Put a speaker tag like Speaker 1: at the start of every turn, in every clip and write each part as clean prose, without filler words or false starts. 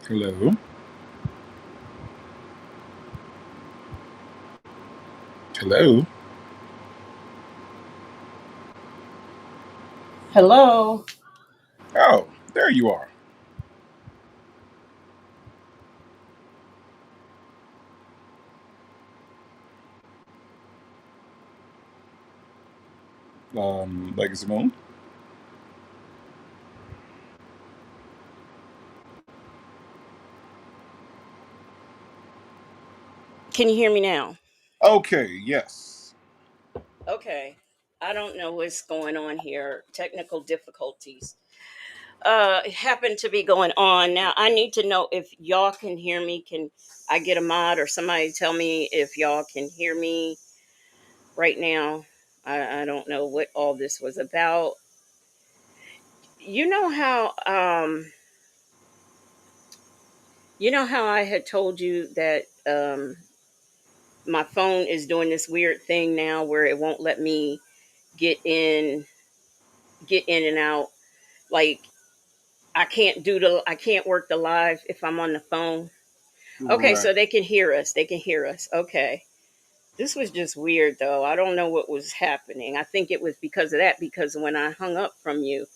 Speaker 1: Hello. Hello.
Speaker 2: Hello.
Speaker 1: Oh, there you are. Legacy Moon.
Speaker 2: Can you hear me now?
Speaker 1: Okay, yes.
Speaker 2: Okay. I don't know what's going on here. Technical difficulties. Happen to be going on. Now I need to know if y'all can hear me. Can I get a mod or somebody tell me if y'all can hear me right now? I don't know what all this was about. You know how I had told you that my phone is doing this weird thing now where it won't let me get in get in and out. Like I can't work the live if I'm on the phone. Okay,
Speaker 1: Right.
Speaker 2: so they can hear us. They can hear us. Okay. This was just weird though. I don't know what was happening. I think it was because of that because when I hung up from you,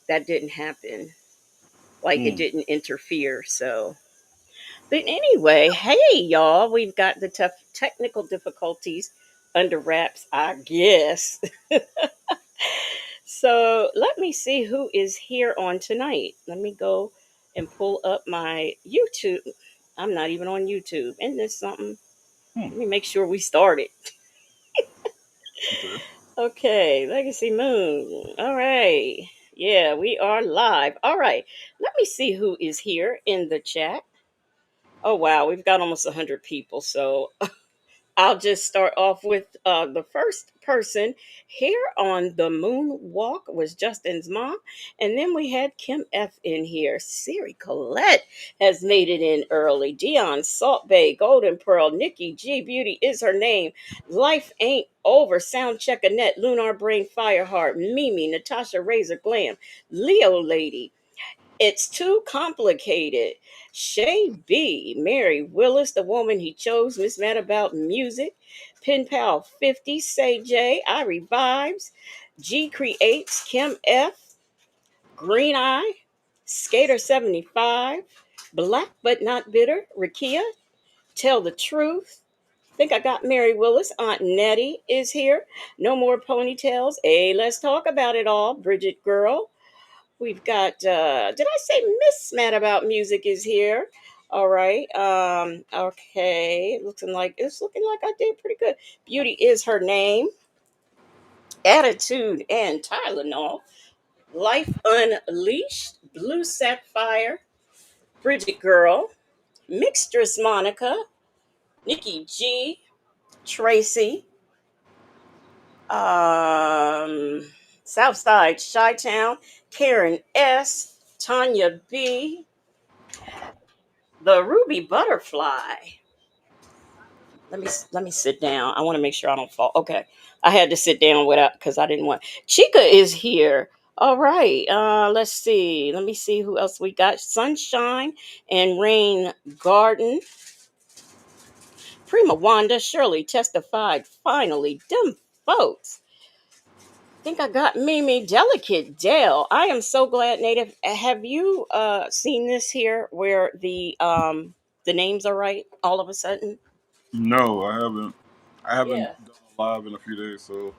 Speaker 2: that didn't happen. Like it
Speaker 1: Hmm.
Speaker 2: didn't interfere. So but anyway, hey y'all, we've got the tough technical difficulties under wraps, I guess. So let me see who is here on tonight. Let me go and pull up my YouTube. I'm not even on YouTube. Isn't this something?
Speaker 1: Hmm.
Speaker 2: Let me make sure we started.
Speaker 1: Okay.
Speaker 2: Okay, Legacy Moon. All right. Yeah, we are live. All right. Let me see who is here in the chat. Oh, wow. We've got almost 100 people. So I'll just start off with the first person here on the moonwalk was Justin's mom, and then we had Kim F in here. Siri Colette has made it in early. Dion Salt Bay, Golden Pearl, Nikki G Beauty is her name. Life ain't over. Sound check Annette, Lunar Brain, Fireheart, Mimi, Natasha Razor Glam, Leo Lady. It's too complicated. Shay B, Mary Willis, the woman he chose, Miss Mad About Music, Pen Pal 50, Say J, I Revives, G Creates, Kim F, Green Eye, Skater 75, Black But Not Bitter, Rakia, Tell the Truth. Think I got Mary Willis. Aunt Nettie is here. No more ponytails. Hey, let's talk about it all. Bridget Girl. We've got did I say Miss Mad About Music is here? All right. Okay. It's looking like I did pretty good. Beauty is her name. Attitude and Tylenol. Life Unleashed. Blue Sapphire. Bridget Girl. Mixtress Monica. Nikki G. Tracy. Um Southside Chi Town. Karen S. Tanya B. The Ruby Butterfly. Let me sit down. I want to make sure I don't fall. Okay, I had to sit down without because I didn't want. Chica is here. All right. Let's see. Let me see who else we got. Sunshine and Rain Garden. Prima Wanda Shirley testified. Finally, them folks. Think I got Mimi Delicate Dale. I am so glad, Native. Have you seen this here where the names are right all of a sudden?
Speaker 1: No, I haven't. I haven't
Speaker 2: Yeah.
Speaker 1: done a live in a few days, so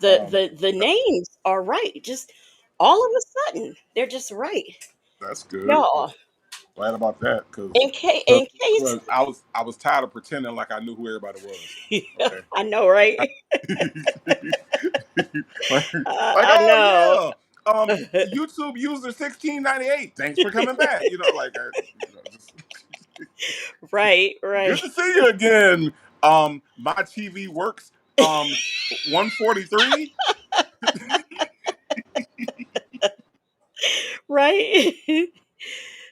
Speaker 2: the
Speaker 1: um,
Speaker 2: the the names are right, just all of a sudden they're just right,
Speaker 1: that's good.
Speaker 2: y'all.
Speaker 1: Glad about that because
Speaker 2: In case
Speaker 1: I was tired of pretending like I knew who everybody was. Okay.
Speaker 2: I know, right?
Speaker 1: like,
Speaker 2: I
Speaker 1: oh
Speaker 2: know.
Speaker 1: yeah, YouTube user 1698. Thanks for coming back. Just good
Speaker 2: Right.
Speaker 1: to see you again. My TV works. 143.
Speaker 2: Right.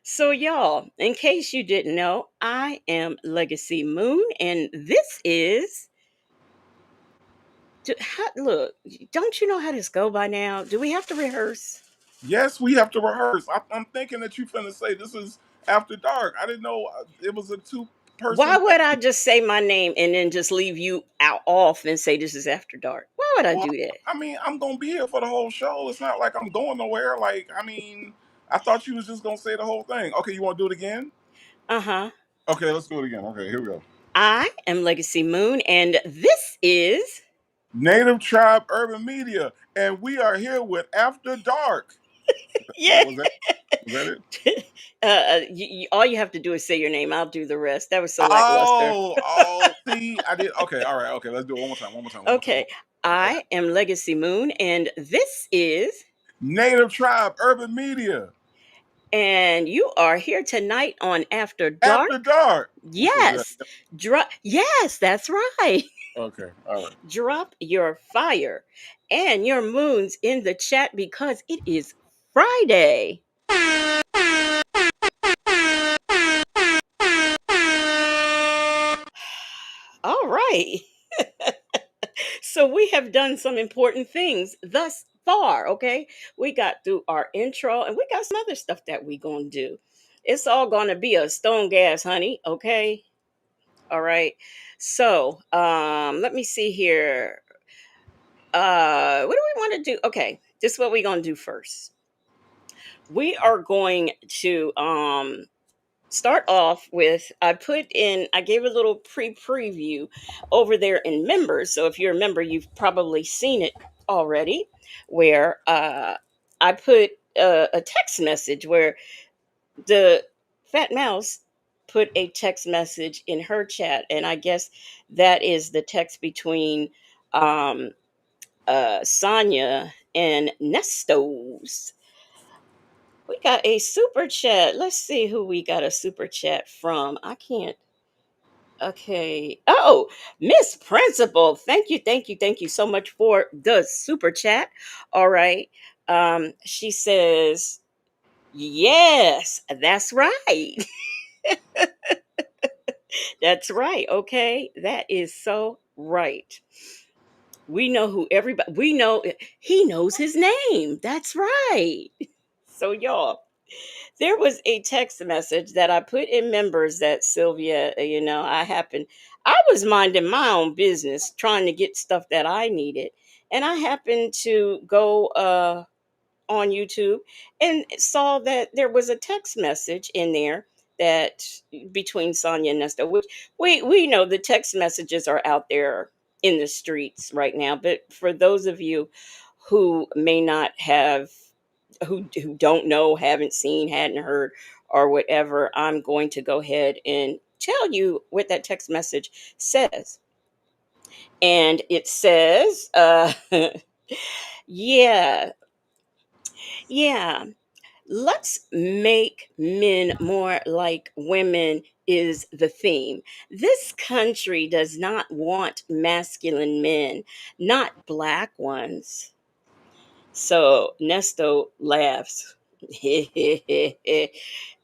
Speaker 2: So y'all, in case you didn't know, I am Legacy Moon, and this is look, don't you know how this go by now? Do we have to rehearse?
Speaker 1: Yes, we have to rehearse. I'm thinking that you finna say this is After Dark. I didn't know it was a two
Speaker 2: Why
Speaker 1: person
Speaker 2: would I
Speaker 1: thing.
Speaker 2: just say my name and then just leave you out off and say this is After Dark? Why would I
Speaker 1: Well,
Speaker 2: do that?
Speaker 1: I mean, I'm gonna be here for the whole show. It's not like I'm going nowhere. Like, I mean, I thought you was just gonna say the whole thing. Okay, you want to do it again?
Speaker 2: Uh huh.
Speaker 1: Okay, let's do it again. Okay, here we go.
Speaker 2: I am Legacy Moon, and this is.
Speaker 1: Native Tribe Urban Media, and we are here with After Dark.
Speaker 2: Yeah.
Speaker 1: Was that it?
Speaker 2: All you have to do is say your name. I'll do the rest. That was so lackluster.
Speaker 1: Oh, see, I did. Okay, all right, okay, let's do it one more time. One more time. One more time.
Speaker 2: Okay. I am Legacy Moon, and this is.
Speaker 1: Native Tribe Urban Media.
Speaker 2: And you are here tonight on After Dark.
Speaker 1: After Dark. I'm so glad.
Speaker 2: Yes. Yes, that's right.
Speaker 1: Okay, all right.
Speaker 2: Drop your fire and your moons in the chat because it is Friday. All right. So we have done some important things thus far, okay? We got through our intro and we got some other stuff that we going to do. It's all going to be a stone gas, honey, okay? All right. So, let me see here. What do we want to do? Okay, this is what we're going to do first. We are going to start off with I gave a little preview over there in members. So if you're a member, you've probably seen it already, where I put a text message where the fat mouse put a text message in her chat, and I guess that is the text between um Sonia and Nestos. We got a super chat. Let's see who we got a super chat from. I can't. Okay. Oh, Miss Principal. Thank you, thank you, thank you so much for the super chat. All right. She says, yes, that's right. That's right. Okay. That is so right. We know who everybody, we know he knows his name. That's right. So, y'all, there was a text message that I put in members that Sylvia, I was minding my own business trying to get stuff that I needed. And I happened to go on YouTube and saw that there was a text message in there that between Sonia and Nesta, which we know the text messages are out there in the streets right now. But for those of you who may not have who don't know, haven't seen, hadn't heard, or whatever, I'm going to go ahead and tell you what that text message says. And it says, yeah, yeah, let's make men more like women is the theme. This country does not want masculine men, not black ones. So Nesto laughs.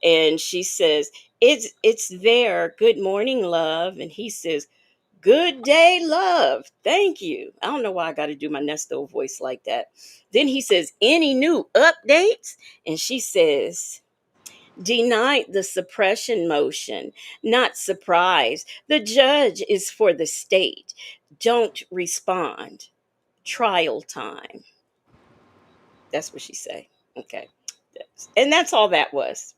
Speaker 2: And she says, it's there. Good morning, love. And he says, good day, love. Thank you. I don't know why I got to do my Nesto voice like that. Then he says, any new updates? And she says, denied the suppression motion. Not surprised. The judge is for the state. Don't respond. Trial time. That's what she say. Okay. And that's all that was.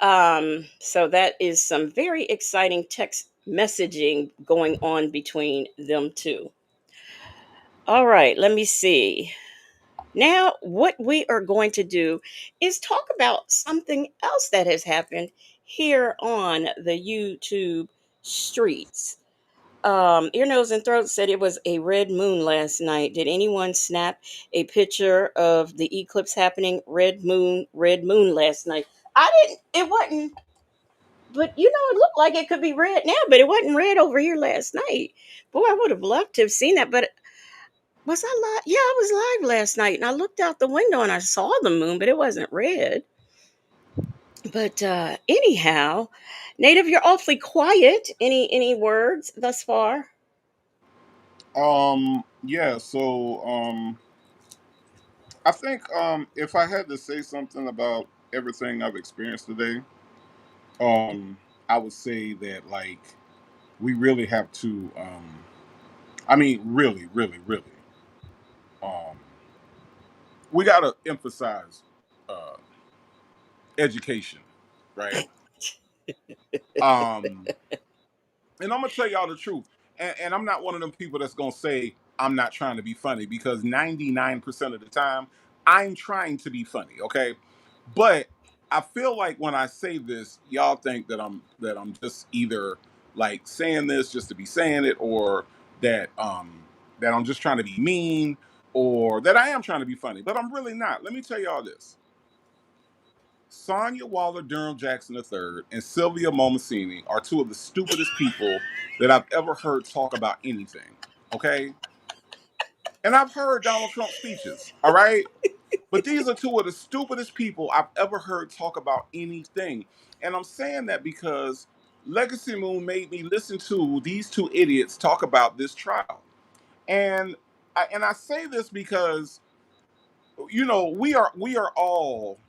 Speaker 2: So that is some very exciting text messaging going on between them two. All right, let me see. Now, what we are going to do is talk about something else that has happened here on the YouTube streets. Ear, nose, and throat said it was a red moon last night. Did anyone snap a picture of the eclipse happening? Red moon last night. I didn't. It wasn't. But it looked like it could be red now, but it wasn't red over here last night. Boy, I would have loved to have seen that. But was I live? Yeah, I was live last night, and I looked out the window and I saw the moon, but it wasn't red. But anyhow, Native, you're awfully quiet. Any words thus far?
Speaker 1: Yeah, so I think if I had to say something about everything I've experienced today, um, I would say that like we really have to. I mean, really, really, really. Um, we got to emphasize uh, education, right? Um, and I'm gonna tell y'all the truth. And I'm not one of them people that's gonna say I'm not trying to be funny because 99% of the time I'm trying to be funny. Okay, but I feel like when I say this, y'all think that I'm just either like saying this just to be saying it, or that that I'm just trying to be mean, or that I am trying to be funny. But I'm really not. Let me tell y'all this. Sonia Waller Durham Jackson III and Sylvia Momacini are two of the stupidest people that I've ever heard talk about anything. Okay? And I've heard Donald Trump speeches, all right? But these are two of the stupidest people I've ever heard talk about anything. And I'm saying that because Legacy Moon made me listen to these two idiots talk about this trial. And I say this because we are all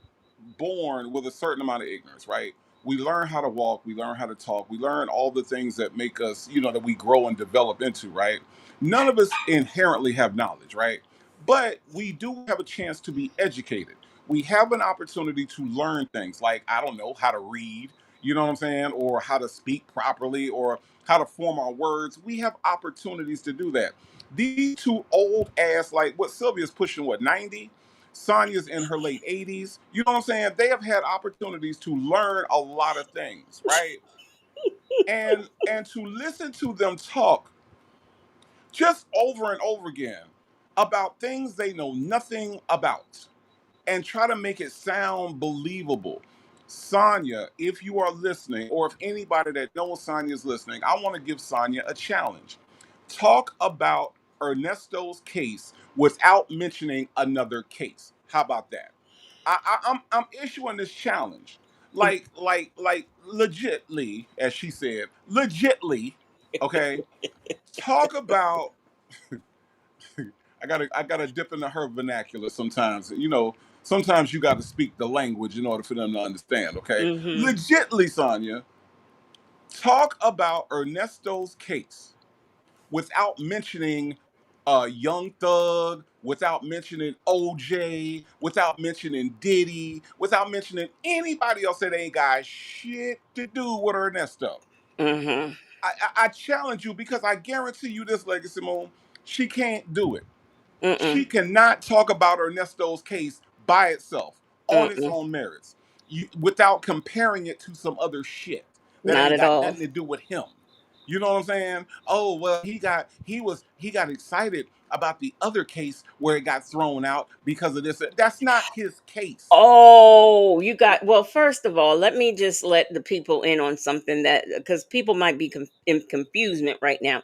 Speaker 1: born with a certain amount of ignorance, right? We learn how to walk, we learn how to talk, we learn all the things that make us, that we grow and develop into, right? None of us inherently have knowledge, right? But we do have a chance to be educated. We have an opportunity to learn things like, I don't know, how to read, you know what I'm saying? Or how to speak properly, or how to form our words. We have opportunities to do that. These two old ass, like what Sylvia's pushing, what, 90? Sonya's in her late 80s. You know what I'm saying? They have had opportunities to learn a lot of things, right? And to listen to them talk just over and over again about things they know nothing about and try to make it sound believable. Sonya, if you are listening, or if anybody that knows Sonya is listening, I want to give Sonya a challenge. Talk about Ernesto's case without mentioning another case. How about that? I'm issuing this challenge, like legitly, as she said, legitly. Okay, talk about I gotta dip into her vernacular sometimes. Sometimes you gotta speak the language in order for them to understand, okay?
Speaker 2: Mm-hmm.
Speaker 1: Legitly, Sonya, talk about Ernesto's case without mentioning Young Thug, without mentioning OJ, without mentioning Diddy, without mentioning anybody else that ain't got shit to do with Ernesto.
Speaker 2: Mm-hmm.
Speaker 1: I challenge you because I guarantee you this, Legacy Moon, she can't do it. She
Speaker 2: Mm-mm.
Speaker 1: cannot talk about Ernesto's case by itself on its
Speaker 2: Mm-mm.
Speaker 1: own merits, without comparing it to some other shit that
Speaker 2: Not
Speaker 1: ain't
Speaker 2: at
Speaker 1: got
Speaker 2: all.
Speaker 1: nothing to do with him. You know what I'm saying? Oh well, he got excited about the other case where it got thrown out because of this. That's not his case.
Speaker 2: Oh, you got, well, first of all, let me just let the people in on something, that because people might be in confusement right now.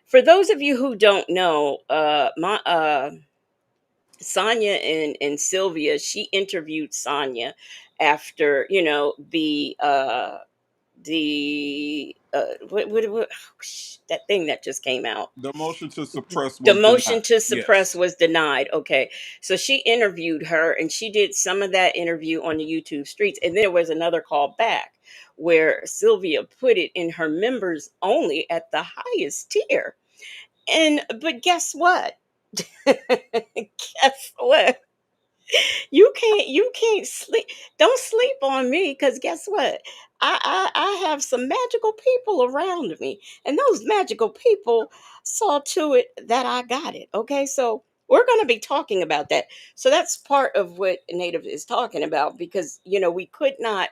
Speaker 2: For those of you who don't know, my Sonia and Sylvia, she interviewed Sonia after, what that thing that just came out.
Speaker 1: The motion to suppress
Speaker 2: The
Speaker 1: was
Speaker 2: motion
Speaker 1: denied.
Speaker 2: to suppress
Speaker 1: Yes.
Speaker 2: was denied. Okay. So she interviewed her, and she did some of that interview on the YouTube streets. And then there was another call back where Sylvia put it in her members only at the highest tier. But guess what? Guess what? You can't sleep. Don't sleep on me, because guess what? I have some magical people around me, and those magical people saw to it that I got it. Okay, so we're going to be talking about that. So that's part of what Native is talking about, because we could not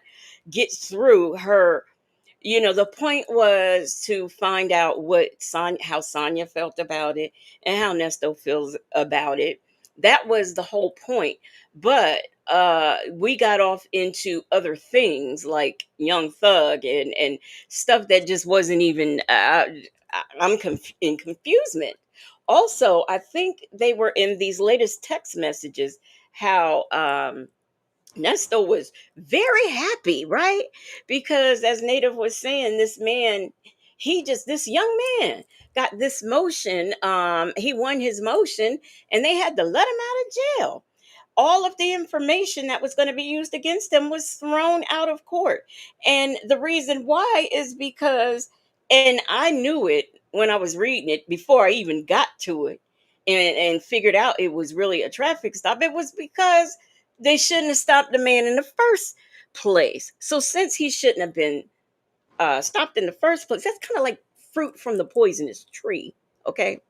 Speaker 2: get through her. The point was to find out how Sonya felt about it and how Nesto feels about it. That was the whole point. But we got off into other things like Young Thug and stuff that just wasn't even. In confusement. Also, I think they were in these latest text messages how Nesto was very happy, right? Because as Native was saying, this young man got this motion. He won his motion, and they had to let him out of jail. all of the information that was going to be used against him was thrown out of court. And the reason why is because, and I knew it when I was reading it before I even got to it, and figured out it was really a traffic stop. It was because they shouldn't have stopped the man in the first place. So since he shouldn't have been stopped in the first place, that's kind of like fruit from the poisonous tree. Okay.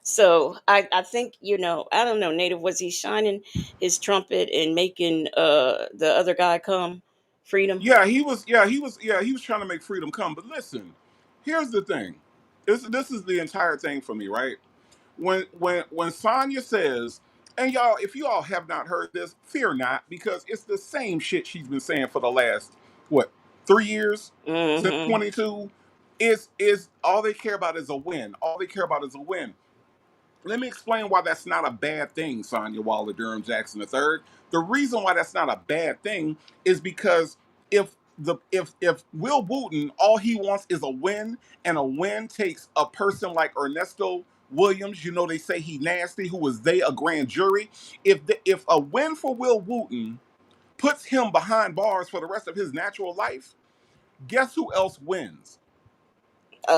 Speaker 2: So I think, I don't know, Native, was he shining his trumpet and making the other guy come? Freedom.
Speaker 1: Yeah, he was. Yeah, he was. Yeah, he was trying to make freedom come. But listen, here's the thing. This is the entire thing for me, right? When Sonya says, and y'all, if you all have not heard this, fear not, because it's the same shit she's been saying for the last what 3 years since
Speaker 2: Mm-hmm.
Speaker 1: 22. Is all they care about is a win. All they care about is a win. Let me explain why that's not a bad thing, Sonya Waller Durham Jackson III. The reason why that's not a bad thing is because if Will Wooten all he wants is a win, and a win takes a person like Ernesto Williams, they say he nasty, who was they a grand jury. If a win for Will Wooten puts him behind bars for the rest of his natural life, guess who else wins?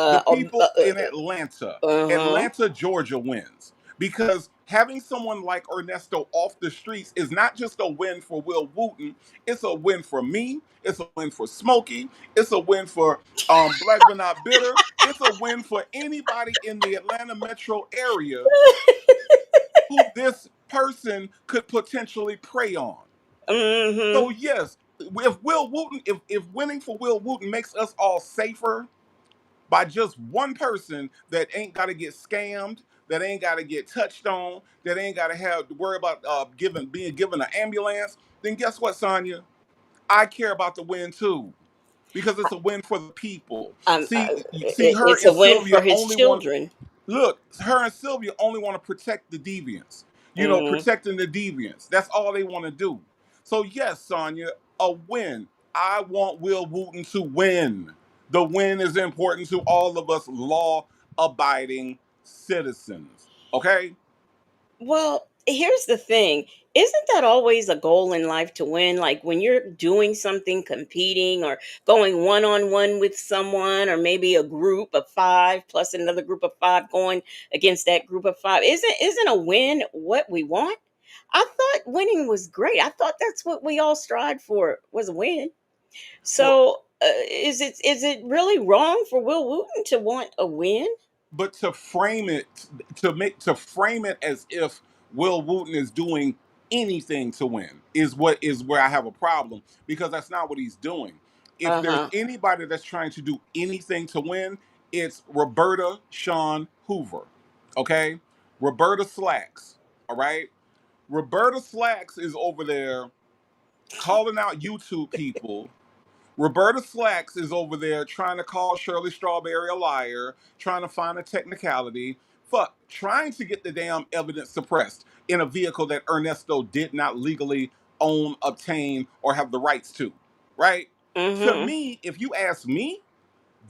Speaker 1: The
Speaker 2: Uh, uh,
Speaker 1: people in Atlanta.
Speaker 2: huh.
Speaker 1: Atlanta, Georgia wins. Because having someone like Ernesto off the streets is not just a win for Will Wooten, it's a win for me, it's a win for Smokey, it's a win for Black but Not Bitter, it's a win for anybody in the Atlanta metro area who this person could potentially prey on. So
Speaker 2: Mm-hmm.
Speaker 1: yes, if winning for Will Wooten makes us all safer, by just one person that ain't got to get scammed, that ain't got to get touched on, that ain't got to have to worry about being given an ambulance, then guess what, Sonya? I care about the win too, because it's a win for the people. See, her
Speaker 2: It's a
Speaker 1: and
Speaker 2: win
Speaker 1: Sylvia
Speaker 2: for his
Speaker 1: only want
Speaker 2: children.
Speaker 1: look. Her and Sylvia only want to protect the deviants.
Speaker 2: Mm-hmm.
Speaker 1: Protecting the deviants. That's all they want to do. So yes, Sonya, a win. I want Will Wooten to win. The win is important to all of us law-abiding citizens. Okay?
Speaker 2: Well, here's the thing. Isn't that always a goal in life to win? Like when you're doing something, competing or going one on one with someone, or maybe a group of five plus another group of five going against that group of five. Isn't a win what we want? I thought winning was great. I thought that's what we all strived for, was a win.
Speaker 1: Well,
Speaker 2: So is it really wrong for Will Wooten to want a win?
Speaker 1: but to frame it as if Will Wooten is doing anything to win is where I have a problem, because that's not what he's doing. If
Speaker 2: Uh
Speaker 1: there's
Speaker 2: huh.
Speaker 1: anybody that's trying to do anything to win, it's Roberta Sean Hoover. Okay? Roberta Slacks. All right? Roberta Slacks is over there calling out YouTube people. Roberta Slacks is over there trying to call Shirley Strawberry a liar, trying to find a technicality. Fuck, trying to get the damn evidence suppressed in a vehicle that Ernesto did not legally own, obtain, or have the rights to. Right? To
Speaker 2: Mm-hmm.
Speaker 1: me, if you ask me,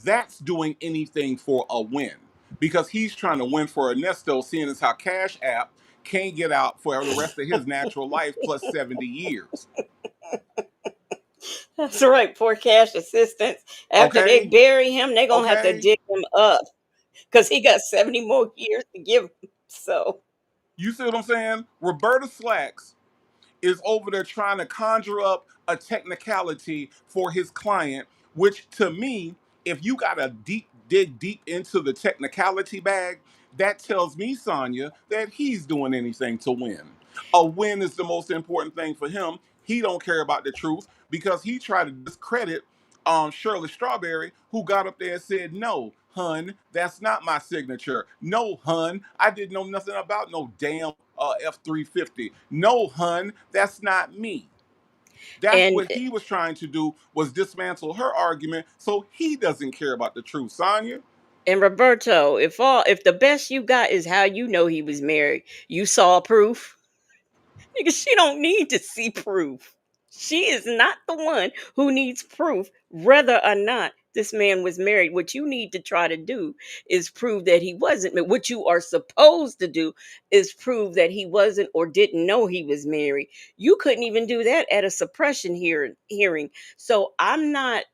Speaker 1: that's doing anything for a win. Because he's trying to win for Ernesto, seeing as how Cash App can't get out for the rest of his natural life plus 70 years.
Speaker 2: That's right. Poor cash assistance. After they
Speaker 1: Okay?
Speaker 2: bury him, they're gonna have to
Speaker 1: Okay?
Speaker 2: dig him up because he got 70 more years to give him. So
Speaker 1: You see what I'm saying? Roberta Slacks is over there trying to conjure up a technicality for his client, which to me, if you got to dig deep into the technicality bag, that tells me, Sonya, that he's doing anything to win. A win is the most important thing for him. He don't care about the truth because he tried to discredit Shirley Strawberry, who got up there and said, "No, hun, that's not my signature. No, hun, I didn't know nothing about no damn F-350. No, hun, that's not me." That's
Speaker 2: and
Speaker 1: what he was trying to do, was dismantle her argument, so he doesn't care about the truth. Sonya,
Speaker 2: and Roberto, if the best you got is how you know he was married, you saw proof. Because she don't need to see proof. She is not the one who needs proof, whether or not this man was married. What you need to try to do is prove that he wasn't. What you are supposed to do is prove that he wasn't or didn't know he was married. You couldn't even do that at a suppression hearing. So I'm not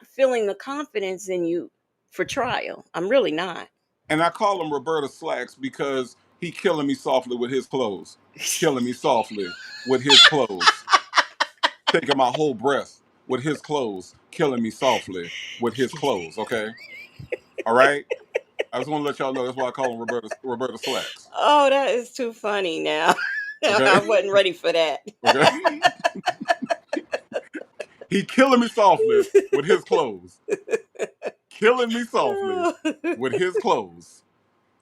Speaker 2: feeling the confidence in you for trial. I'm really not.
Speaker 1: And I call him Roberta Slacks because he killing me softly with his clothes. Killing me softly with his clothes. Taking my whole breath with his clothes. Killing me softly with his clothes. Okay? All right? I just want to let y'all know that's why I call him Roberta Slacks.
Speaker 2: Oh, that is too funny now.
Speaker 1: Okay?
Speaker 2: I wasn't ready for that.
Speaker 1: Okay? He killing me softly with his clothes. Killing me softly with his clothes.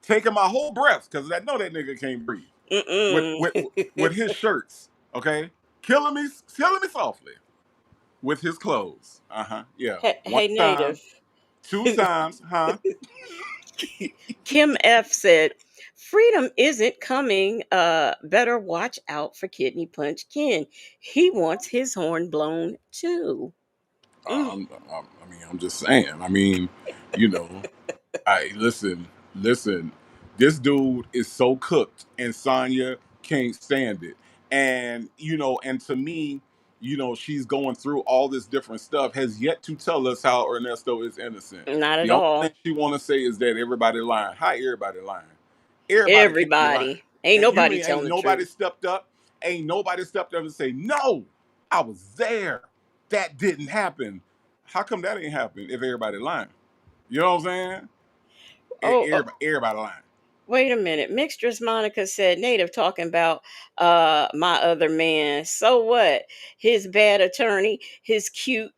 Speaker 1: Taking my whole breath because I know that nigga can't breathe. With
Speaker 2: Mm-mm.
Speaker 1: with his shirts, okay? Killing me softly with his clothes. Uh-huh. Yeah.
Speaker 2: Hey,
Speaker 1: One
Speaker 2: hey,
Speaker 1: time,
Speaker 2: native.
Speaker 1: two times, huh?
Speaker 2: Kim F said, "Freedom isn't coming. Better watch out for Kidney Punch Ken. He wants his horn blown too." Mm.
Speaker 1: I mean, I'm just saying. I mean, you know, I listen. This dude is so cooked, and Sonya can't stand it. And and to me, she's going through all this different stuff. Has yet to tell us how Ernesto is innocent.
Speaker 2: Not at
Speaker 1: The only thing
Speaker 2: all.
Speaker 1: she want to say is that everybody lying. How everybody lying? Everybody can't be lying.
Speaker 2: Everybody. Ain't
Speaker 1: And you
Speaker 2: nobody
Speaker 1: mean ain't
Speaker 2: telling the
Speaker 1: nobody
Speaker 2: truth.
Speaker 1: stepped up? Ain't nobody stepped up and say no. I was there. That didn't happen. How come that ain't happen if everybody lying? You know what I'm saying?
Speaker 2: Oh,
Speaker 1: Everybody lying.
Speaker 2: wait a minute. Mixtress Monica said native talking about my other man. So what? His bad attorney, he's cute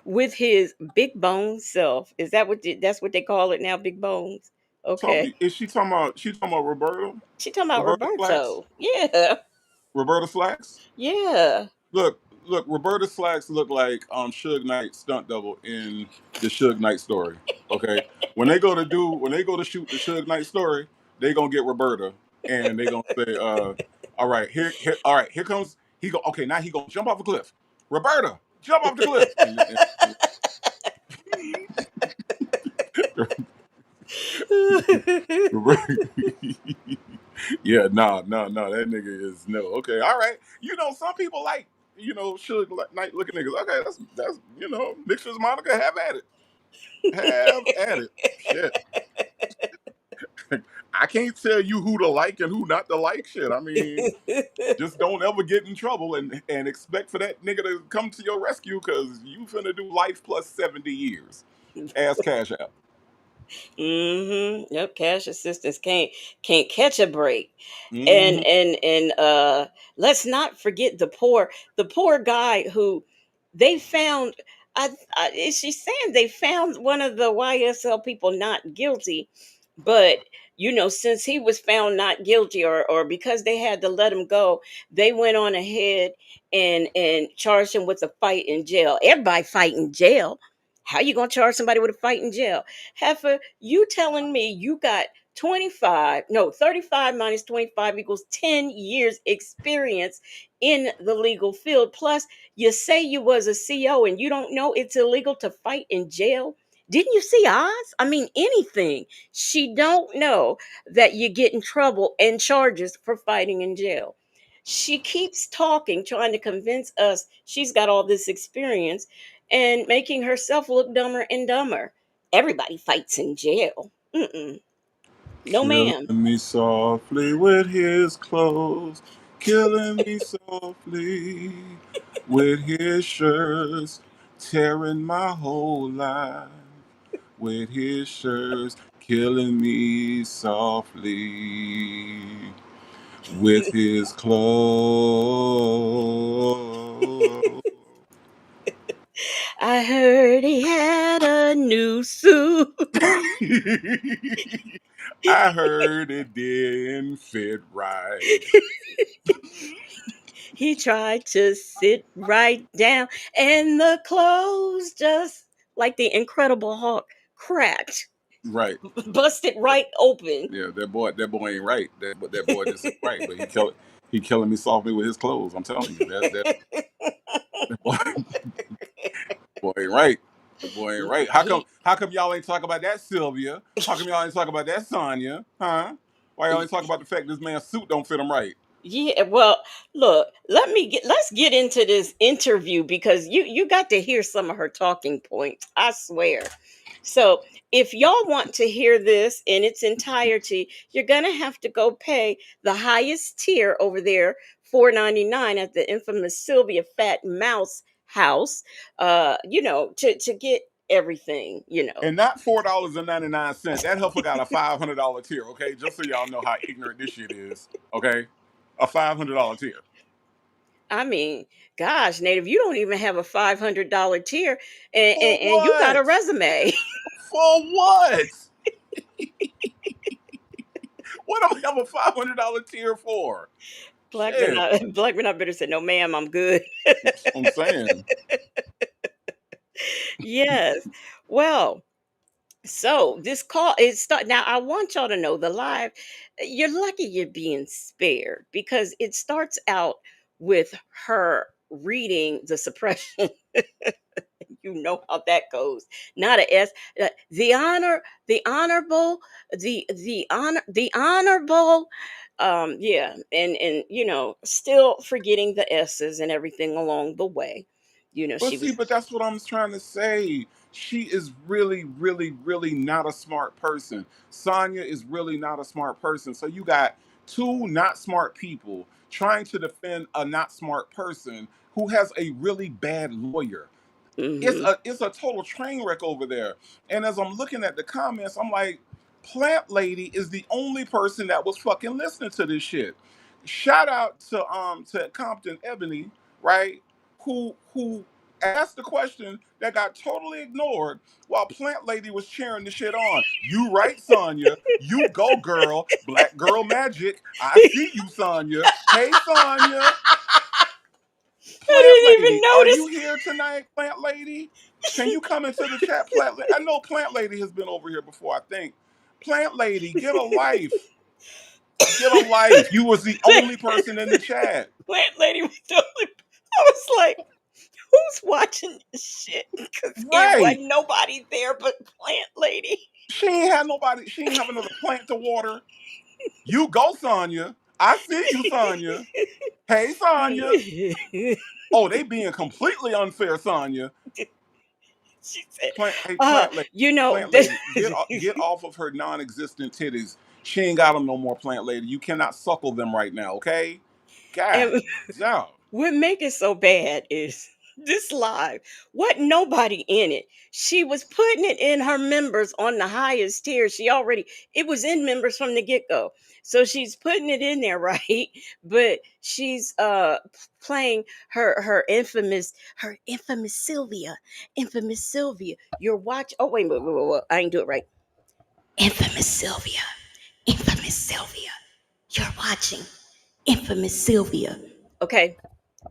Speaker 2: with his big bone self. Is that that's what they call it now, big bones? Okay.
Speaker 1: Is she talking about Roberta?
Speaker 2: She talking about
Speaker 1: Roberta Slacks?
Speaker 2: Roberto. Yeah.
Speaker 1: Roberta Slacks?
Speaker 2: Yeah.
Speaker 1: Look, Roberta Slacks look like Suge Knight stunt double in the Suge Knight story. Okay. When they go to shoot the Suge Knight story, they gonna get Roberta and they gonna say, all right, here all right, here comes he go okay, now he gonna jump off a cliff. Roberta, jump off the cliff. Yeah, no, that nigga is no. Okay, all right. Some people like, Suge Knight looking niggas. Okay, that's mixtures Monica, have at it. Have at it. Shit. I can't tell you who to like and who not to like. Shit. I mean, just don't ever get in trouble and expect for that nigga to come to your rescue because you finna do life plus 70 years. Ask Cash App.
Speaker 2: Yep, cash assistance can't catch a break. And
Speaker 1: Mm-hmm.
Speaker 2: let's not forget the poor guy who they found. Is she saying they found one of the YSL people not guilty, but since he was found not guilty, or because they had to let him go, they went on ahead and charged him with a fight in jail. Everybody fight in jail. How you gonna charge somebody with a fight in jail? Heifer, you telling me you got 25, no, 35 minus 25 equals 10 years experience in the legal field. Plus, you say you was a CO and you don't know it's illegal to fight in jail. Didn't you see Oz? I mean, anything. She don't know that you get in trouble and charges for fighting in jail. She keeps talking, trying to convince us she's got all this experience and making herself look dumber and dumber. Everybody fights in jail. Mm-mm. No,
Speaker 1: Killing
Speaker 2: ma'am.
Speaker 1: me softly with his clothes, killing me softly with his shirts, tearing my whole life with his shirts, killing me softly with his clothes.
Speaker 2: I heard he had a new suit.
Speaker 1: I heard it didn't fit right.
Speaker 2: He tried to sit right down, and the clothes just like the Incredible Hulk cracked,
Speaker 1: Right.
Speaker 2: busted right open.
Speaker 1: Yeah, that boy ain't right. That boy just ain't right. But he killing me softly with his clothes. I'm telling you, that boy, boy ain't right. The boy ain't right. How come?
Speaker 2: He,
Speaker 1: How come y'all ain't talk about that, Sylvia? How come y'all ain't talk about that, Sonya? Huh? Why y'all ain't talk about the fact this man's suit don't fit him right?
Speaker 2: yeah, well, look, let's get into this interview because you got to hear some of her talking points. I swear. So, if y'all want to hear this in its entirety, you're gonna have to go pay the highest tier over there, $4.99 at the infamous Sylvia Fat Mouse house. To get everything.
Speaker 1: And not $4.99. That heifer got a $500 tier. Okay, just so y'all know how ignorant this shit is. Okay, a $500 tier.
Speaker 2: I mean, gosh, Native, you don't even have a $500 tier, and,
Speaker 1: For
Speaker 2: and, and you got a
Speaker 1: what?
Speaker 2: resume.
Speaker 1: For what? What do I have a $500 tier for? Shit.
Speaker 2: Black men, I better say, no, ma'am, I'm good.
Speaker 1: I'm saying.
Speaker 2: Yes. Well, so this call is start now. I want y'all to know the live. You're lucky you're being spared because it starts out with her reading the suppression. You know how that goes. Not a S. The honor, the honorable, the honorable. Yeah, and still forgetting the S's and everything along the way.
Speaker 1: But
Speaker 2: She
Speaker 1: see,
Speaker 2: was.
Speaker 1: but that's what I'm trying to say. She is really, really, really not a smart person. Sonya is really not a smart person. So you got two not smart people trying to defend a not smart person who has a really bad lawyer. it's
Speaker 2: Hmm.
Speaker 1: a it's a total train wreck over there. And as I'm looking at the comments, I'm like, Plant Lady is the only person that was fucking listening to this shit. Shout out to Compton Ebony, right? Who asked the question that got totally ignored while Plant Lady was cheering the shit on. You right, Sonya. You go, girl. Black girl magic. I see you, Sonya. Hey, Sonya. Plant
Speaker 2: I didn't even
Speaker 1: Lady, are you
Speaker 2: notice.
Speaker 1: here tonight, Plant Lady? Can you come into the chat, Plant Lady? I know Plant Lady has been over here before, I think. Plant Lady, get a life. Get a life. You was the only person in the chat.
Speaker 2: Plant lady was totally. I was like, who's watching this shit? Because it
Speaker 1: Right.
Speaker 2: wasn't nobody there but plant lady.
Speaker 1: She ain't had nobody, she ain't have another plant to water. You go, Sonya. I see you, Sonya. Hey, Sonya.
Speaker 2: She
Speaker 1: Oh, they being completely unfair, Sonya.
Speaker 2: said,
Speaker 1: Hey, Plant Lady, Plant
Speaker 2: this.
Speaker 1: Lady, get off of her non-existent titties. She ain't got them no more, Plant Lady. You cannot suckle them right now, okay? God,
Speaker 2: And
Speaker 1: damn.
Speaker 2: what make it so bad is this live. What nobody in it. She was putting it in her members on the highest tier. It was in members from the get-go. So she's putting it in there, right? But she's playing her infamous Sylvia. Infamous Sylvia. Your watch. Oh, wait. I ain't do it right. Infamous Sylvia. Infamous Sylvia. You're watching Infamous Sylvia. Okay,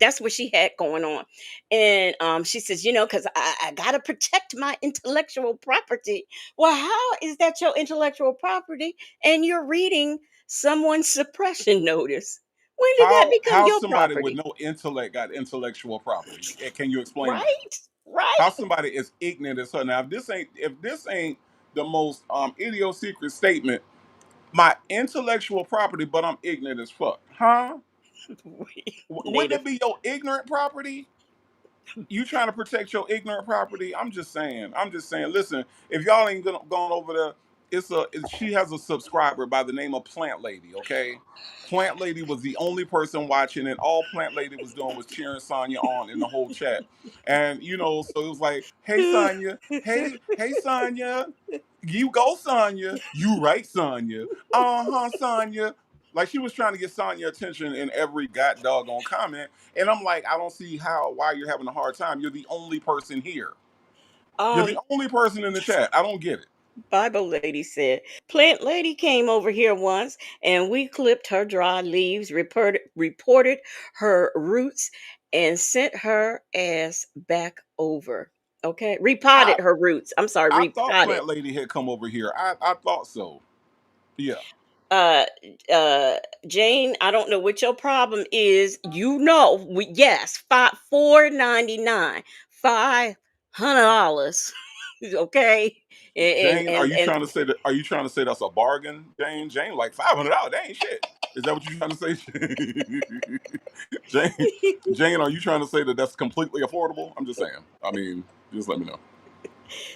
Speaker 2: that's what she had going on. And she says, because I got to protect my intellectual property. Well, how is that your intellectual property and you're reading someone's suppression notice? When did that become
Speaker 1: How
Speaker 2: your
Speaker 1: somebody with
Speaker 2: property?
Speaker 1: no intellect got intellectual property? Can you explain that?
Speaker 2: Right? Right?
Speaker 1: How somebody is ignorant as her? Now, if this ain't the most idiosyncratic statement, my intellectual property, but I'm ignorant as fuck, huh? Wouldn't
Speaker 2: Native.
Speaker 1: it be your ignorant property? You trying to protect your ignorant property? I'm just saying. I'm just saying. Listen, if y'all ain't gone over there, she has a subscriber by the name of Plant Lady. Okay, Plant Lady was the only person watching, and all Plant Lady was doing was cheering Sonya on in the whole chat. And so it was like, "Hey Sonya, hey Sonya, you go Sonya, you right Sonya, Sonya." Like she was trying to get Sonya attention in every god doggone comment. And I'm like, I don't see why you're having a hard time. You're the only person here. You're the
Speaker 2: um
Speaker 1: only person in the chat. I don't get it.
Speaker 2: Bible lady said, Plant lady came over here once and we clipped her dry leaves, reported her roots, and sent her ass back over. Okay.
Speaker 1: I
Speaker 2: Repotted her roots. I'm sorry,
Speaker 1: I thought
Speaker 2: repotted.
Speaker 1: Plant Lady had come over here. I thought so. Yeah.
Speaker 2: Uh uh Jane, I don't know what your problem is. Yes, 4.99. $100. Okay,
Speaker 1: Jane,
Speaker 2: and
Speaker 1: are you trying to say that's a bargain, Jane? Jane, like $500, that ain't shit. Is that what you're trying to say, Jane? Jane, are you trying to say that that's completely affordable? I'm just saying. I mean, just let me know.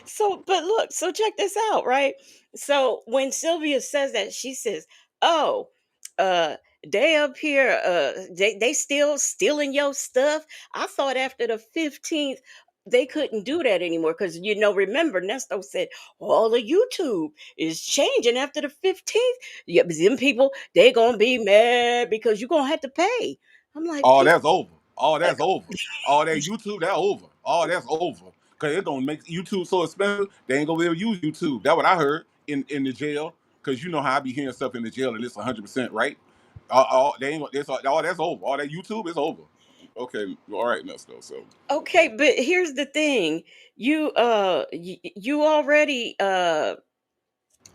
Speaker 2: so, but look, so check this out, right? So when Sylvia says that, she says, "Oh, uh, they up here, they still stealing your stuff. I thought after the 15th they couldn't do that anymore because remember, Nesto said all of YouTube is changing after the 15th. Yeah, but them people they gonna be mad because you're gonna have to pay." I'm like,
Speaker 1: Oh,
Speaker 2: people.
Speaker 1: that's over. Oh, that's over. Oh, that YouTube, that over. Oh, that's over. Cause it's gonna make YouTube so expensive, they ain't gonna be able to use YouTube. That's what I heard in the jail. Cause you know how I be hearing stuff in the jail and it's 100% right. They ain't. It's all that's over. All that YouTube is over. Okay, all right, let's go. So
Speaker 2: Okay, but here's the thing. You already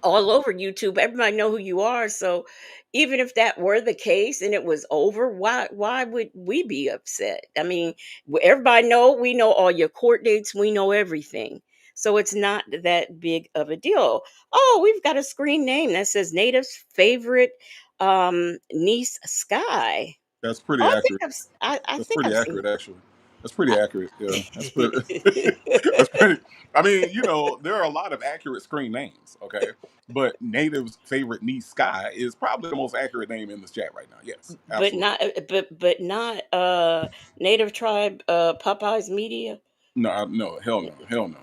Speaker 2: all over YouTube. Everybody know who you are. So even if that were the case and it was over, why would we be upset? I mean, everybody know we know all your court dates, we know everything. So it's not that big of a deal. Oh, we've got a screen name that says Native's favorite niece Sky.
Speaker 1: that's
Speaker 2: Oh,
Speaker 1: pretty accurate.
Speaker 2: I
Speaker 1: That's
Speaker 2: think
Speaker 1: pretty
Speaker 2: I've seen
Speaker 1: accurate, actually. That's pretty accurate. Yeah, that's pretty.
Speaker 2: I-
Speaker 1: That's pretty. I mean, there are a lot of accurate screen names. Okay, but Native's favorite niece Sky is probably the most accurate name in this chat right now. Yes,
Speaker 2: but
Speaker 1: absolutely.
Speaker 2: not but not native tribe Popeyes Media.
Speaker 1: No, no, hell no, hell no,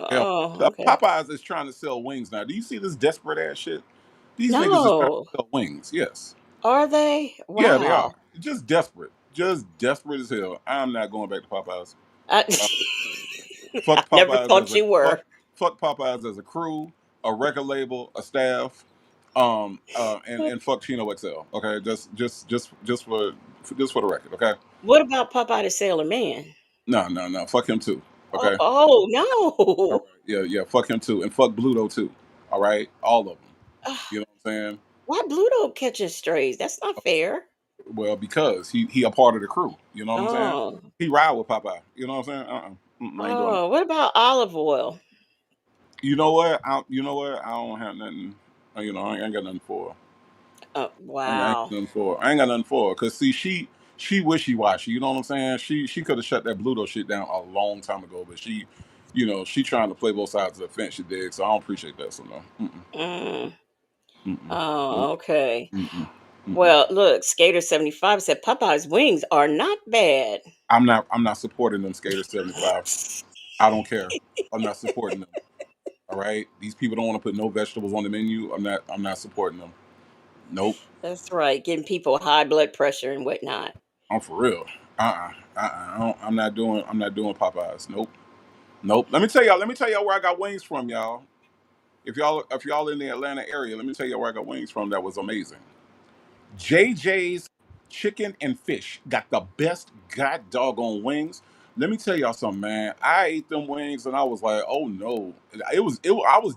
Speaker 1: hell.
Speaker 2: Oh,
Speaker 1: No.
Speaker 2: okay.
Speaker 1: Popeyes is trying to sell wings now. Do you see this desperate ass shit? These niggas is trying
Speaker 2: No.
Speaker 1: to sell wings. Yes,
Speaker 2: Are they?
Speaker 1: yeah, they are.
Speaker 2: Wow.
Speaker 1: Just desperate as hell. I'm not going back to Popeyes.
Speaker 2: I,
Speaker 1: Uh,
Speaker 2: I
Speaker 1: Fuck
Speaker 2: never
Speaker 1: Popeyes
Speaker 2: thought
Speaker 1: as a
Speaker 2: you were.
Speaker 1: fuck Popeyes as a crew, a record label, a staff, and fuck Chino XL. Okay, just for the record. Okay,
Speaker 2: What about Popeye the Sailor Man?
Speaker 1: no, no, no, fuck him too.
Speaker 2: Oh,
Speaker 1: Okay,
Speaker 2: oh
Speaker 1: all
Speaker 2: no.
Speaker 1: right, yeah, yeah, fuck him too, and fuck Bluto too. All right, all of them. You know what I'm saying?
Speaker 2: Why Bluto catching strays? That's not fair.
Speaker 1: Well, because he a part of the crew. You know what I'm saying?
Speaker 2: Oh.
Speaker 1: He ride with Popeye. You know what I'm saying? I ain't doing it.
Speaker 2: Oh, what about olive oil?
Speaker 1: You know what? You know what? I don't have nothing. I ain't got nothing for her.
Speaker 2: Oh,
Speaker 1: I ain't
Speaker 2: wow.
Speaker 1: got nothing for her. I ain't got nothing for her. Cause see, she wishy washy. You know what I'm saying? She could have shut that Bluto shit down a long time ago, but she trying to play both sides of the fence. She did. So I don't appreciate that. So no.
Speaker 2: Mm.
Speaker 1: Mm-mm. Mm-mm.
Speaker 2: Oh, okay.
Speaker 1: Mm-mm. Mm-mm.
Speaker 2: Well, look, Skater 75 said Popeye's wings are not bad.
Speaker 1: I'm not supporting them Skater 75. I don't care. I'm not supporting them. All right. These people don't want to put no vegetables on the menu. I'm not supporting them. Nope.
Speaker 2: That's right, getting people high blood pressure and whatnot.
Speaker 1: I'm for real. I'm not doing Popeyes. Nope. Nope. Let me tell y'all where I got wings from, y'all. If y'all in the Atlanta area, let me tell you where I got wings from that was amazing. JJ's Chicken and Fish got the best god doggone wings. Let me tell y'all something, man. I ate them wings and I was like, oh no. I was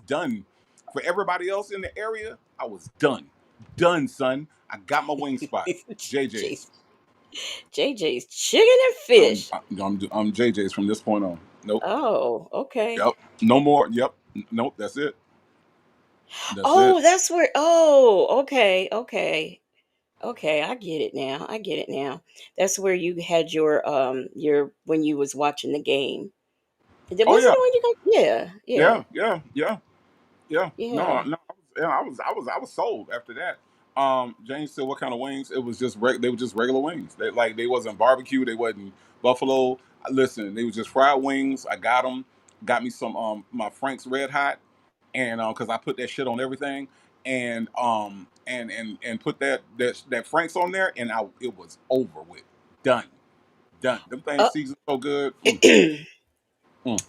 Speaker 1: done. For everybody else in the area, I was done. Done, son. I got my wing spot.
Speaker 2: Jeez.
Speaker 1: JJ's.
Speaker 2: JJ's chicken and
Speaker 1: I'm,
Speaker 2: fish.
Speaker 1: I'm JJ's from this point on. Nope.
Speaker 2: Oh, okay.
Speaker 1: Yep. No more. Yep. Nope. That's it. That's it.
Speaker 2: Oh, that's where. Oh, okay, okay, okay. I get it now. I get it now. That's where you had your when you was watching the game.
Speaker 1: Oh
Speaker 2: Wasn't
Speaker 1: yeah.
Speaker 2: it when you got? Yeah, yeah,
Speaker 1: Yeah. Yeah. Yeah. Yeah, no,
Speaker 2: yeah.
Speaker 1: no, I was sold after that. James said, "What kind of wings?" It was just they were just regular wings. They wasn't barbecue. They wasn't buffalo. Listen, they were just fried wings. I got them. Got me some my Frank's Red Hot, and because I put that shit on everything, and put that Frank's on there, and it was over with. Done, done. Them things
Speaker 2: Uh,
Speaker 1: seasoned so good. Mm.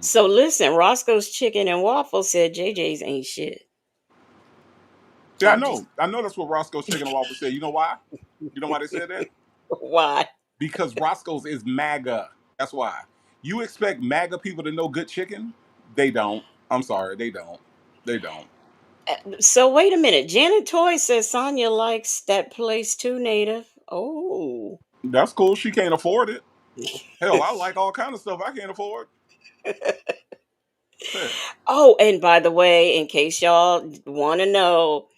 Speaker 2: so listen, Roscoe's Chicken and Waffles said JJ's ain't shit.
Speaker 1: Yeah, I
Speaker 2: I'm just
Speaker 1: know. I know that's what Roscoe's Chicken and Waffle said. You know why? You know why they said that?
Speaker 2: why?
Speaker 1: Because Roscoe's is MAGA. That's why. You expect MAGA people to know good chicken? They don't. I'm sorry, they don't. They don't.
Speaker 2: So wait a minute. Janet Toy says Sonya likes that place too, Native. Oh.
Speaker 1: That's cool. She can't afford it. Hell, I like all kind of stuff I can't afford. Fair.
Speaker 2: Oh, and by the way, in case y'all want to know,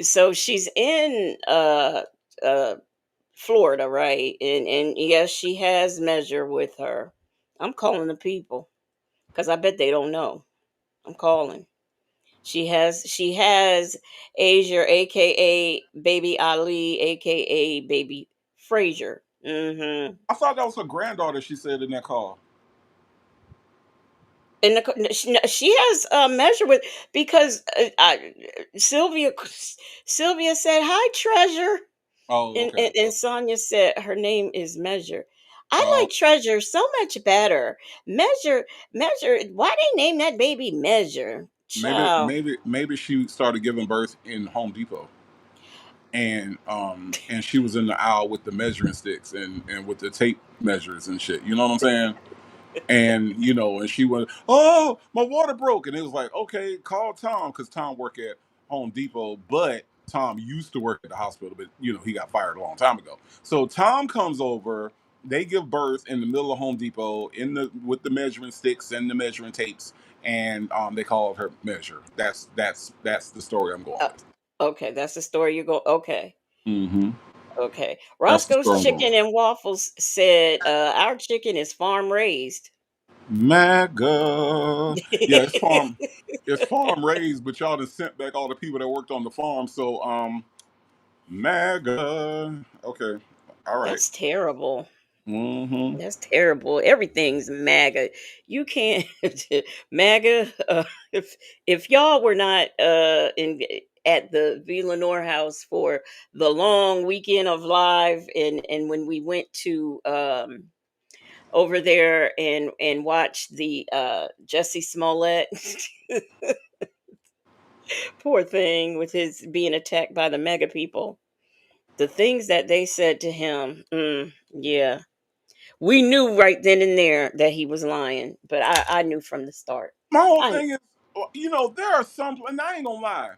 Speaker 2: so she's in Florida, right? And yes, she has Measure with her. I'm calling the people because I bet they don't know. I'm calling. She has Asia, aka Baby Ali, aka Baby Frazier. Mm-hmm.
Speaker 1: I thought that was her granddaughter. She said in that call.
Speaker 2: And she has a Measure with because Sylvia Sylvia said hi, Treasure.
Speaker 1: Oh, okay.
Speaker 2: And Sonia said her name is Measure. I
Speaker 1: Oh,
Speaker 2: like Treasure so much better. Measure. Why they name that baby Measure? Child.
Speaker 1: maybe she started giving birth in Home Depot, and she was in the aisle with the measuring sticks and with the tape measures and shit. You know what I'm saying? And and she went, "Oh, my water broke," and it was like, "Okay, call Tom," because Tom worked at Home Depot, but Tom used to work at the hospital, but he got fired a long time ago. So Tom comes over. They give birth in the middle of Home Depot in the with the measuring sticks and the measuring tapes, and they called her Measure. That's the story I'm going
Speaker 2: Uh,
Speaker 1: with.
Speaker 2: okay, that's the story you go. Okay.
Speaker 1: Mm-hmm.
Speaker 2: Okay.
Speaker 1: That's the
Speaker 2: Roscoe's
Speaker 1: story I'm going
Speaker 2: Chicken
Speaker 1: with.
Speaker 2: and Waffles said, our chicken is farm raised.
Speaker 1: MAGA. Yeah, it's farm raised, but y'all done sent back all the people that worked on the farm. So MAGA. Okay. All right.
Speaker 2: That's terrible.
Speaker 1: Mm-hmm.
Speaker 2: That's terrible. Everything's MAGA. You can't MAGA. If y'all were not in at the Villanor house for the long weekend of live, and when we went to over there and watched the Jesse Smollett, poor thing, with his being attacked by the MAGA people. The things that they said to him, yeah. We knew right then and there that he was lying, but I knew from the start.
Speaker 1: My whole
Speaker 2: I
Speaker 1: thing is, there are some, and I ain't gonna lie.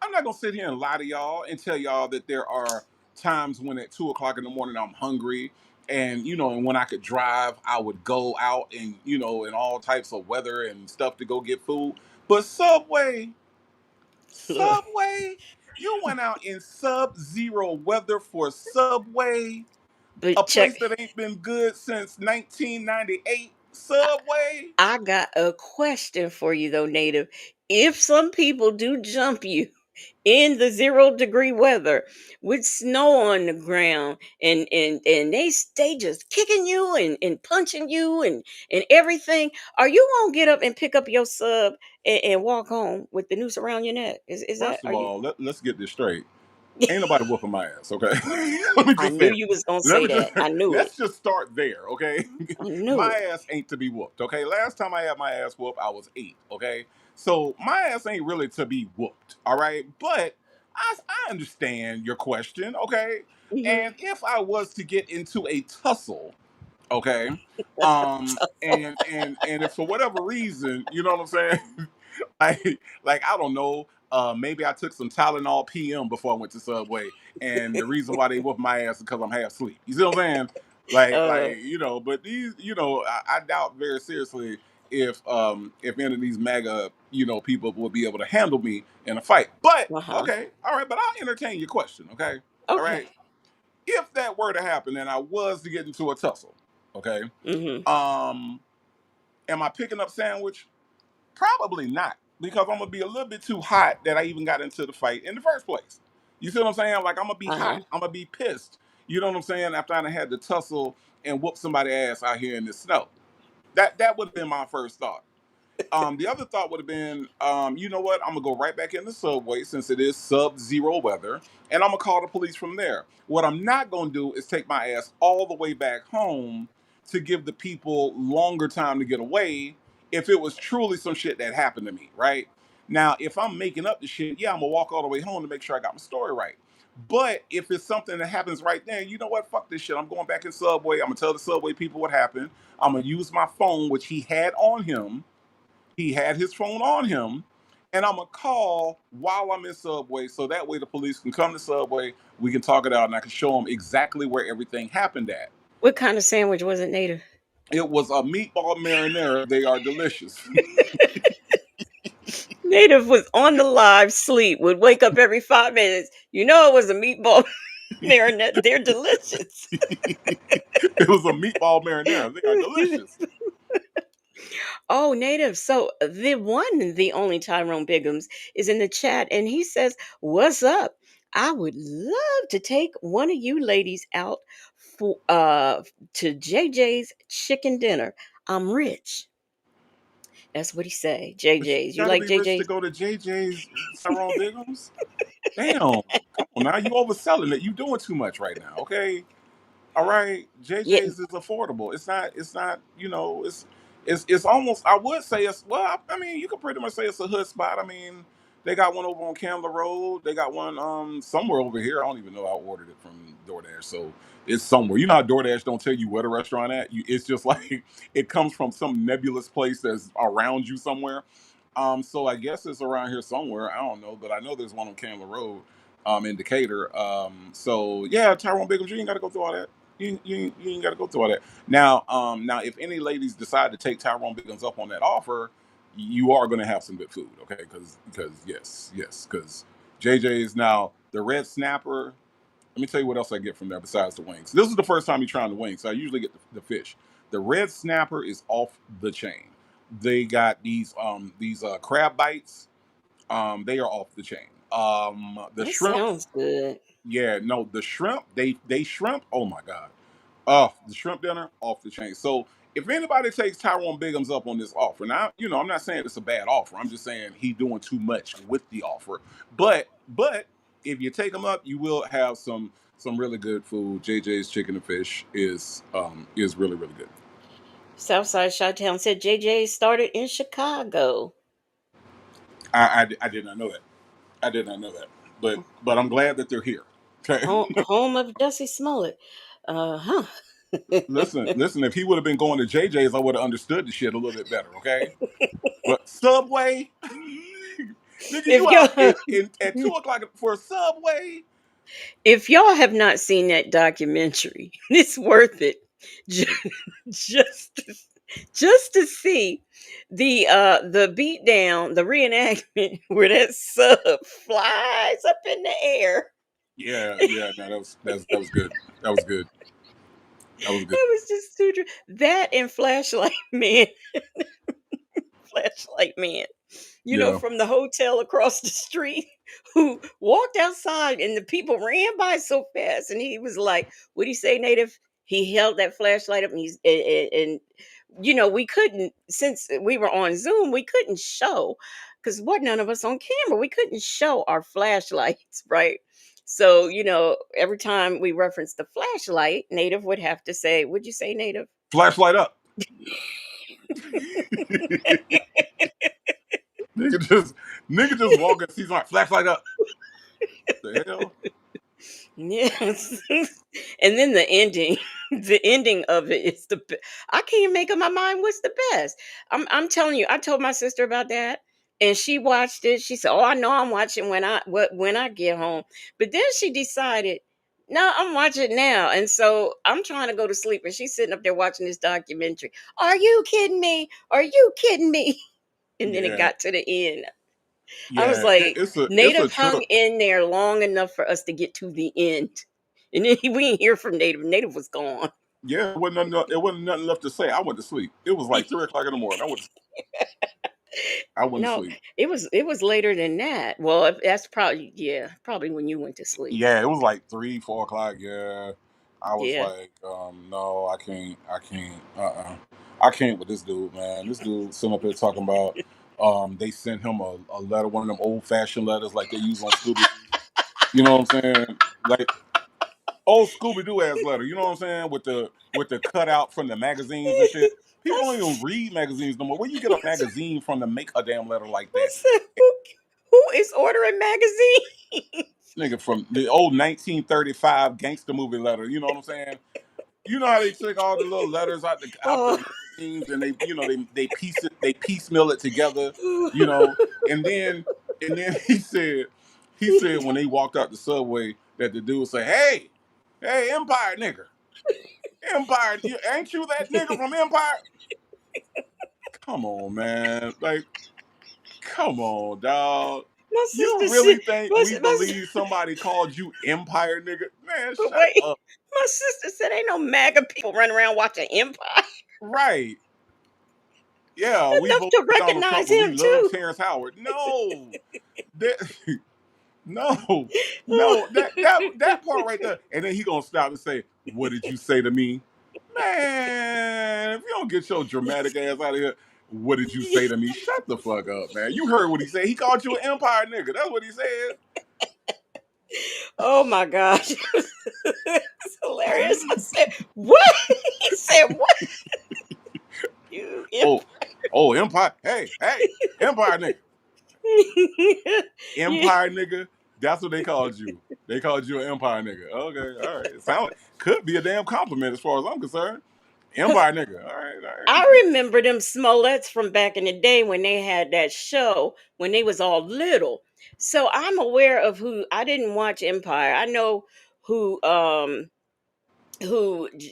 Speaker 1: I'm not gonna sit here and lie to y'all and tell y'all that there are times when at 2 o'clock in the morning I'm hungry, and and when I could drive, I would go out and in all types of weather and stuff to go get food. But
Speaker 2: look,
Speaker 1: Subway, you went out in sub-zero weather for Subway, a
Speaker 2: but
Speaker 1: place
Speaker 2: check.
Speaker 1: that ain't been good since 1998. Subway.
Speaker 2: I got a question for you though, Native. If some people do jump you in the 0-degree weather with snow on the ground, and they just kicking you and punching you and everything, are you gonna get up and pick up your sub and walk home with the noose around your neck? Is that
Speaker 1: First of
Speaker 2: are you?
Speaker 1: all, let's get this straight. Ain't nobody whooping my ass, okay? let me
Speaker 2: I
Speaker 1: just say
Speaker 2: knew
Speaker 1: that.
Speaker 2: you was gonna
Speaker 1: Let
Speaker 2: say
Speaker 1: me just
Speaker 2: that. I knew it.
Speaker 1: let's just start there, okay?
Speaker 2: I knew
Speaker 1: my
Speaker 2: it.
Speaker 1: ass ain't to be whooped, okay? Last time I had my ass whooped, I was 8, okay? So my ass ain't really to be whooped, all right? But I understand your question, okay?
Speaker 2: Mhm.
Speaker 1: And if I was to get into a tussle, okay, and if for whatever reason, you know what I'm saying, like I don't know, maybe I took some Tylenol PM before I went to Subway, and the reason why they whoop my ass is because I'm half asleep. You see what I'm saying?
Speaker 2: uh,
Speaker 1: But these, I doubt very seriously if any of these MAGA, people will be able to handle me in a fight. But
Speaker 2: uh-huh.
Speaker 1: okay, all right, but I'll entertain your question, okay? All
Speaker 2: Okay.
Speaker 1: right. If that were to happen and I was to get into a tussle, okay,
Speaker 2: Mhm.
Speaker 1: um, am I picking up sandwich? Probably not, because I'm gonna be a little bit too hot that I even got into the fight in the first place. You see what I'm saying? Like I'm gonna be hot.
Speaker 2: Uh-huh.
Speaker 1: I'm gonna be pissed. You know what I'm saying? After I had to tussle and whoop somebody ass out here in the snow. That would have been my first thought. The other thought would have been, you know what? I'm gonna go right back in the subway since it is sub-zero weather, and I'm gonna call the police from there. What I'm not gonna do is take my ass all the way back home to give the people longer time to get away. If it was truly some shit that happened to me, right? Now, if I'm making up the shit, yeah, I'm gonna walk all the way home to make sure I got my story right. But if it's something that happens right then, you know what? Fuck this shit. I'm going back in subway. I'm gonna tell the subway people what happened. I'm gonna use my phone, which he had on him. He had his phone on him, and I'm gonna call while I'm in Subway, so that way the police can come to Subway, we can talk it out, and I can show them exactly where everything happened at.
Speaker 2: What kind of sandwich was it, Native?
Speaker 1: It was a meatball marinara. They are delicious.
Speaker 2: Native was on the live sleep, would wake up every 5 minutes. You know it was a meatball marinette. They're delicious.
Speaker 1: It was a meatball marinara. They are delicious.
Speaker 2: Oh, Native. So the only Tyrone Biggums is in the chat, and he says, "What's up? I would love to take one of you ladies out for to JJ's chicken dinner. I'm rich." That's what he say.
Speaker 1: But you
Speaker 2: JJ's. You
Speaker 1: got to
Speaker 2: like
Speaker 1: be rich to
Speaker 2: JJ's?
Speaker 1: go to JJ's Tyrone Biggums. Damn. Come on now. You overselling it. You doing too much right now. Okay. All right,
Speaker 2: Yeah.
Speaker 1: JJ's is affordable. It's not. It's not. It's almost. I would say it's. Well, I mean, you could pretty much say it's a hood spot. I mean, they got one over on Candler Road. They got one somewhere over here. I don't even know. I ordered it from DoorDash, so it's somewhere. You know how DoorDash don't tell you where the restaurant at. It's just like it comes from some nebulous place that's around you somewhere. So I guess it's around here somewhere. I don't know, but I know there's one on Candler Road, in Decatur. So yeah, Tyrone Biggums, you ain't got to go through all that. You ain't got to go through all that. Now, if any ladies decide to take Tyrone Biggums up on that offer, you are going to have some good food, okay? Because yes, because JJ's now the red snapper. Let me tell you what else I get from there besides the wings. This is the first time you're trying the wings, so I usually get the fish. The red snapper is off the chain. They got these crab bites. They are off the chain. The
Speaker 2: That
Speaker 1: shrimp,
Speaker 2: sounds good.
Speaker 1: yeah, no, the shrimp, they shrimp. Oh my god. Oh, the shrimp dinner off the chain. So if anybody takes Tyrone Biggums up on this offer, now I'm not saying it's a bad offer. I'm just saying he doing too much with the offer. But if you take him up, you will have some really good food. JJ's Chicken and Fish is really really good.
Speaker 2: Southside Chi-Town said JJ started in Chicago.
Speaker 1: I did not know that. I did not know that. But I'm glad that they're here. Okay.
Speaker 2: Home of Dusty Smollett. Huh.
Speaker 1: Listen. If he would have been going to JJ's, I would have understood the shit a little bit better. Okay. But Subway, nigga,
Speaker 2: if
Speaker 1: you
Speaker 2: y'all
Speaker 1: out at 2 o'clock for a Subway?
Speaker 2: if y'all have not seen that documentary, it's worth it. Ju- Just to, just to see the beat down, the reenactment where that sub flies up in the air.
Speaker 1: Yeah. No, that was good. That was good. That was good.
Speaker 2: That was just too that and Flashlight Man, Flashlight Man,
Speaker 1: Yeah.
Speaker 2: from the hotel across the street, who walked outside and the people ran by so fast. And he was like, what do you say, Native? He held that flashlight up, and we couldn't, since we were on Zoom, we couldn't show, because what, none of us on camera, we couldn't show our flashlights, right? So, every time we referenced the flashlight, Native would have to say, would you say, Native?
Speaker 1: Flashlight up. nigga just nigga just walking, sees like flashlight up. The hell?
Speaker 2: Yes. And then the ending, the ending of it is I can't make up my mind what's the best. I'm telling you, I told my sister about that, and she watched it. She said, "Oh, I know I'm watching when I get home." But then she decided, "No, I'm watching now." And so I'm trying to go to sleep, and she's sitting up there watching this documentary. Are you kidding me? Are you kidding me? And then it
Speaker 1: Yeah.
Speaker 2: got to the end. I was
Speaker 1: Yeah.
Speaker 2: like,
Speaker 1: It's a
Speaker 2: Native hung
Speaker 1: trip.
Speaker 2: in there long enough for us to get to the end. And then we didn't hear from Native. Native was gone.
Speaker 1: Yeah, it wasn't nothing left to say. I went to sleep. It was like 3 o'clock in the morning. I went to
Speaker 2: No,
Speaker 1: sleep.
Speaker 2: it was later than that. Well, that's probably, yeah, probably when you went to sleep.
Speaker 1: Yeah, it was like 3, 4 o'clock. Yeah, I was
Speaker 2: Yeah.
Speaker 1: like, no, I can't with this dude, man. This dude sitting up here talking about, they sent him a letter, one of them old fashioned letters like they use on Scooby. You know what I'm saying? Like old Scooby Doo ass letter. You know what I'm saying? With the cutout from the magazines and shit. People don't even read magazines no more. Where you get a magazine from to make a damn letter like
Speaker 2: I
Speaker 1: that?
Speaker 2: said, who is ordering magazine?
Speaker 1: Nigga from the old 1935 gangster movie letter. You know what I'm saying? You know how they take all the little letters out the
Speaker 2: Oh.
Speaker 1: magazines and they piecemeal it together, you know. And then he said when they walked out the subway that the dude would say, "Hey, Empire nigga." Empire, ain't you that nigga from Empire? Come on, man. Like, come on, dog.
Speaker 2: My
Speaker 1: You
Speaker 2: sister
Speaker 1: really
Speaker 2: said,
Speaker 1: think we believe somebody called you Empire nigga? Man,
Speaker 2: but
Speaker 1: shut
Speaker 2: wait,
Speaker 1: up.
Speaker 2: my sister said ain't no MAGA people running around watching Empire
Speaker 1: Right. Yeah, we
Speaker 2: enough
Speaker 1: voted
Speaker 2: to
Speaker 1: for Donald Trump,
Speaker 2: recognize
Speaker 1: but we
Speaker 2: him
Speaker 1: love
Speaker 2: too.
Speaker 1: Terrence Howard. No. That, no. No. That part right there. And then he gonna stop and say, "What did you say to me?" Man, if you don't get your dramatic ass out of here, what did you say to me? Shut the fuck up, man. You heard what he said. He called you an Empire nigga. That's what he said.
Speaker 2: Oh my gosh. It's hilarious. I said, what? He said, what? You
Speaker 1: Oh, oh, Empire. Hey, hey, Empire nigga.
Speaker 2: yeah.
Speaker 1: Empire nigga. That's what they called you. They called you an Empire nigga. Okay, all right. It sound like could be a damn compliment as far as I'm concerned.
Speaker 2: Because
Speaker 1: Empire nigga. All right, all right.
Speaker 2: I remember them Smollets from back in the day when they had that show when they was all little. So I'm aware of who. I didn't watch Empire. I know who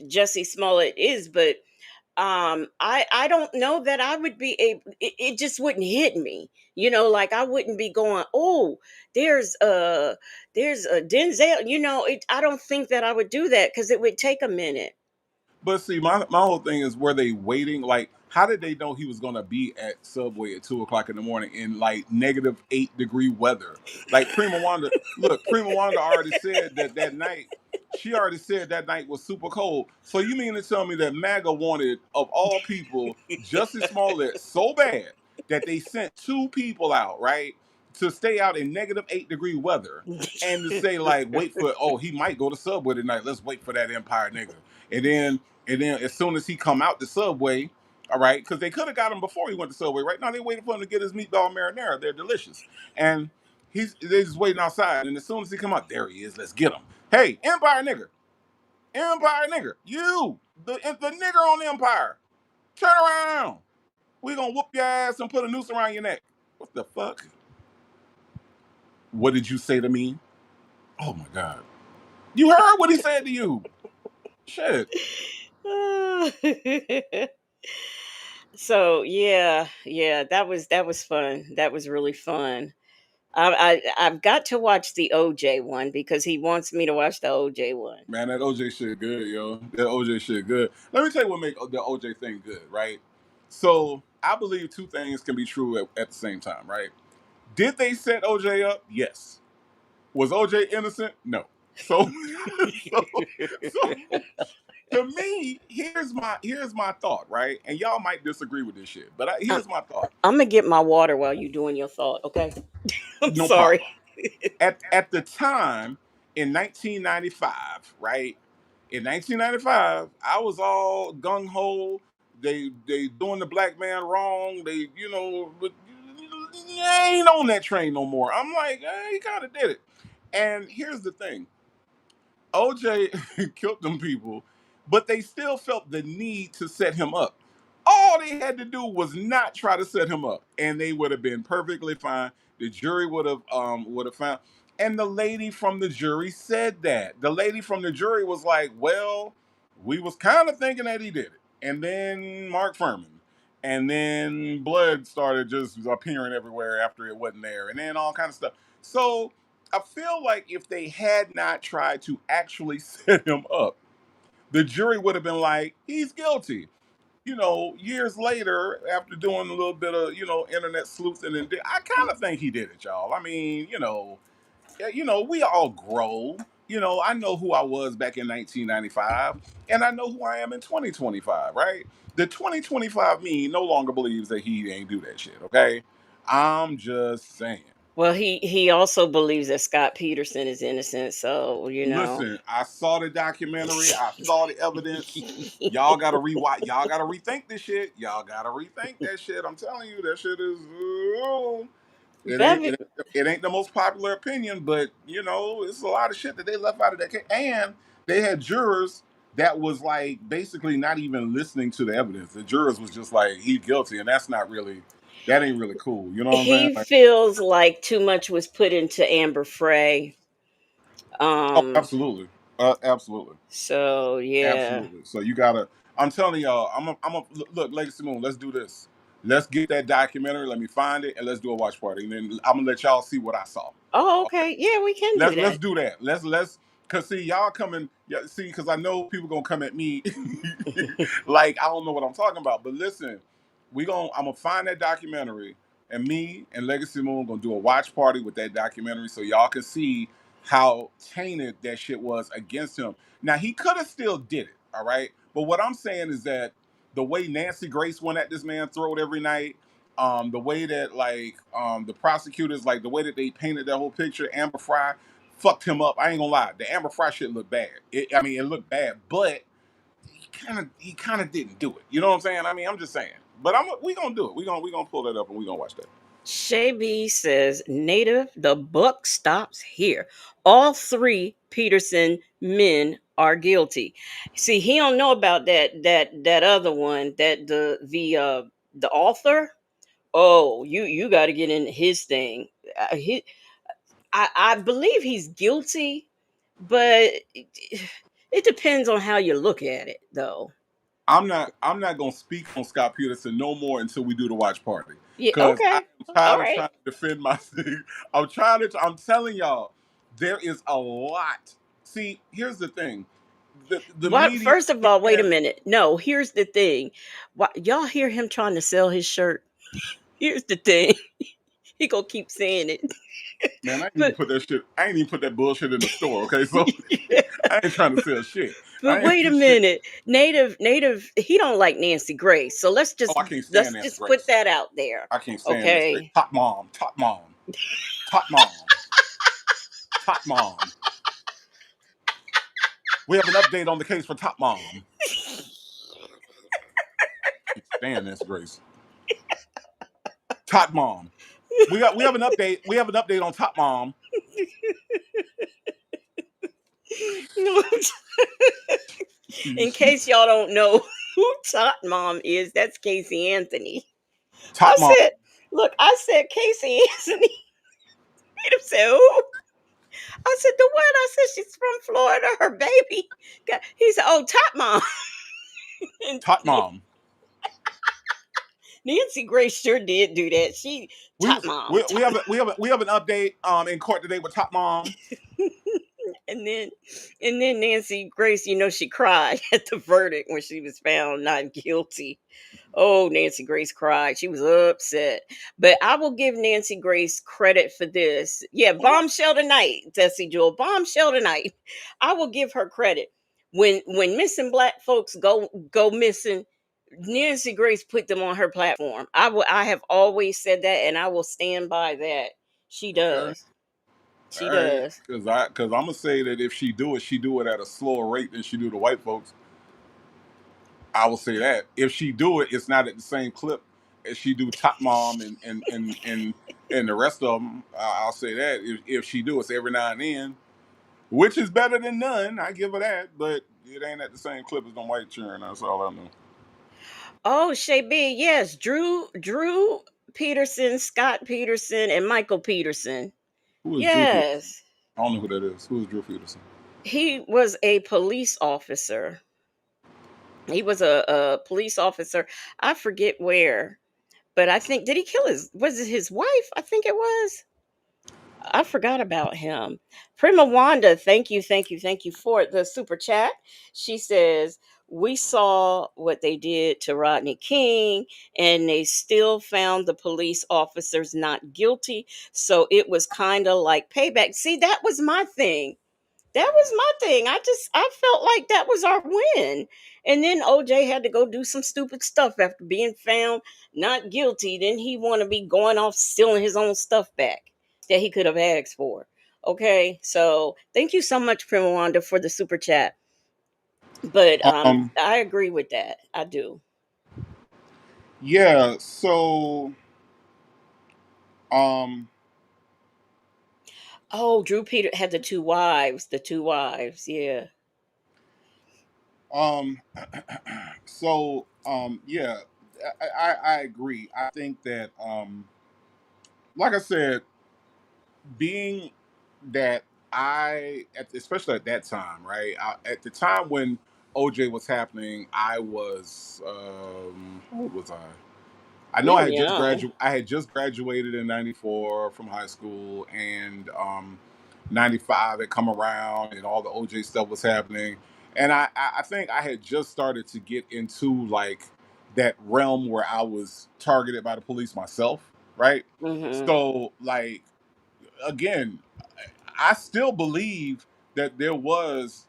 Speaker 2: Jesse Smollett is, but I don't know that I would be able. It just wouldn't hit me, like I wouldn't be going, oh, there's a Denzel, I don't think that I would do that because it would take a minute.
Speaker 1: But see, my whole thing is, were they waiting? Like, how did they know he was gonna be at Subway at 2 o'clock in the morning in like -8 degree weather? Like Prima Wanda, look, Prima Wanda already said that night. She already said that night was super cold. So you mean to tell me that MAGA wanted, of all people, Justice Smollett so bad that they sent two people out, right, to stay out in -8 degree weather, and to say like, wait for, oh, he might go to Subway tonight. Let's wait for that Empire nigga. And then as soon as he come out the Subway, all right, because they could have got him before he went to Subway. Right now they waiting for him to get his meatball marinara. They're delicious, and they're just waiting outside. And as soon as he come out, there he is. Let's get him. Hey, Empire nigger, you the nigger on Empire, turn around. We gonna whoop your ass and put a noose around your neck. What the fuck? What did you say to me? Oh my god, you heard what he said to you? Shit.
Speaker 2: So yeah, that was fun. That was really fun. I've got to watch the OJ one because he wants me to watch the OJ one.
Speaker 1: Man, that OJ shit good, yo. That OJ shit good. Let me tell you what make the OJ thing good, right? So I believe two things can be true at the same time, right? Did they set OJ up? Yes. Was OJ innocent? No. So, so, so to me, here's my thought, right? And y'all might disagree with this shit, but
Speaker 2: I,
Speaker 1: here's my thought.
Speaker 2: I'm gonna get my water while you doing your thought. Okay, I'm
Speaker 1: No
Speaker 2: sorry.
Speaker 1: problem. At the time in 1995, right? In 1995, I was all gung ho. They doing the black man wrong. They but you ain't on that train no more. I'm like, he kind of did it. And here's the thing: OJ killed them people, but they still felt the need to set him up. All they had to do was not try to set him up, and they would have been perfectly fine. The jury would have found. And the lady from the jury said that. The lady from the jury was like, "Well, we was kind of thinking that he did it." And then Mark Furman, and then blood started just appearing everywhere after it wasn't there, and then all kind of stuff. So I feel like if they had not tried to actually set him up, the jury would have been like, he's guilty. Years later, after doing a little bit of, internet sleuthing, and I kind of think he did it, y'all. I mean, we all grow. I know who I was back in 1995, and I know who I am in 2025, right? The 2025 me no longer believes that he ain't do that shit, okay? I'm just saying.
Speaker 2: Well, he also believes that Scott Peterson is innocent. So
Speaker 1: Listen, I saw the documentary. I saw the evidence. Y'all gotta rewatch. Y'all gotta rethink this shit. Y'all gotta rethink that shit. I'm telling you, that shit is. It ain't.
Speaker 2: that
Speaker 1: It ain't the most popular opinion, but it's a lot of shit that they left out of that case. And they had jurors that was like basically not even listening to the evidence. The jurors was just like, he guilty, and that's not really. That ain't really cool. You know what I'm saying?
Speaker 2: he
Speaker 1: Like,
Speaker 2: feels like too much was put into Amber Frey.
Speaker 1: oh,
Speaker 2: Um,
Speaker 1: absolutely. Absolutely.
Speaker 2: So yeah.
Speaker 1: Absolutely. So you gotta. I'm telling y'all. Look, Legacy Moon. Let's do this. Let's get that documentary. Let me find it, and let's do a watch party. And then I'm gonna let y'all see what I saw.
Speaker 2: Oh,
Speaker 1: Okay.
Speaker 2: okay. Yeah, we can do
Speaker 1: Let's
Speaker 2: that.
Speaker 1: do that. Let's cause see y'all coming. Yeah. See, cause I know people gonna come at me like I don't know what I'm talking about. But listen, I'm gonna find that documentary, and me and Legacy Moon gonna do a watch party with that documentary, so y'all can see how tainted that shit was against him. Now he could have still did it, all right. But what I'm saying is that the way Nancy Grace went at this man throat every night, the way that the prosecutors, like the way that they painted that whole picture, Amber Fry fucked him up. I ain't gonna lie, the Amber Fry shit looked bad. I mean, it looked bad, but he kind of didn't do it. You know what I'm saying? I mean, I'm just saying. But we gonna do it. We gonna pull that up and we gonna watch that.
Speaker 2: Shay B says, Native, the buck stops here. All three Peterson men are guilty. See, he don't know about that other one, that the author. Oh, you got to get in his thing. I believe he's guilty, but it depends on how you look at it, though.
Speaker 1: I'm not gonna speak on Scott Peterson no more until we do the watch party.
Speaker 2: Yeah.
Speaker 1: Cause I'm
Speaker 2: Okay. All
Speaker 1: tired of
Speaker 2: right.
Speaker 1: trying to defend my thing. I'm telling y'all, there is a lot. See, here's the thing. The
Speaker 2: What?
Speaker 1: media
Speaker 2: First of all, wait a
Speaker 1: man,
Speaker 2: minute. No, here's the thing. Why, y'all hear him trying to sell his shirt? Here's the thing. He gonna keep saying it,
Speaker 1: man,
Speaker 2: but
Speaker 1: I ain't even put that bullshit in the store, okay? So I ain't trying to sell shit.
Speaker 2: but
Speaker 1: I ain't
Speaker 2: wait a
Speaker 1: do shit.
Speaker 2: minute. Native. He don't like Nancy Grace, so
Speaker 1: Oh, I can't stand
Speaker 2: let's
Speaker 1: Nancy
Speaker 2: just put
Speaker 1: Grace.
Speaker 2: that out there.
Speaker 1: I can't stand Nancy Grace.
Speaker 2: Okay.
Speaker 1: Top mom, top mom, top mom, top mom. We have an update on the case for top mom. Stand Nancy Grace. Top mom. We have an update. We have an update on top mom.
Speaker 2: In case y'all don't know who Tot Mom is, that's Casey Anthony. I
Speaker 1: Top mom.
Speaker 2: said, look, I said Casey Anthony. He said, who? I said, the what? I said, she's from Florida. Her baby. He said, oh, Top Mom. And
Speaker 1: Top mom.
Speaker 2: Nancy Grace sure did do that. She,
Speaker 1: We
Speaker 2: Top Mom.
Speaker 1: we, we have we have an update in court today with top mom.
Speaker 2: And then, and then Nancy Grace, she cried at the verdict when she was found not guilty. Oh, Nancy Grace cried. She was upset. But I will give Nancy Grace credit for this. Yeah, bombshell tonight, Tessie Jewel. Bombshell tonight. I will give her credit. When missing black folks go missing, Nancy Grace put them on her platform. I have always said that, and I will stand by that. She
Speaker 1: Okay.
Speaker 2: does.
Speaker 1: All
Speaker 2: She
Speaker 1: right.
Speaker 2: does.
Speaker 1: Cause I'm gonna say that if she do it at a slower rate than she do the white folks. I will say that if she do it, it's not at the same clip as she do Top Mom and the rest of them. I'll say that if she do, it's every now and then, which is better than none. I give her that, but it ain't at the same clip as them white children. That's all I know.
Speaker 2: Oh, Shay B, yes, Drew Peterson, Scott Peterson, and Michael Peterson.
Speaker 1: Who is Drew Peterson?
Speaker 2: Yes,
Speaker 1: I don't know who that is. Who is Drew Peterson?
Speaker 2: he was a police officer. He was a police officer. I forget where, but I think, did he kill was it his wife? I think it was. I forgot about him. Prima Wanda, thank you for the super chat. She says, we saw what they did to Rodney King, and they still found the police officers not guilty. So it was kind of like payback. See, that was my thing. That was my thing. I felt like that was our win. And then OJ had to go do some stupid stuff after being found not guilty. Then he want to be going off stealing his own stuff back that he could have asked for. Okay, so thank you so much, Prima Wanda, for the super chat. But
Speaker 1: Um,
Speaker 2: I agree with that. I do.
Speaker 1: yeah. So, um,
Speaker 2: Oh, Drew Peter had the two wives. The two wives. Yeah.
Speaker 1: um, yeah, I agree. I think that, like I said, being that especially at that time, right? At the time when OJ was happening, I was how old was I? I know
Speaker 2: You young.
Speaker 1: I had just graduated in '94 from high school, and '95 had come around, and all the OJ stuff was happening, and I think I had just started to get into like that realm where I was targeted by the police myself, right?
Speaker 2: Mm-hmm.
Speaker 1: So like again, I still believe that there was,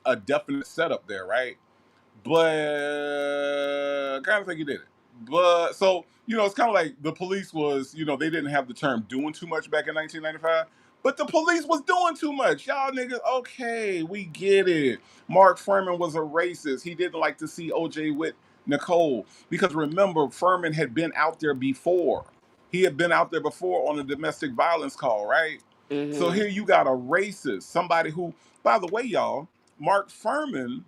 Speaker 1: a definite setup there, right? But I kind of think he did it. But so it's kind of like the police was, they didn't have the term doing too much back in 1995, but the police was doing too much. Y'all niggas, okay, we get it. Mark Furman was a racist. He didn't like to see OJ with Nicole because remember, Furman had been out there before. He had been out there before on a domestic violence call, right? So
Speaker 2: Mm-hmm.
Speaker 1: here you got a racist, somebody who, by the way, y'all, Mark Furman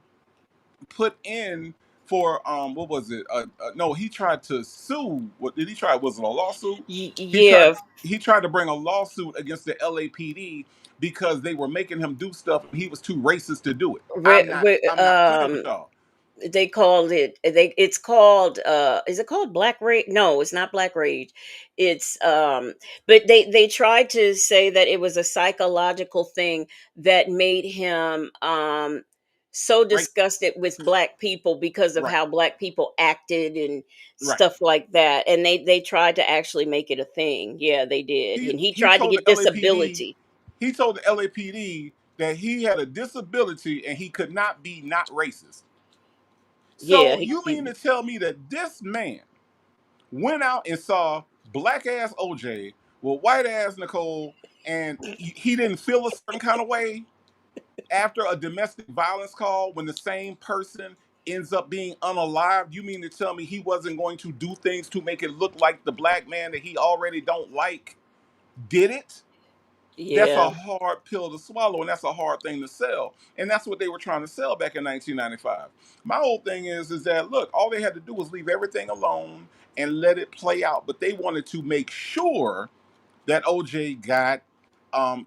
Speaker 1: put in for what was it? No, he tried to sue. What did he try? Was it a lawsuit? He tried
Speaker 2: Yeah.
Speaker 1: he tried to bring a lawsuit against the LAPD because they were making him do stuff and he was too racist to do it.
Speaker 2: Re, re,
Speaker 1: I'm not playing with y'all.
Speaker 2: they called it it's called is it called black rage? No, it's not black rage. It's but they tried to say that it was a psychological thing that made him so
Speaker 1: Right,
Speaker 2: disgusted with black people because of
Speaker 1: right,
Speaker 2: how black people acted and
Speaker 1: right.
Speaker 2: stuff like that, and they tried to actually make it a thing. Yeah, they did,
Speaker 1: He
Speaker 2: and he
Speaker 1: he
Speaker 2: tried to
Speaker 1: told
Speaker 2: get
Speaker 1: the LAPD
Speaker 2: disability.
Speaker 1: he told the LAPD that he had a disability and he could not be not racist.
Speaker 2: Yeah,
Speaker 1: So you mean to tell me that this man went out and saw black ass OJ with white ass Nicole, and he didn't feel a certain kind of way after a domestic violence call when the same person ends up being unalived? You mean to tell me he wasn't going to do things to make it look like the black man that he already don't like did it? That's
Speaker 2: yeah.
Speaker 1: a hard pill to swallow, and that's a hard thing to sell. And that's what they were trying to sell back in 1995. My whole thing is that look, all they had to do was leave everything alone and let it play out. But they wanted to make sure that OJ got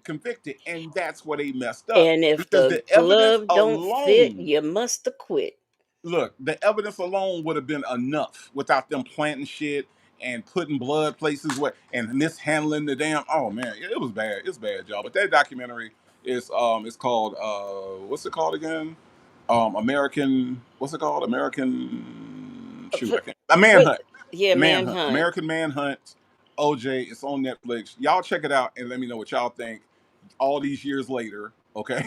Speaker 1: convicted, and that's where they messed up
Speaker 2: And if
Speaker 1: because
Speaker 2: the
Speaker 1: the evidence
Speaker 2: glove don't fit,
Speaker 1: alone,
Speaker 2: you must have quit.
Speaker 1: look, the evidence alone would have been enough without them planting shit and putting blood places where and mishandling the damn. Oh man, it was bad. It's bad, y'all. But that documentary is it's called what's it called again? American. What's it called? American. Shoot,
Speaker 2: For,
Speaker 1: I can't. A
Speaker 2: for,
Speaker 1: Manhunt.
Speaker 2: yeah,
Speaker 1: Manhunt.
Speaker 2: manhunt.
Speaker 1: American Manhunt. OJ. It's on Netflix. Y'all check it out and let me know what y'all think all these years later, okay?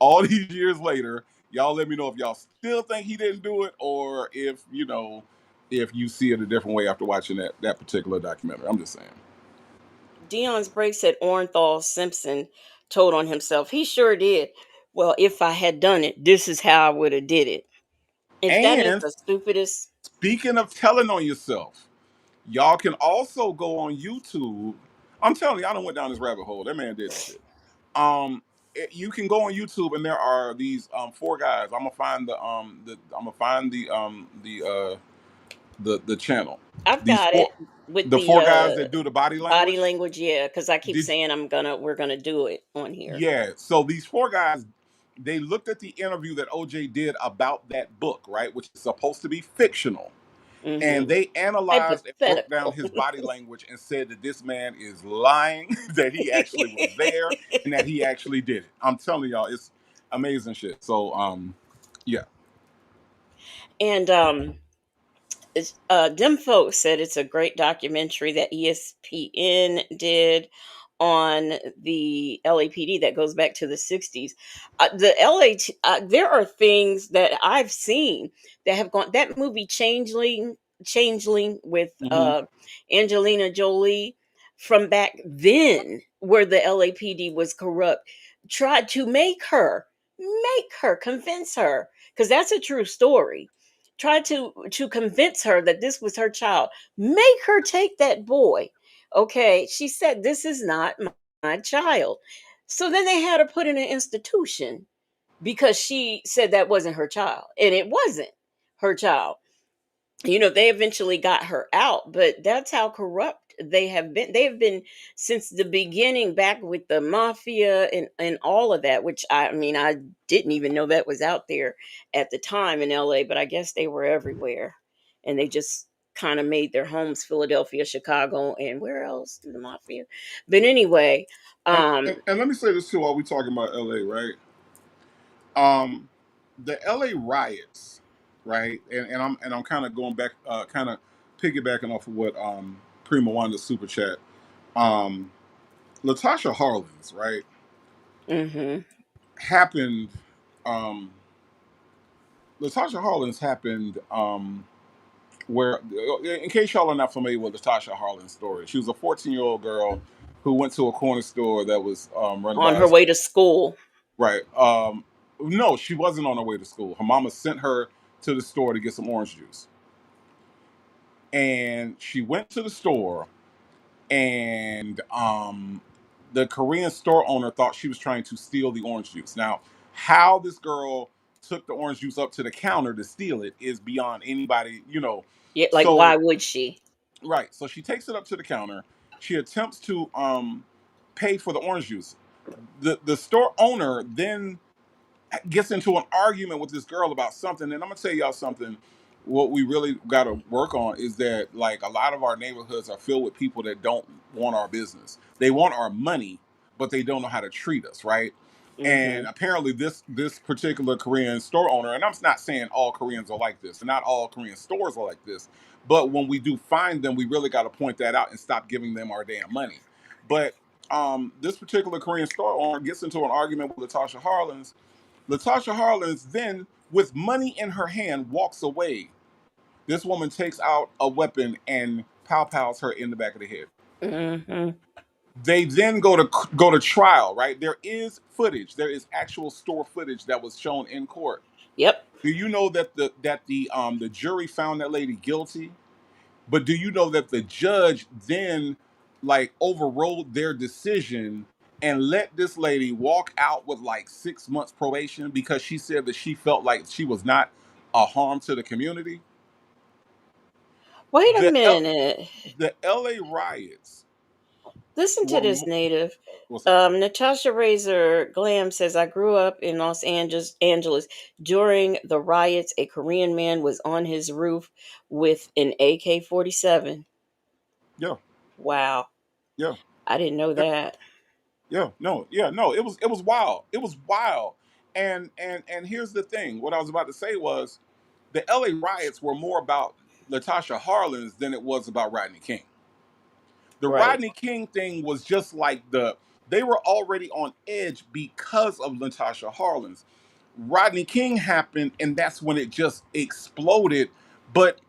Speaker 1: All these years later, y'all let me know if y'all still think he didn't do it or if, if you see it a different way after watching that particular documentary. I'm just saying.
Speaker 2: Dion's break said Orenthal Simpson told on himself. He sure did. Well, if I had done it, this is how I would have did it. If that ain't
Speaker 1: And
Speaker 2: the stupidest.
Speaker 1: speaking of telling on yourself, y'all can also go on YouTube. I'm telling you, I don't went down this rabbit hole. That man did that shit. You can go on YouTube and there are these four guys. I'm gonna find the channel.
Speaker 2: I've
Speaker 1: These
Speaker 2: got it
Speaker 1: four
Speaker 2: with
Speaker 1: the
Speaker 2: the
Speaker 1: four guys that do the body
Speaker 2: body
Speaker 1: language.
Speaker 2: language, yeah, because I keep
Speaker 1: Did
Speaker 2: saying we're gonna do it on here.
Speaker 1: Yeah, so these four guys, they looked at the interview that OJ did about that book, right, which is supposed to be fictional, and
Speaker 2: Mm-hmm.
Speaker 1: they analyzed and broke down
Speaker 2: Hypothetical.
Speaker 1: his body language and said that this man is lying, that he actually was there and that he actually did it. I'm telling y'all, it's amazing shit. So, yeah.
Speaker 2: And them folks said it's a great documentary that ESPN did on the LAPD that goes back to the 60s. The LA, there are things that I've seen that have gone. That movie Changeling with
Speaker 1: Hmm.
Speaker 2: Angelina Jolie from back then, where the LAPD was corrupt, tried to convince her, because that's a true story, tried to convince her that this was her child, make her take that boy. Okay, she said this is not my child. So then they had her put in an institution because she said that wasn't her child, and it wasn't her child. They eventually got her out, but that's how corrupt they have been since the beginning, back with the mafia and all of that, which I mean, I didn't even know that was out there at the time in LA, but I guess they were everywhere. And they just kind of made their homes Philadelphia, Chicago, and where else through the mafia. But anyway,
Speaker 1: And,
Speaker 2: um,
Speaker 1: and let me say this too while we talking about LA, right? Um, the LA riots, right? And I'm kind of going back, kind of piggybacking off of what Prima wanted to super chat. Um, Latasha Harlins, right?
Speaker 2: mhm.
Speaker 1: Happened. Um, Latasha Harlins happened. Where, in case y'all are not familiar with Latasha Harlins' story, she was a 14-year-old girl who went to a corner store that was run
Speaker 2: On
Speaker 1: by,
Speaker 2: her way to school.
Speaker 1: right. No, she wasn't on her way to school. Her mama sent her to the store to get some orange juice, and she went to the store, and the Korean store owner thought she was trying to steal the orange juice. Now, how this girl took the orange juice up to the counter to steal it is beyond anybody, you know.
Speaker 2: Yeah, like
Speaker 1: So
Speaker 2: why would she?
Speaker 1: right. So she takes it up to the counter. She attempts to pay for the orange juice. The store owner then gets into an argument with this girl about something. And I'm gonna tell y'all something. What we really got to work on is that, like, a lot of our neighborhoods are filled with people that don't want our business. They want our money, but they don't know how to treat us, right? And
Speaker 2: Mhm.
Speaker 1: apparently, this particular Korean store owner, and I'm not saying all Koreans are like this, and not all Korean stores are like this, but when we do find them, we really got to point that out and stop giving them our damn money. But this particular Korean store owner gets into an argument with Latasha Harlins. Latasha Harlins then, with money in her hand, walks away. This woman takes out a weapon and pow pows her in the back of the head.
Speaker 2: Mhm.
Speaker 1: They then go to trial. Right, there is footage. There is actual store footage that was shown in court.
Speaker 2: Yep.
Speaker 1: Do you know that the jury found that lady guilty? But do you know that the judge then, like, overrode their decision and let this lady walk out with like 6 months probation because she said that she felt like she was not a harm to the community?
Speaker 2: Wait a
Speaker 1: The L-
Speaker 2: minute.
Speaker 1: the LA riots
Speaker 2: Listen to
Speaker 1: were
Speaker 2: this, native.
Speaker 1: what's up?
Speaker 2: Natasha Razor Glam says, I grew up in Los Angeles. During the riots, a Korean man was on his roof with an AK 47.
Speaker 1: Yeah,
Speaker 2: Wow.
Speaker 1: yeah,
Speaker 2: I didn't know
Speaker 1: yeah,
Speaker 2: that.
Speaker 1: yeah. No, it was wild. It was wild. And here's the thing. What I was about to say was the LA riots were more about Latasha Harlins than it was about Rodney King. The
Speaker 2: Right.
Speaker 1: Rodney King thing was just like they were already on edge because of Latasha Harlins. Rodney King happened, and that's when it just exploded. But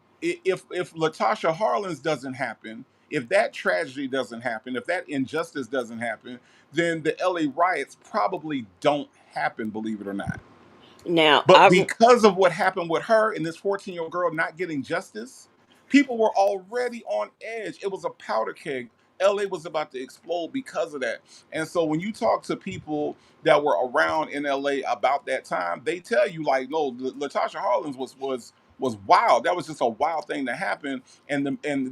Speaker 1: if Latasha Harlins doesn't happen, if that tragedy doesn't happen, if that injustice doesn't happen, then the LA riots probably don't happen, believe it or not.
Speaker 2: Now,
Speaker 1: But because of what happened with her and this 14-year-old girl not getting justice, people were already on edge. It was a powder keg. LA was about to explode because of that. And so when you talk to people that were around in LA about that time, they tell you like, no, Latasha Harlins was wild. That was just a wild thing to happen, and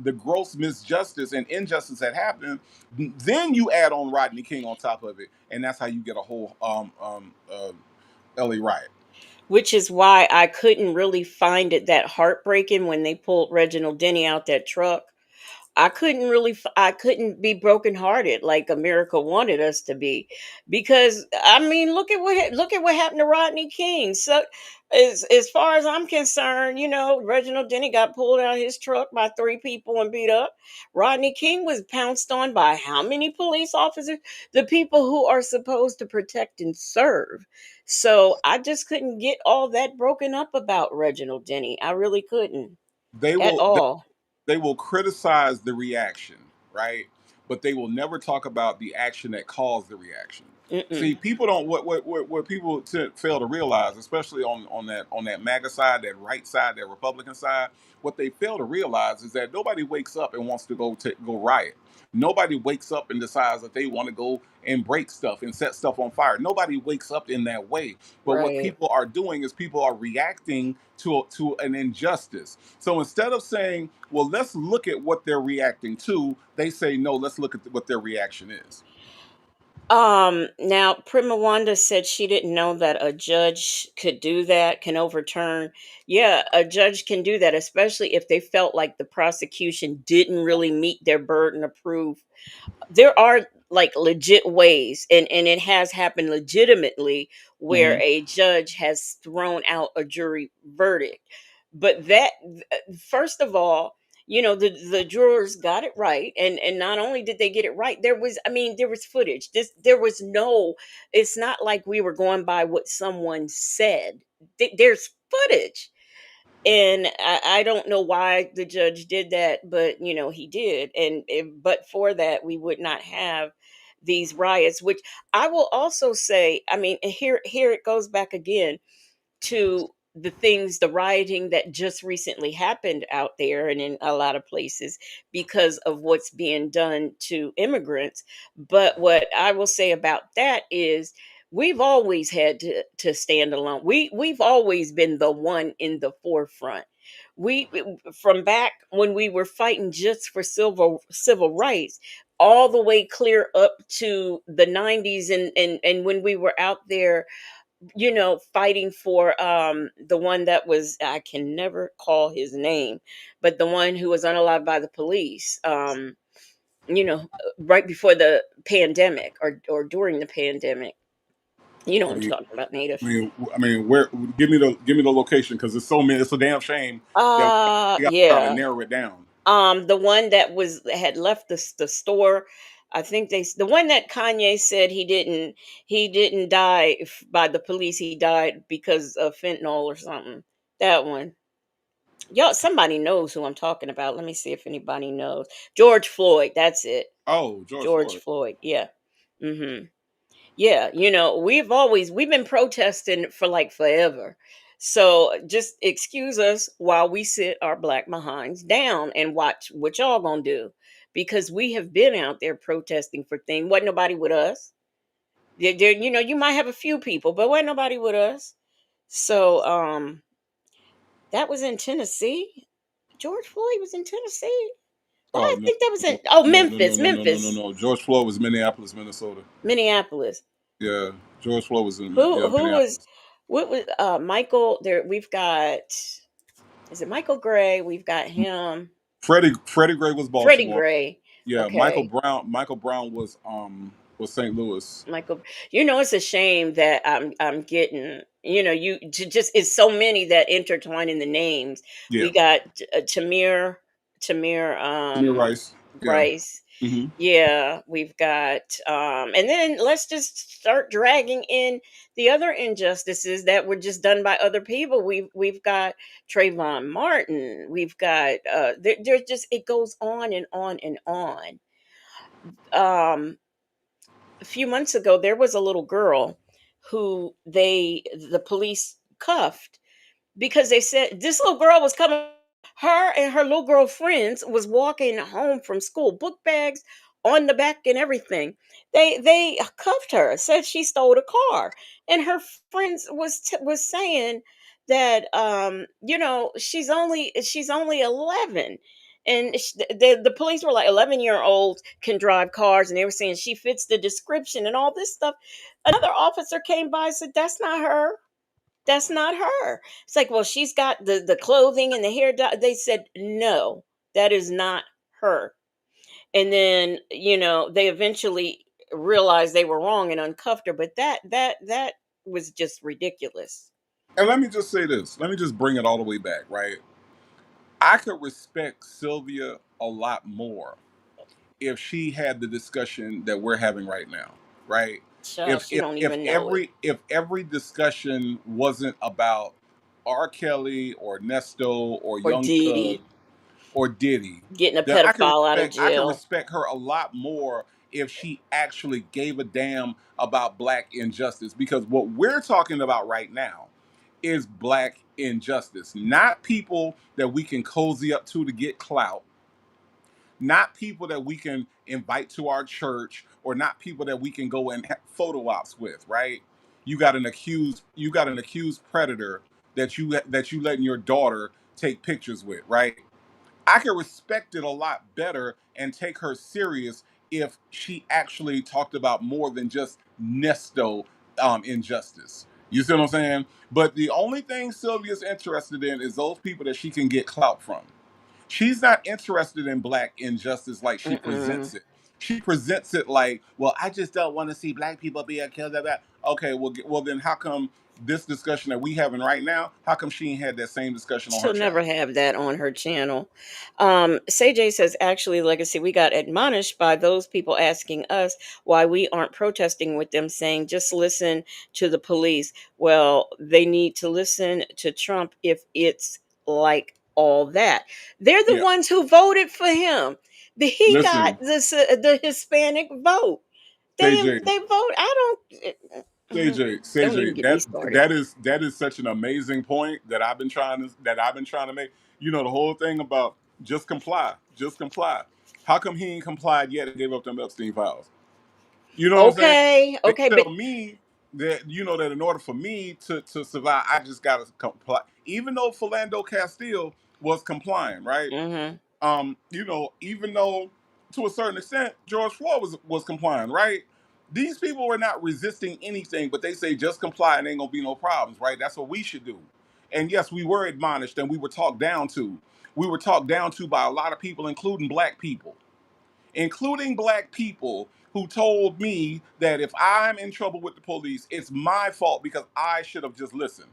Speaker 1: the gross misjustice and injustice that happened. Then you add on Rodney King on top of it, and that's how you get a whole LA riot.
Speaker 2: which is why I couldn't really find it that heartbreaking when they pulled Reginald Denny out that truck. I couldn't be brokenhearted like America wanted us to be, because I mean, look at what happened to Rodney King. So as far as I'm concerned, Reginald Denny got pulled out of his truck by three people and beat up. Rodney King was pounced on by how many police officers? The people who are supposed to protect and serve. So I just couldn't get all that broken up about Reginald Denny. I really couldn't
Speaker 1: They
Speaker 2: at
Speaker 1: will
Speaker 2: all.
Speaker 1: they will criticize the reaction, right? But they will never talk about the action that caused the reaction.
Speaker 2: Mm-mm.
Speaker 1: See, people don't what people fail to realize, especially on that MAGA side, that right side, that Republican side. What they fail to realize is that nobody wakes up and wants to go riot. Nobody wakes up and decides that they want to go and break stuff and set stuff on fire. Nobody wakes up in that way. But what
Speaker 2: Right.
Speaker 1: people are doing is people are reacting to an injustice. So instead of saying, "Well, let's look at what they're reacting to," they say, "No, let's look at what their reaction is."
Speaker 2: Now Prima Wanda said she didn't know that a judge could do that, can overturn. Yeah, a judge can do that, especially if they felt like the prosecution didn't really meet their burden of proof. There are like legit ways, and it has happened legitimately where
Speaker 1: Hmm.
Speaker 2: a judge has thrown out a jury verdict. But that, first of all, the jurors got it right, and not only did they get it right, there was, I mean, there was footage. There was no, it's not like we were going by what someone said. There's footage, and I don't know why the judge did that, but he did, and but for that, we would not have these riots. Which I will also say, I mean, here it goes back again to the rioting that just recently happened out there and in a lot of places because of what's being done to immigrants. But what I will say about that is we've always had to stand alone. We've always been the one in the forefront. We, from back when we were fighting just for civil rights, all the way clear up to the 90s, and when we were out there, fighting for the one that was, I can never call his name, but the one who was unalived by the police, right before the pandemic, or during the pandemic. You know
Speaker 1: I
Speaker 2: what I'm
Speaker 1: mean,
Speaker 2: talking about, Native.
Speaker 1: where? Give me the location because it's so many. It's a damn shame that we got to try to
Speaker 2: Yeah.
Speaker 1: narrow it down.
Speaker 2: The one that had left the store. I think the one that Kanye said he didn't die by the police. He died because of fentanyl or something. That one. Y'all, somebody knows who I'm talking about. Let me see if anybody knows. George Floyd. That's it.
Speaker 1: Oh, George
Speaker 2: George
Speaker 1: Floyd.
Speaker 2: Floyd. Yeah. Hmm. Yeah. We've been protesting for like forever. So just excuse us while we sit our black behinds down and watch what y'all gonna do, because we have been out there protesting for things. Wasn't nobody with us. You might have a few people, but wasn't nobody with us. So that was in Tennessee. George Floyd was in Tennessee. Why,
Speaker 1: Oh
Speaker 2: I
Speaker 1: no,
Speaker 2: think that was in,
Speaker 1: no,
Speaker 2: oh,
Speaker 1: no, no, no,
Speaker 2: Memphis,
Speaker 1: no, no, no, no,
Speaker 2: Memphis,
Speaker 1: no. George Floyd was Minneapolis, Minnesota.
Speaker 2: Minneapolis.
Speaker 1: Yeah, George Floyd was in
Speaker 2: Who was,
Speaker 1: Minneapolis.
Speaker 2: what was, Michael? There we've got, is it Michael Gray? We've got him.
Speaker 1: Freddie Gray was
Speaker 2: Freddie
Speaker 1: Baltimore.
Speaker 2: Gray.
Speaker 1: Yeah,
Speaker 2: Okay.
Speaker 1: Michael Brown was St. Louis.
Speaker 2: Michael, it's a shame that I'm getting, just, it's so many that intertwine in the names.
Speaker 1: Yeah,
Speaker 2: We got Tamir
Speaker 1: Amir Rice. Yeah.
Speaker 2: Rice.
Speaker 1: Hmm.
Speaker 2: Yeah, we've got, and then let's just start dragging in the other injustices that were just done by other people. We've got Trayvon Martin. We've got, there's just, it goes on and on and on. Um, a few months ago, there was a little girl who the police cuffed because they said this little girl was coming. Her and her little girl friends was walking home from school, book bags on the back and everything. They cuffed her, said she stole a car, and her friends was saying that, she's only 11. And the police were like, 11-year-olds can drive cars, and they were saying she fits the description and all this stuff. Another officer came by and said, that's not her, that's not her. It's like, well, she's got the clothing and the hair they said, no, that is not her. And then, they eventually realized they were wrong and uncuffed her, but that was just ridiculous.
Speaker 1: And let me just say this. Let me just bring it all the way back. Right. I could respect Sylvia a lot more if she had the discussion that we're having right now, right?
Speaker 2: Child, she don't
Speaker 1: If
Speaker 2: even know it.
Speaker 1: every discussion wasn't about R. Kelly or Nesto or
Speaker 2: Or
Speaker 1: Young Thug
Speaker 2: Didi
Speaker 1: or Diddy,
Speaker 2: getting a
Speaker 1: then
Speaker 2: pedophile out of
Speaker 1: I could
Speaker 2: jail.
Speaker 1: respect her a lot more if she actually gave a damn about black injustice. Because what we're talking about right now is black injustice, not people that we can cozy up to get clout, not people that we can invite to our church, or not people that we can go and have photo ops with, right? You got an accused predator that you letting your daughter take pictures with, right? I can respect it a lot better and take her serious if she actually talked about more than just Nesto injustice. You see what I'm saying? But the only thing Sylvia's interested in is those people that she can get clout from. She's not interested in black injustice like she
Speaker 2: Mm-mm.
Speaker 1: presents it. She presents it like, well, I just don't want to see black people be killed. Okay, well, then how come this discussion that we having right now? How come she ain't had that same discussion on her
Speaker 2: She'll never
Speaker 1: channel?
Speaker 2: have that on her channel. Say J says, actually, Legacy, we got admonished by those people asking us why we aren't protesting with them, saying just listen to the police. Well, they need to listen to Trump if it's like all that. They're the
Speaker 1: Yeah,
Speaker 2: ones who voted for him. He got
Speaker 1: listen,
Speaker 2: the Hispanic vote.
Speaker 1: CJ,
Speaker 2: They vote. I don't
Speaker 1: CJ,
Speaker 2: even get me
Speaker 1: that
Speaker 2: started.
Speaker 1: that is such an amazing point that I've been trying to make. You know, the whole thing about just comply, just comply. How come he ain't complied yet and gave up them Epstein files? You know what I'm saying?
Speaker 2: Okay,
Speaker 1: They
Speaker 2: okay, but
Speaker 1: tell me that that in order for me to survive, I just gotta comply. Even though Philando Castile was complying, right?
Speaker 2: mhm,
Speaker 1: Even though to a certain extent George Floyd was complying, right? These people were not resisting anything, but they say just comply and ain't gonna be no problems, right? That's what we should do. And yes, we were admonished and we were talked down to. We were talked down to by a lot of people, including black people who told me that if I'm in trouble with the police, it's my fault because I should have just listened.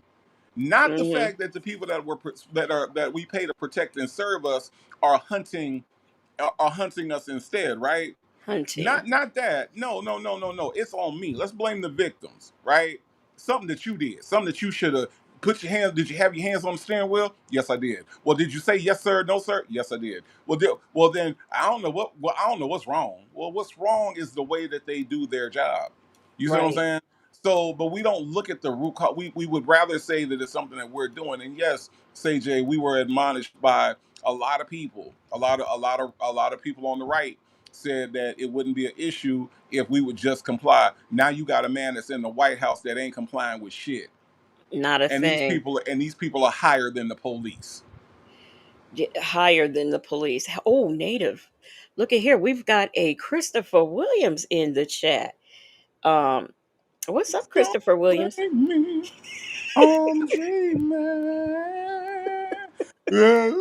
Speaker 1: Not the
Speaker 2: mhm.
Speaker 1: fact that the people that we pay to protect and serve us are hunting us instead, right?
Speaker 2: Hunting.
Speaker 1: Not that. No, no, no, no, no. It's on me. Let's blame the victims, right? Something that you did, something that you should have put your hands. Did you have your hands on the steering wheel? Yes, I did. Well, did you say yes, sir, no, sir? Yes, I did. Well, then I don't know what. Well, I don't know what's wrong. Well, what's wrong is the way that they do their job. You see what I'm
Speaker 2: Right.
Speaker 1: saying? So, but we don't look at the root cause. We would rather say that it's something that we're doing. And yes, say Jay, we were admonished by a lot of people, a lot of people on the right said that it wouldn't be an issue if we would just comply. Now you got a man that's in the White House that ain't complying with shit.
Speaker 2: Not a
Speaker 1: And these
Speaker 2: thing.
Speaker 1: people and these people are higher than the police.
Speaker 2: Higher than the police. Oh, native. Look at here. We've got a Christopher Williams in the chat. Um, what's up,
Speaker 1: Don't
Speaker 2: Christopher Williams?
Speaker 1: wake me, I'm dreaming. Yeah.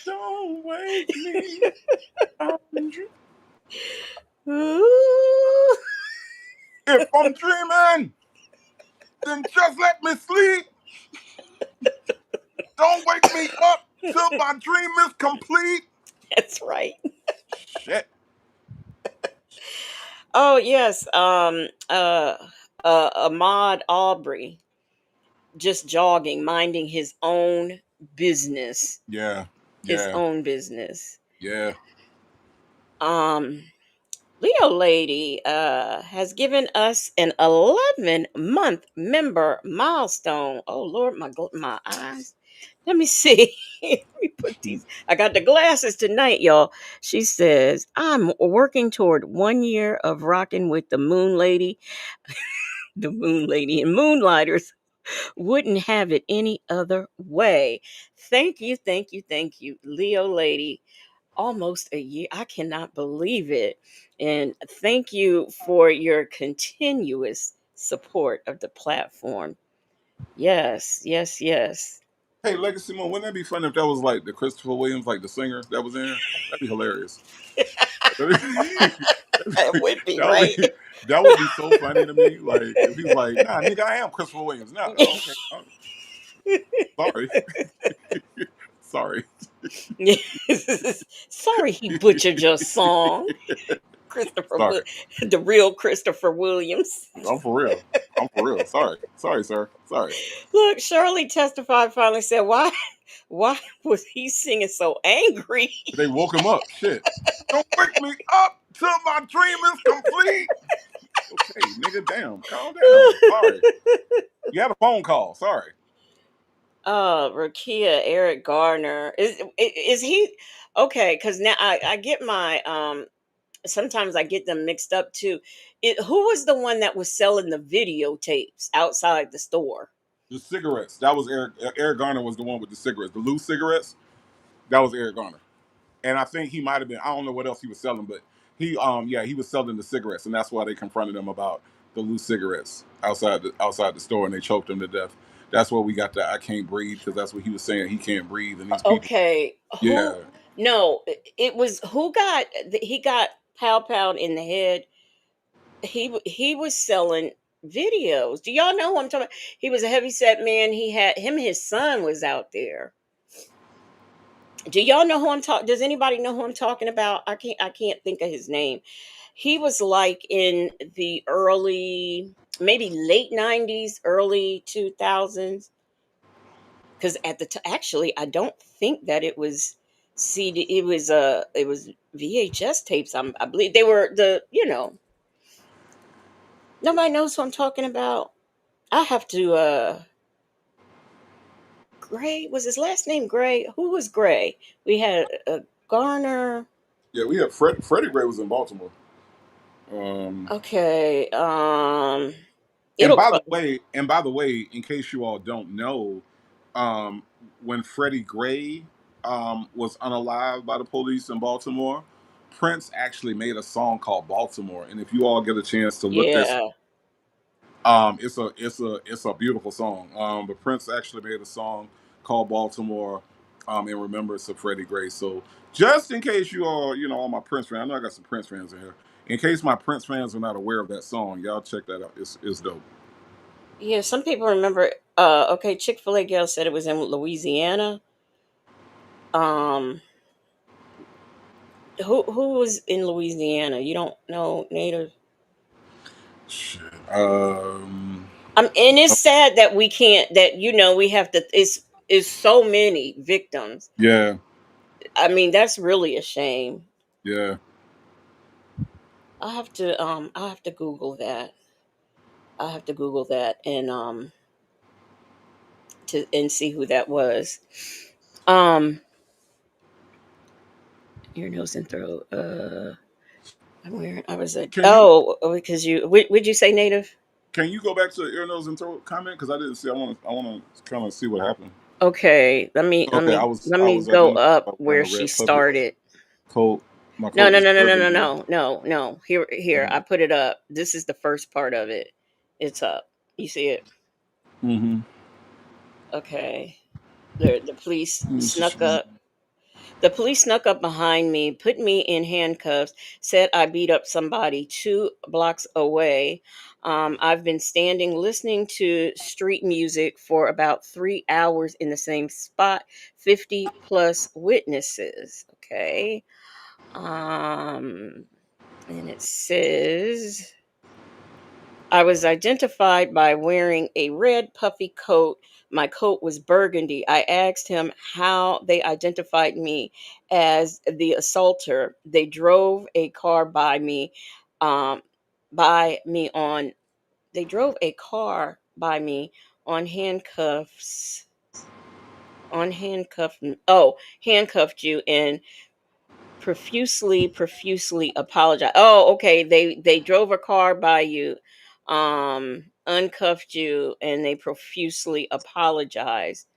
Speaker 1: Don't wake me, I'm dreaming.
Speaker 2: Ooh.
Speaker 1: If I'm dreaming, then just let me sleep. Don't wake me up till my dream is complete.
Speaker 2: That's right.
Speaker 1: Shit.
Speaker 2: Oh yes. Ahmad Aubrey just jogging, minding his own business.
Speaker 1: Yeah,
Speaker 2: His
Speaker 1: yeah,
Speaker 2: own business.
Speaker 1: yeah.
Speaker 2: Um, Leo Lady has given us an 11-month member milestone. Oh Lord, my eyes. Let me see. Let me put these. I got the glasses tonight, y'all. She says, I'm working toward 1 year of rocking with the Moon Lady, the Moon Lady, and Moonlighters. Wouldn't have it any other way. Thank you, thank you, thank you, Leo Lady. Almost a year. I cannot believe it. And thank you for your continuous support of the platform. Yes, yes, yes.
Speaker 1: Hey, Legacy Moon, wouldn't that be fun if that was like the Christopher Williams, like the singer that was in there? That'd be hilarious. That'd be,
Speaker 2: It would be,
Speaker 1: that would
Speaker 2: right?
Speaker 1: be that would be so funny to me. Like if he's like, nah, nigga, I am Christopher Williams. Nah, oh, okay. Oh, sorry. Sorry.
Speaker 2: Sorry he butchered your song. Christopher,
Speaker 1: Sorry.
Speaker 2: the real Christopher Williams.
Speaker 1: I'm for real. I'm for real. Sorry. Sorry, sir. Sorry.
Speaker 2: Look, Shirley testified. Finally said, why was he singing so angry?
Speaker 1: They woke him up. Shit. Don't wake me up till my dream is complete. Okay, nigga, damn. Calm down. Sorry. You had a phone call. Sorry.
Speaker 2: Rakia Eric Garner is he okay? Because now I get my sometimes I get them mixed up too. Who was the one that was selling the videotapes outside the store?
Speaker 1: The cigarettes. That was Eric. Eric Garner was the one with the cigarettes. The loose cigarettes. That was Eric Garner. And I think he might have been. I don't know what else he was selling, but yeah, he was selling the cigarettes, and that's why they confronted him about the loose cigarettes outside the store, and they choked him to death. That's where we got the "I can't breathe" because that's what he was saying. He can't breathe, and these people.
Speaker 2: Okay,
Speaker 1: Yeah,
Speaker 2: who? No, it was who got he got pound in the head. He was selling videos. Do y'all know who I'm talking about? He was a heavy set man. He had him. His son was out there. Do y'all know who I'm talking? Does anybody know who I'm talking about? I can't think of his name. He was like in the early, maybe late '90s, early 2000s. Because at the actually, I don't think that it was CD. It was VHS tapes. I believe they were the nobody knows who I'm talking about. I have to. Gray was his last name. Gray. Who was Gray? We had Garner.
Speaker 1: yeah. We have Freddie Gray was in Baltimore. Um,
Speaker 2: Okay.
Speaker 1: and
Speaker 2: It'll.
Speaker 1: by the way, in case you all don't know, um, when Freddie Gray was unalived by the police in Baltimore, Prince actually made a song called Baltimore. And if you all get a chance to look this,
Speaker 2: Yeah.
Speaker 1: it's a beautiful song. But Prince actually made a song called Baltimore in remembrance of Freddie Gray. So just in case you all, all my Prince fans, I know I got some Prince fans in here. In case my Prince fans are not aware of that song, y'all check that out. It's dope.
Speaker 2: Yeah. Some people remember. Okay. Chick-fil-A Gal said it was in Louisiana. Um. Who was in Louisiana? You don't know native.
Speaker 1: Shit.
Speaker 2: And it's sad that we can't. That we have to. It's so many victims.
Speaker 1: Yeah,
Speaker 2: I mean, that's really a shame.
Speaker 1: yeah.
Speaker 2: I have to Google that. I have to Google that and see who that was. Um, Ear, nose, and throat. I'm wearing. I was a.
Speaker 1: Can you
Speaker 2: Oh, because would you say native?
Speaker 1: can you go back to the ear, nose, and throat comment? Because I didn't see. I want to kind of see what happened.
Speaker 2: Okay, let me let
Speaker 1: Okay, I
Speaker 2: me
Speaker 1: was
Speaker 2: let
Speaker 1: I
Speaker 2: me
Speaker 1: was
Speaker 2: go
Speaker 1: identified
Speaker 2: up
Speaker 1: by wearing
Speaker 2: where
Speaker 1: a
Speaker 2: she
Speaker 1: red puffy
Speaker 2: started.
Speaker 1: coat. My
Speaker 2: No,
Speaker 1: coat
Speaker 2: no,
Speaker 1: was
Speaker 2: no, no, no, no,
Speaker 1: burgundy.
Speaker 2: no, no, no. Here. I put it up. This is the first part of it. It's up. You see it?
Speaker 1: Mm-hmm.
Speaker 2: Okay. The police snuck up. The police snuck up behind me, put me in handcuffs, said I beat up somebody 2 blocks away. I've been standing listening to street music for about 3 hours in the same spot, 50 plus witnesses. Okay. Um, and it says I was identified by wearing a red puffy coat. My coat was burgundy. I asked him how they identified me as the assaulter. They drove a car um, by me on. They drove a car by me on handcuffs. On handcuff. Oh, handcuffed you and profusely apologize. Oh, okay. They drove a car by you, uncuffed you, and they profusely apologized.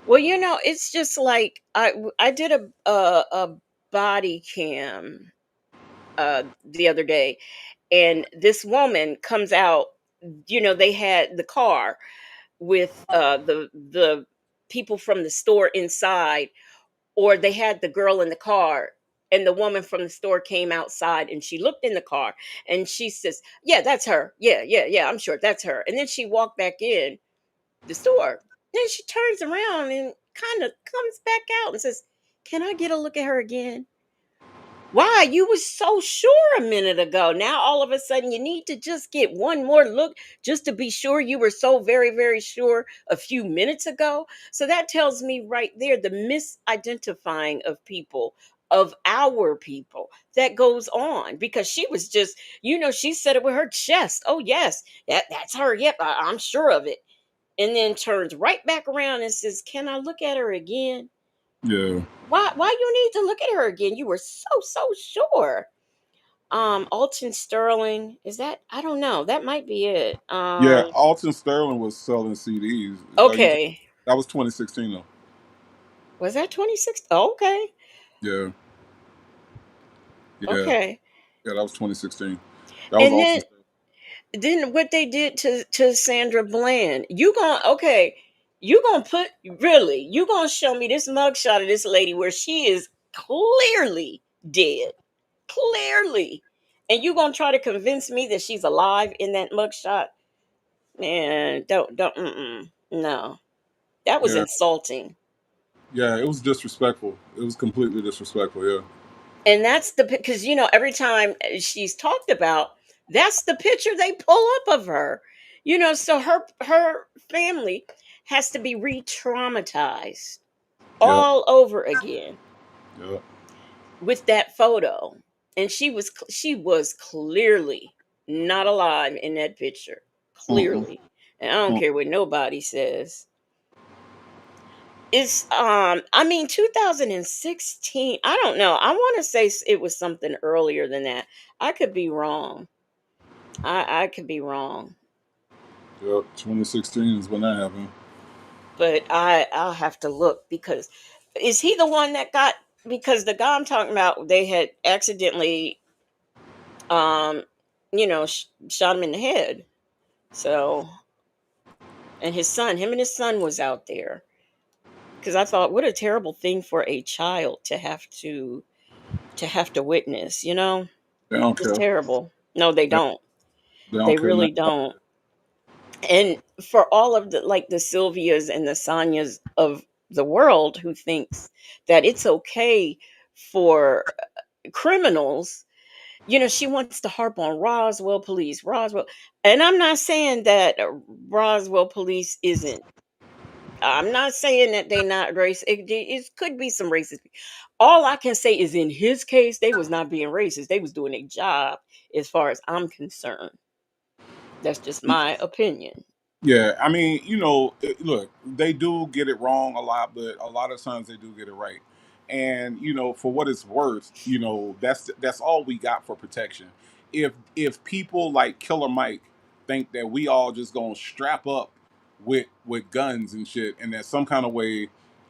Speaker 2: Well, it's just like I did a body cam the other day, and this woman comes out. They had the car with the people from the store inside, or they had the girl in the car, and the woman from the store came outside and she looked in the car and she says, yeah, that's her, yeah, yeah, yeah, I'm sure that's her. And then she walked back in the store. Then she turns around and kind of comes back out and says, can I get a look at her again? Why? You was so sure a minute ago. Now all of a sudden you need to just get one more look just to be sure you were so very, very sure a few minutes ago. So that tells me right there the misidentifying of people, of our people, that goes on, because she was just, she said it with her chest. Oh yes, that's her. Yep, I'm sure of it. And then turns right back around and says, "Can I look at her again?"
Speaker 1: Yeah.
Speaker 2: Why you need to look at her again? You were so sure. Alton Sterling, is that, I don't know. That might be it.
Speaker 1: Yeah, Alton Sterling was selling CDs.
Speaker 2: Okay.
Speaker 1: That was 2016 though.
Speaker 2: Was that 26? Okay.
Speaker 1: Yeah, yeah,
Speaker 2: Okay.
Speaker 1: yeah. That was 2016. That was
Speaker 2: And
Speaker 1: Alton
Speaker 2: then
Speaker 1: Sterling.
Speaker 2: what they did to Sandra Bland. You gonna put, really, you gonna show me this mugshot of this lady where she is clearly dead. Clearly. And you gonna try to convince me that she's alive in that mugshot? Man, don't no. That was
Speaker 1: Yeah,
Speaker 2: insulting.
Speaker 1: yeah. It was disrespectful. It was completely disrespectful. Yeah,
Speaker 2: And that's the, because every time she's talked about, that's the picture they pull up of her. So her family has to be re-traumatized
Speaker 1: yeah,
Speaker 2: all over again
Speaker 1: yeah.
Speaker 2: with that photo. And she was clearly not alive in that picture.
Speaker 1: Mm-mm,
Speaker 2: Clearly. And I don't
Speaker 1: mm.
Speaker 2: care what nobody says. It's I mean 2016. I don't know. I want to say it was something earlier than that. I could be wrong. I could be wrong.
Speaker 1: Yep, 2016 is when that happened.
Speaker 2: But I'll have to look, because is he the one that got, because the guy I'm talking about, they had accidentally um shot him in the head. So, and him and his son was out there, because I thought, what a terrible thing for a child to have to witness.
Speaker 1: They don't
Speaker 2: It's
Speaker 1: care.
Speaker 2: terrible. No, they
Speaker 1: They,
Speaker 2: don't.
Speaker 1: they don't
Speaker 2: They
Speaker 1: care
Speaker 2: really
Speaker 1: nothing about
Speaker 2: don't. And for all of the, like, the Sylvias and the Sonyas of the world who thinks that it's okay for criminals, she wants to harp on Roswell police, Roswell. And I'm not saying that Roswell police isn't. I'm not saying that they not racist. It could be some racist. All I can say is, in his case, they was not being racist. They was doing a job, as far as I'm concerned. That's just
Speaker 1: it.
Speaker 2: my opinion.
Speaker 1: Yeah, I mean, look, they do get it wrong a lot, but a lot of times they do get it right. And for what it's worth, that's all we got for protection. If people like Killer Mike think that we all just gonna strap up with guns and shit, and that some kind of way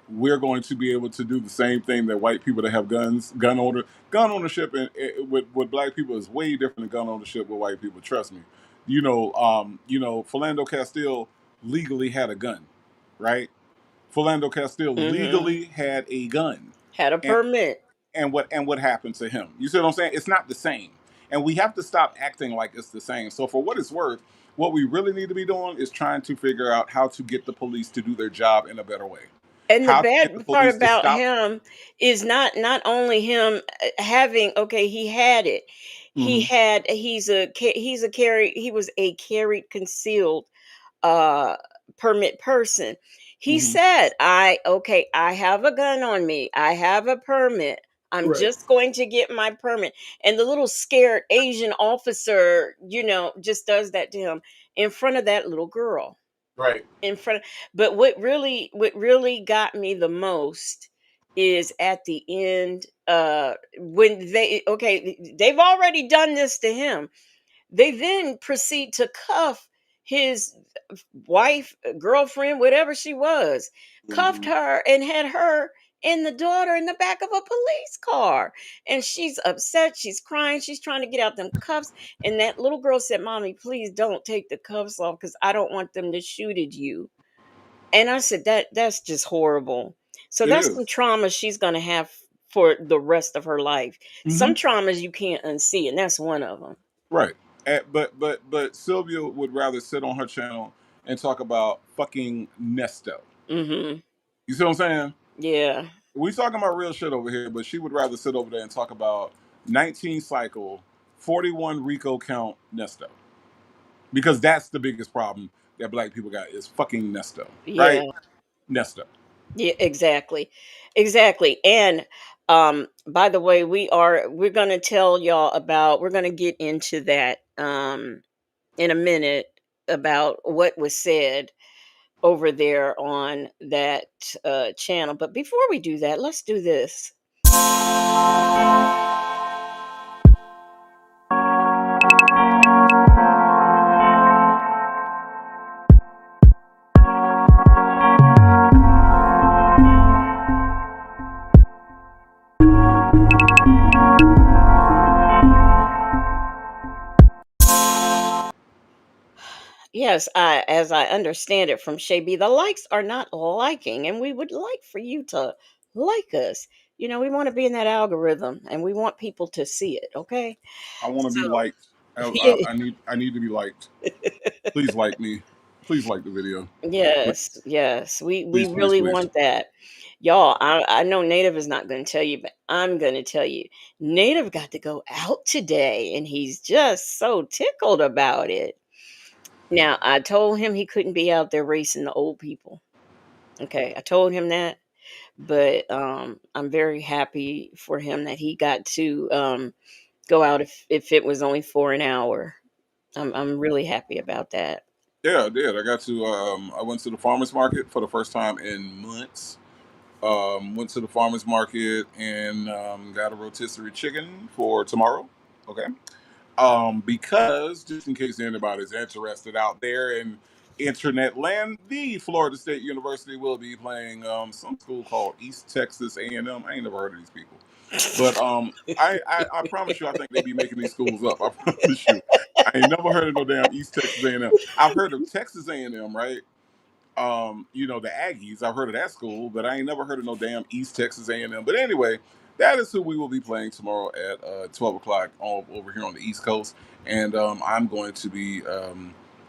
Speaker 1: we're going to be able to do the same thing that white people that have guns, gun ownership, and with black people is way different than gun ownership with white people. Trust me. Philando Castile legally had a gun, right? Philando Castile
Speaker 2: Hmm.
Speaker 1: legally had a gun,
Speaker 2: Had a
Speaker 1: and
Speaker 2: permit.
Speaker 1: what happened to him? You see what I'm saying? It's not the same, and we have to stop acting like it's the same. So for what it's worth, what we really need to be doing is trying to figure out how to get the police to do their job in a better way,
Speaker 2: And the
Speaker 1: how to get the
Speaker 2: bad part
Speaker 1: police to
Speaker 2: about
Speaker 1: stop.
Speaker 2: him is not only him having, okay, he had it.
Speaker 1: Hmm.
Speaker 2: He was a carried concealed uh permit person. He
Speaker 1: Hmm.
Speaker 2: said, I have a gun on me. I have a permit. I'm
Speaker 1: Right.
Speaker 2: just going to get my permit. And the little scared Asian officer, just does that to him in front of that little girl.
Speaker 1: Right.
Speaker 2: In front But what really got me the most is at the end, when they've already done this to him. They then proceed to cuff his wife, girlfriend, whatever she was, cuffed
Speaker 1: Hmm.
Speaker 2: her and had her and the daughter in the back of a police car. And she's upset. She's crying. She's trying to get out them cuffs. And that little girl said, "Mommy, please don't take the cuffs off, because I don't want them to shoot at you." And I said, that's just horrible. So
Speaker 1: It
Speaker 2: that's some
Speaker 1: is.
Speaker 2: trauma she's going to have for the rest of her life.
Speaker 1: Hmm.
Speaker 2: Some traumas you can't unsee, and that's one of them.
Speaker 1: Right. But Sylvia would rather sit on her channel and talk about fucking Nesto.
Speaker 2: Hmm.
Speaker 1: You see what I'm saying?
Speaker 2: Yeah.
Speaker 1: We talking about real shit over here, but she would rather sit over there and talk about 19 cycle, 41 Rico count Nesto. Because that's the biggest problem that black people got is fucking Nesto,
Speaker 2: Yeah.
Speaker 1: right? Nesto.
Speaker 2: Yeah, exactly. Exactly. And by the way, we're going to tell y'all about we're going to get into that in a minute about what was said over there on that channel. But before we do that, let's do this. Yes, as I understand it from Shay B, the likes are not liking, and we would like for you to like us. You know, we want to be in that algorithm, and we want people to see it. Okay,
Speaker 1: I want to be
Speaker 2: so
Speaker 1: liked. I need to be liked. Please like me. Please like the video. Please,
Speaker 2: yes, yes, we
Speaker 1: please, please,
Speaker 2: really
Speaker 1: please.
Speaker 2: want that, y'all. I know Native is not going to tell you, but I'm going to tell you. Native got to go out today, and he's just so tickled about it. Now, I told him he couldn't be out there racing the old people. Okay, I told him that, but I'm very happy for him that he got to go out if it was only for an hour. I'm really happy about that.
Speaker 1: Yeah, I did. I got to. I went to the farmers market for the first time in months. Went to the farmers market and got a rotisserie chicken for tomorrow. Okay. Because just in case anybody's interested out there in internet land, the Florida State University will be playing some school called East Texas A&M. I ain't never heard of these people, but I promise you, I think they be making these schools up. I promise you, I ain't never heard of no damn East Texas A&M. I've heard of Texas A&M, right? The Aggies. I've heard of that school, but I ain't never heard of no damn East Texas A&M. But anyway, that is who we will be playing tomorrow at 12 o'clock over here on the East Coast, and I'm going to be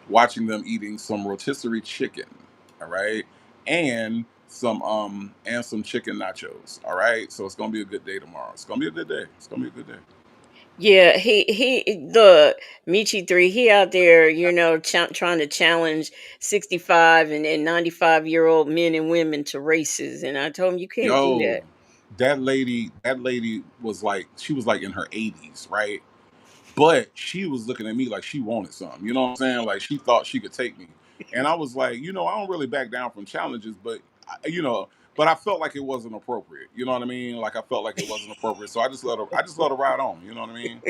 Speaker 1: watching them eating some rotisserie chicken. All right, and some chicken nachos. All right, so it's gonna be a good day tomorrow. It's gonna be a good day. It's gonna be a good day.
Speaker 2: Yeah, the Michi 3, he out there, trying to challenge 65 and 95-year-old men and women to races, and I told him you can't do
Speaker 1: Yo,
Speaker 2: that.
Speaker 1: that lady she was like in her 80s, right? But she was looking at me like she wanted something. You know what I'm saying? Like she thought she could take me. And I was like, I don't really back down from challenges, but but I felt like it wasn't appropriate. You know what I mean? Like I felt like it wasn't appropriate. So I just let her ride on. You know what I mean?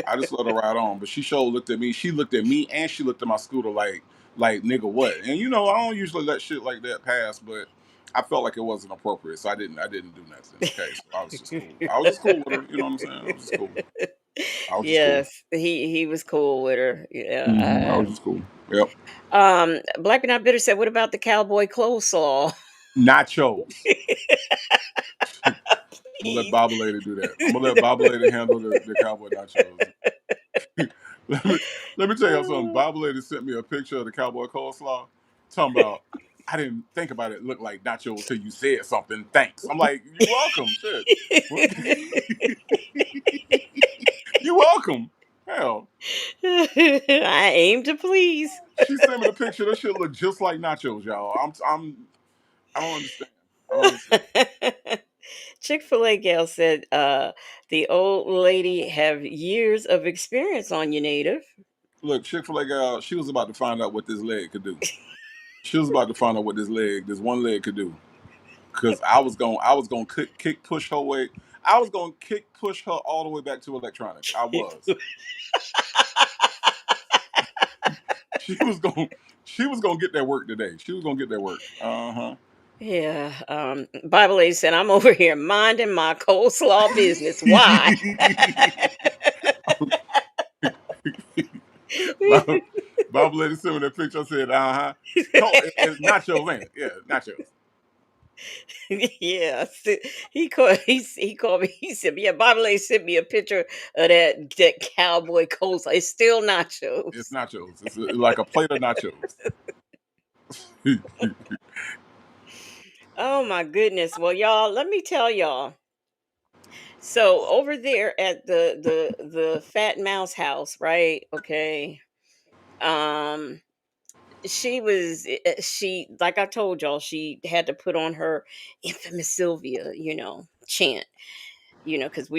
Speaker 1: I just let her ride on. But she sure looked at me. She looked at me and she looked at my scooter like nigga what? And I don't usually let shit like that pass, but I felt like it wasn't appropriate. So I didn't do nothing. Okay. So I was just cool. I was just cool with her. You know what I'm saying? I was just cool. I was just cool.
Speaker 2: Yes, he was cool with her.
Speaker 1: I
Speaker 2: Yeah.
Speaker 1: was just cool. Yep.
Speaker 2: Black but not bitter said, "What about the cowboy coleslaw?"
Speaker 1: Nachos. I'm gonna let
Speaker 2: Please.
Speaker 1: Baba Lady do that. I'm gonna let Baba Lady handle the cowboy nachos. let me let me tell y'all something. Baba Lady sent me a picture of the cowboy coleslaw, talking about I didn't think about it looked like nachos till you said something. Thanks. I'm like, you're welcome. Shit. What? You're welcome. Hell.
Speaker 2: I aim to please.
Speaker 1: She sent me the picture. That shit look just like nachos, y'all. I don't understand. I don't understand.
Speaker 2: Chick-fil-A gal said, the old lady have years of experience on you, Native.
Speaker 1: Look, Chick-fil-A girl, she was about to find out what this leg could do. She was about to find out what this one leg could do. Cause I was gonna kick push her way. I was gonna kick push her all the way back to electronics. I was. She was gonna she was gonna get that work today. She was gonna get that work. Uh-huh.
Speaker 2: Yeah. Bible lady said, I'm over here minding my coleslaw business. Why?
Speaker 1: Bob, Bob Lady sent me that picture. I said, uh-huh. It's nachos, ain't it? Yeah, nachos.
Speaker 2: Yeah. He called me. He said, yeah, Bible lady sent me a picture of that cowboy coleslaw. It's still
Speaker 1: It's
Speaker 2: nachos.
Speaker 1: nachos. It's like a plate of nachos.
Speaker 2: Oh my goodness. Well, y'all, let me tell y'all. So over there at the Fat Mouse house, right? Okay. Um she, like I told y'all, she had to put on her infamous Sylvia, chant, because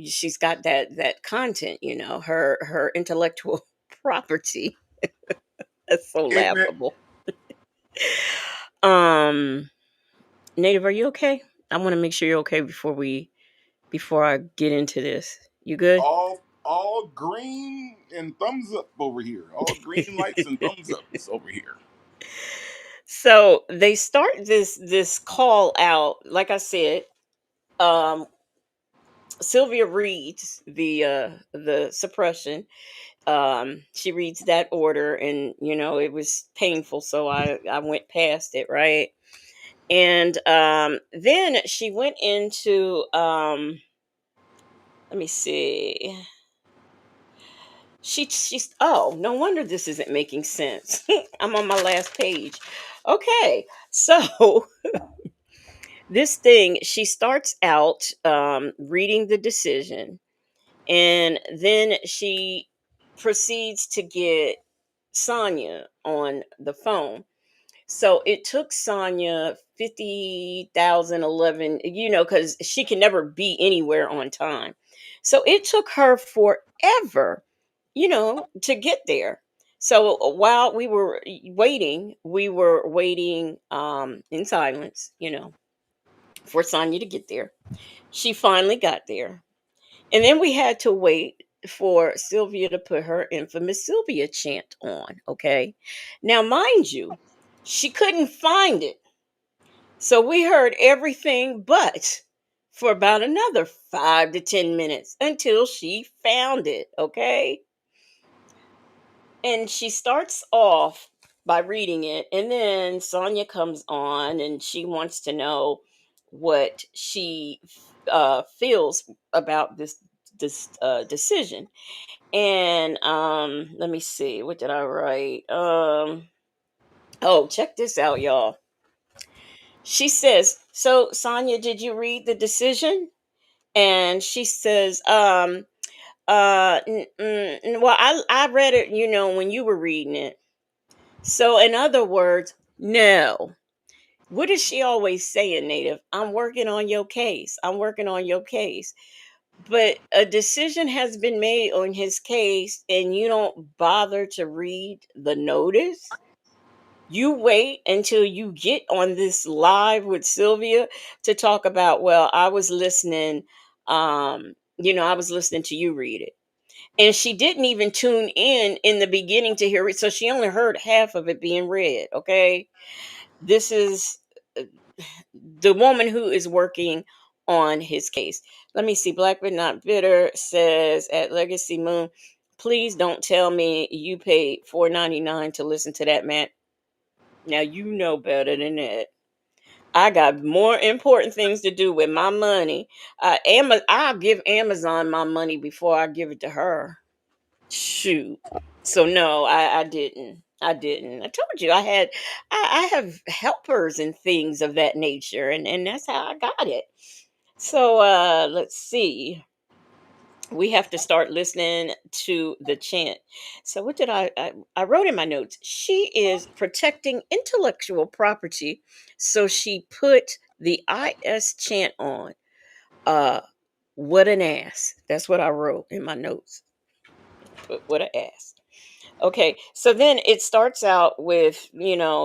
Speaker 2: she's got that content, her intellectual property. That's so
Speaker 1: Ignorant.
Speaker 2: laughable. Um Native, are you okay? I want to make sure you're okay before I get into this. You good?
Speaker 1: All green and thumbs up over here. All green lights and thumbs ups over here.
Speaker 2: So they start this call out. Like I said, um, Sylvia reads the suppression. She reads that order, and it was painful, so I went past it, right. And then she went into let me see. She's oh, no wonder this isn't making sense. I'm on my last page. Okay, so this thing, she starts out reading the decision, and then she proceeds to get Sonia on the phone. So it took Sonia 50,011, because she can never be anywhere on time. So it took her forever, to get there. So while we were waiting in silence, for Sonia to get there. She finally got there. And then we had to wait for Sylvia to put her infamous Sylvia chant on. Okay. Now, mind you, she couldn't find it. So we heard everything but for about another 5 to 10 minutes until she found it. Okay. And she starts off by reading it, and then Sonia comes on and she wants to know what she feels about this decision. And let me see, what did I write? Oh, check this out, y'all. She says, "So Sonia, did you read the decision?" And she says, well, I read it, when you were reading it. So, in other words, no. What is she always saying, Native? I'm working on your case. I'm working on your case. But a decision has been made on his case, and you don't bother to read the notice. You wait until you get on this live with Sylvia to talk about, well, I was listening. I was listening to you read it. And she didn't even tune in the beginning to hear it. So she only heard half of it being read. Okay. This is the woman who is working on his case. Let me see. Black but not bitter says at Legacy Moon, please don't tell me you paid $4.99 to listen to that, man. Now you know better than that. I got more important things to do with my money. I'll give Amazon my money before I give it to her. Shoot. So no, I didn't. I didn't. I told you I have helpers and things of that nature, and that's how I got it. So let's see. We have to start listening to the chant. So what did I wrote in my notes? She is protecting intellectual property, so she put the IS chant on. Uh what an ass. That's what I wrote in my notes. Put what an ass. Okay, so then it starts out with,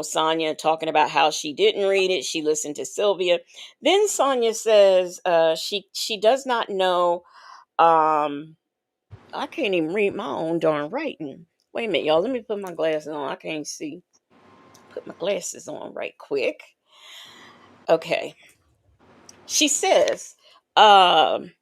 Speaker 2: Sonia talking about how she didn't read it. She listened to Sylvia. Then Sonia says she does not know. I can't even read my own darn writing. Wait a minute, y'all. Let me put my glasses on. I can't see. Put my glasses on right quick. Okay. She says, um,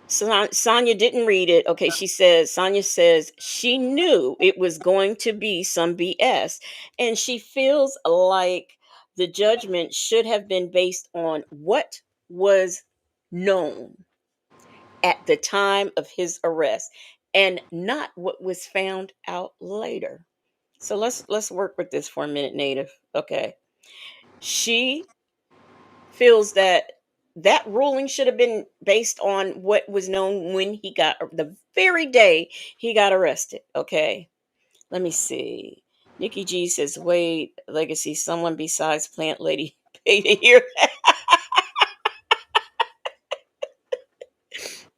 Speaker 2: Sonia didn't read it. Okay, Sonia says she knew it was going to be some BS, and she feels like the judgment should have been based on what was known at the time of his arrest and not what was found out later. So let's work with this for a minute, Native. Okay. She feels that that ruling should have been based on what was known when he got the very day he got arrested. Okay, let me see. Nikki G says, "Wait, legacy. Someone besides Plant Lady paid to hear that."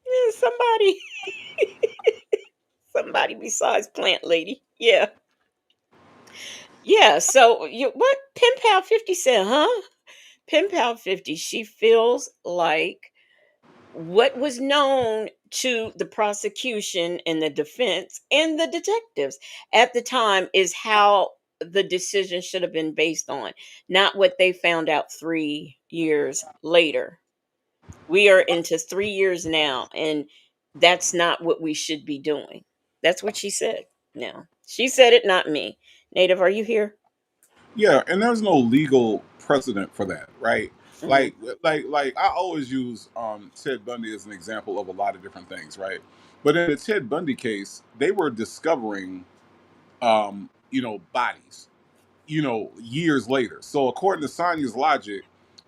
Speaker 2: Yeah, somebody besides Plant Lady. Yeah, yeah. So you what? Pen Pal 50 said, huh? Pen Pal 50. She feels like what was known to the prosecution and the defense and the detectives at the time is how the decision should have been based on, not what they found out 3 years later. We are into 3 years now, and that's not what we should be doing. That's what she said. Now, she said it, not me. Native, are you here?
Speaker 1: Yeah, and there's no legal precedent for that, right?
Speaker 2: Hmm.
Speaker 1: Like I always use Ted Bundy as an example of a lot of different things, right? But in the Ted Bundy case, they were discovering bodies, years later. So according to Sonya's logic,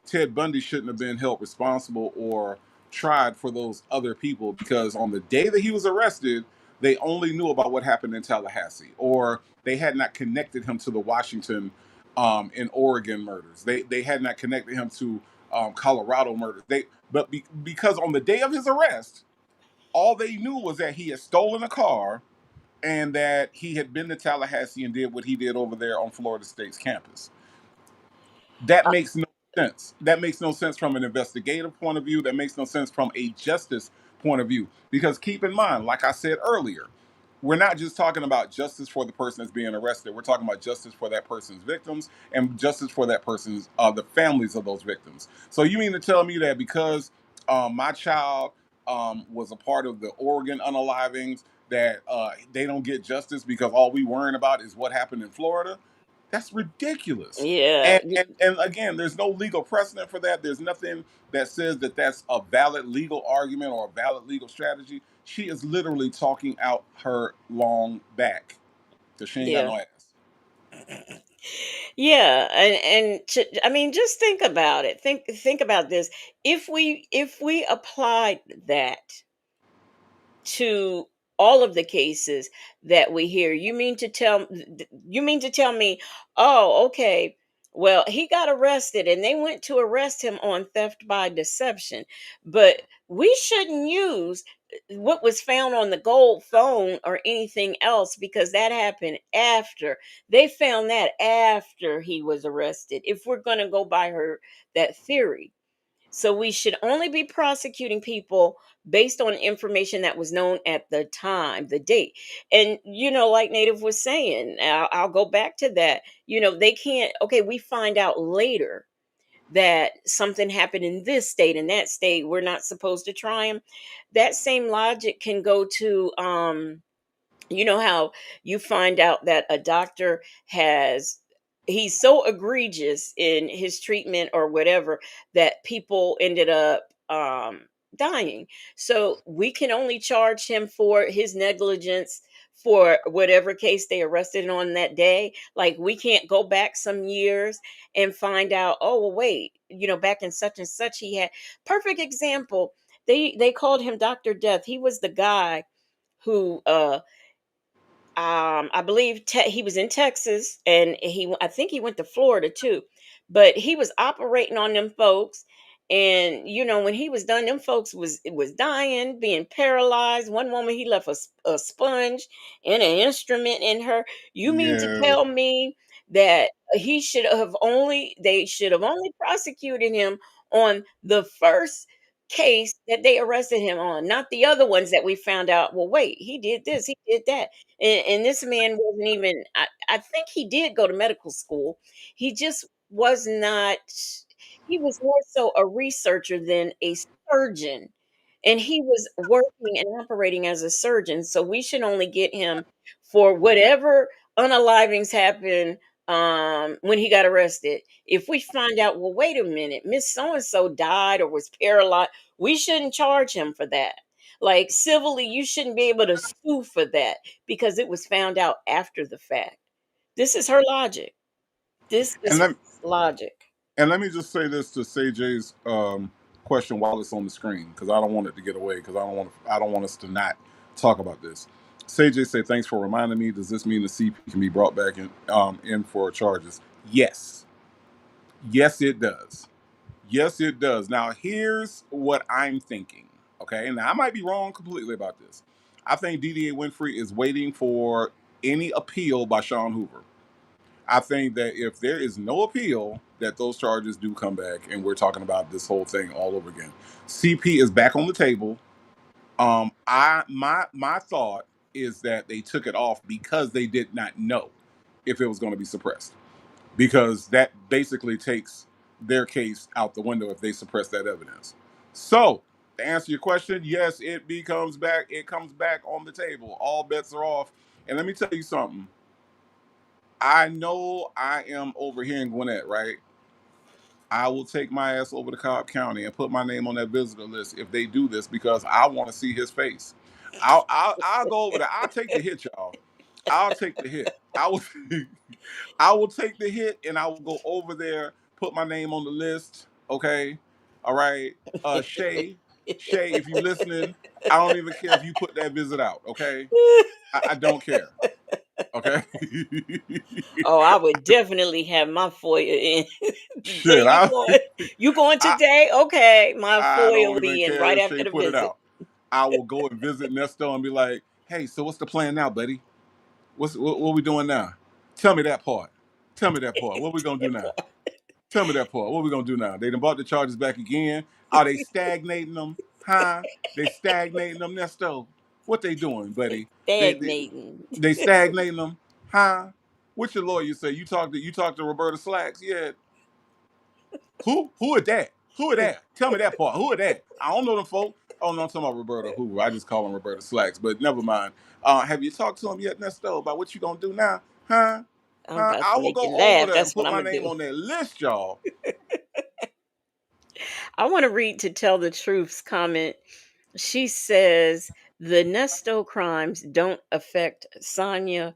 Speaker 1: Ted Bundy shouldn't have been held responsible or tried for those other people because on the day that he was arrested, they only knew about what happened in Tallahassee, or they had not connected him to the Washington and Oregon murders. They had not connected him to Colorado murders. Because on the day of his arrest, all they knew was that he had stolen a car and that he had been to Tallahassee and did what he did over there on Florida State's campus. That makes no sense. That makes no sense from an investigative point of view. That makes no sense from a justice point of view. Because keep in mind, like I said earlier, we're not just talking about justice for the person that's being arrested. We're talking about justice for that person's victims and justice for that person's the families of those victims. So you mean to tell me that because my child was a part of the Oregon unalivings that they don't get justice because all we worrying about is what happened in Florida? That's ridiculous.
Speaker 2: Yeah.
Speaker 1: And again, there's no legal precedent for that. There's nothing that says that that's a valid legal argument or a valid legal strategy. She is literally talking out her long back because she ain't got
Speaker 2: Yeah.
Speaker 1: no ass.
Speaker 2: Yeah, I mean, just think about it. Think about this. If we applied that to all of the cases that we hear, you mean to tell me, oh, okay, well, he got arrested and they went to arrest him on theft by deception, but we shouldn't use what was found on the gold phone or anything else because that happened after they found that after he was arrested, if we're going to go by her that theory. So we should only be prosecuting people based on information that was known at the time, the date. And, like Native was saying, I'll go back to that. They can't, okay, we find out later that something happened in this state and that state. We're not supposed to try them. That same logic can go to, how you find out that a doctor he's so egregious in his treatment or whatever that people ended up dying. So we can only charge him for his negligence for whatever case they arrested him on that day. Like, we can't go back some years and find out, oh well, wait, back in such and such he had perfect example. They called him Dr. Death. He was the guy who I believe he was in Texas, and I think he went to Florida too, but he was operating on them folks. And when he was done, them folks was dying, being paralyzed. One woman, he left a sponge and an instrument in her. You mean to
Speaker 1: Yeah.
Speaker 2: tell me that they should have only prosecuted him on the first case that they arrested him on, not the other ones that we found out, well, wait, he did this, he did that. And this man wasn't even, I think he did go to medical school. He just was not, he was more so a researcher than a surgeon. And he was working and operating as a surgeon. So we should only get him for whatever unalivings happened when he got arrested. If we find out, well, wait a minute, Miss So and so died or was paralyzed, we shouldn't charge him for that. Like, civilly, you shouldn't be able to sue for that because it was found out after the fact. This is her logic. This
Speaker 1: And
Speaker 2: is
Speaker 1: let
Speaker 2: logic.
Speaker 1: and let me just say this to Say J's. question while it's on the screen because I don't want it to get away because I don't want us to not talk about this. Say thanks for reminding me. Does this mean the CP can be brought back in for charges? Yes, yes it does. Yes it does. Now here's what I'm thinking. Okay, now I might be wrong completely about this. I think DDA Winfrey is waiting for any appeal by Sean Hoover. I think that if there is no appeal, that those charges do come back, and we're talking about this whole thing all over again. CP is back on the table. I my thought is that they took it off because they did not know if it was going to be suppressed, because that basically takes their case out the window if they suppress that evidence. So to answer your question, yes, it becomes back. It comes back on the table. All bets are off. And let me tell you something. I know I am over here in Gwinnett, right? I will take my ass over to Cobb County and put my name on that visitor list if they do this because I want to see his face. I'll go over there. I'll take the hit, y'all. I'll take the hit. I will I will take the hit and I will go over there, put my name on the list. Okay. All right. Shay, if you listening, I don't even care if you put that visit out. Okay. I don't care. Okay.
Speaker 2: Oh, I would definitely have my FOIA in today.
Speaker 1: Shit.
Speaker 2: You going
Speaker 1: I
Speaker 2: today? Okay, my
Speaker 1: I
Speaker 2: FOIA
Speaker 1: don't
Speaker 2: will
Speaker 1: even
Speaker 2: be in
Speaker 1: care
Speaker 2: right
Speaker 1: if
Speaker 2: after
Speaker 1: Shay
Speaker 2: the
Speaker 1: put it
Speaker 2: visit.
Speaker 1: out. I will go and visit Nesto and be like, hey, so what's the plan now, buddy? What we doing now? Tell me that part. Tell me that part. What we gonna do now? Tell me that part. What we gonna do now? They done brought the charges back again. Are they stagnating them? Huh? They stagnating them, Nesto. What they doing, buddy? They they,
Speaker 2: Stagnating.
Speaker 1: they stagnating them, huh? What your lawyer say? You talked to Roberta Slacks? Yeah. Who are that? Who are that? Tell me that part. Who are that? I don't know them folk. Oh no, I'm talking about Roberta Hoover. I just call him Roberta Slacks, but never mind. Have you talked to him yet, Nesto, about what you gonna do now? Huh?
Speaker 2: I'm
Speaker 1: Huh?
Speaker 2: about
Speaker 1: I
Speaker 2: to
Speaker 1: will
Speaker 2: make
Speaker 1: go
Speaker 2: you
Speaker 1: over
Speaker 2: laugh.
Speaker 1: there and
Speaker 2: That's what
Speaker 1: put
Speaker 2: I'm
Speaker 1: my
Speaker 2: gonna
Speaker 1: name
Speaker 2: do.
Speaker 1: on that list, y'all.
Speaker 2: I want to read to tell the truth's comment. She says the Nesto crimes don't affect Sonia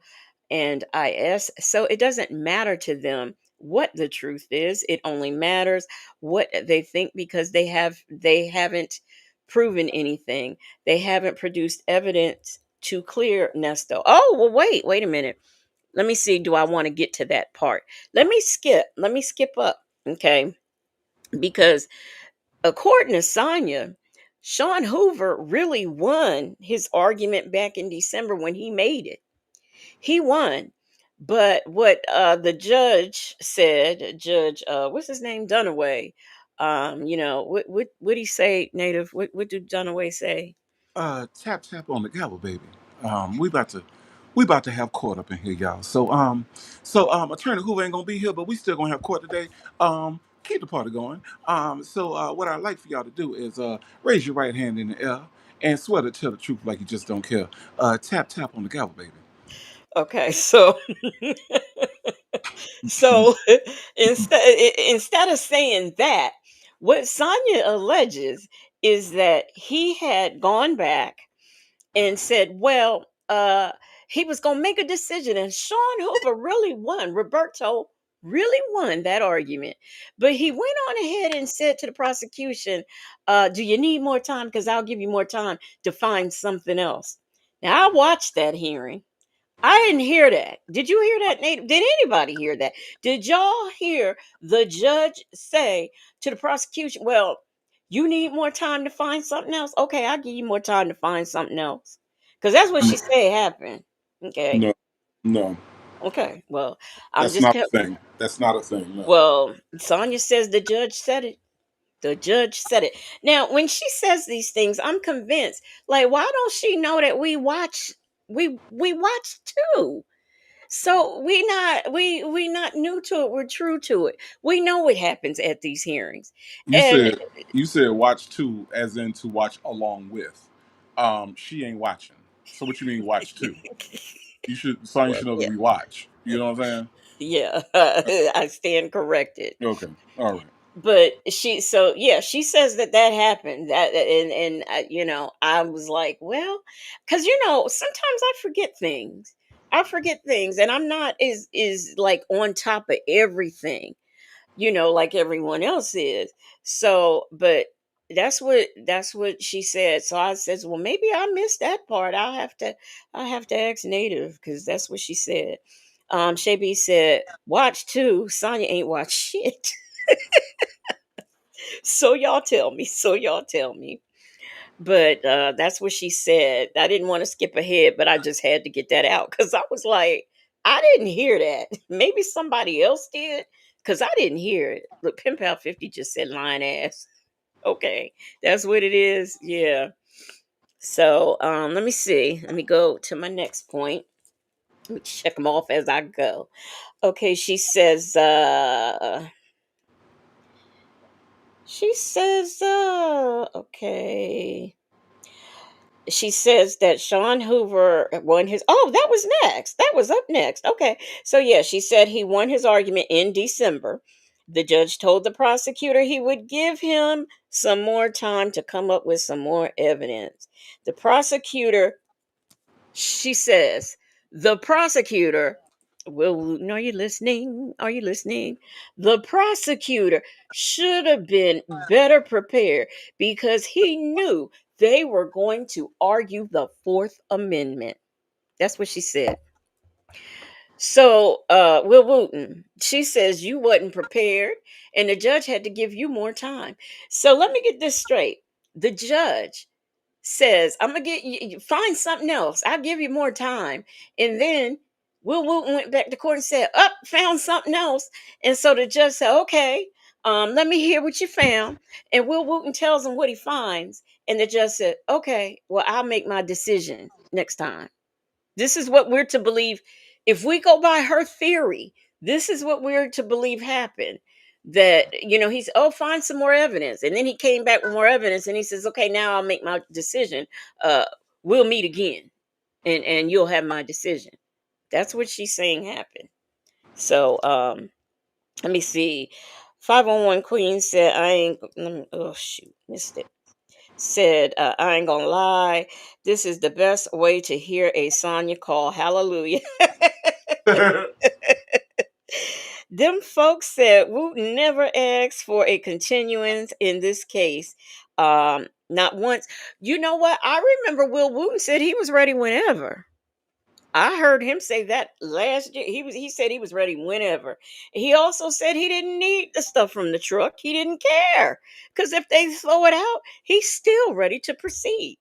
Speaker 2: and IS, so it doesn't matter to them what the truth is. It only matters what they think because they haven't proven anything. They haven't produced evidence to clear Nesto. Oh, well, wait a minute. Let me see. Do I want to get to that part? Let me skip up. Okay. Because according to Sonia, Sean Hoover really won his argument back in December when he made it. He won. But what the judge said, Judge, what's his name, Dunaway? What he say, Native? What did Dunaway say?
Speaker 1: Tap tap on the gavel, baby. We about to have court up in here, y'all. So Attorney Hoover ain't gonna be here, but we still gonna have court today. Keep the party going. What I'd like for y'all to do is raise your right hand in the air and swear to tell the truth like you just don't care. Tap tap on the gavel, baby.
Speaker 2: Okay, so so instead of saying that, what Sonia alleges is that he had gone back and said, well, he was going to make a decision. And Sean Hoover really won. Roberto really won that argument. But he went on ahead and said to the prosecution, do you need more time? Because I'll give you more time to find something else. Now, I watched that hearing. I didn't hear that. Did you hear that, Nate? Did anybody hear that? Did y'all hear the judge say to the prosecution, well, you need more time to find something else? Okay, I'll give you more time to find something else. Because that's what she said happened. Okay.
Speaker 1: No, no,
Speaker 2: Okay. Well, I'm
Speaker 1: that's
Speaker 2: just
Speaker 1: not a
Speaker 2: telling.
Speaker 1: thing. That's not a thing. No.
Speaker 2: Well, Sonia says the judge said it. The judge said it. Now, when she says these things, I'm convinced. Like, why don't she know that we watch too? So we not new to it. We're true to it. We know what happens at these hearings.
Speaker 1: You
Speaker 2: And
Speaker 1: said you said watch two, as in to watch along with. She ain't watching. So what you mean watch two? You should Son, you
Speaker 2: well,
Speaker 1: should know that
Speaker 2: yeah,
Speaker 1: we watch. You know what I'm
Speaker 2: yeah, I stand corrected.
Speaker 1: saying? Okay. All right.
Speaker 2: But she says that that happened. I was like, well, because sometimes I forget things. I forget things, and I'm not is like on top of everything, like everyone else is. So, but that's what she said. So I says, well, maybe I missed that part. I have to ask Native because that's what she said. Shaby said, watch too. Sonya ain't watched shit. So y'all tell me. So y'all tell me. But that's what she said. I didn't want to skip ahead, but I just had to get that out because I was like, I didn't hear that. Maybe somebody else did because I didn't hear it. Look, Pimp Out 50 just said lying ass. Okay, that's what it is. Yeah. So let me see. Let me go to my next point. Let me check them off as I go. Okay, okay. She says that Sean Hoover won his. Oh, that was next. That was up next. Okay. So, yeah, she said he won his argument in December. The judge told the prosecutor he would give him some more time to come up with some more evidence. The prosecutor, she says, the prosecutor, Will Wooten, are you listening? Are you listening? The prosecutor should have been better prepared because he knew they were going to argue the Fourth Amendment. That's what she said. So, Will Wooten, she says you wasn't prepared and the judge had to give you more time. So let me get this straight. The judge says, I'm gonna get you find something else. I'll give you more time. And then Will Wooten went back to court and said, up, found something else. And so the judge said, okay, let me hear what you found. And Will Wooten tells him what he finds. And the judge said, okay, well, I'll make my decision next time. This is what we're to believe. If we go by her theory, this is what we're to believe happened. That, he's, oh, find some more evidence. And then he came back with more evidence and he says, okay, now I'll make my decision. Uh, we'll meet again and you'll have my decision. That's what she's saying happened. So let me see. 501 Queen said, I ain't, oh, shoot, missed it. Said, I ain't gonna lie. This is the best way to hear a Sonya call. Hallelujah. Them folks said Wooten never asked for a continuance in this case. Not once. You know what? I remember Will Wooten said he was ready whenever. I heard him say that last year. He said he was ready whenever. He also said he didn't need the stuff from the truck. He didn't care. Because if they throw it out, he's still ready to proceed.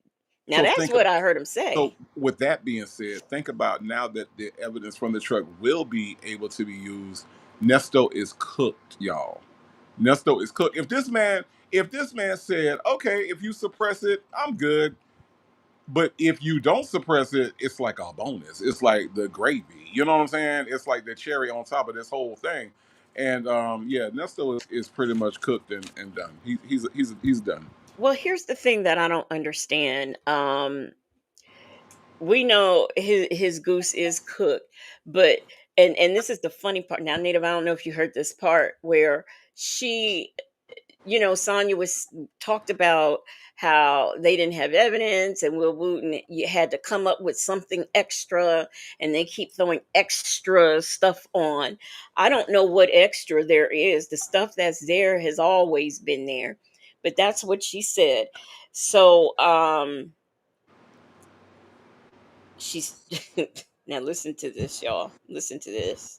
Speaker 2: Now
Speaker 1: So
Speaker 2: that's
Speaker 1: think
Speaker 2: what
Speaker 1: of
Speaker 2: I heard him
Speaker 1: so
Speaker 2: say.
Speaker 1: with that being said, think about now that the evidence from the truck will be able to be used. Nesto is cooked, y'all. Nesto is cooked. If this man said, okay, if you suppress it, I'm good. But if you don't suppress it, it's like a bonus. It's like the gravy. You know what I'm saying? It's like the cherry on top of this whole thing. And yeah, Nesto is pretty much cooked and done. He's done.
Speaker 2: Well, here's the thing that I don't understand. We know his goose is cooked, but and this is the funny part. Now, Native, I don't know if you heard this part where she, Sonya was talked about how they didn't have evidence, and Will Wooten you had to come up with something extra, and they keep throwing extra stuff on. I don't know what extra there is. The stuff that's there has always been there, but that's what she said. So, she's now listen to this, y'all. Listen to this.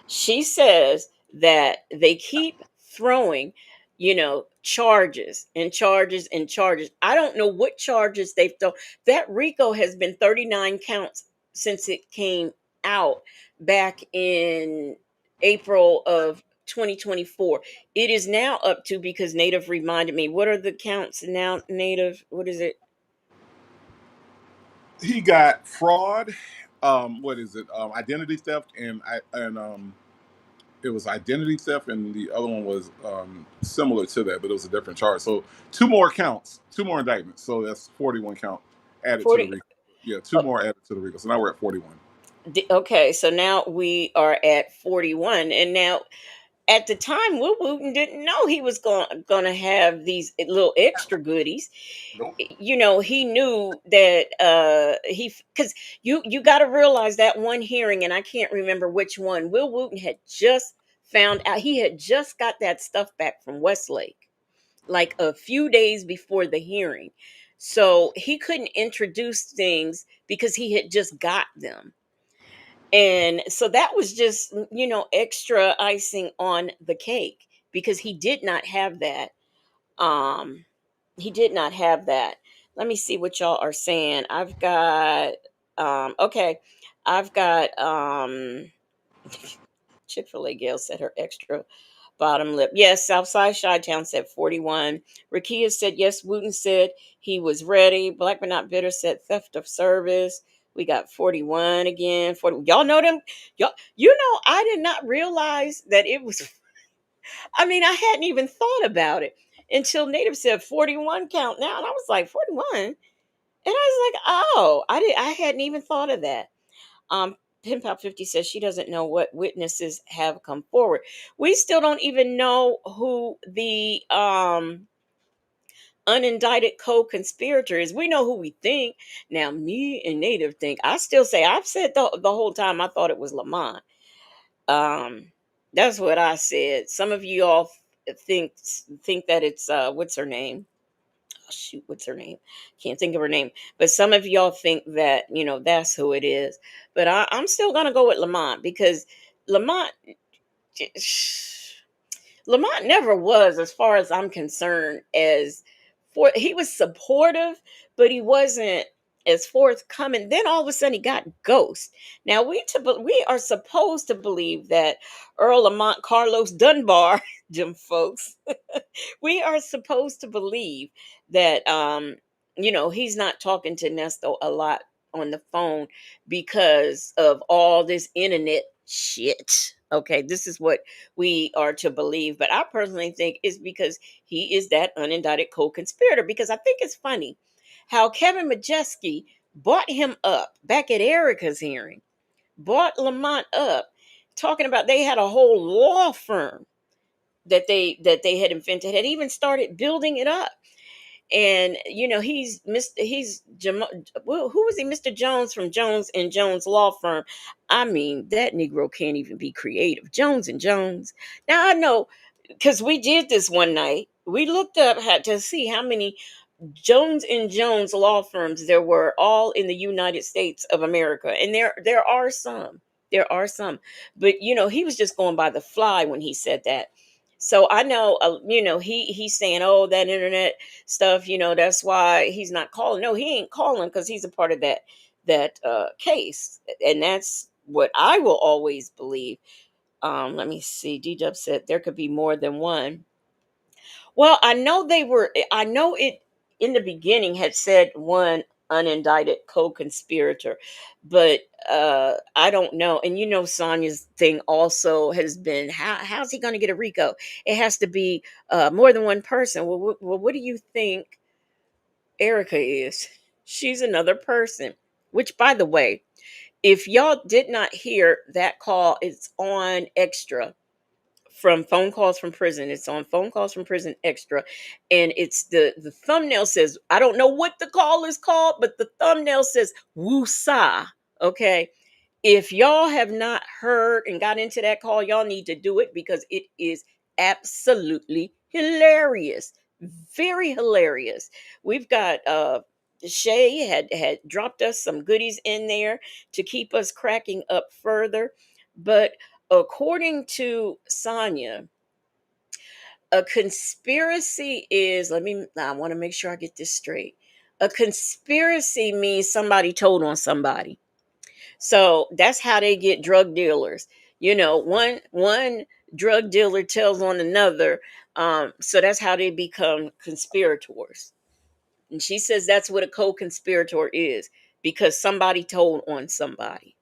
Speaker 2: She says that they keep throwing, charges and charges and charges. I don't know what charges they've thrown. That RICO has been 39 counts since it came out back in April of 2024. It is now up to, because Native reminded me, what are the counts now, Native? What is it?
Speaker 1: He got fraud. What is it? Identity theft and it was identity theft, and the other one was similar to that, but it was a different charge. So two more counts, two more indictments. So that's 41 count added to the
Speaker 2: 40.
Speaker 1: RICO. Yeah, two more added to the RICO. So now we're at 41.
Speaker 2: Okay, so now we are at 41. And now at the time, Will Wooten didn't know he was gonna have these little extra goodies.
Speaker 1: Nope.
Speaker 2: He knew that he, because you got to realize that one hearing, and I can't remember which one. Will Wooten had just found out, he had just got that stuff back from Westlake. like a few days before the hearing. So he couldn't introduce things because he had just got them. And so that was just, extra icing on the cake because he did not have that. Um, he did not have that. Let me see what y'all are saying. Okay, I've got Chick-fil-A Gail said her extra bottom lip. Yes, Southside Chi-Town said 41. Rakia said yes. Wooten said he was ready. Black but not bitter said theft of service. We got 41 again. 40. Y'all know them? Y'all, I did not realize that it was. I mean, I hadn't even thought about it until Native said 41 count now. And I was like, 41? And I was like, oh, I hadn't even thought of that. Um, Pin Pop 50 says she doesn't know what witnesses have come forward. We still don't even know who the unindicted co-conspirator is. We know who we think. Now, me and Native think. I still say I've said the whole time I thought it was Lamont. Um, that's what I said. Some of you all think that it's what's her name? Oh, shoot, what's her name? Can't think of her name. But some of y'all think that that's who it is. But I'm still gonna go with Lamont because Lamont Lamont never was, as far as I'm concerned, as for he was supportive, but he wasn't as forthcoming. Then all of a sudden he got ghost. Now we are supposed to believe that Earl Lamont Carlos Dunbar, them folks, we are supposed to believe that he's not talking to Nesto a lot on the phone because of all this internet shit. Okay, this is what we are to believe. But I personally think it's because he is that unindicted co-conspirator. Because I think it's funny how Kevin Majeski bought him up back at Erica's hearing, bought Lamont up, talking about they had a whole law firm that they had invented, had even started building it up. And who was he, Mr. Jones from Jones and Jones law firm. I mean, that Negro can't even be creative. Jones and Jones. Now I know, because we did this one night. We looked up had to see how many Jones and Jones law firms there were all in the United States of America. And there are some. There are some. But he was just going by the fly when he said that. So I know he's saying, "Oh, that internet stuff, that's why he's not calling." No, he ain't calling because he's a part of that case. And that's what I will always believe. Let me see. D-Dub said there could be more than one. Well, I know it in the beginning had said one unindicted co-conspirator, but I don't know. And Sonya's thing also has been, how's he going to get a RICO? It has to be more than one person. Well, what do you think Erica is? She's another person. Which, by the way, if y'all did not hear that call, it's on Extra from Phone Calls from Prison. It's on Phone Calls from Prison Extra. And it's the thumbnail says, I don't know what the call is called, but the thumbnail says Woosa. Okay. If y'all have not heard and got into that call, y'all need to do it because it is absolutely hilarious. Very hilarious. We've got Shay had dropped us some goodies in there to keep us cracking up further. But according to Sonya, a conspiracy is, I want to make sure I get this straight. A conspiracy means somebody told on somebody. So that's how they get drug dealers. One drug dealer tells on another. So that's how they become conspirators. And she says that's what a co-conspirator is, because somebody told on somebody.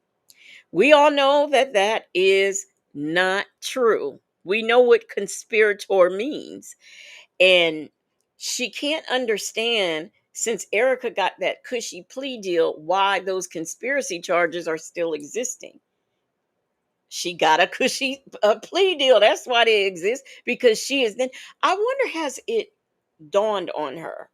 Speaker 2: We all know that that is not true. We know what conspirator means. And she can't understand, since Erica got that cushy plea deal, why those conspiracy charges are still existing. She got a cushy plea deal. That's why they exist, because she is then. I wonder, has it dawned on her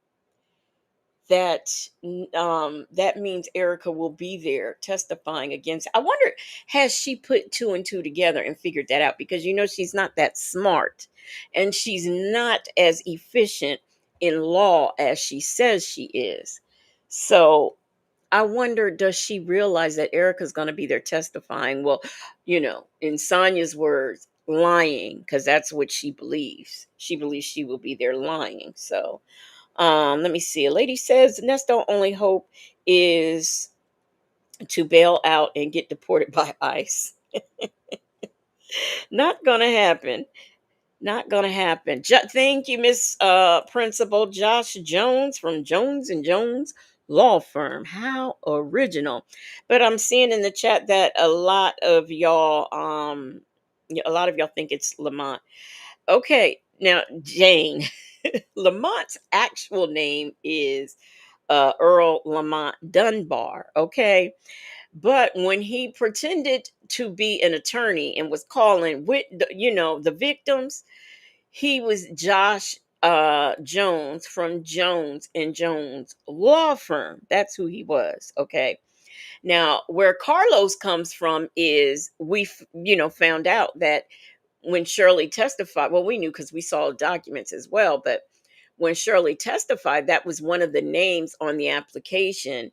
Speaker 2: that that means Erica will be there testifying against. I wonder, has she put two and two together and figured that out? Because she's not that smart, and she's not as efficient in law as she says she is. So I wonder, does she realize that Erica's going to be there testifying? Well, in Sonya's words, lying, because that's what she believes. She believes she will be there lying. So, let me see. A lady says Nesto's only hope is to bail out and get deported by ICE. Not gonna happen. Not gonna happen. Thank you, Miss Principal Josh Jones from Jones and Jones Law Firm. How original! But I'm seeing in the chat that a lot of y'all think it's Lamont. Okay, now Jane, Lamont's actual name is Earl Lamont Dunbar. Okay, but when he pretended to be an attorney and was calling the victims, he was Josh Jones from Jones and Jones Law Firm. That's who he was. Okay. Now, where Carlos comes from is found out that when Shirley testified, well, we knew because we saw documents as well, but when Shirley testified, that was one of the names on the application.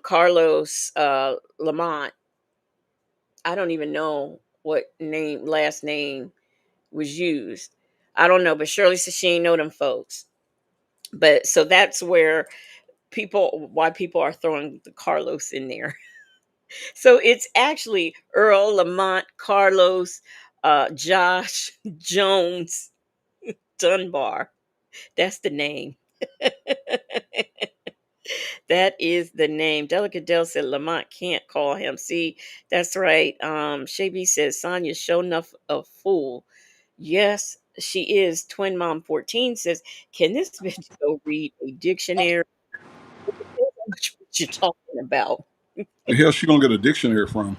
Speaker 2: Carlos Lamont. I don't even know what last name was used. I don't know, but Shirley said she ain't know them folks. But so that's why people are throwing the Carlos in there. So it's actually Earl Lamont Carlos Josh Jones Dunbar. That's the name. That is the name. Delicate Dell said Lamont can't call him. See, that's right. Shaby says Sonia's show enough a fool. Yes, she is. Twin Mom 14 says, can this bitch go read a dictionary? It depends on what you're talking about.
Speaker 1: The hell she gonna get a dictionary from?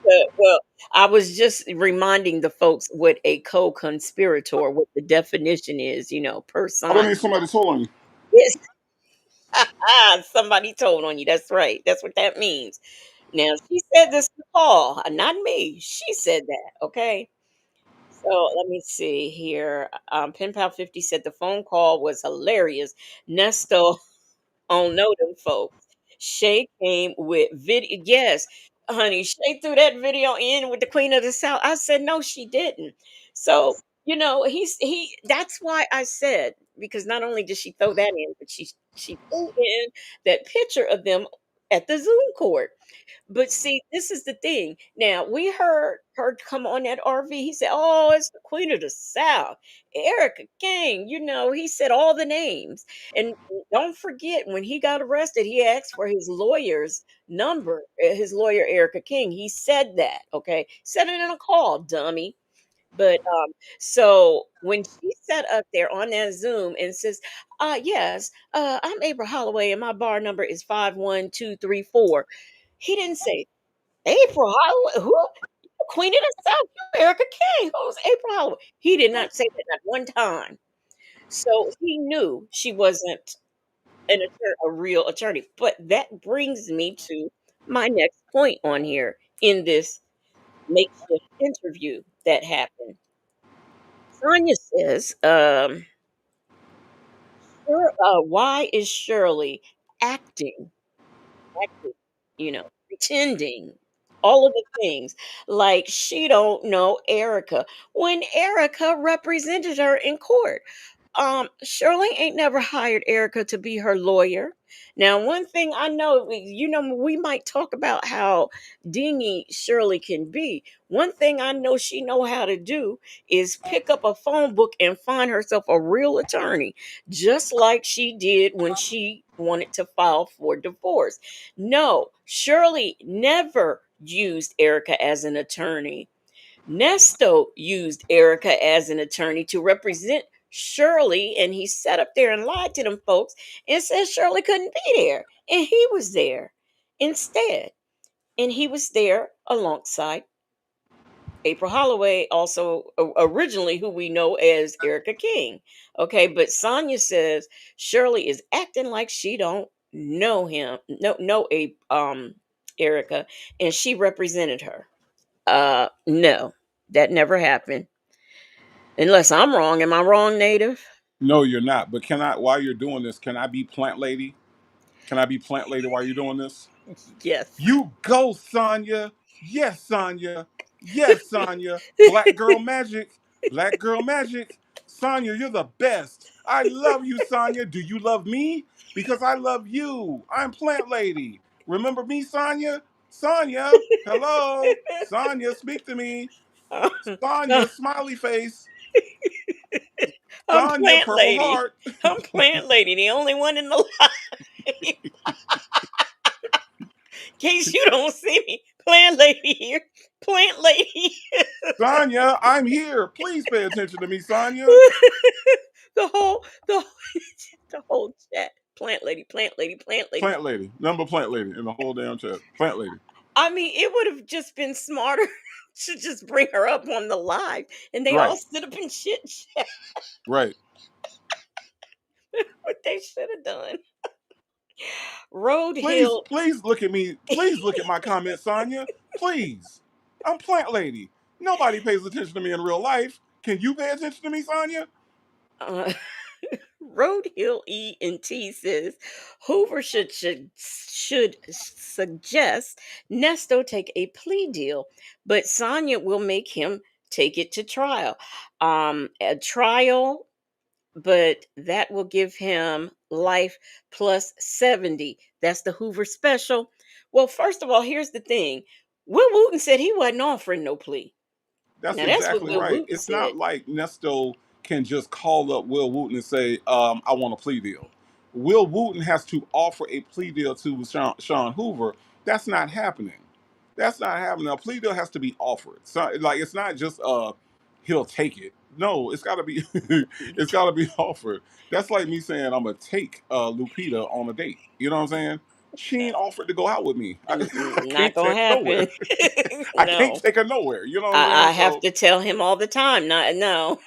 Speaker 2: Well, I was just reminding the folks what a co-conspirator, what the definition is, per
Speaker 1: I don't
Speaker 2: Sonya.
Speaker 1: need somebody told on you.
Speaker 2: Yes. Somebody told on you. That's right. That's what that means. Now, she said this to Paul, not me. She said that. Okay. So let me see here. Pen Pal 50 said the phone call was hilarious. Nesto on know them folks. Shay came with video. Yes, honey, Shay threw that video in with the Queen of the South. I said no, she didn't. So That's why I said, because not only did she throw that in, but she threw in that picture of them at the Zoom court. But see, this is the thing. Now we heard her come on that RV. He said, "Oh, it's the Queen of the South, Erica King." He said all the names. And don't forget, when he got arrested, he asked for his lawyer's number. His lawyer, Erica King. He said that. Okay, said it in a call, dummy. But so when she sat up there on that Zoom and says, yes, I'm April Holloway and my bar number is 51234." He didn't say April Holloway. Who? Queen of the South, you Erica King. Who's April Holloway? He did not say that not one time. So he knew she wasn't a real attorney. But that brings me to my next point on here in this makeshift interview that happened. Sonia says, why is Shirley acting, pretending, all of the things like she don't know Erica when Erica represented her in court? Shirley ain't never hired Erica to be her lawyer. Now, one thing I know, we might talk about how dingy Shirley can be. One thing I know she know how to do is pick up a phone book and find herself a real attorney, just like she did when she wanted to file for divorce. No, Shirley never used Erica as an attorney. Nesto used Erica as an attorney to represent Shirley, and he sat up there and lied to them folks and said Shirley couldn't be there. And he was there instead. And he was there alongside. April Holloway, also originally who we know as Erica King. Okay, but Sonya says Shirley is acting like she don't know him, know a Erica, and she represented her. No, that never happened. Unless I'm wrong. Am I wrong, Native?
Speaker 1: No, you're not. But can I, while you're doing this, can I be plant lady? Can I be plant lady while you're doing this?
Speaker 2: Yes.
Speaker 1: You go, Sonya. Yes, Sonya. Yes, Sonya. Black girl magic. Black girl magic. Sonya, you're the best. I love you, Sonya. Do you love me? Because I love you. I'm plant lady. Remember me, Sonya? Sonya, hello. Sonya, speak to me. Sonya, smiley face.
Speaker 2: I'm
Speaker 1: Sonya,
Speaker 2: plant
Speaker 1: purple
Speaker 2: lady.
Speaker 1: heart.
Speaker 2: I'm plant lady, the only one in the line. In case you don't see me, plant lady here. Plant lady.
Speaker 1: Sonya, I'm here. Please pay attention to me, Sonya.
Speaker 2: The the whole chat. Plant lady, plant lady, plant lady.
Speaker 1: Plant lady. Number plant lady in the whole damn chat. Plant lady.
Speaker 2: I mean, it would have just been smarter to just bring her up on the live, and they all
Speaker 1: Right.
Speaker 2: stood up and shit chat.
Speaker 1: Right.
Speaker 2: What they should have done. Road
Speaker 1: Please,
Speaker 2: Hill.
Speaker 1: please look at me. Please look at my comment, Sonya. Please. I'm plant lady. Nobody pays attention to me in real life. Can you pay attention to me, Sonya?
Speaker 2: Uh, Road Hill E and T says Hoover should suggest Nesto take a plea deal, but Sonya will make him take it to trial. A trial, but that will give him life plus 70. That's the Hoover special. Well, first of all, here's the thing. Will Wooten said he wasn't offering no plea.
Speaker 1: That's
Speaker 2: Now that's what
Speaker 1: exactly
Speaker 2: Will
Speaker 1: right.
Speaker 2: Wooten
Speaker 1: It's
Speaker 2: said.
Speaker 1: not like Nesto can just call up Will Wooten and say, I want a plea deal. Will Wooten has to offer a plea deal to Sean Hoover. That's not happening. That's not happening. A plea deal has to be offered. So, like, it's not just he'll take it. No, it's got to be it's got to be offered. That's like me saying I'm gonna take Lupita on a date. You know what I'm saying? She ain't offered to go out with me. I
Speaker 2: Not
Speaker 1: can't
Speaker 2: gonna
Speaker 1: take her nowhere.
Speaker 2: happen.
Speaker 1: I can't
Speaker 2: No.
Speaker 1: take her nowhere. You know what I'm saying?
Speaker 2: I have
Speaker 1: So
Speaker 2: to tell him all the time. Not no.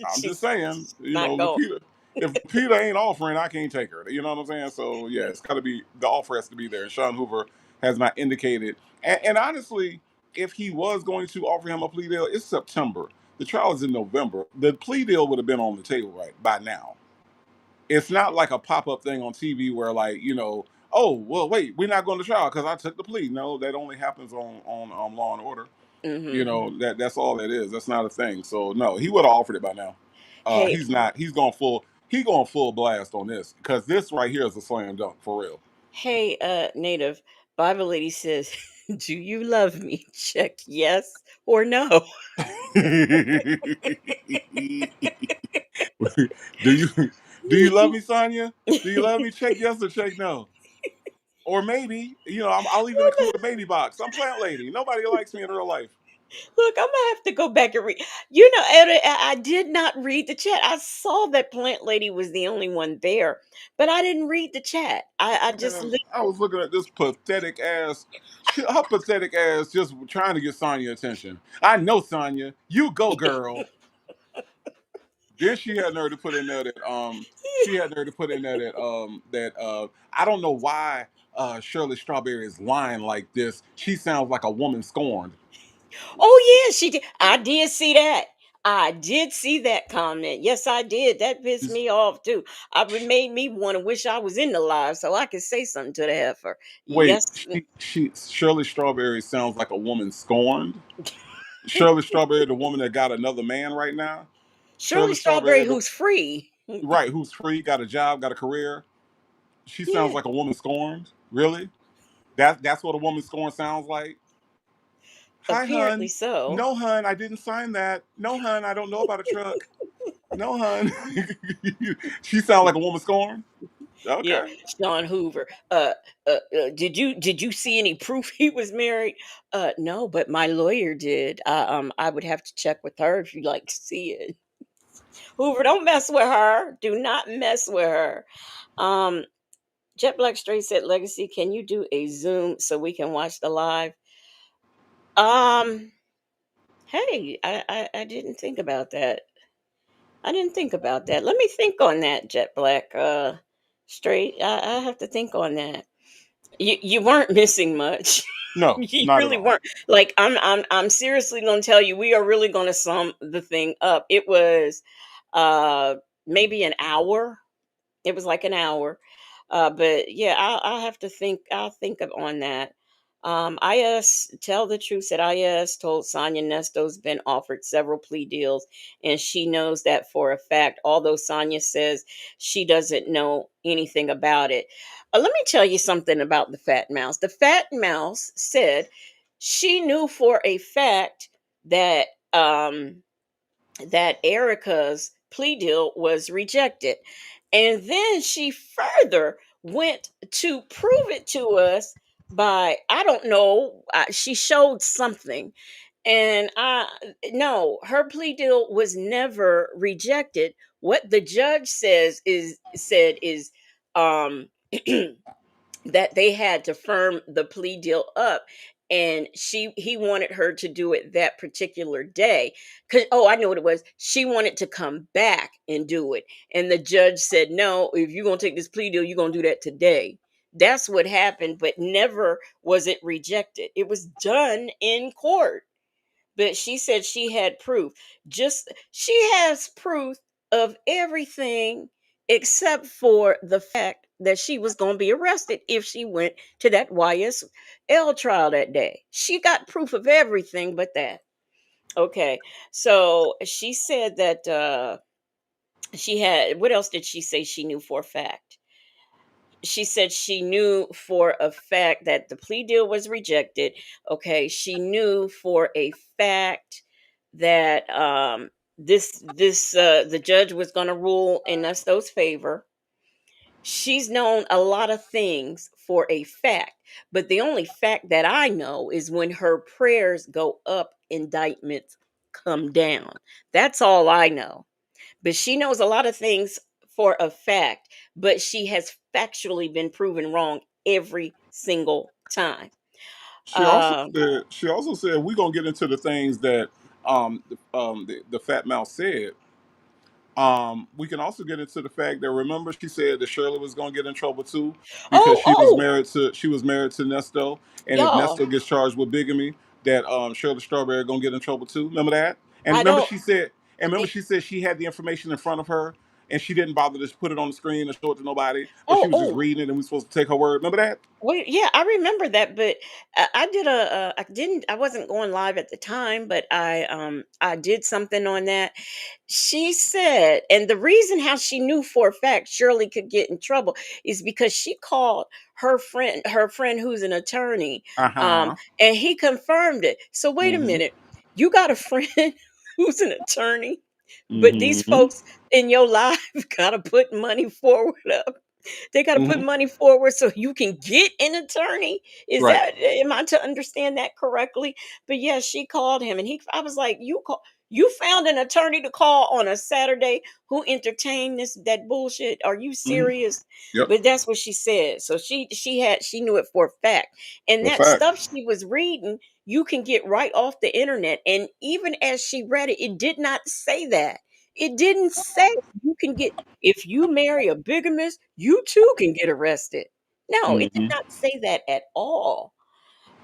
Speaker 1: I'm just
Speaker 2: She's
Speaker 1: saying, you know,
Speaker 2: not going.
Speaker 1: Lupita. If Lupita ain't offering, I can't take her. You know what I'm saying? So yeah, it's got to be the offer has to be there. And Sean Hoover has not indicated. And honestly, if he was going to offer him a plea deal, it's September. The trial is in November. The plea deal would have been on the table right by now. It's not like a pop up thing on TV where like oh well, wait, we're not going to trial because I took the plea. No, that only happens on Law and Order.
Speaker 2: Hmm.
Speaker 1: That's all that is. That's not a thing. So no, he would have offered it by now.
Speaker 2: Hey,
Speaker 1: He's not. He going full blast on this because this right here is a slam dunk for real.
Speaker 2: hey, native Bible lady says, "Do you love me?" Check yes or no.
Speaker 1: do you do you love me, Sonya? Do you love me? Check yes or check no. Or maybe I'll even include a maybe box. I'm plant lady. Nobody likes me in real life.
Speaker 2: Look, I'm gonna have to go back and read. You know, I did not read the chat. I saw that plant lady was the only one there, but I didn't read the chat. I just
Speaker 1: Man, I was looking at this pathetic ass. Her pathetic ass just trying to get Sonya attention. I know Sonya. You go, girl. Then she had nerve to put in there that she had nerve to put in there that I don't know why Shirley Strawberry is lying like this. She sounds like a woman scorned.
Speaker 2: Oh yeah, she did. I did see that. I did see that comment. Yes, I did. That pissed me off too. It made me want to wish I was in the live so I could say something to the heifer.
Speaker 1: Wait,
Speaker 2: Yes,
Speaker 1: she Shirley Strawberry sounds like a woman scorned. Shirley Strawberry, the woman that got another man right now.
Speaker 2: Shirley
Speaker 1: Shirley
Speaker 2: Strawberry,
Speaker 1: Strawberry,
Speaker 2: who's free.
Speaker 1: right, who's free, got a job, got a career. She sounds
Speaker 2: Yeah,
Speaker 1: like a woman scorned. Really? That's what a woman scorned sounds like. Hi,
Speaker 2: apparently
Speaker 1: hun.
Speaker 2: so.
Speaker 1: No, hun, I didn't sign that. No, hun, I don't know about a truck. No, hun. She sound like a woman scorned.
Speaker 2: Yeah,
Speaker 1: Okay.
Speaker 2: Sean Hoover. Did you see any proof he was married? No, but my lawyer did. I would have to check with her if you'd like to see it. Hoover, don't mess with her. Do not mess with her. Um, Jet Black Straight said, "Legacy, can you do a Zoom so we can watch the live?" Um, Hey, I didn't think about that. I didn't think about that. Let me think on that, Jet Black. Straight. I have to think on that. You weren't missing much.
Speaker 1: No,
Speaker 2: You
Speaker 1: not at
Speaker 2: really
Speaker 1: all.
Speaker 2: weren't. Like I'm seriously gonna tell you, we are really gonna sum the thing up. It was uh maybe an hour. It was like an hour. But yeah, I'll have to think. I'll think of on that. IS, tell the truth, said IS told Sonia Nesto's been offered several plea deals, and she knows that for a fact, although Sonia says she doesn't know anything about it. Let me tell you something about the fat mouse. The fat mouse said she knew for a fact that Erica's plea deal was rejected. And then she further went to prove it to us by, I don't know, she showed something. And I, no, her plea deal was never rejected. What the judge said is, um, that they had to firm the plea deal up, and he wanted her to do it that particular day. Cause, oh, I know what it was, she wanted to come back and do it, and the judge said, no, if you're gonna take this plea deal, you're gonna do that today. That's what happened, but never was it rejected. It was done in court. But she said she had proof. Just she has proof of everything except for the fact that she was going to be arrested if she went to that YSL trial that day. She got proof of everything but that. Okay. So she said that she had, what else did she say she knew for a fact? She said she knew for a fact that the plea deal was rejected. Okay, she knew for a fact that the judge was going to rule in Nesto's favor. She's known a lot of things for a fact, but the only fact that I know is when her prayers go up, indictments come down. That's all I know. But she knows a lot of things for a fact, but she has factually been proven wrong every single time. Um,
Speaker 1: She also said we're gonna get into the things that the fat mouse said. We can also get into the fact that, remember, she said that Shirley was going to get in trouble too because
Speaker 2: oh, oh,
Speaker 1: she was married to Nesto, and if
Speaker 2: y'all,
Speaker 1: Nesto gets charged with bigamy, that Shirley Strawberry going to get in trouble too. Remember that? And
Speaker 2: I
Speaker 1: remember
Speaker 2: don't.
Speaker 1: she said,
Speaker 2: eh,
Speaker 1: she had the information in front of her, and she didn't bother to put it on the screen or show it to nobody, but she
Speaker 2: Oh,
Speaker 1: was just
Speaker 2: oh,
Speaker 1: reading it, and we supposed to take her word. Remember that?
Speaker 2: wait, yeah, I remember that, but I did I didn't, I wasn't going live at the time, but I did something on that. She said, and the reason how she knew for a fact Shirley could get in trouble is because she called her friend who's an attorney,
Speaker 1: Uh huh.
Speaker 2: and he confirmed it. So wait a
Speaker 1: Mm
Speaker 2: minute, you got a friend who's an attorney,
Speaker 1: hmm.
Speaker 2: but
Speaker 1: Mm
Speaker 2: these
Speaker 1: hmm.
Speaker 2: folks in your life gotta put money forward up. They got to
Speaker 1: Mm
Speaker 2: put
Speaker 1: hmm.
Speaker 2: money forward so you can get an attorney. Is
Speaker 1: Right.
Speaker 2: that, am I to understand that correctly? But yeah, she called him, and I was like, you found an attorney to call on a Saturday who entertained that bullshit. Are you
Speaker 1: Mm hmm.
Speaker 2: serious?
Speaker 1: Yep.
Speaker 2: But that's what she said. So she knew it for a fact. And
Speaker 1: For a
Speaker 2: that
Speaker 1: fact.
Speaker 2: stuff she was reading, you can get right off the internet. And even as she read it, it did not say that. It didn't say you can get, if you marry a bigamist, you too can get arrested. No, it did
Speaker 1: Mm
Speaker 2: not say that at all.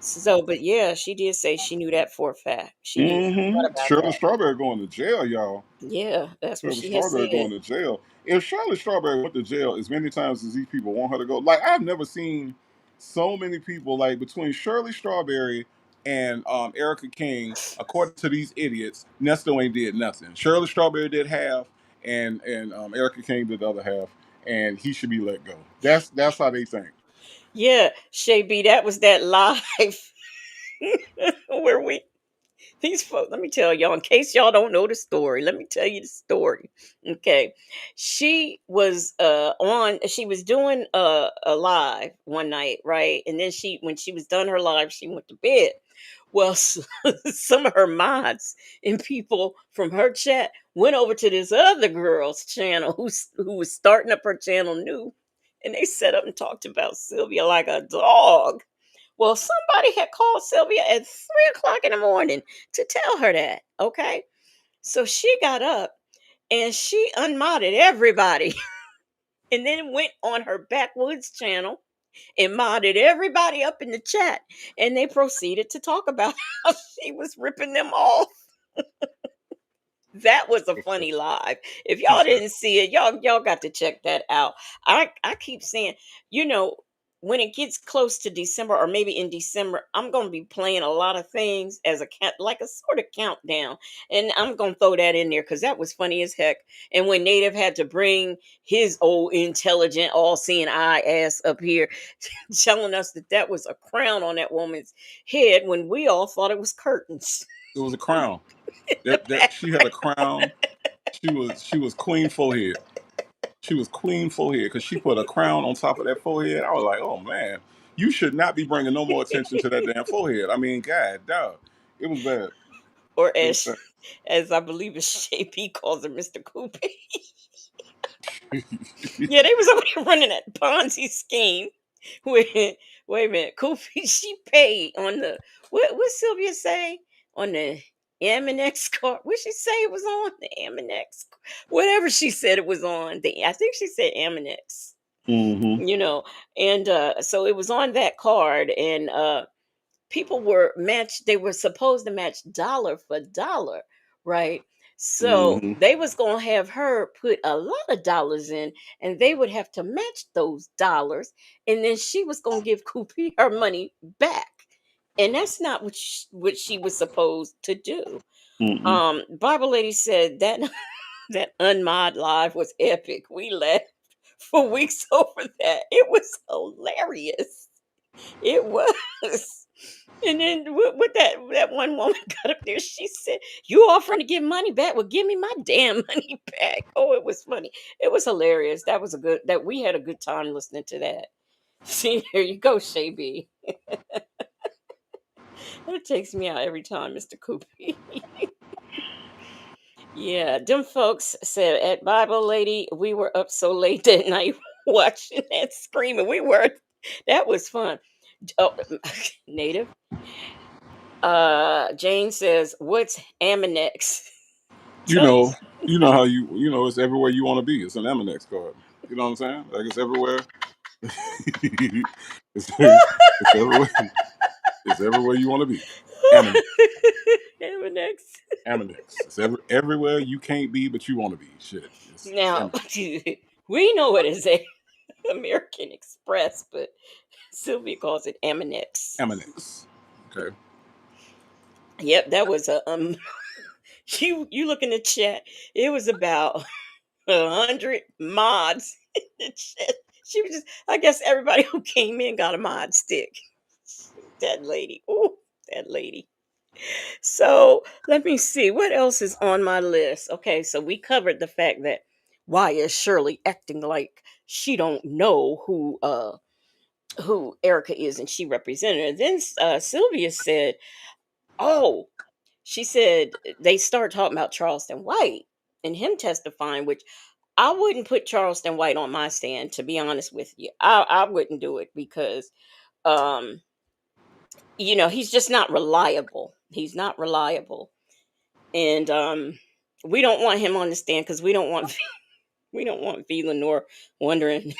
Speaker 2: So, but yeah, she did say she knew that for a fact. She did. I
Speaker 1: hmm.
Speaker 2: forgot about
Speaker 1: Shirley
Speaker 2: that.
Speaker 1: Strawberry going to jail, y'all.
Speaker 2: Yeah, that's what
Speaker 1: Shirley
Speaker 2: she has
Speaker 1: Strawberry
Speaker 2: said.
Speaker 1: going to jail. If Shirley Strawberry went to jail as many times as these people want her to go, like, I've never seen so many people, like, between Shirley Strawberry and Erica King. According to these idiots, Nesto ain't did nothing. Shirley Strawberry did half, and Erica King did the other half, and he should be let go. That's how they think.
Speaker 2: Yeah, Shay B, that was that live where we these folks, let me tell y'all, in case y'all don't know the story, let me tell you the story. Okay. She was doing a live one night, right? And then when she was done her live, she went to bed. Well, some of her mods and people from her chat went over to this other girl's channel who was starting up her channel new, and they set up and talked about Sylvia like a dog. Well, somebody had called Sylvia at 3 o'clock in the morning to tell her that. Okay. So she got up and she unmodded everybody and then went on her backwoods channel and modded everybody up in the chat. And they proceeded to talk about how she was ripping them off. That was a funny live. If
Speaker 1: She
Speaker 2: y'all
Speaker 1: said,
Speaker 2: didn't see it, y'all got to check that out. I keep saying, you know, when it gets close to December or maybe in December, I'm going to be playing a lot of things as a count, like a sort of countdown, and I'm going to throw that in there because that was funny as heck. And when Native had to bring his old intelligent, all-seeing eye ass up here, telling us that that was a crown on that woman's head when we all thought it was curtains.
Speaker 1: it was a crown. That she had a crown. She was queen forehead. She was queen forehead because she put a crown on top of that forehead. I was like, oh man, you should not be bringing no more attention to that damn forehead. I mean, God, dog, it was bad.
Speaker 2: Or
Speaker 1: It was
Speaker 2: as I believe it's JP calls her, Mr. Coupe.
Speaker 1: bad.
Speaker 2: Yeah, they was over there running that Ponzi scheme. Wait a minute, Coupe, she paid on the what Sylvia say on the M&X card? What she say it was on the M&X? Whatever she said it was on. I think she said M&X.
Speaker 1: Hmm.
Speaker 2: You know, and so it was on that card, and people were matched, they were supposed to match dollar for dollar, right? So
Speaker 1: Hmm.
Speaker 2: they was going to have her put a lot of dollars in, and they would have to match those dollars, and then she was going to give Koopy her money back, and that's not what she was supposed to do.
Speaker 1: Hmm.
Speaker 2: Bible lady said that that unmod live was epic. We laughed for weeks over that. It was hilarious. It was. And then what that one woman got up there, she said, "You offering to give money back? Well, give me my damn money back." Oh, it was funny. It was hilarious. That was a good. That we had a good time listening to that. See, there you go, Shay B. That takes me out every time, Mister Coopy. Yeah, them folks said at Bible Lady, we were up so late that night watching that screaming. We were. That was fun. Oh, native. Jane says, "What's Aminex?"
Speaker 1: You
Speaker 2: Tell
Speaker 1: know, you know how it's everywhere you want to be. It's an M&X card. You know what I'm saying? Like it's everywhere. it's everywhere. It's everywhere you want to be. M&X.
Speaker 2: Aminex.
Speaker 1: M&X. It's everywhere you can't be, but you want to be. Shit. It's
Speaker 2: Now,
Speaker 1: M&X.
Speaker 2: we know it is a American Express, but Sylvia calls it Aminex.
Speaker 1: M&X. Okay.
Speaker 2: Yep, that was a You look in the chat. It was about 100 mods in the chat. She was just. I guess everybody who came in got a mod stick. That lady. Oh, that lady. So let me see what else is on my list. Okay, so we covered the fact that why is Shirley acting like she don't know who Erica is and she represented her. Then Sylvia said, "Oh, she said they start talking about Charleston White and him testifying, which I wouldn't put Charleston White on my stand. To be honest with you, I wouldn't do it because um, he's just not reliable. He's not reliable." And we don't want him on the stand because we don't want we don't want V Lenore wondering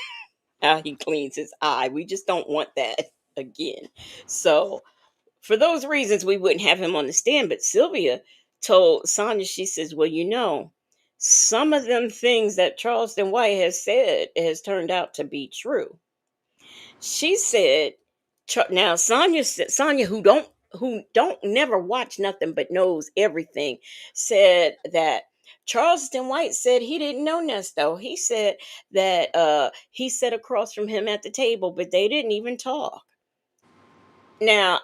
Speaker 2: how he cleans his eye. We just don't want that again. So for those reasons, we wouldn't have him on the stand. But Sylvia told Sonia, she says, "Well, some of them things that Charleston White has said has turned out to be true." She said, now Sonia, who don't never watch nothing but knows everything, said that Charleston White said he didn't know Nesto. He said that he sat across from him at the table, but they didn't even talk. Now,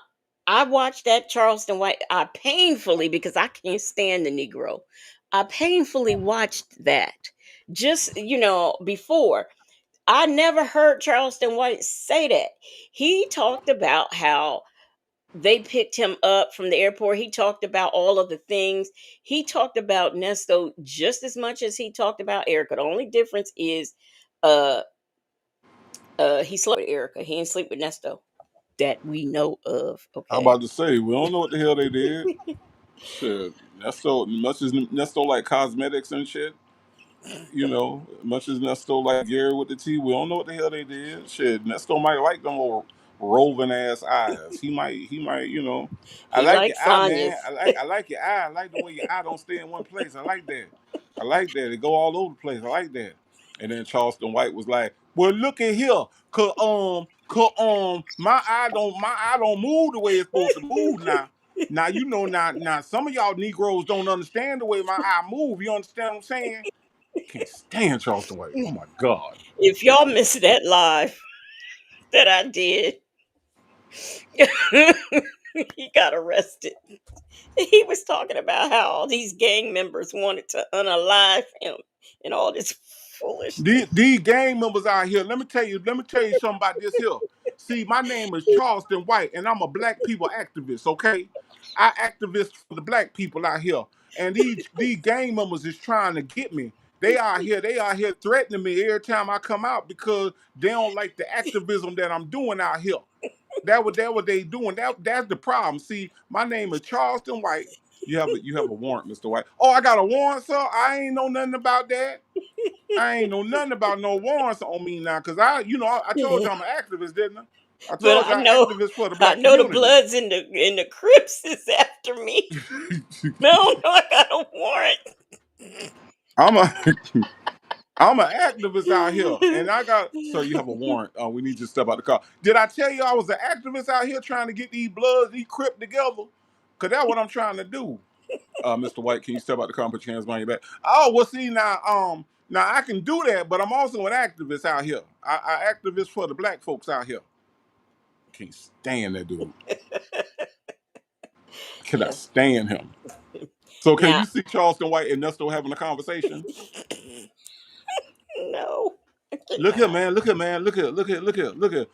Speaker 2: I watched that Charleston White. I painfully, because I can't stand the Negro. I painfully watched that. Just before I never heard Charleston White say that. He talked about how they picked him up from the airport. He talked about all of the things. He talked about Nesto just as much as he talked about Erica. The only difference is uh he slept with Erica. He didn't sleep with Nesto. that we know of.
Speaker 1: I'm
Speaker 2: Okay.
Speaker 1: about to say we don't know what the hell they did. Shit, Nesto, much as Nesto like cosmetics and shit. You know, much as Nesto like Gary with the T, we don't know what the hell they did. Shit, Nesto might like them little roving ass eyes. He might, you know. I
Speaker 2: He
Speaker 1: like your
Speaker 2: liked
Speaker 1: eye, man.
Speaker 2: Sonya's.
Speaker 1: I like your eye. I like the way your eye don't stay in one place. I like that. I like that. It go all over the place. I like that. And then Charleston White was like, "Well, look at here, my eye don't move the way it's supposed to move now. Now you know now some of y'all Negroes don't understand the way my eye move. You understand what I'm saying? Can't stand Charleston White. Oh my God.
Speaker 2: If y'all missed that live that I did, he got arrested. He was talking about how all these gang members wanted to unalive him and all this
Speaker 1: These,
Speaker 2: foolishness.
Speaker 1: these gang members out here, let me tell you something about this here. See, my name is Charleston White, and I'm a black people activist, okay? I activist for the black people out here. And these gang members is trying to get me. They out here threatening me every time I come out because they don't like the activism that I'm doing out here. That what they doing. That's the problem. See, my name is Charleston White. You have a warrant, Mr. White. Oh, I got a warrant, sir. I ain't know nothing about that. I ain't know nothing about no warrants on me now, cause I told you I'm an activist, didn't I? I
Speaker 2: But
Speaker 1: told you I'm an activist for the
Speaker 2: I
Speaker 1: black
Speaker 2: know the
Speaker 1: community.
Speaker 2: Bloods and the Crips is after me. No, no, I got a warrant.
Speaker 1: I'm a I'm an activist out here, and I got so you have a warrant. We need you to step out the car. Did I tell you I was an activist out here trying to get these Bloods, these Crip together? Cause that's what I'm trying to do. Mr. White, can you step out the car and put your hands behind your back? Oh, well, see now I can do that, but I'm also an activist out here. I activist for the black folks out here. Can't stand that dude. Cannot
Speaker 2: Yeah.
Speaker 1: stand him. So can
Speaker 2: Now,
Speaker 1: you see Charleston White and Nesto having a conversation?
Speaker 2: no, I
Speaker 1: Look here,
Speaker 2: cannot.
Speaker 1: man. Look here, man. Look here.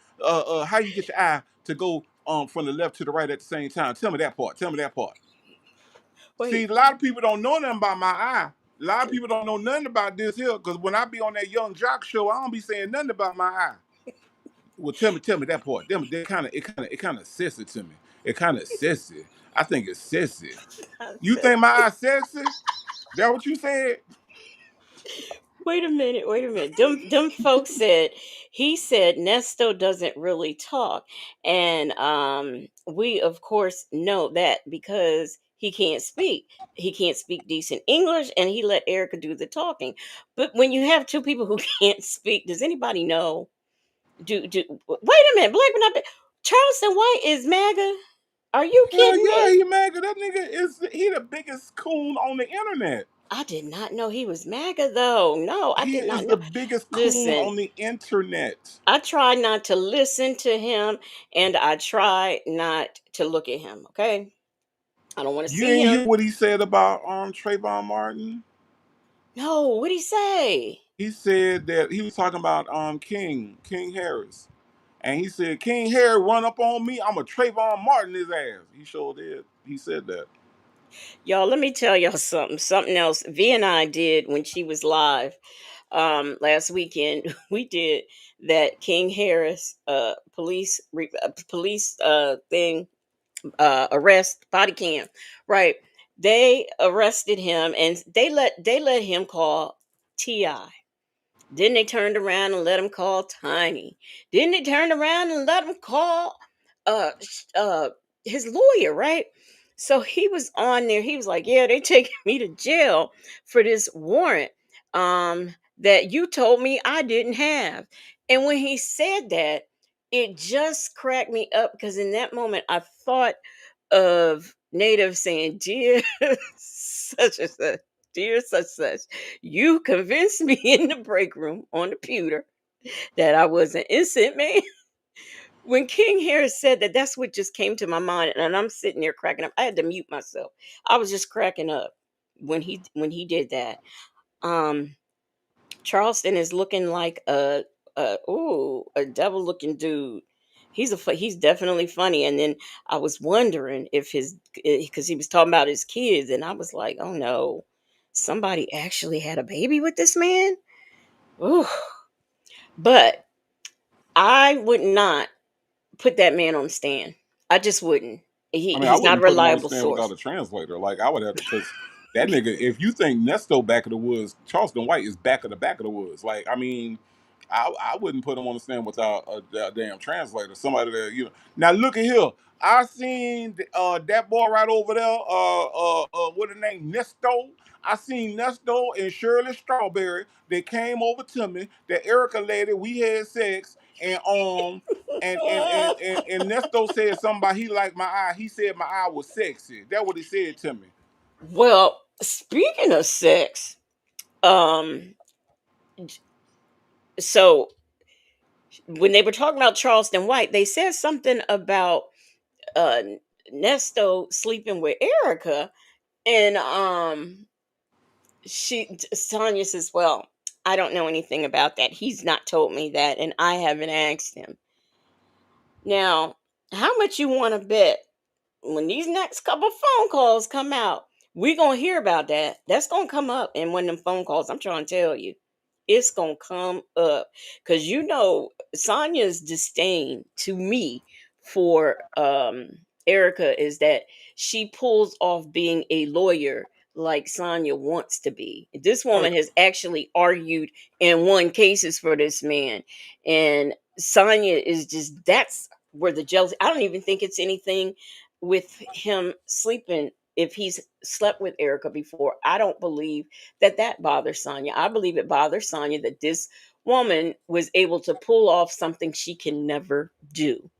Speaker 1: How you get your eye to go from the left to the right at the same time? Tell me that part. Tell me that part. See,
Speaker 2: Wait.
Speaker 1: a lot of people don't know nothing about my eye. A lot of people don't know nothing about this here because when I be on that Young Jock show, I don't be saying nothing about my eye. Well, tell me that part. They kind of says it to me. It kind of says it. I think it's sissy. You think my eye sexy? That what you said?
Speaker 2: Wait a minute, wait a minute. Them folks said he said Nesto doesn't really talk. And we of course know that because he can't speak. He can't speak decent English and he let Erica do the talking. But when you have two people who can't speak, does anybody know? Do wait a minute, Blake, not Charleston White is MAGA? Are you
Speaker 1: Hell
Speaker 2: kidding
Speaker 1: yeah,
Speaker 2: me?
Speaker 1: he mad 'cause that nigga he the biggest coon on the internet.
Speaker 2: I did not know he was MAGA though. No, I
Speaker 1: He
Speaker 2: did not
Speaker 1: is the
Speaker 2: know.
Speaker 1: biggest coon
Speaker 2: Listen,
Speaker 1: on the internet.
Speaker 2: I try not to listen to him and I try not to look at him, okay? I don't want to
Speaker 1: You
Speaker 2: see
Speaker 1: ain't hear
Speaker 2: him.
Speaker 1: what he said about Trayvon Martin?
Speaker 2: No, what'd he say?
Speaker 1: He said that he was talking about King Harris. And he said, King Harris run up on me, I'm a Trayvon Martin his ass. He sure did. He said that.
Speaker 2: Y'all, let me tell y'all something. Something else V and I did when she was live last weekend. We did that King Harris police thing arrest body cam, right? They arrested him and they let him call Ti. Then they turned around and let him call Tiny. Then they turned around and let him call uh uh his lawyer, right? So he was on there. He was like, "Yeah, they taking me to jail for this warrant that you told me I didn't have." And when he said that, it just cracked me up because in that moment I thought of Native saying, "Dear such and such, dear such, you convinced me in the break room on the pewter that I was an innocent man." When King Harris said that, that's what just came to my mind, and I'm sitting there cracking up. I had to mute myself. I was just cracking up when he did that. Um, Charleston is looking like a devil looking dude. He's definitely funny. And then I was wondering if his because he was talking about his kids, and I was like, oh no, somebody actually had a baby with this man. Ooh. But I would not put that man on the stand. I just wouldn't.
Speaker 1: I mean, I
Speaker 2: He's not a
Speaker 1: wouldn't put him on the
Speaker 2: reliable
Speaker 1: stand without
Speaker 2: source.
Speaker 1: a translator. Like I would have to, because that nigga. If you think Nesto back of the woods, Charleston White is back of the woods. Like I mean, I wouldn't put him on the stand without a damn translator. Somebody that you know. Now look at here. I seen that boy right over there. What the name? Nesto. I seen Nesto and Shirley Strawberry. They came over to me. The Erica lady. We had sex and Nesto said something about he liked my eye. He said my eye was sexy. That's what he said to me.
Speaker 2: Well, speaking of sex, um, so when they were talking about Charleston White, they said something about uh Nesto sleeping with Erica, and Sonya says, "Well, I don't know anything about that. He's not told me that, and I haven't asked him." Now, how much you want to bet when these next couple phone calls come out, we're gonna hear about that. That's gonna come up in one of them phone calls. I'm trying to tell you, it's gonna come up because Sonya's disdain to me for Erica is that she pulls off being a lawyer like Sonya wants to be. This
Speaker 1: Oh
Speaker 2: woman has actually argued and won cases for this man, and Sonya is just that's where the jealousy. I don't even think it's anything with him sleeping. If he's slept with Erica before, I don't believe that bothers Sonya. I believe it bothers Sonya that this woman was able to pull off something she can never do.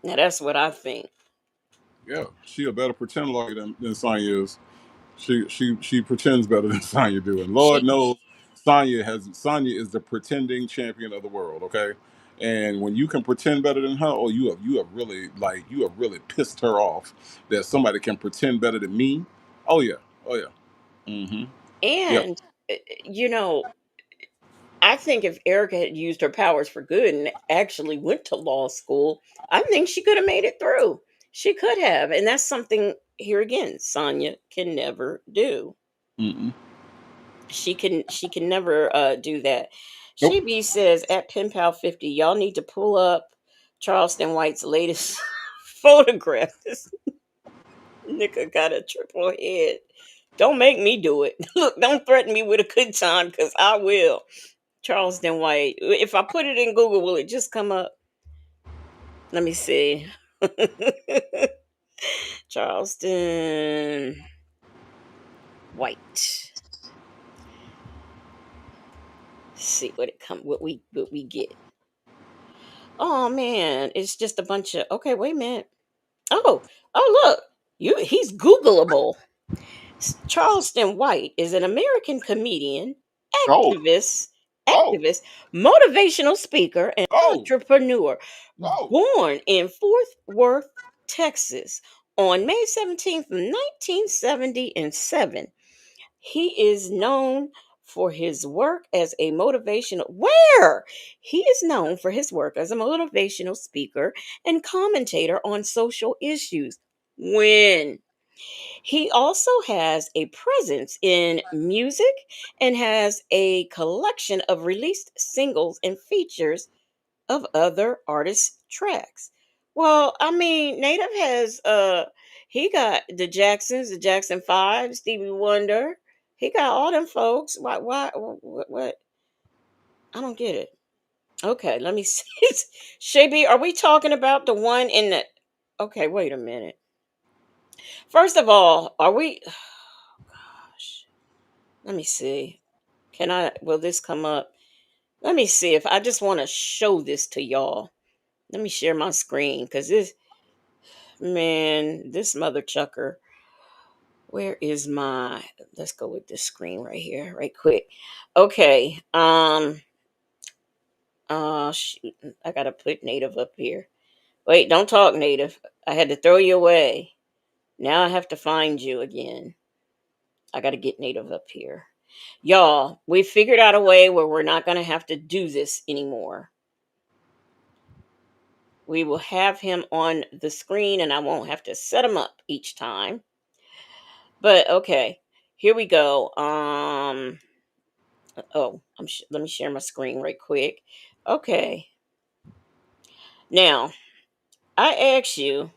Speaker 2: Now that's what I think.
Speaker 1: yeah, she a better pretend lawyer than Sonya is. She pretends better than Sonya do, and Lord
Speaker 2: She
Speaker 1: knows Sonya is the pretending champion of the world. Okay, and when you can pretend better than her, oh you have really pissed her off that somebody can pretend better than me. Oh yeah, oh yeah, mm-hmm. Yep.
Speaker 2: and you know, I think if Erica had used her powers for good and actually went to law school, I think she could have made it through. She could have, and that's something here again Sonya can never do.
Speaker 1: Mm-mm.
Speaker 2: She can never do that.
Speaker 1: Nope.
Speaker 2: She B says at Pen Pal 50, y'all need to pull up Charleston White's latest photograph. This nigga got a triple head. Don't make me do it. Look, don't threaten me with a good time because I will. Charleston White. If I put it in Google, will it just come up? Let me see. Charleston White. See what we get. Oh man, it's just a bunch of okay, wait a minute. Oh look. He's Googleable. Charleston White is an American comedian,
Speaker 1: Oh,
Speaker 2: activist,
Speaker 1: oh,
Speaker 2: activist, motivational speaker, and
Speaker 1: oh,
Speaker 2: entrepreneur.
Speaker 1: oh.
Speaker 2: Born in Fort Worth, Texas on May 17th, 1977. He is known for his work as a motivational where he is known for his work as a motivational speaker and commentator on social issues. When he also has a presence in music and has a collection of released singles and features of other artists' tracks. Well, I mean, Native has he got the Jacksons, the Jackson 5, Stevie Wonder. He got all them folks. Why what? I don't get it. Okay, let me see. Shaby, are we talking about the one in the Okay, wait a minute. First of all, are we gosh. Let me see. Will this come up? Let me see if I just want to show this to y'all. Let me share my screen because this mother chucker. Where is my? Let's go with this screen right here, right quick. Okay. Shoot, I gotta put native up here. Wait, don't talk native. I had to throw you away. Now I have to find you again. I gotta get native up here. Y'all, we figured out a way where we're not gonna have to do this anymore. We will have him on the screen and I won't have to set him up each time. But okay, here we go. Let me share my screen right quick. Okay, now I ask you,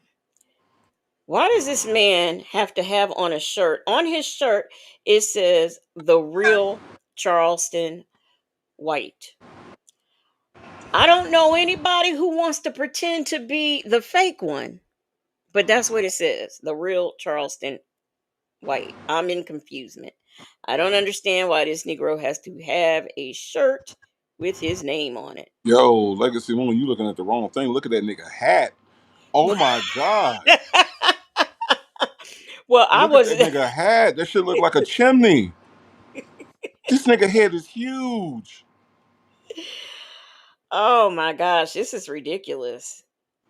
Speaker 2: why does this man have to have on a shirt? On his shirt, it says the real Charleston White. I don't know anybody who wants to pretend to be the fake one, but that's what it says. The real Charleston White. I'm in confusement. I don't understand why this Negro has to have a shirt with his name on it.
Speaker 1: Yo, Legacy Woman, you looking at the wrong thing. Look at that nigga hat. Oh my God.
Speaker 2: Well, I
Speaker 1: Look at
Speaker 2: was.
Speaker 1: that nigga hat. That shit look like a chimney. This nigga head is huge.
Speaker 2: Oh my gosh, this is ridiculous.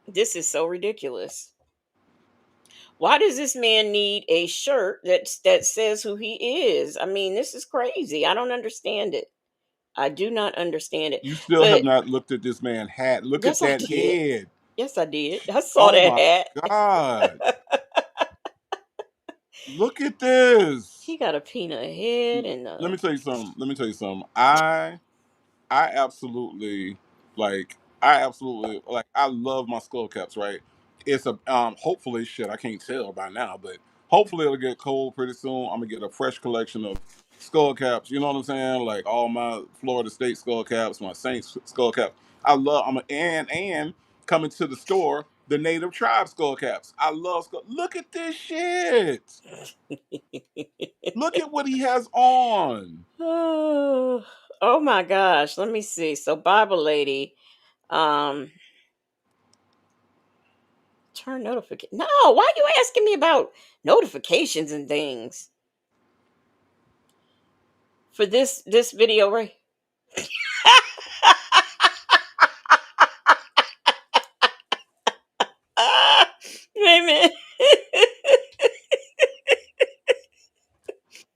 Speaker 2: This is so ridiculous. Why does this man need a shirt that says who he is? I mean, this is crazy. I don't understand it. I do not understand it.
Speaker 1: You still have
Speaker 2: But
Speaker 1: not looked at this man hat. Look at
Speaker 2: yes, I
Speaker 1: that
Speaker 2: did.
Speaker 1: head.
Speaker 2: Yes, I did. I saw
Speaker 1: Oh
Speaker 2: that
Speaker 1: my
Speaker 2: hat.
Speaker 1: God. Look at this.
Speaker 2: He got a peanut head and
Speaker 1: Let
Speaker 2: a.
Speaker 1: me tell you something. Let me tell you something. I absolutely I love my skull caps, right? It's a hopefully shit, I can't tell by now, but hopefully it'll get cold pretty soon. I'm gonna get a fresh collection of skull caps, you know what I'm saying? Like all my Florida State skull caps, my Saints skull cap. I love I'm a, and coming to the store, the native tribe skull caps. I love skull. Look at this shit. Look at what he has on.
Speaker 2: Oh, oh my gosh. Let me see. So Bible lady, um, turn notification. No, why are you asking me about notifications and things for this video right? Wait a minute.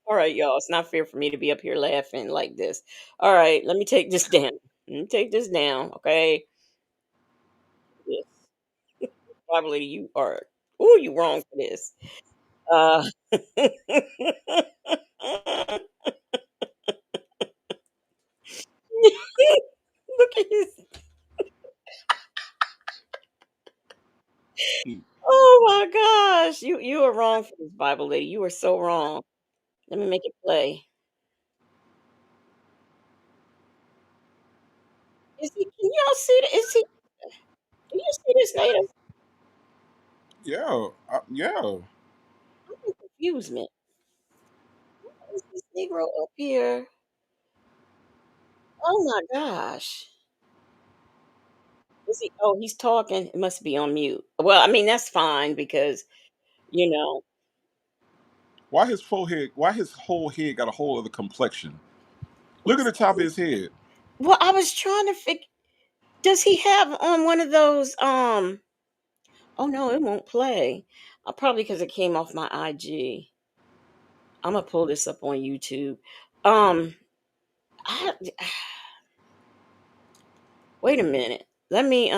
Speaker 2: All right, y'all. It's not fair for me to be up here laughing like this. All right, let me take this down. Let me take this down. Okay. Yes. Bible lady, you are. Ooh, you wrong for this. Uh, look at his. Oh my gosh, you are wrong for this Bible lady. You are so wrong. Let me make it play. Is he? Can y'all see? Is he? Can you see this native?
Speaker 1: Yeah, yeah.
Speaker 2: I'm in confusement. Is this Negro up here? Oh my gosh. Is he? Oh, he's talking. It must be on mute. Well, I mean that's fine because you know.
Speaker 1: Why his forehead? Why his whole head got a whole other complexion? Look at the top of his head.
Speaker 2: Well, I was trying to figure. Does he have on one of those? Oh no, it won't play. Probably because it came off my IG. I'm gonna pull this up on YouTube. Um, I, wait a minute. Let me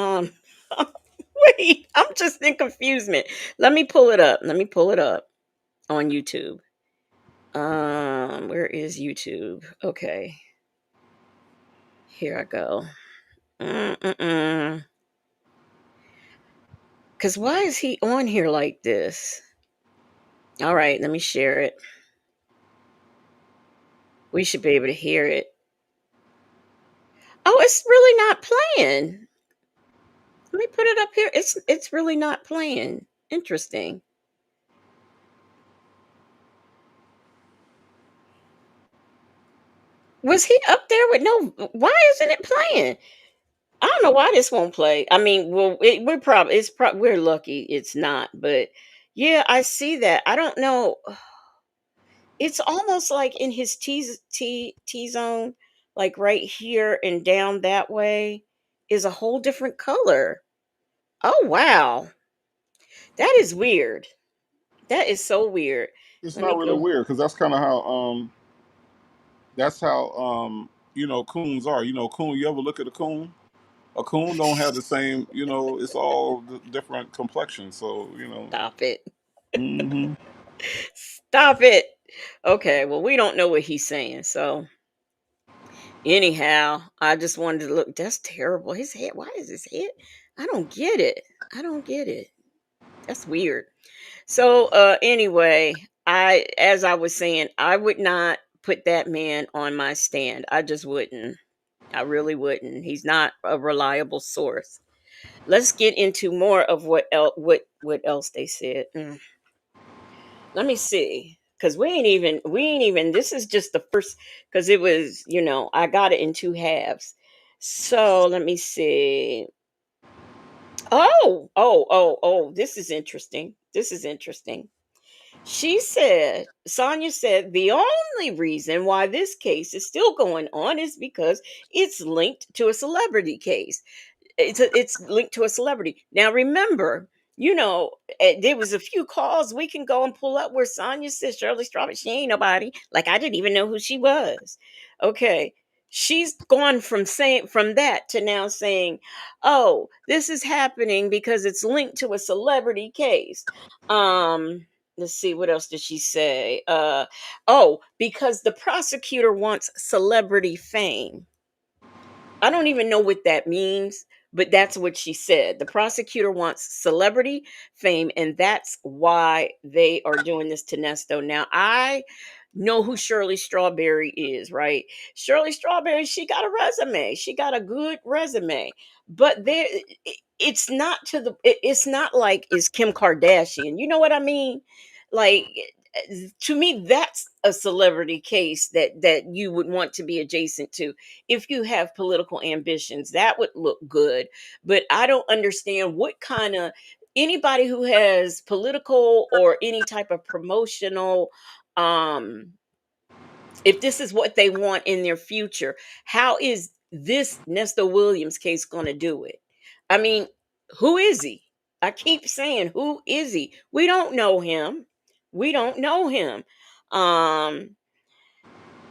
Speaker 2: wait. I'm just in confusement. Let me pull it up. Let me pull it up on YouTube. Where is YouTube? Okay, here I go. Cause why is he on here like this? All right, let me share it. We should be able to hear it. Oh, it's really not playing. Let me put it up here. It's really not playing. Interesting. Was he up there with no? Why isn't it playing? I don't know why this won't play. I mean, well, we're probably we're lucky it's not, but yeah, I see that. I don't know. It's almost like in his T zone, like right here and down that way, is a whole different color. Oh wow, that is weird. That is so weird.
Speaker 1: It's
Speaker 2: Let
Speaker 1: not
Speaker 2: me
Speaker 1: really
Speaker 2: go.
Speaker 1: weird because that's how coons are. Coon. You ever look at a coon? A coon don't have the same. It's all different complexion. So
Speaker 2: Stop it.
Speaker 1: hmm
Speaker 2: Stop it. Okay, well, we don't know what he's saying. So, anyhow, I just wanted to look. That's terrible. His head. Why is his head? I don't get it. I don't get it. That's weird. So anyway, I as I was saying, I would not put that man on my stand. I just wouldn't. I really wouldn't. He's not a reliable source. Let's get into more of what else they said. Let me see. Cause we ain't even this is just the first because it was, I got it in two halves. So let me see. Oh, this is interesting. This is interesting. Sonia said, the only reason why this case is still going on is because it's linked to a celebrity case. It's linked to a celebrity. Now remember, there was a few calls we can go and pull up where Sonya said Shirley Strawberry, she ain't nobody. Like I didn't even know who she was. Okay. She's gone from that to now saying, oh, this is happening because it's linked to a celebrity case. Let's see, what else did she say? Oh, because the prosecutor wants celebrity fame. I don't even know what that means, but that's what she said. The prosecutor wants celebrity fame, and that's why they are doing this to Nesto. Now, I know who Shirley Strawberry is, right? Shirley Strawberry, she got a resume. She got a good resume. But it's not it's not like it's Kim Kardashian. You know what I mean? Like to me that's a celebrity case that you would want to be adjacent to if you have political ambitions. That would look good, but I don't understand what kind of anybody who has political or any type of promotional, um if this is what they want in their future, how is this Nestor Williams case going to do it? I mean, who is he? I keep saying, who is he? We don't know him. We don't know him. Um,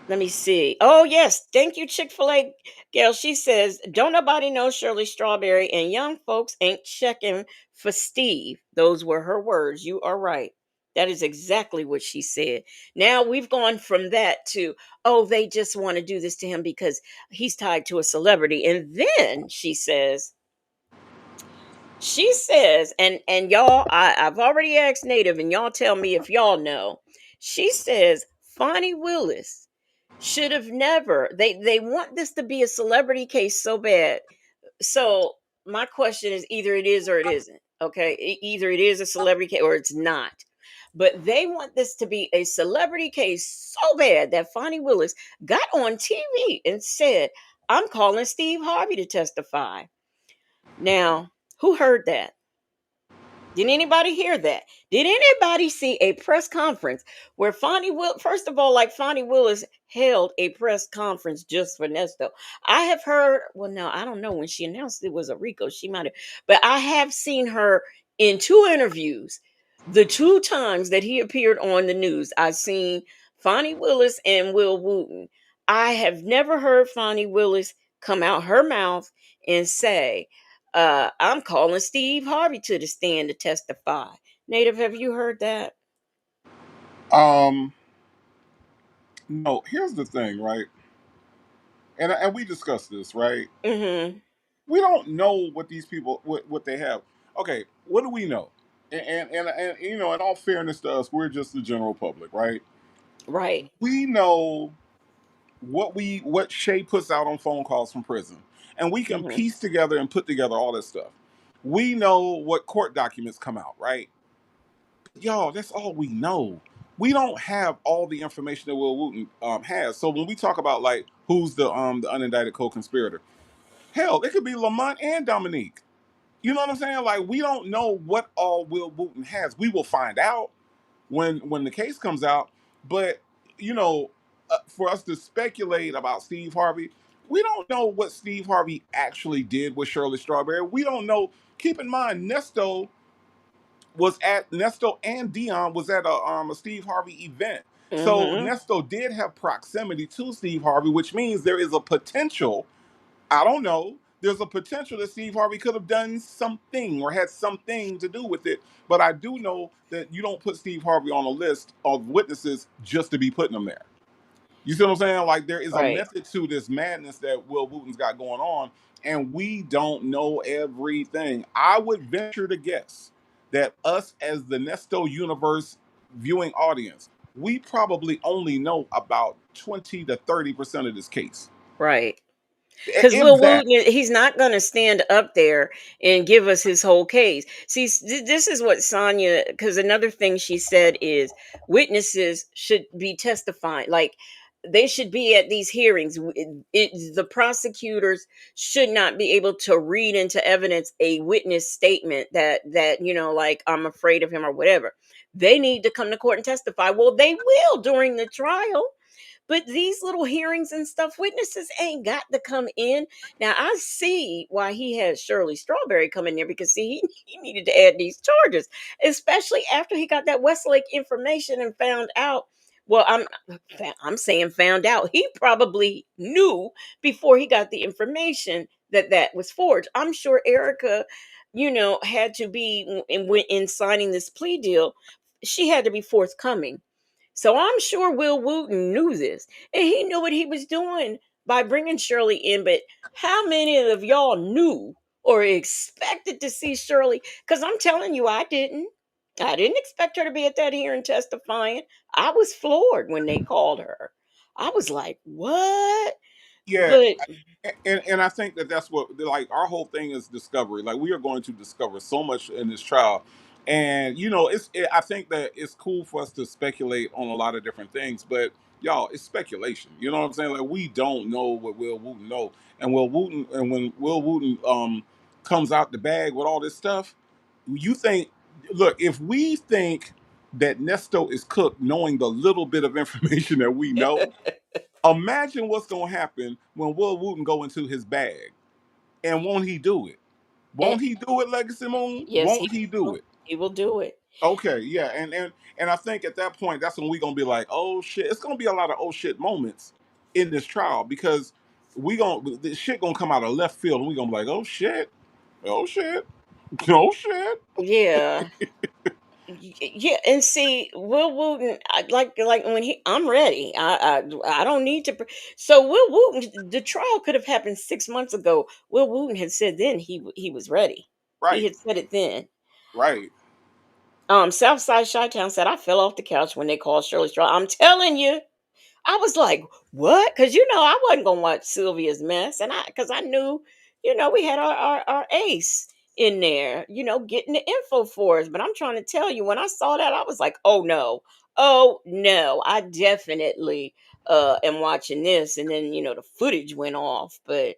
Speaker 2: Let me see. Oh, yes. Thank you, Chick-fil-A Gail. She says, don't nobody know Shirley Strawberry, and young folks ain't checking for Steve. Those were her words. You are right. That is exactly what she said. Now we've gone from that to, oh, they just want to do this to him because he's tied to a celebrity. And then she says, and y'all, I've already asked Native, and y'all tell me if y'all know. She says Fonnie Willis should have never. They want this to be a celebrity case so bad. So my question is, either it is or it isn't. Okay, either it is a celebrity case or it's not. But they want this to be a celebrity case so bad that Fonnie Willis got on TV and said, "I'm calling Steve Harvey to testify." Now, who heard that? Did anybody hear that? Did anybody see a press conference where first of all, like Fonnie Willis held a press conference just for Nesto? I have heard, well, no, I don't know when she announced it was a Rico, she might have, but I have seen her in two interviews. The two times that he appeared on the news, I've seen Fonnie Willis and Will Wooten. I have never heard Fonnie Willis come out her mouth and say, I'm calling Steve Harvey to the stand to testify. Native, have you heard that?
Speaker 1: Um, no. Here's the thing, right? And we discussed this, right?
Speaker 2: Mm-hmm.
Speaker 1: We don't know what these people what they have. Okay, what do we know? And in all fairness to us, we're just the general public, right?
Speaker 2: Right.
Speaker 1: We know what Shay puts out on phone calls from prison, and we can
Speaker 2: Mm-hmm.
Speaker 1: piece together and put together all this stuff. We know what court documents come out, right? Y'all, that's all we know. We don't have all the information that Will Wooten has. So when we talk about like who's the unindicted co-conspirator, hell, it could be Lamont and Dominique. You know what I'm saying? Like we don't know what all Will Wooten has. We will find out when the case comes out. But you know, for us to speculate about Steve Harvey, we don't know what Steve Harvey actually did with Shirley Strawberry. We don't know. Keep in mind, Nesto and Dion was at a Steve Harvey event. So
Speaker 2: Mm-hmm.
Speaker 1: Nesto did have proximity to Steve Harvey, which means there is a potential. I don't know. There's a potential that Steve Harvey could have done something or had something to do with it. But I do know that you don't put Steve Harvey on a list of witnesses just to be putting them there. You see what I'm saying? Like there is a
Speaker 2: Right.
Speaker 1: method to this madness that Will Wooten's got going on, and we don't know everything. I would venture to guess that us as the Nesto universe viewing audience, we probably only know about 20 to 30% of this case.
Speaker 2: Right. Because
Speaker 1: If
Speaker 2: Will
Speaker 1: that.
Speaker 2: Wooten, he's not going to stand up there and give us his whole case. See, this is what Sonia. Because another thing she said is witnesses should be testifying. Like they should be at these hearings. The prosecutors should not be able to read into evidence a witness statement that like I'm afraid of him or whatever. They need to come to court and testify. Well, they will during the trial. But these little hearings and stuff, witnesses ain't got to come in. Now I see why he had Shirley Strawberry come in there because see, he needed to add these charges, especially after he got that Westlake information and found out. Well, I'm saying found out. He probably knew before he got the information that that was forged. I'm sure Erica, had to be in signing this plea deal. She had to be forthcoming, so I'm sure Will Wooten knew this, and he knew what he was doing by bringing Shirley in. But how many of y'all knew or expected to see Shirley? Because I'm telling you, I didn't. I didn't expect her to be at that hearing testifying. I was floored when they called her. I was like, what?
Speaker 1: Yeah,
Speaker 2: But
Speaker 1: and I think that that's what, like, our whole thing is discovery. Like we are going to discover so much in this trial, and I think that it's cool for us to speculate on a lot of different things, but y'all, it's speculation. You know what I'm saying? Like we don't know what Will Wooten know, and when Will Wooten comes out the bag with all this stuff, you think, look, if we think that Nesto is cooked, knowing the little bit of information that we know. Imagine what's gonna happen when Will Wooten go into his bag, and won't he do it?
Speaker 2: eh,
Speaker 1: Won't he do it, Legacy Moon?
Speaker 2: yes,
Speaker 1: Won't he do it?
Speaker 2: he will do it.
Speaker 1: Okay, yeah, and I think at that point, that's when we gonna be like, oh shit, it's gonna be a lot of oh shit moments in this trial because the shit gonna come out of left field, and we gonna be like, oh shit, oh shit.
Speaker 2: Yeah. Yeah, and see, Will Wooten, like when I'm ready. I don't need to. So Will Wooten, the trial could have happened 6 months ago. Will Wooten had said then he was ready. He
Speaker 1: Right,
Speaker 2: had said it then.
Speaker 1: right.
Speaker 2: Southside Chi-Town said I fell off the couch when they called Shirley Straw. I'm telling you. I was like, "What?" Because I wasn't gonna watch Sylvia's mess, and because I knew, we had our ace in there, getting the info for us. But I'm trying to tell you, when I saw that, I was like, oh no, I definitely am watching this. And then the footage went off, but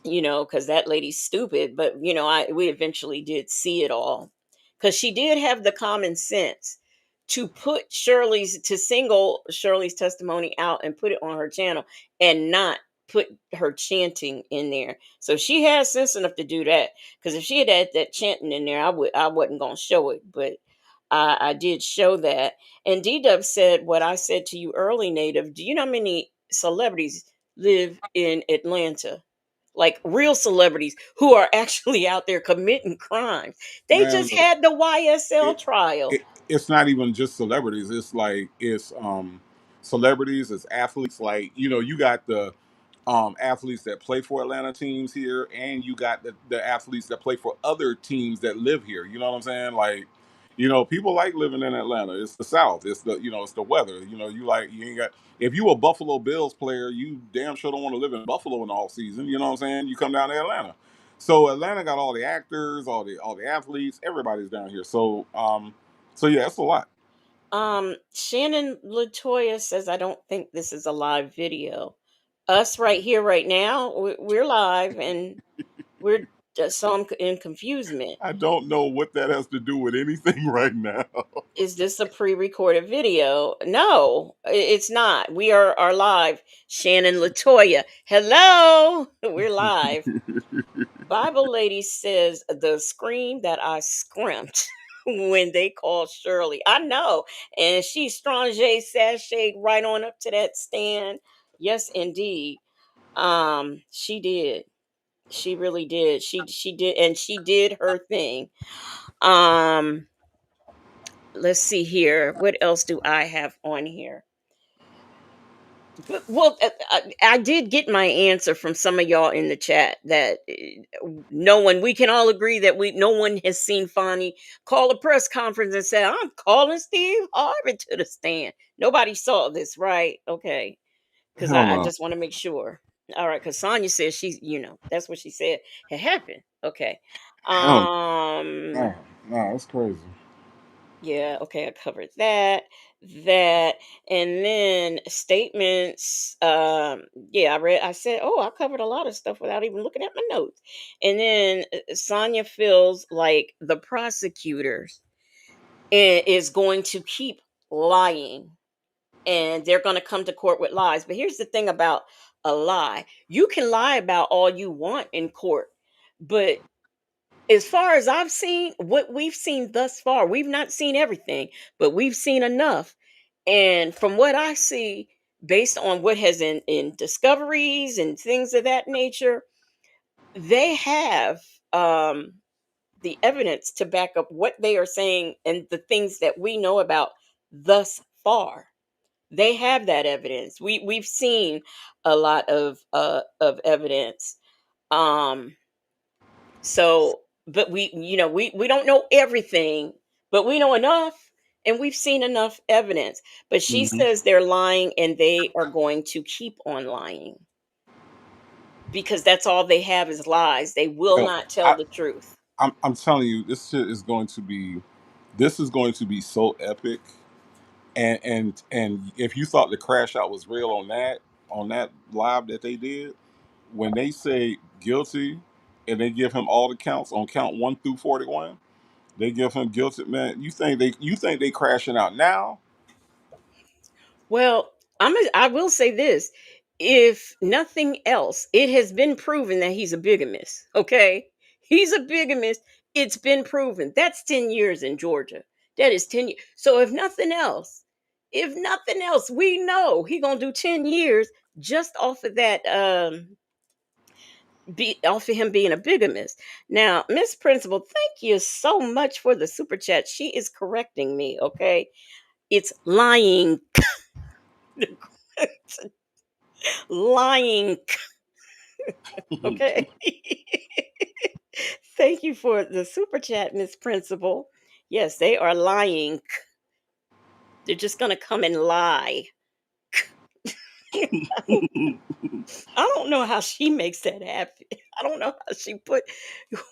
Speaker 2: because that lady's stupid. But we eventually did see it all, because she did have the common sense to single Shirley's testimony out and put it on her channel and not put her chanting in there. So she has sense enough to do that. Because if she had that chanting in there, I wasn't gonna show it, but I did show that. And D Dub said what I said to you early, Native. Do you know how many celebrities live in Atlanta? Like real celebrities who are actually out there committing crimes. They
Speaker 1: Man,
Speaker 2: just
Speaker 1: look,
Speaker 2: had the YSL
Speaker 1: it,
Speaker 2: trial.
Speaker 1: it's not even just celebrities. It's like it's celebrities, it's athletes. Like you got the athletes that play for Atlanta teams here, and you got the athletes that play for other teams that live here. You know what I'm saying? Like, people like living in Atlanta. It's the South. It's it's the weather. You ain't got. If you a Buffalo Bills player, you damn sure don't want to live in Buffalo in the off season. You know what I'm saying? You come down to Atlanta. So Atlanta got all the actors, all the athletes. Everybody's down here. So yeah, it's a lot.
Speaker 2: Shannon Latoya says, I don't think this is a live video. Us right here, right now, we're live and we're just so I'm in confusement.
Speaker 1: I don't know what that has to do with anything right now.
Speaker 2: Is this a pre-recorded video? No, it's not. We are live. Shannon Latoya. Hello. We're live. Bible lady says the scream that I scrimped when they called Shirley. I know. And she strange sashayed right on up to that stand. Yes, indeed. She did. She really did. She did, and she did her thing. Um, let's see here. What else do I have on here? Well, I did get my answer from some of y'all in the chat that no one. We can all agree that no one has seen Fonnie call a press conference and say, "I'm calling Steve Harvey to the stand." Nobody saw this, right? Okay, because
Speaker 1: Hell
Speaker 2: I
Speaker 1: no.
Speaker 2: just want to make sure. All right, because Sonya says she's, that's what she said had happened. Okay,
Speaker 1: Hell
Speaker 2: um,
Speaker 1: no. No, that's crazy.
Speaker 2: yeah, okay, I covered that, and then statements. Yeah, I said, oh, I covered a lot of stuff without even looking at my notes. And then Sonia feels like the prosecutors is going to keep lying, and they're going to come to court with lies. But here's the thing about a lie: you can lie about all you want in court, but as far as I've seen, what we've seen thus far, we've not seen everything, but we've seen enough. And from what I see, based on what has in discoveries and things of that nature, they have um, the evidence to back up what they are saying and the things that we know about thus far. They have that evidence. We've seen a lot of evidence. Um, so, but we don't know everything, but we know enough, and we've seen enough evidence. But she
Speaker 1: Hmm.
Speaker 2: says they're lying, and they are going to keep on lying because that's all they have is lies. They will
Speaker 1: Yo,
Speaker 2: not tell
Speaker 1: I,
Speaker 2: the truth.
Speaker 1: I'm telling you, this shit is going to be, this is going to be so epic. And if you thought the crash out was real on that live that they did, when they say guilty, and they give him all the counts on count 1 through 41, they give him guilty. Man, you think they crashing out now?
Speaker 2: Well, I will say this. If nothing else, it has been proven that he's a bigamist. Okay? He's a bigamist. It's been proven. That's 10 years in Georgia. That is 10 years. So if nothing else, we know he going to do 10 years just off of that off of him being a bigamist. Now, Miss Principal, thank you so much for the super chat. She is correcting me, okay? It's lying. Lying. Okay. Thank you for the super chat, Miss Principal. Yes, they are lying. They're just gonna come and lie. I don't know how she makes that happen. I don't know how she put.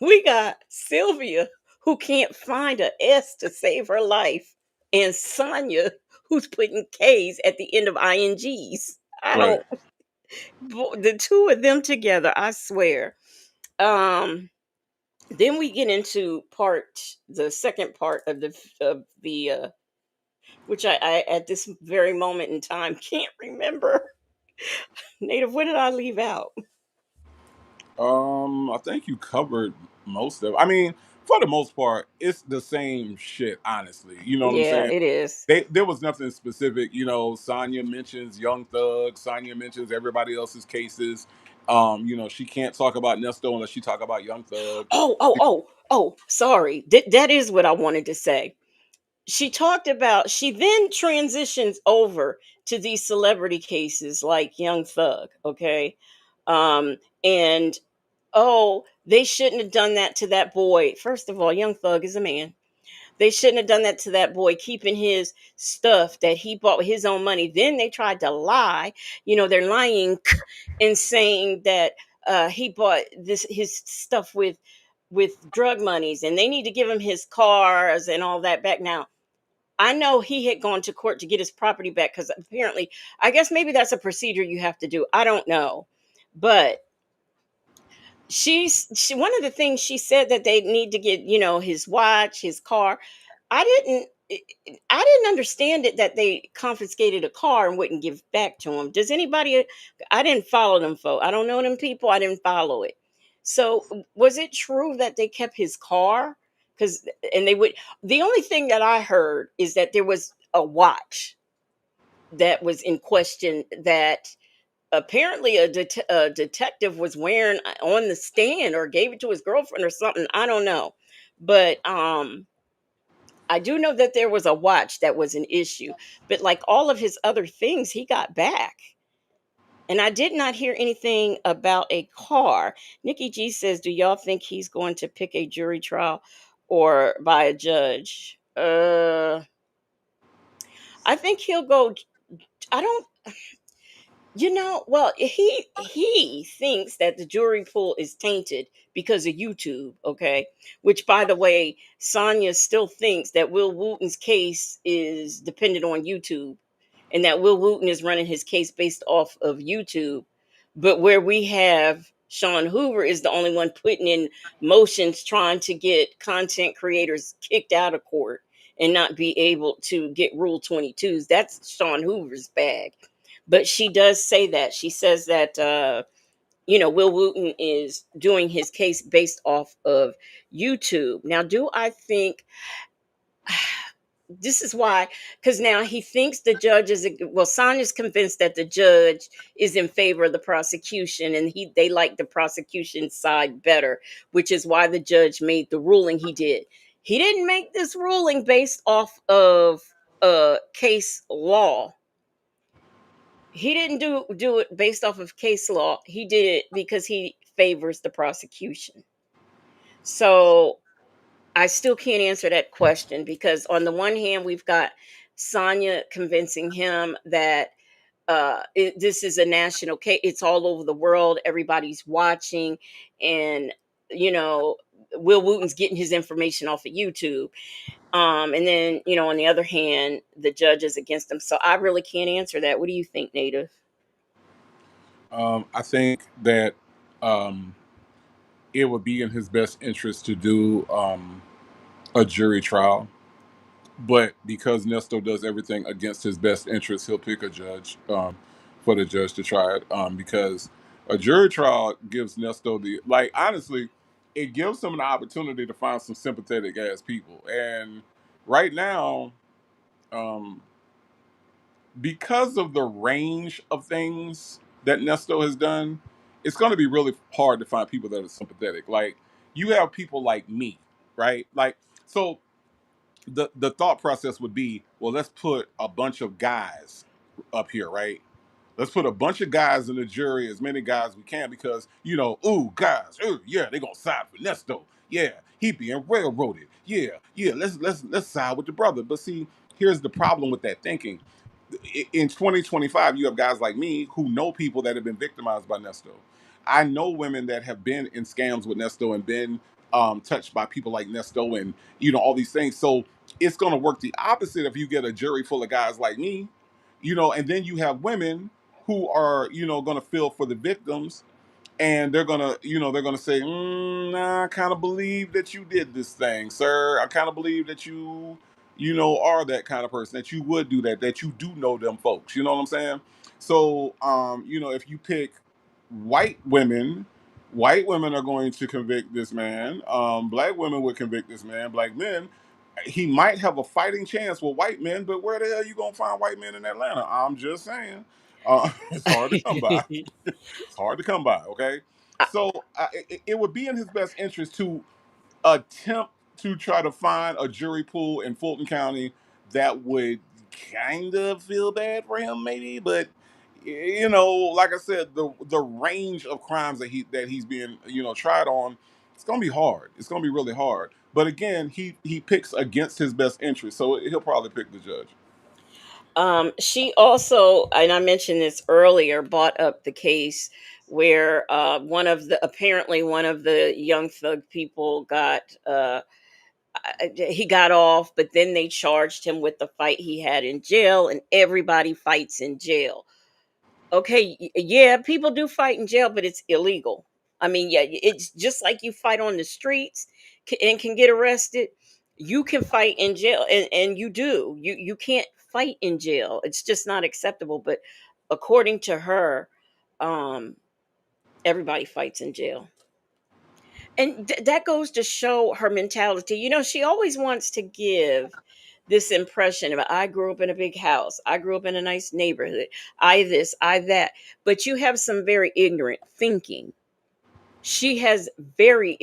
Speaker 2: We got Sylvia who can't find a S to save her life, and Sonia who's putting K's at the end of ings. I
Speaker 1: Right.
Speaker 2: don't. The two of them together, I swear. Um, then we get into the second part of the which I at this very moment in time can't remember. Native, what did I leave out?
Speaker 1: I think you covered most of. I mean, for the most part, it's the same shit. Honestly, you know what I'm
Speaker 2: Yeah,
Speaker 1: saying?
Speaker 2: it is.
Speaker 1: There was nothing specific. You know, Sonya mentions Young Thug. Sonya mentions everybody else's cases. She can't talk about Nesto unless she talk about Young Thug.
Speaker 2: Oh, sorry. That is what I wanted to say. She then transitions over to these celebrity cases like Young Thug, okay? And oh, they shouldn't have done that to that boy. First of all, Young Thug is a man. They shouldn't have done that to that boy, keeping his stuff that he bought with his own money. Then they tried to lie. They're lying and saying that he bought his stuff with drug monies, and they need to give him his cars and all that back. Now, I know he had gone to court to get his property back because apparently, I guess maybe that's a procedure you have to do. I don't know, but one of the things she said that they need to get, his watch, his car. I didn't understand it that they confiscated a car and wouldn't give back to him. Does anybody? I didn't follow them, folks. I don't know them people. I didn't follow it. So was it true that they kept his car? Because and they would. The only thing that I heard is that there was a watch that was in question that apparently a detective was wearing on the stand or gave it to his girlfriend or something. I don't know, but I do know that there was a watch that was an issue, but like all of his other things, he got back. And I did not hear anything about a car. Nikki G says, "Do y'all think he's going to pick a jury trial or by a judge?" I think he'll go. I don't. Well, he thinks that the jury pool is tainted because of YouTube, okay? Which, by the way, Sonia still thinks that Will Wooten's case is dependent on YouTube, and that Will Wooten is running his case based off of YouTube. But where we have Sean Hoover is the only one putting in motions trying to get content creators kicked out of court and not be able to get Rule 22s. That's Sean Hoover's bag. But she does say that. She says that Will Wooten is doing his case based off of YouTube. Now, do I think this is why? Because now he thinks the judge is Sonya's convinced that the judge is in favor of the prosecution, and they like the prosecution side better, which is why the judge made the ruling he did. He didn't make this ruling based off of case law. He didn't do it based off of case law. He did it because he favors the prosecution. So I still can't answer that question, because on the one hand, we've got Sonya convincing him that this is a national case. It's all over the world. Everybody's watching, and you know, Will Wooten's getting his information off of YouTube. And then on the other hand, the judge is against him. So I really can't answer that. What do you think, Native?
Speaker 1: I think that um, it would be in his best interest to do a jury trial. But because Nesto does everything against his best interest, he'll pick a judge for the judge to try it. Because a jury trial gives Nesto honestly, it gives him an opportunity to find some sympathetic ass people. And right now, um, because of the range of things that Nesto has done, it's going to be really hard to find people that are sympathetic. Like, you have people like me, right? Like, so the thought process would be, well, let's put a bunch of guys up here, right? Let's put a bunch of guys in the jury, as many guys we can, because ooh, guys, ooh, yeah, they're gonna side for Nesto. Yeah, he being railroaded. Yeah, yeah, let's side with the brother. But see, here's the problem with that thinking. In 2025, you have guys like me who know people that have been victimized by Nesto. I know women that have been in scams with Nesto and been touched by people like Nesto, and all these things. So it's going to work the opposite if you get a jury full of guys like me, and then you have women who are going to feel for the victims, and they're gonna say, nah, I kind of believe that you did this thing, sir. I kind of believe that you are that kind of person, that you would do that you do know them folks. You know what I'm saying? So, if you pick white women, white women are going to convict this man. Black women would convict this man. Black men, he might have a fighting chance with white men, but where the hell you gonna find white men in Atlanta? I'm just saying. It's hard to come by. It's hard to come by. Okay, so it would be in his best interest to attempt to try to find a jury pool in Fulton County that would kind of feel bad for him, maybe. But like I said, the range of crimes that he's being tried on, it's gonna be hard. It's gonna be really hard. But again, he picks against his best interest, so he'll probably pick the judge.
Speaker 2: She also, and I mentioned this earlier, brought up the case where apparently one of the Young Thug people he got off, but then they charged him with the fight he had in jail, and everybody fights in jail. Okay, yeah, people do fight in jail, but it's illegal. I mean, yeah, it's just like you fight on the streets and can get arrested. You can fight in jail, and you do. You can't fight in jail. It's just not acceptable. But according to her, um, everybody fights in jail, and that goes to show her mentality. She always wants to give this impression of, I grew up in a big house, I grew up in a nice neighborhood, I this, I that. But you have some very ignorant thinking. She has very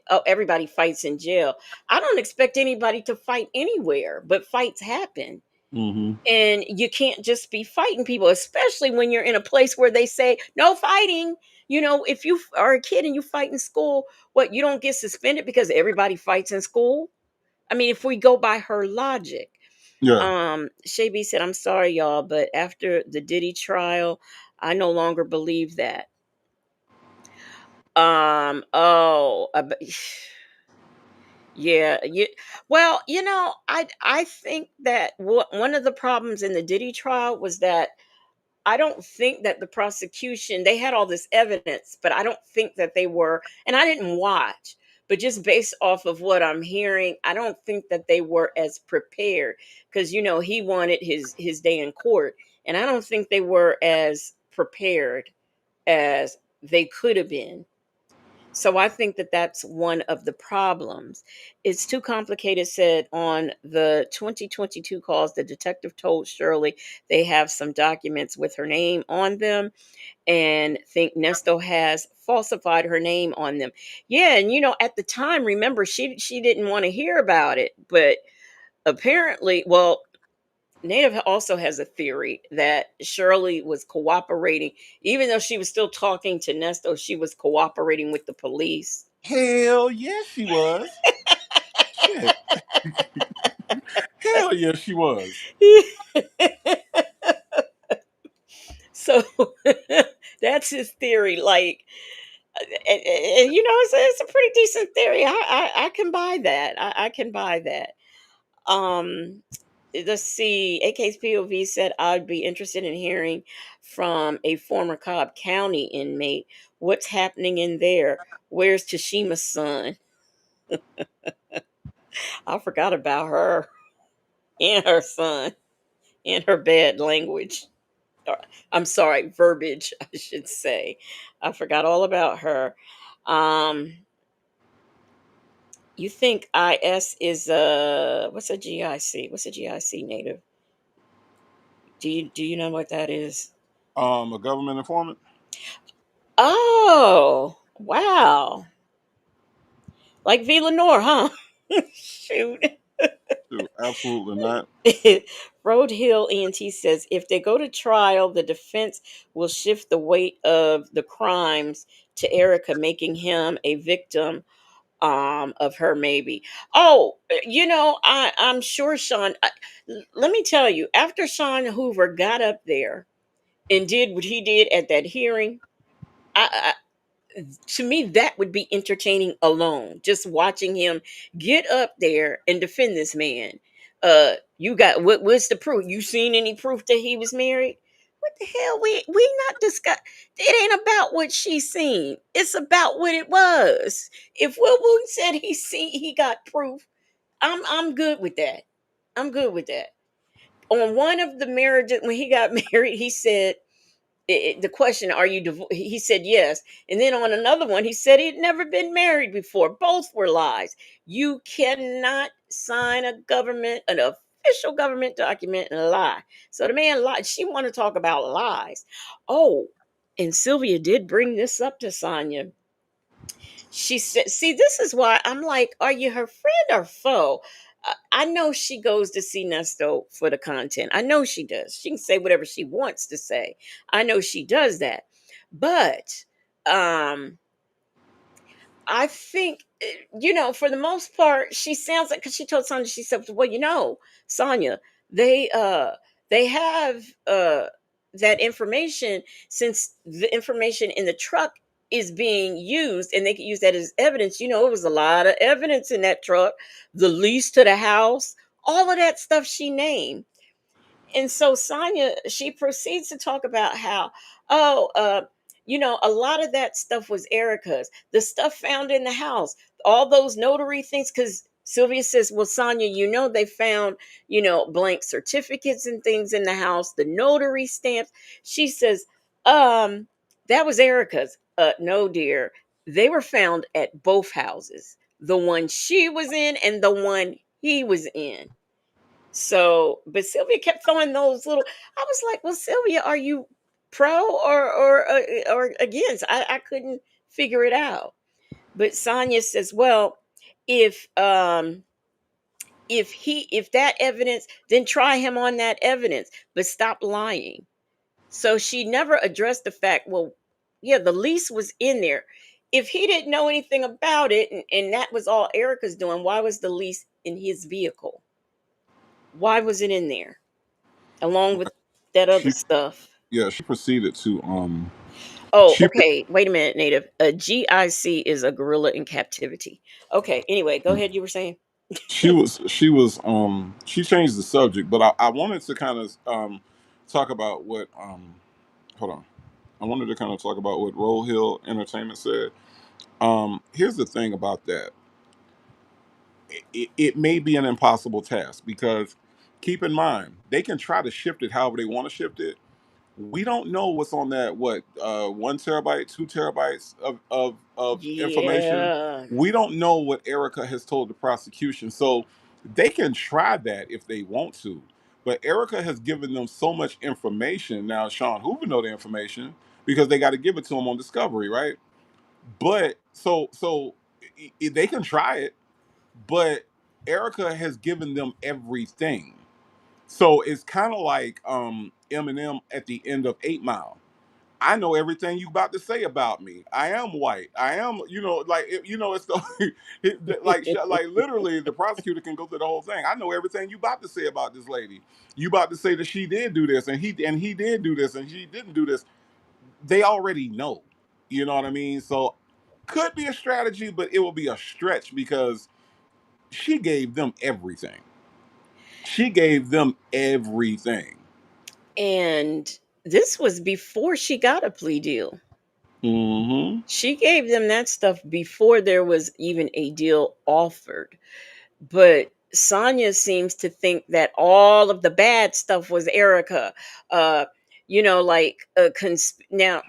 Speaker 2: oh, everybody fights in jail. I don't expect anybody to fight anywhere, but fights happen.
Speaker 1: Hmm.
Speaker 2: And you can't just be fighting people, especially when you're in a place where they say no fighting. If you are a kid and you fight in school, what, you don't get suspended because everybody fights in school? I mean, if we go by her logic.
Speaker 1: Yeah.
Speaker 2: Shay B said, I'm sorry, y'all, but after the Diddy trial, I no longer believe that. Oh, yeah, well, I think that one of the problems in the Diddy trial was that I don't think that the prosecution, they had all this evidence, but I don't think that they were, and I didn't watch, but just based off of what I'm hearing, I don't think that they were as prepared, because he wanted his day in court, and I don't think they were as prepared as they could have been. So I think that that's one of the problems. It's too complicated, said on the 2022 calls. The detective told Shirley they have some documents with her name on them and think Nesto has falsified her name on them. Yeah, and at the time, remember, she didn't want to hear about it, but apparently, well, Native also has a theory that Shirley was cooperating, even though she was still talking to Nesto, she was cooperating with the police.
Speaker 1: Hell yes, she was. Shit. Hell yes, she was.
Speaker 2: So that's his theory. Like, and it's a pretty decent theory. I can buy that. I can buy that. Um, let's see. AK's POV said, I'd be interested in hearing from a former Cobb County inmate what's happening in there. Where's Tashima's son? I forgot about her and her son and her bad language. Or, I'm sorry, verbiage, I should say. I forgot all about her. Um, you think IS is what's a GIC? What's a GIC, Native? Do you know what that is?
Speaker 1: A government informant.
Speaker 2: Oh, wow. Like V. Lenore, huh? Shoot.
Speaker 1: Dude, absolutely not.
Speaker 2: Road Hill ENT says if they go to trial, the defense will shift the weight of the crimes to Erica, making him a victim of her, maybe. Oh, I'm sure Sean, let me tell you, after Sean Hoover got up there and did what he did at that hearing, I, to me that would be entertaining alone, just watching him get up there and defend this man. You got what's the proof? You seen any proof that he was married? What the hell? We not discuss. It ain't about what she seen, it's about what it was. If Will Wooten said he got proof, I'm good with that. I'm good with that. On one of the marriages, when he got married, he said, the question, are you divorced? He said yes. And then on another one, he said he'd never been married before. Both were lies. You cannot sign an official government document and lie. So the man lied. She wanted to talk about lies. Oh, and Sylvia did bring this up to Sonia. She said, see, this is why I'm like, are you her friend or foe? I know she goes to see Nesto for the content. I know she does. She can say whatever she wants to say. I know she does that. But um I think, for the most part, she sounds like, because she told Sonya, she said, well, Sonya, they have that information, since the information in the truck is being used and they can use that as evidence. It was a lot of evidence in that truck, the lease to the house, all of that stuff she named. And so Sonya, she proceeds to talk about how, oh, a lot of that stuff was Erica's. The stuff found in the house, all those notary things. Because Sylvia says, well, Sonya, they found, blank certificates and things in the house, the notary stamps. She says, that was Erica's. No, dear. They were found at both houses, the one she was in and the one he was in. So, but Sylvia kept throwing those little. I was like, "Well, Sylvia, are you pro or against?" I couldn't figure it out. But Sonia says, "Well, if if that evidence, then try him on that evidence, but stop lying. So she never addressed the fact, well, yeah, the lease was in there. If he didn't know anything about it, and that was all Erica's doing, why was the lease in his vehicle? Why was it in there along with that other
Speaker 1: She
Speaker 2: stuff?
Speaker 1: yeah, she proceeded to
Speaker 2: Oh,
Speaker 1: she
Speaker 2: okay. Wait a minute, Native. A GIC is a gorilla in captivity. Okay. Anyway, go ahead. You were saying.
Speaker 1: she changed the subject, but I wanted to kind of talk about what hold on. I wanted to kind of talk about what Roll Hill Entertainment said. Here's the thing about that. It may be an impossible task because keep in mind they can try to shift it however they want to shift it. We don't know what's on that 1 terabyte, 2 terabytes of information.
Speaker 2: Yeah.
Speaker 1: We don't know what Erica has told the prosecution, so they can try that if they want to. But Erica has given them so much information. Now Sean Hoover know the information because they got to give it to him on discovery, right? But they can try it, but Erica has given them everything. So it's kind of like Eminem at the end of 8 Mile. I know everything you about to say about me. I am white. I am, it's the like literally the prosecutor can go through the whole thing. I know everything you about to say about this lady. You about to say that she did do this and he did do this and she didn't do this. They already know. You know what I mean? So could be a strategy, but it will be a stretch because she gave them everything. She gave them everything.
Speaker 2: And this was before she got a plea deal.
Speaker 1: Hmm.
Speaker 2: She gave them that stuff before there was even a deal offered. But Sonia seems to think that all of the bad stuff was Erica. Uh, now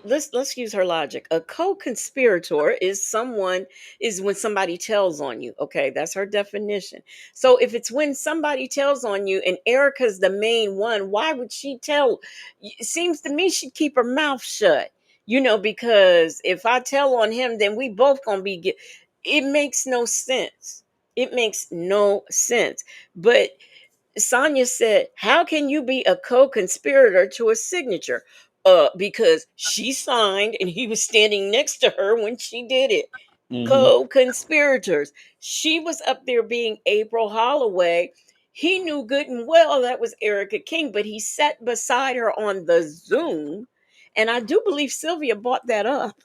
Speaker 2: let's use her logic. A co-conspirator is when somebody tells on you. Okay, that's her definition. So if it's when somebody tells on you and Erica's the main one, why would she tell? It seems to me she'd keep her mouth shut. Because if I tell on him, then we both gonna be get. It makes no sense. It makes no sense. But Sonia said, how can you be a co-conspirator to a signature? Because she signed and he was standing next to her when she did it.
Speaker 1: Hmm.
Speaker 2: Co-conspirators. She was up there being April Holloway. He knew good and well that was Erica King, but he sat beside her on the Zoom. And I do believe Sylvia bought that up.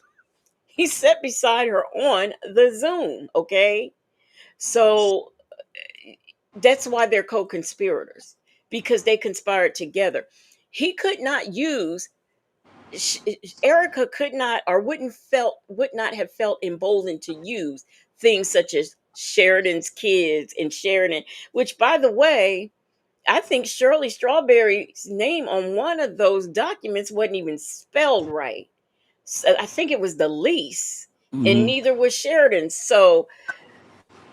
Speaker 2: He sat beside her on the Zoom. Okay. So that's why they're co-conspirators, because they conspired together. He could not use Erica could not or would not have felt emboldened to use things such as Sheridan's kids and Sheridan, which by the way, I think Shirley Strawberry's name on one of those documents wasn't even spelled right. So I think it was the lease, and
Speaker 1: Hmm.
Speaker 2: neither was Sheridan. So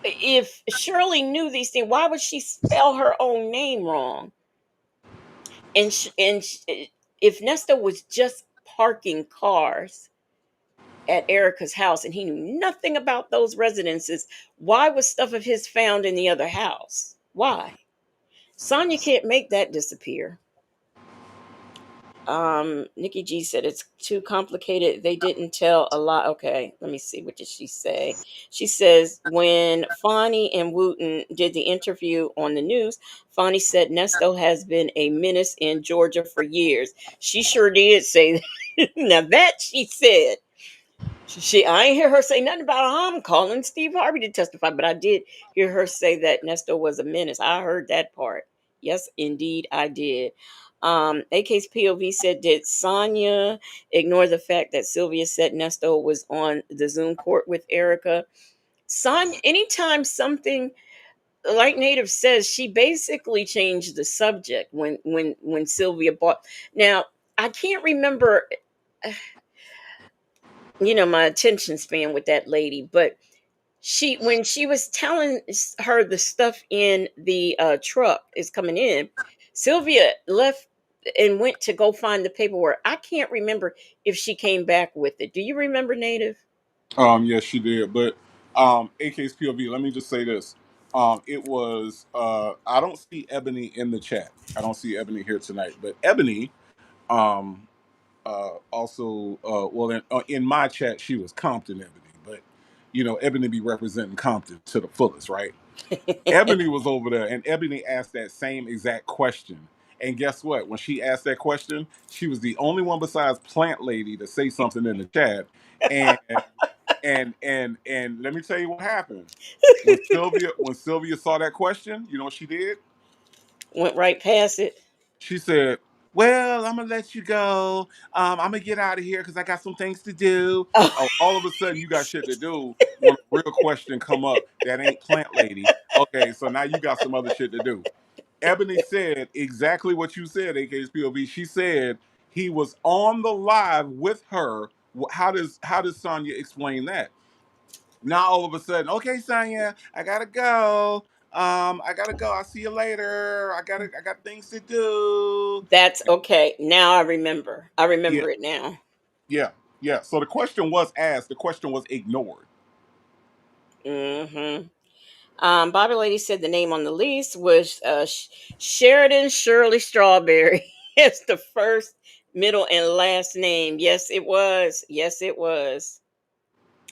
Speaker 2: if Shirley knew these things, why would she spell her own name wrong? If Nesta was just parking cars at Erica's house and he knew nothing about those residences, why was stuff of his found in the other house? Why? Sonya can't make that disappear. Nikki G said it's too complicated. They didn't tell a lot. Okay, let me see. What did she say? She says when Fonnie and Wooten did the interview on the news, Fonnie said Nesto has been a menace in Georgia for years. She sure did say that. Now that she said. I ain't hear her say nothing about I'm calling Steve Harvey to testify, but I did hear her say that Nesto was a menace. I heard that part. Yes, indeed, I did. AK's POV said, did Sonya ignore the fact that Sylvia said Nesto was on the Zoom court with Erica? Sonya, anytime something like Native says, she basically changed the subject when Sylvia bought. Now, I can't remember my attention span with that lady, but she when she was telling her the stuff in the truck is coming in, Sylvia left and went to go find the paperwork. I can't remember if she came back with it. Do you remember, Native?
Speaker 1: Yes, she did. But AK's POV, let me just say this. It was I don't see Ebony in the chat. I don't see Ebony here tonight, but Ebony um also well in my chat she was Compton Ebony, but you know Ebony be representing Compton to the fullest, right? Ebony was over there, and Ebony asked that same exact question. And guess what? When she asked that question, she was the only one besides Plant Lady to say something in the chat. And and let me tell you what happened. When Sylvia saw that question, you know what she did?
Speaker 2: Went right past it.
Speaker 1: She said, "Well, I'm gonna let you go. I'm gonna get out of here because I got some things to do."
Speaker 2: Oh,
Speaker 1: Oh, all of a sudden, you got shit to do when a real question come up that ain't Plant Lady. Okay, so now you got some other shit to do. Ebony said exactly what you said, AK's POV. She said he was on the live with her. How does Sonya explain that? Now all of a sudden, okay, Sonya, I gotta go. I gotta go. I'll see you later. I got things to do.
Speaker 2: that's okay. Now I remember. I
Speaker 1: Yeah,
Speaker 2: remember it now.
Speaker 1: yeah, yeah. So the question was asked. The question was ignored.
Speaker 2: Hmm. Bobby Lady said the name on the list was Sheridan Shirley Strawberry. It's the first, middle, and last name. Yes, it was. Yes, it was.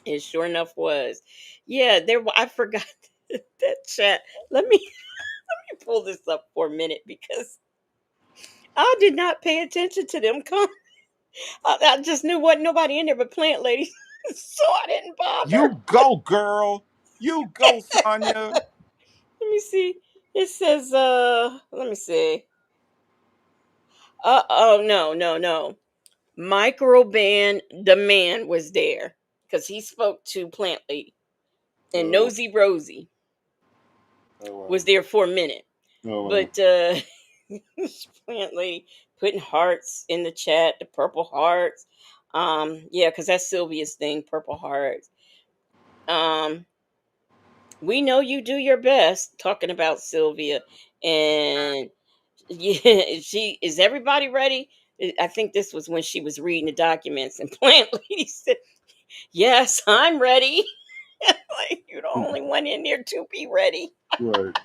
Speaker 2: It sure enough was. Yeah, there. I forgot that chat. Let me pull this up for a minute because I did not pay attention to them. I just knew wasn't nobody in there but Plant Lady, so I didn't bother.
Speaker 1: You go, girl. You go, Sonya.
Speaker 2: Let me see. It says, let me see. Oh, no, no, no. Microban Demand was there because he spoke to Plant Lady, and
Speaker 1: Oh,
Speaker 2: Nosy Rosie
Speaker 1: oh,
Speaker 2: was there for a minute.
Speaker 1: oh, wow.
Speaker 2: But Plant Lady putting hearts in the chat, the purple hearts. Yeah, because that's Sylvia's thing, purple hearts. Um, we know you do your best talking about Sylvia, and yeah, she is. Everybody ready? I think this was when she was reading the documents, and Plant Lady said, "Yes, I'm ready." Like you're the only one in there to be ready.
Speaker 1: Right.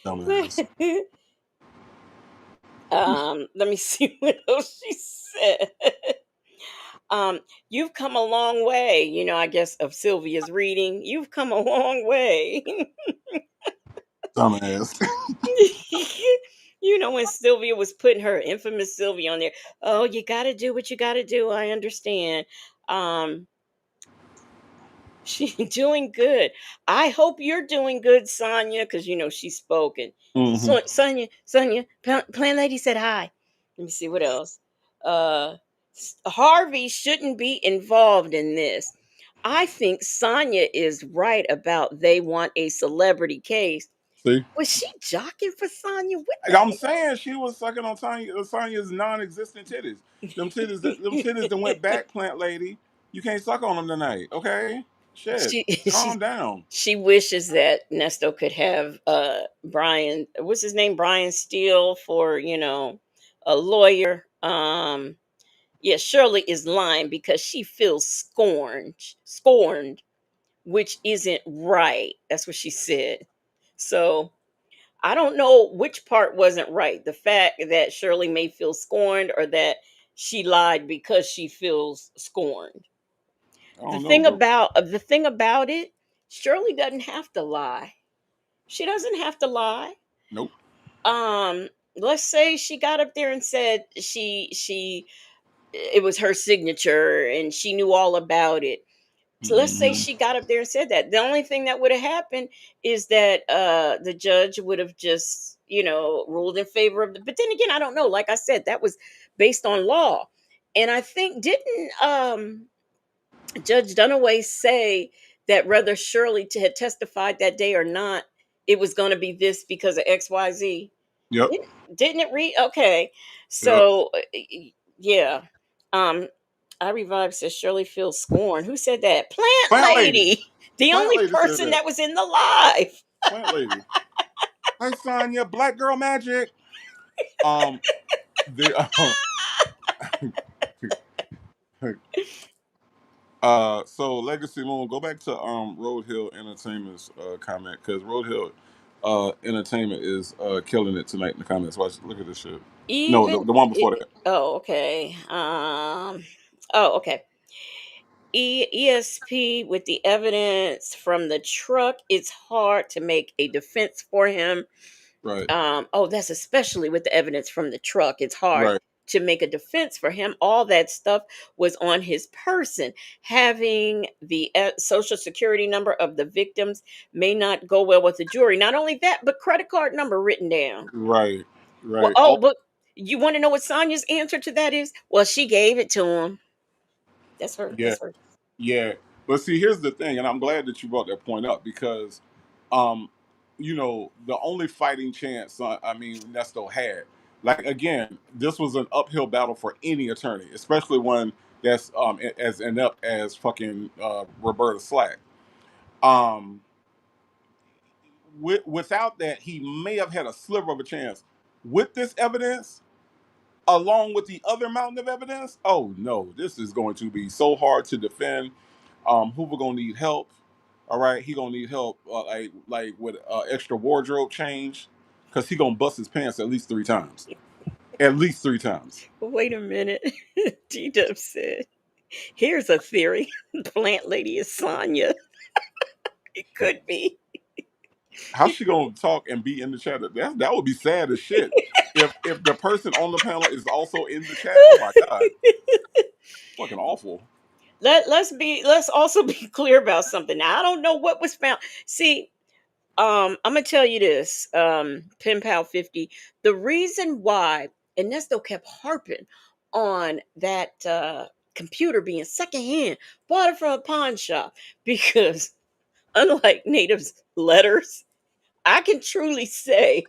Speaker 1: Dumbass.
Speaker 2: Let me see what else she said. Um, you've come a long way, I guess of Sylvia's reading. You've come a long way.
Speaker 1: Dumbass.
Speaker 2: When Sylvia was putting her infamous Sylvia on there, oh, you got to do what you got to do. I understand. Um, she's doing good. I hope you're doing good, Sonia, because she's spoken.
Speaker 1: Hmm.
Speaker 2: So, Sonia, Plan Lady said hi. Let me see what else. Uh, Harvey shouldn't be involved in this. I think Sonia is right about they want a celebrity case.
Speaker 1: See?
Speaker 2: Was she jockeying for Sonya? What
Speaker 1: I'm saying she was sucking on Sonya's non-existent titties. Them titties that went back, Plant Lady. You can't suck on them tonight, okay? Shit,
Speaker 2: she
Speaker 1: calm
Speaker 2: she
Speaker 1: down.
Speaker 2: she wishes that Nesto could have Brian, what's his name, Brian Steele, for a lawyer. Yeah, Shirley is lying because she feels scorned, which isn't right. That's what she said. So I don't know which part wasn't right. The fact that Shirley may feel scorned, or that she lied because she feels scorned.
Speaker 1: I
Speaker 2: The
Speaker 1: don't know,
Speaker 2: thing
Speaker 1: but
Speaker 2: about the thing about it, Shirley doesn't have to lie. She doesn't have to lie.
Speaker 1: nope.
Speaker 2: Um, let's say she got up there and said she it was her signature and she knew all about it. So let's say
Speaker 1: Hmm.
Speaker 2: she got up there and said that. The only thing that would have happened is that the judge would have just, ruled in favor of the, but then again, I don't know. Like I said, that was based on law. And I think didn't Judge Dunaway say that whether Shirley had testified that day or not, it was going to be this because of XYZ?
Speaker 1: Yep.
Speaker 2: Didn't it read? Okay.
Speaker 1: Yep.
Speaker 2: So, yeah. Um, I revived says Shirley feels scorn. Who said that? Plant
Speaker 1: Plant Lady.
Speaker 2: Lady. The
Speaker 1: Plant
Speaker 2: only
Speaker 1: Lady said
Speaker 2: person
Speaker 1: that.
Speaker 2: that was in the live.
Speaker 1: Plant Lady. Hi, Sonya. Black girl magic. Um, the So Legacy Moon, go back to Road Hill Entertainment's comment, because Road Hill Entertainment is killing it tonight in the comments. Watch, look at this shit. No,
Speaker 2: Even
Speaker 1: the one before that.
Speaker 2: oh, okay. Oh, okay. ESP with the evidence from the truck, it's hard to make a defense for him.
Speaker 1: Right,
Speaker 2: Oh, that's especially with the evidence from the truck. It's hard
Speaker 1: right,
Speaker 2: to make a defense for him. All that stuff was on his person. Having the social security number of the victims may not go well with the jury. Not only that, but credit card number written down.
Speaker 1: right,
Speaker 2: Well,
Speaker 1: right.
Speaker 2: oh,
Speaker 1: Oh,
Speaker 2: but you want to know what Sonya's answer to that is? Well, she gave it to him. That's her.
Speaker 1: yeah,
Speaker 2: That's her.
Speaker 1: yeah. But see, here's the thing, and I'm glad that you brought that point up because, um, the only fighting chance I mean Nesto had, like again, this was an uphill battle for any attorney, especially one that's as inept as fucking Roberta Slack. Um, without that, he may have had a sliver of a chance. With this evidence, along with the other mountain of evidence, oh no, this is going to be so hard to defend. Hoover gonna need help. All right, he gonna need help, like with extra wardrobe change, because he gonna bust his pants at least 3 times. At least 3 times.
Speaker 2: Wait a minute. T Dub said, here's a theory. Plant lady is Sonya. It could be.
Speaker 1: How's she gonna talk and be in the chat? That would be sad as shit. If the person on the panel is also in the chat, oh my god, fucking awful.
Speaker 2: Let's also be clear about something. Now I don't know what was found. See, I'm gonna tell you this, Pen Pal 50. The reason why Ernesto kept harping on that computer being secondhand, bought it from a pawn shop, because unlike Native's letters, I can truly say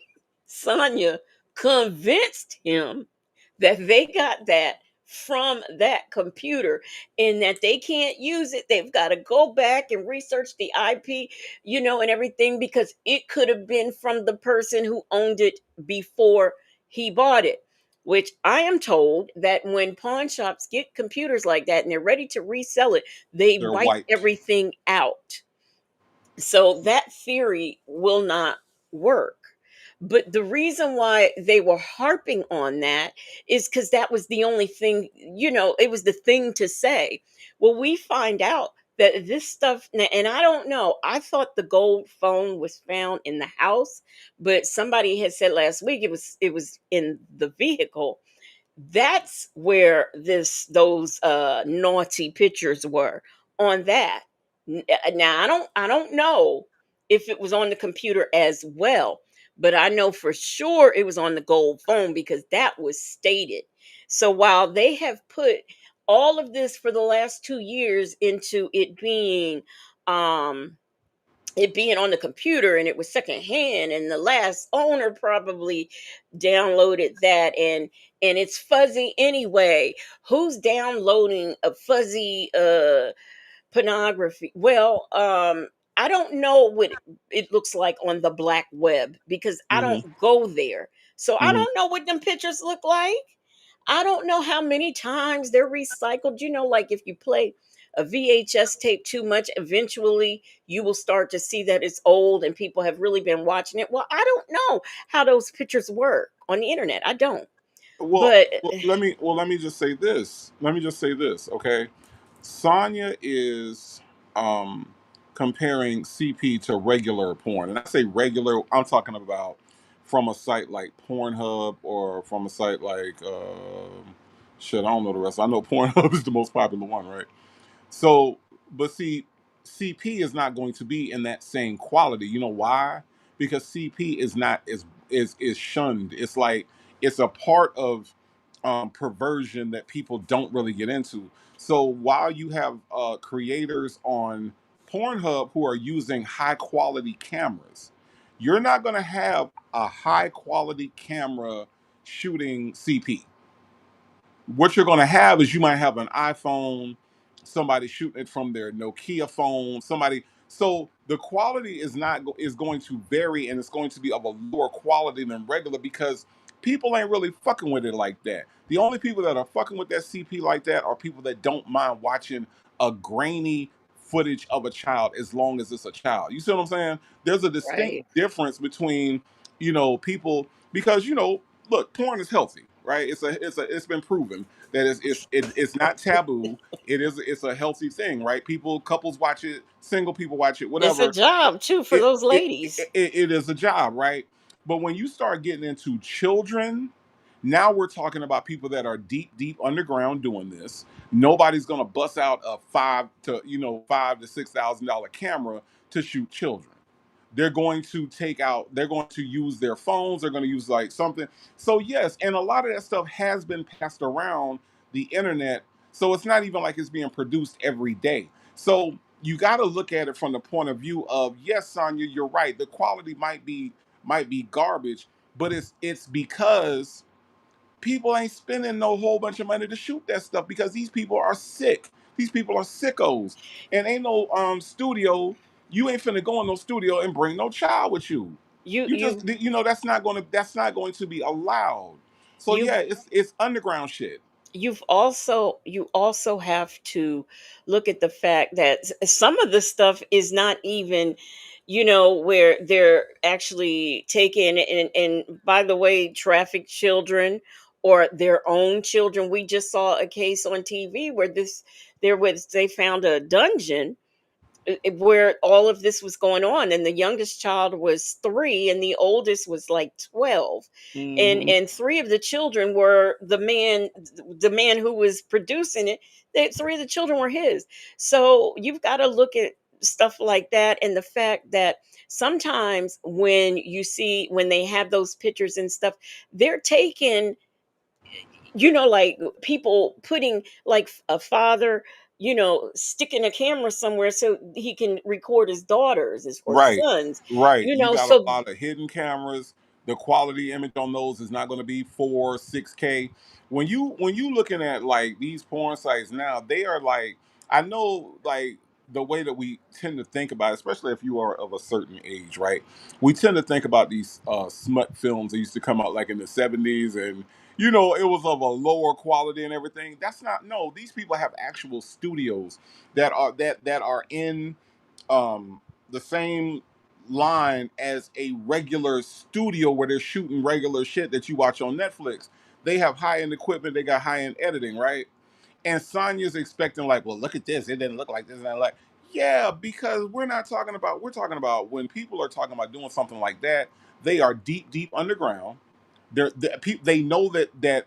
Speaker 2: Sonya convinced him that they got that from that computer and that they can't use it. They've got to go back and research the IP, and everything, because it could have been from the person who owned it before he bought it. Which I am told that when pawn shops get computers like that and they're ready to resell it, they
Speaker 1: They're
Speaker 2: wipe
Speaker 1: wiped.
Speaker 2: everything out, so that theory will not work. But the reason why they were harping on that is because that was the only thing, it was the thing to say. Well, we find out that this stuff, and I don't know, I thought the gold phone was found in the house, but somebody had said last week it was in the vehicle. That's where those naughty pictures were, on that. Now I don't know if it was on the computer as well, but I know for sure it was on the gold phone because that was stated. So while they have put all of this for the last 2 years into it being on the computer, and it was secondhand, and the last owner probably downloaded that, and it's fuzzy anyway. Who's downloading a fuzzy pornography? Well, I don't know what it looks like on the black web because I
Speaker 1: Hmm.
Speaker 2: don't go there, so I
Speaker 1: Hmm.
Speaker 2: don't know what them pictures look like. I don't know how many times they're recycled. Like if you play a VHS tape too much, eventually you will start to see that it's old and people have really been watching it. Well, I don't know how those pictures work on the internet. I don't.
Speaker 1: Well,
Speaker 2: But
Speaker 1: let me just say this. Let me just say this, okay? Sonya is comparing CP to regular porn, and I say regular. I'm talking about from a site like Pornhub or from a site like shit. I don't know the rest. I know Pornhub is the most popular one, right? So, but see, CP is not going to be in that same quality. You know why? Because CP is not is shunned. It's like it's a part of perversion that people don't really get into. So while you have creators on Pornhub who are using high quality cameras, you're not going to have a high quality camera shooting CP. What you're going to have is you might have an iPhone, somebody shooting it from their Nokia phone, somebody. So the quality is going to vary, and it's going to be of a lower quality than regular because people ain't really fucking with it like that. The only people that are fucking with that CP like that are people that don't mind watching a grainy footage of a child as long as it's a child. You see what I'm saying? There's a distinct
Speaker 2: Right.
Speaker 1: difference between, people, because look, porn is healthy, right? It's been proven that it's not taboo. It's a healthy thing, right? Couples watch it, single people watch it,
Speaker 2: It's a
Speaker 1: whatever.
Speaker 2: job too for
Speaker 1: it
Speaker 2: those
Speaker 1: it,
Speaker 2: ladies.
Speaker 1: it is a job, right? But when you start getting into children, now we're talking about people that are deep, deep underground doing this. Nobody's gonna bust out a $5,000 to $6,000 camera to shoot children. They're going to use their phones, they're going to use like something. So yes, and a lot of that stuff has been passed around the internet, so it's not even like it's being produced every day. So you got to look at it from the point of view of, yes, Sonya, you're right, the quality might be garbage, but it's because people ain't spending no whole bunch of money to shoot that stuff, because these people are sick. These people are sickos. And ain't no studio. You ain't finna go in no studio and bring no child with you.
Speaker 2: You
Speaker 1: You just
Speaker 2: you
Speaker 1: that's not going to be allowed. So
Speaker 2: you
Speaker 1: yeah, it's underground shit.
Speaker 2: you also have to look at the fact that some of the stuff is not even, where they're actually taking and by the way, traffic children or their own children. We just saw a case on TV where they found a dungeon, where all of this was going on, and the youngest child was 3 and the oldest was like 12,
Speaker 1: Hmm.
Speaker 2: and 3 of the children were the man who was producing it. 3 of the children were his. So you've got to look at stuff like that, and the fact that sometimes when they have those pictures and stuff, they're taken, like people putting like a father, sticking a camera somewhere so he can record his daughters or
Speaker 1: Right,
Speaker 2: sons,
Speaker 1: right. You got a
Speaker 2: so
Speaker 1: lot of hidden cameras. The quality image on those is not going to be 4, 6K. When you looking at like these porn sites now, they are like, I know, like the way that we tend to think about it, especially if you are of a certain age, right? We tend to think about these smut films that used to come out like in the 70s, and it was of a lower quality and everything. That's not, no. These people have actual studios that are in the same line as a regular studio where they're shooting regular shit that you watch on Netflix. They have high end equipment, they got high end editing, right? And Sonya's expecting, like, well, look at this, it didn't look like this, and I'm like, yeah, because we're talking about when people are talking about doing something like that, they are deep, deep underground. They know that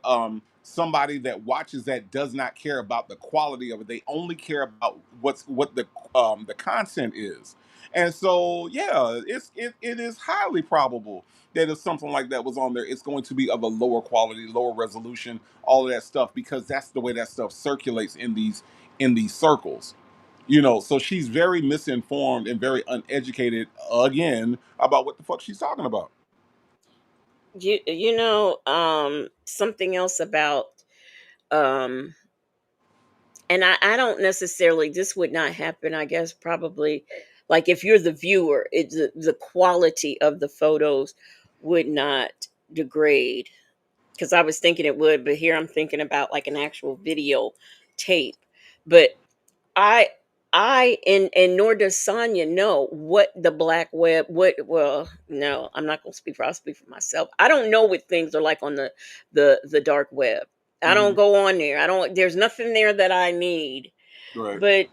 Speaker 1: somebody that watches that does not care about the quality of it. They only care about what the content is. And so yeah, it is highly probable that if something like that was on there, it's going to be of a lower quality, lower resolution, all of that stuff, because that's the way that stuff circulates in these circles. So she's very misinformed and very uneducated again about what the fuck she's talking about.
Speaker 2: something else about, um and I don't necessarily, this would not happen, I guess, probably, like if you're the viewer, the quality of the photos would not degrade, because I was thinking it would, but here I'm thinking about like an actual video tape. But I and nor does Sonya know what the black web, well, no, I'm not gonna speak for, I'll speak for myself. I don't know what things are like on the dark web. I don't
Speaker 1: Hmm.
Speaker 2: go on there. I don't There's nothing there that I need.
Speaker 1: Right.
Speaker 2: But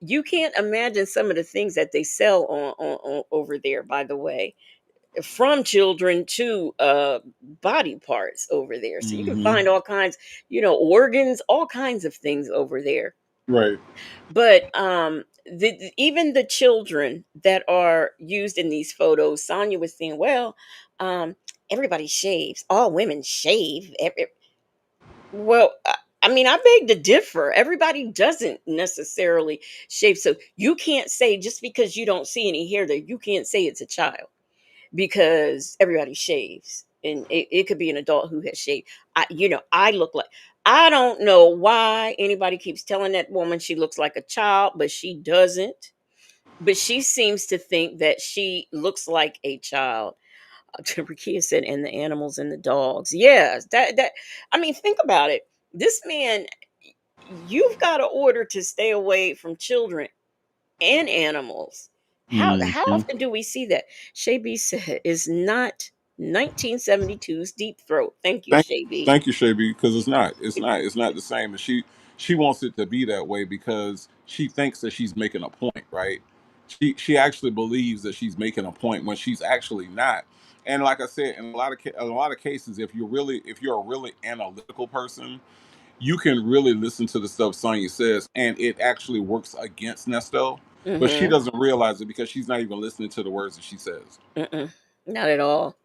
Speaker 2: you can't imagine some of the things that they sell on over there, by the way, from children to body parts over there. So you can
Speaker 1: Hmm.
Speaker 2: find all kinds, organs, all kinds of things over there.
Speaker 1: Right.
Speaker 2: But even the children that are used in these photos, Sonya was saying, well, um, everybody shaves. All women shave. Well, I mean, I beg to differ. Everybody doesn't necessarily shave. So you can't say, just because you don't see any hair there, you can't say it's a child, because everybody shaves. And it could be an adult who has shaved. I look like, I don't know why anybody keeps telling that woman she looks like a child, but she doesn't. But she seems to think that she looks like a child. Rakia said, and the animals and the dogs. Yes, that I mean, think about it. This man, you've got an order to stay away from children and animals. How
Speaker 1: Hmm.
Speaker 2: often do we see that? Shay B said is not 1972's Deep Throat. Thank you,
Speaker 1: Thank,
Speaker 2: Shay B.
Speaker 1: thank you, Shaby, because it's not the same, and she wants it to be that way because she thinks that she's making a point, right? She actually believes that she's making a point when she's actually not. And like I said, in a lot of cases, if you're a really analytical person, you can really listen to the stuff Sonya says, and it actually works against Nesto, but she
Speaker 2: Mm-hmm.
Speaker 1: doesn't realize it because she's not even listening to the words that she says.
Speaker 2: Mm-mm. Not at all.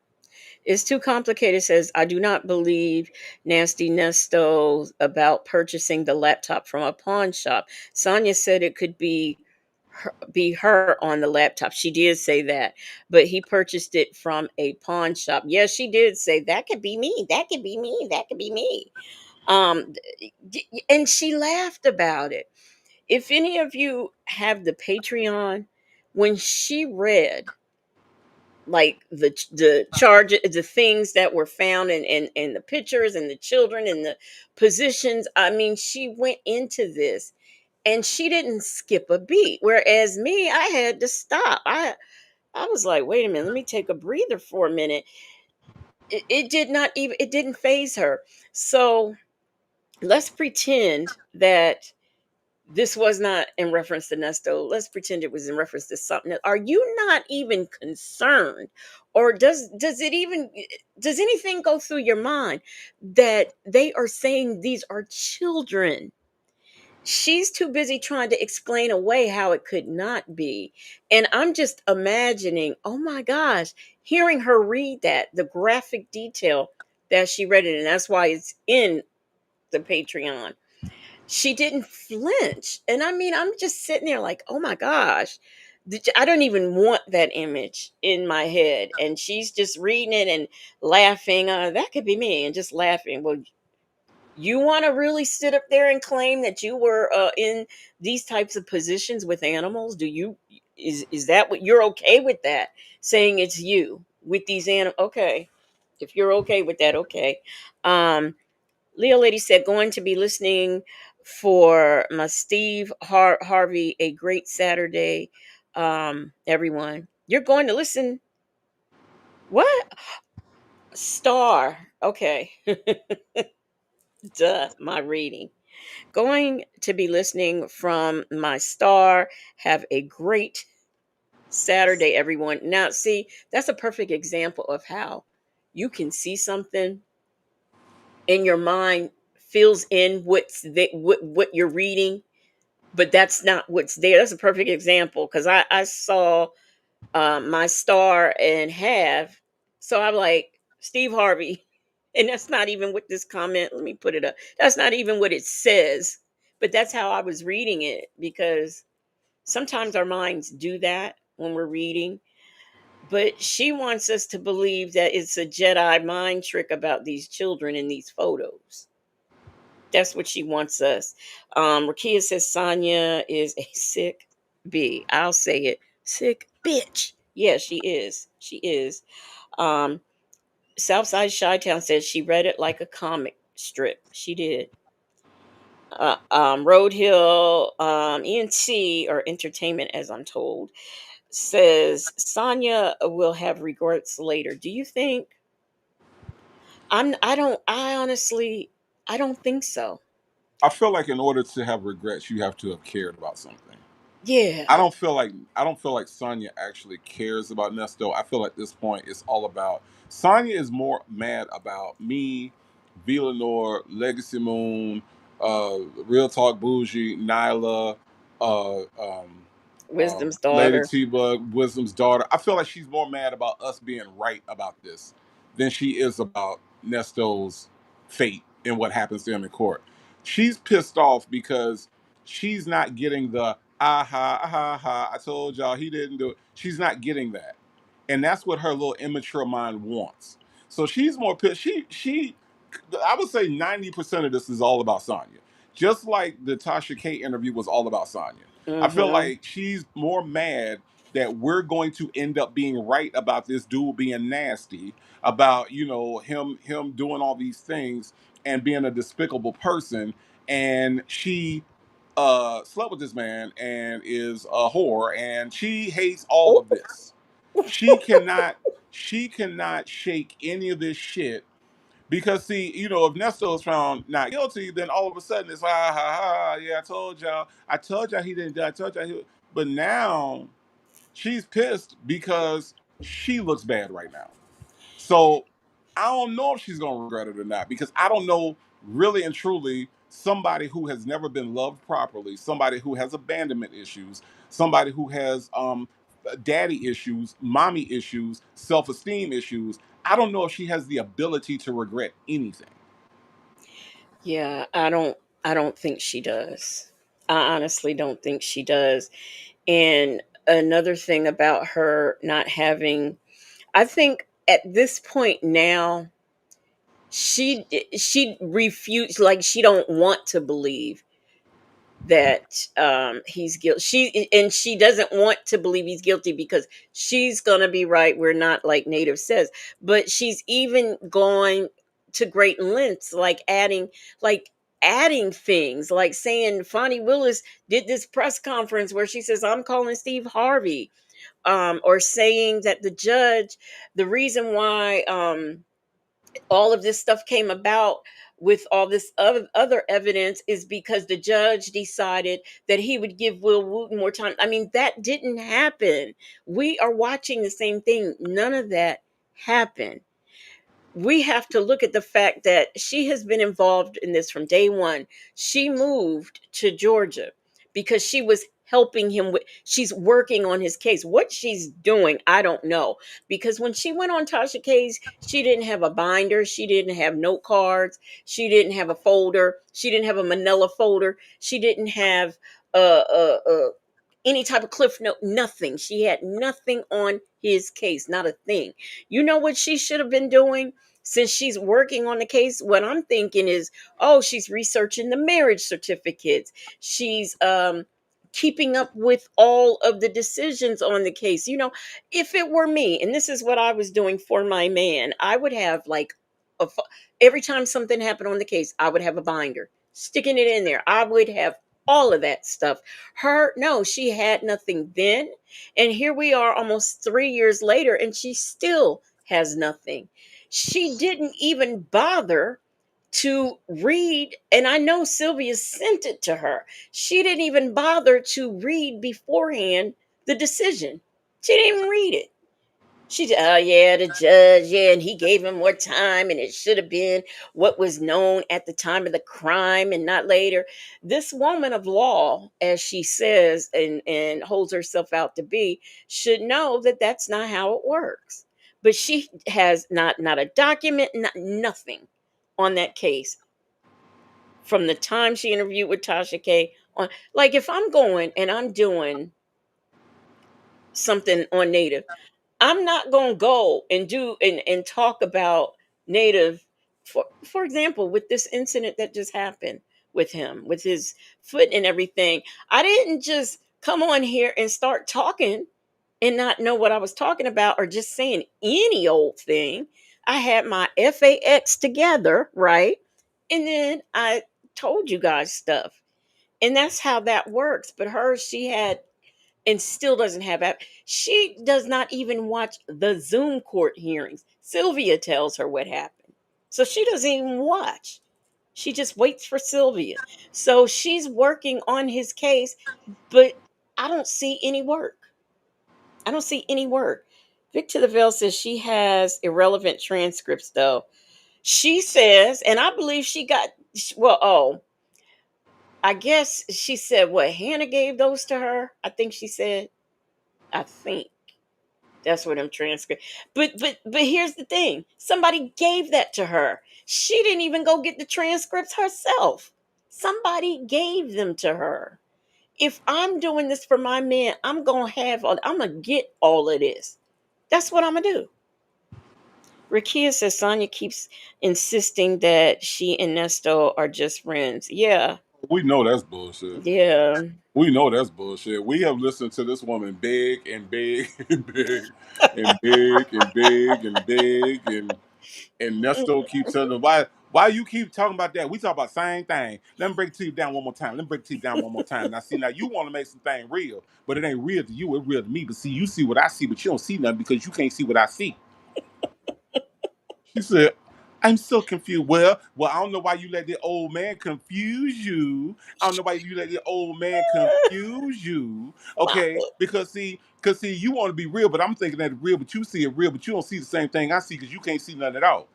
Speaker 2: It's too complicated. Says, I do not believe Nasty Nesto about purchasing the laptop from a pawn shop. Sonia said it could be her on the laptop. She did say that, but he purchased it from a pawn shop. Yes, she did say that could be me. That could be me. That could be me. Um, and she laughed about it. If any of you have the Patreon, when she read like the charge, the things that were found, and the pictures and the children and the positions, I mean, she went into this and she didn't skip a beat, whereas me, I had to stop. I was like, wait a minute, let me take a breather for a minute. It did not even, it didn't phase her. So let's pretend that this was not in reference to Nesto. Let's pretend it was in reference to something else. Are you not even concerned? Or does anything go through your mind that they are saying these are children? She's too busy trying to explain away how it could not be. And I'm just imagining, oh my gosh, hearing her read that, the graphic detail that she read it, and that's why it's in the Patreon. She didn't flinch. And I mean, I'm just sitting there like, oh my gosh, I don't even want that image in my head. And she's just reading it and laughing. That could be me, and just laughing. Well, you want to really sit up there and claim that you were in these types of positions with animals? Do you, is that what you're okay with that? Saying it's you with these animals? Okay. If you're okay with that, okay. Um, Leo Lady said, going to be listening for my Steve Harvey. A great Saturday, everyone. You're going to listen. What? Star. Okay. Duh, my reading. Going to be listening from my star. Have a great Saturday, everyone. Now, see, that's a perfect example of how you can see something and your mind fills in what you're reading, but that's not what's there. That's a perfect example because I saw my star and have, so I'm like Steve Harvey, and that's not even what this comment. Let me put it up. That's not even what it says, but that's how I was reading it because sometimes our minds do that when we're reading. But she wants us to believe that it's a Jedi mind trick about these children in these photos. That's what she wants us. Rakia says Sonya is a sick bee. I'll say it. Sick bitch. Yeah, she is. She is. Um, Southside Chi-Town says she read it like a comic strip. She did. Road Hill, ENT, or Entertainment, as I'm told, says Sonya will have regrets later. Do you think? I honestly, I don't think so.
Speaker 1: I feel like in order to have regrets, you have to have cared about something.
Speaker 2: Yeah.
Speaker 1: I don't feel like Sonya actually cares about Nesto. I feel at this point it's all about Sonya is more mad about me, Villanor, Legacy Moon, Real Talk Bougie, Nyla,
Speaker 2: Wisdom's
Speaker 1: Lady
Speaker 2: daughter.
Speaker 1: T Bug, Wisdom's daughter. I feel like she's more mad about us being right about this than she is about Nesto's fate and what happens to him in court. She's pissed off because she's not getting the aha, aha, aha, I told y'all he didn't do it. She's not getting that. And that's what her little immature mind wants. So she's more pissed. I would say 90% of this is all about Sonya. Just like the Tasha K interview was all about Sonya. I feel
Speaker 2: Mm-hmm.
Speaker 1: like she's more mad that we're going to end up being right about this dude being nasty, about him doing all these things and being a despicable person, and she slept with this man and is a whore, and she hates all
Speaker 2: Oh,
Speaker 1: of this. She cannot she cannot shake any of this shit because, see, if Nesto is found not guilty, then all of a sudden it's ha ha ha, yeah, I told y'all he didn't do it, I told y'all he. But now she's pissed because she looks bad right now. So I don't know if she's gonna regret it or not, because I don't know, really and truly, somebody who has never been loved properly, somebody who has abandonment issues, somebody who has daddy issues, mommy issues, self-esteem issues. I don't know if she has the ability to regret anything.
Speaker 2: yeah, I don't think she does. I honestly don't think she does. And another thing about her not having, I think at this point now, she refused, like she don't want to believe that he's guilty. She doesn't want to believe he's guilty because she's gonna be right. We're not, like Native says, but she's even going to great lengths, like adding things, like saying Fonnie Willis did this press conference where she says, I'm calling Steve Harvey, or saying that the reason why all of this stuff came about with all this other evidence is because the judge decided that he would give Will Wooten more time. I mean, that didn't happen. We are watching the same thing. None of that happened. We have to look at the fact that she has been involved in this from day one. She moved to Georgia because she was helping him with, she's working on his case. What she's doing, I don't know. Because when she went on Tasha K's, she didn't have a binder, she didn't have note cards, she didn't have a folder, she didn't have a manila folder, she didn't have any type of cliff note, nothing. She had nothing on his case, not a thing. You know what she should have been doing? Since she's working on the case, what I'm thinking is, oh, she's researching the marriage certificates. She's keeping up with all of the decisions on the case. If it were me, and this is what I was doing for my man, I would have like a, every time something happened on the case, I would have a binder, sticking it in there. I would have all of that stuff. Her, no, she had nothing then. And here we are almost 3 years later, and she still has nothing. She didn't even bother to read, and I know Sylvia sent it to her. She didn't even bother to read beforehand the decision. She didn't even read it. She said, oh, yeah, the judge, yeah, and he gave him more time, and it should have been what was known at the time of the crime and not later. This woman of law, as she says and holds herself out to be, should know that that's not how it works. But she has not a document, nothing on that case from the time she interviewed with Tasha K. On, like, if I'm going and I'm doing something on Native, I'm not going to go and do and talk about Native, for example, with this incident that just happened with him, with his foot and everything. I didn't just come on here and start talking and not know what I was talking about or just saying any old thing. I had my FAX together, right? And then I told you guys stuff. And that's how that works. But her, she had and still doesn't have app. She does not even watch the Zoom court hearings. Sylvia tells her what happened. So she doesn't even watch. She just waits for Sylvia. So she's working on his case, but I don't see any work. I don't see any work. Vic to the Veil says she has irrelevant transcripts, though. She says, and I believe she got, well, oh, I guess she said what? Hannah gave those to her? I think she said. I think. That's what I'm transcribing. But here's the thing. Somebody gave that to her. She didn't even go get the transcripts herself. Somebody gave them to her. If I'm doing this for my man, I'm gonna get all of this. That's what I'm gonna do. Rakia says Sonya keeps insisting that she and Nesto are just friends. Yeah,
Speaker 1: We know that's bullshit.
Speaker 2: yeah.
Speaker 1: We know that's bullshit. We have listened to this woman big and big and big and big and big and big and Nesto keeps telling them, why Why you keep talking about that? We talk about the same thing. Let me break it to you down one more time. Let me break it to you down one more time. Now, see, now you want to make something real, but it ain't real to you. It's real to me. But see, you see what I see, but you don't see nothing because you can't see what I see. She said, I'm so confused. Well, I don't know why you let the old man confuse you. I don't know why you let the old man confuse you.
Speaker 2: Wow.
Speaker 1: Okay, because see, you want to be real, but I'm thinking that it's real, but you see it real, but you don't see the same thing I see because you can't see nothing at all.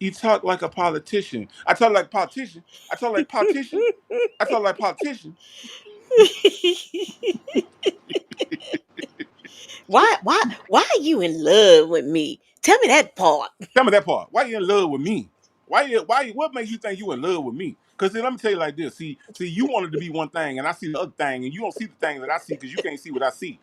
Speaker 1: You talk like a politician. I talk like a politician. I talk like a politician. I talk like a politician.
Speaker 2: Why are you in love with me? Tell me that part.
Speaker 1: Tell me that part. Why you in love with me? What makes you think you in love with me? Because let me tell you like this. See, you wanted to be one thing, and I see the other thing, and you don't see the thing that I see because you can't see what I see.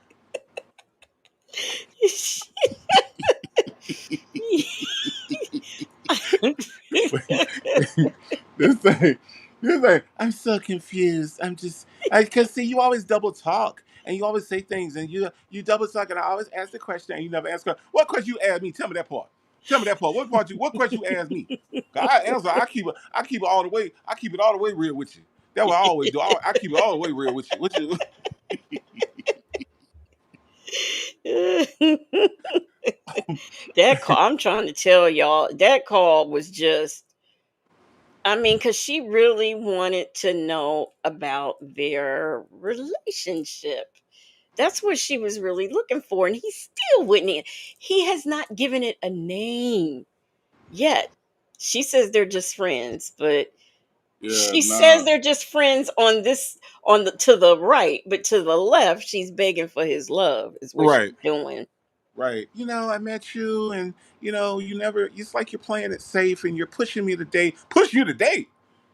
Speaker 1: this thing, this thing. I'm so confused. Because see, you always double talk, and you always say things, and you double talk, and I always ask the question, and you never answer. What question you ask me? Tell me that part. Tell me that part. What question you ask me? 'Cause I answer. I keep it all the way. I keep it all the way real with you. That's what I always do. I keep it all the way real with you. Which is
Speaker 2: That call, I'm trying to tell y'all, that call was just, I mean, because she really wanted to know about their relationship. That's what she was really looking for. And he still wouldn't. He has not given it a name yet. She says they're just friends, but
Speaker 1: yeah,
Speaker 2: she says
Speaker 1: nah.
Speaker 2: they're just friends on this, on the to the right, but to the left, she's begging for his love, is what she's
Speaker 1: Right.
Speaker 2: doing.
Speaker 1: Right. I met you and you never it's like you're playing it safe and you're pushing me to date. Push you to date.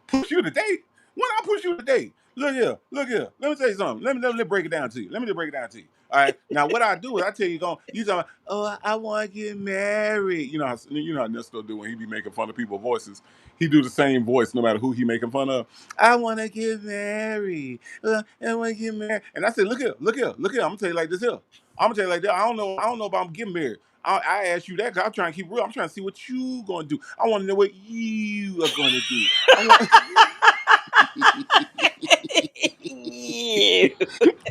Speaker 1: Push you to date? When I push you to date? Look here, look here. Let me tell you something. Let me break it down to you. Let me just break it down to you. All right. Now what I do is I tell you you talking, oh, I want to get married. You know how Nesto do when he be making fun of people's voices. He do the same voice no matter who he making fun of. I want to get married. I want to get married. And I said, look here, look here, look here. I'm gonna tell you like this here. I'm gonna tell you like that. I don't know if I'm getting married. I asked you that because I'm trying to keep real. I'm trying to see what you gonna do. I want to know what you are gonna do. I want.
Speaker 2: Yeah.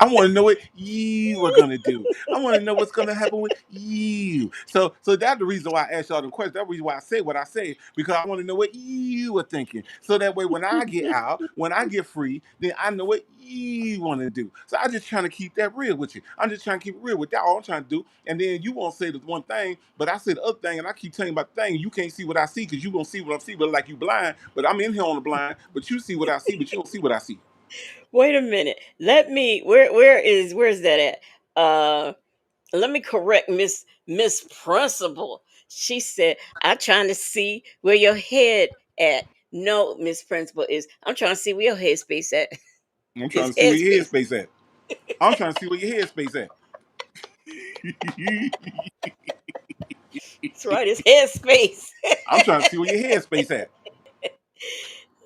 Speaker 1: I want to know what you are gonna do. I want to know what's gonna happen with you. So that's the reason why I asked y'all the question. That's the reason why I say what I say because I want to know what you are thinking. So that way, when I get out, when I get free, then I know what you want to do. So I'm just trying to keep that real with you. I'm just trying to keep it real with that. All I'm trying to do. And then you won't say the one thing, but I say the other thing, and I keep telling you about the thing. You can't see what I see because you won't see what I'm seeing. But like you blind, but I'm in here on the blind. But you see what I see, but you don't see what I see.
Speaker 2: Wait a minute. Let me, where's that at? Let me correct Miss Principal. She said, I'm trying to see where your head at. No, Miss Principal, is I'm trying to see where your headspace at.
Speaker 1: I'm trying
Speaker 2: His
Speaker 1: to see where your
Speaker 2: headspace.
Speaker 1: headspace at. I'm trying to see where your headspace at.
Speaker 2: That's right, his headspace.
Speaker 1: I'm trying to see where your headspace at.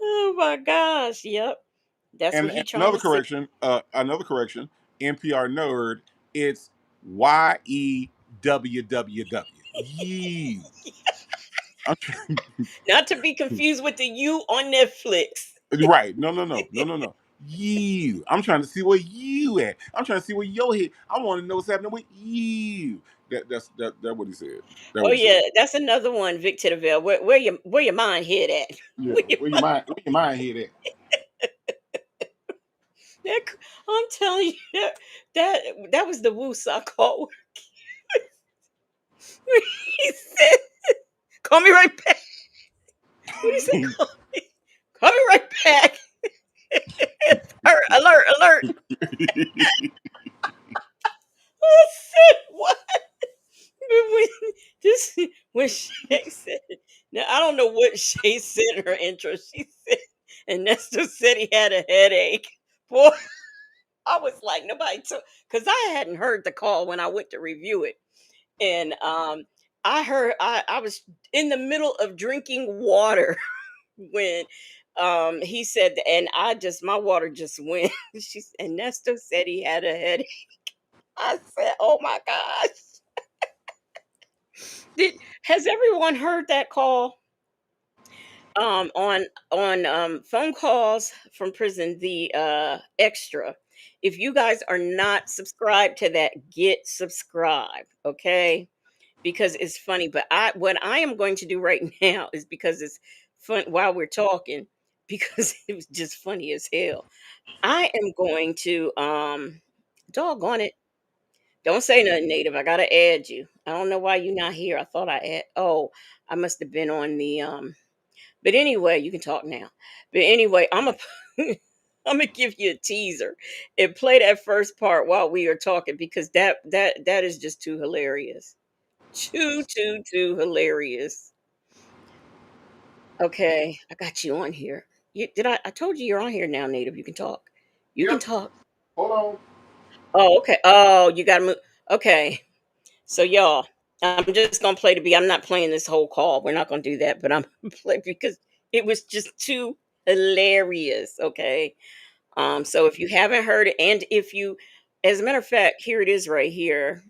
Speaker 2: Oh my gosh. Yep. That's what
Speaker 1: And
Speaker 2: he trying
Speaker 1: another
Speaker 2: to see.
Speaker 1: correction, NPR nerd, it's YEWWW. You. I'm trying,
Speaker 2: Not to be confused with the you on Netflix.
Speaker 1: right. No, no, no, no, no, no. You. I'm trying to see where you at. I'm trying to see where your head. I want to know what's happening with you. That's what he said. That's
Speaker 2: Oh
Speaker 1: what he said.
Speaker 2: yeah, that's another one, Vic to the Veil. Where your mind head at?
Speaker 1: Yeah.
Speaker 2: Where your mind,
Speaker 1: Where your mind head at?
Speaker 2: I'm telling you, that that was the woosah call. He said, "Call me right back." What he said? Call me right back. Alert, alert. I said, what? When, this when Shay said, now I don't know what Shay said in her intro. She said, and Nestor said he had a headache. Boy, I was like, nobody took, because I hadn't heard the call when I went to review it. And I heard, I was in the middle of drinking water when he said, and I just, my water just went. And Nestor said he had a headache. I said, oh my gosh. Did has everyone heard that call? On phone calls from prison, the extra. If you guys are not subscribed to that, get subscribed, okay? Because it's funny. But I what I am going to do right now is because it's fun while we're talking, because it was just funny as hell. I am going to doggone it. Don't say nothing, native. I gotta add you. I don't know why you're not here. I thought I add oh, I must have been on the but anyway, you can talk now. But anyway, I'm a I'm gonna give you a teaser and play that first part while we are talking because that is just too hilarious. Too hilarious. Okay, I got you on here. I told you you're on here now, native. You can talk. You can
Speaker 1: Yep.
Speaker 2: talk.
Speaker 1: Hold on.
Speaker 2: Oh, okay. Oh, you gotta move. Okay. So y'all, I'm just gonna play the beat. I'm not playing this whole call. We're not gonna do that, but I'm gonna play because it was just too hilarious. Okay. So if you haven't heard it, and if you, as a matter of fact, here it is right here,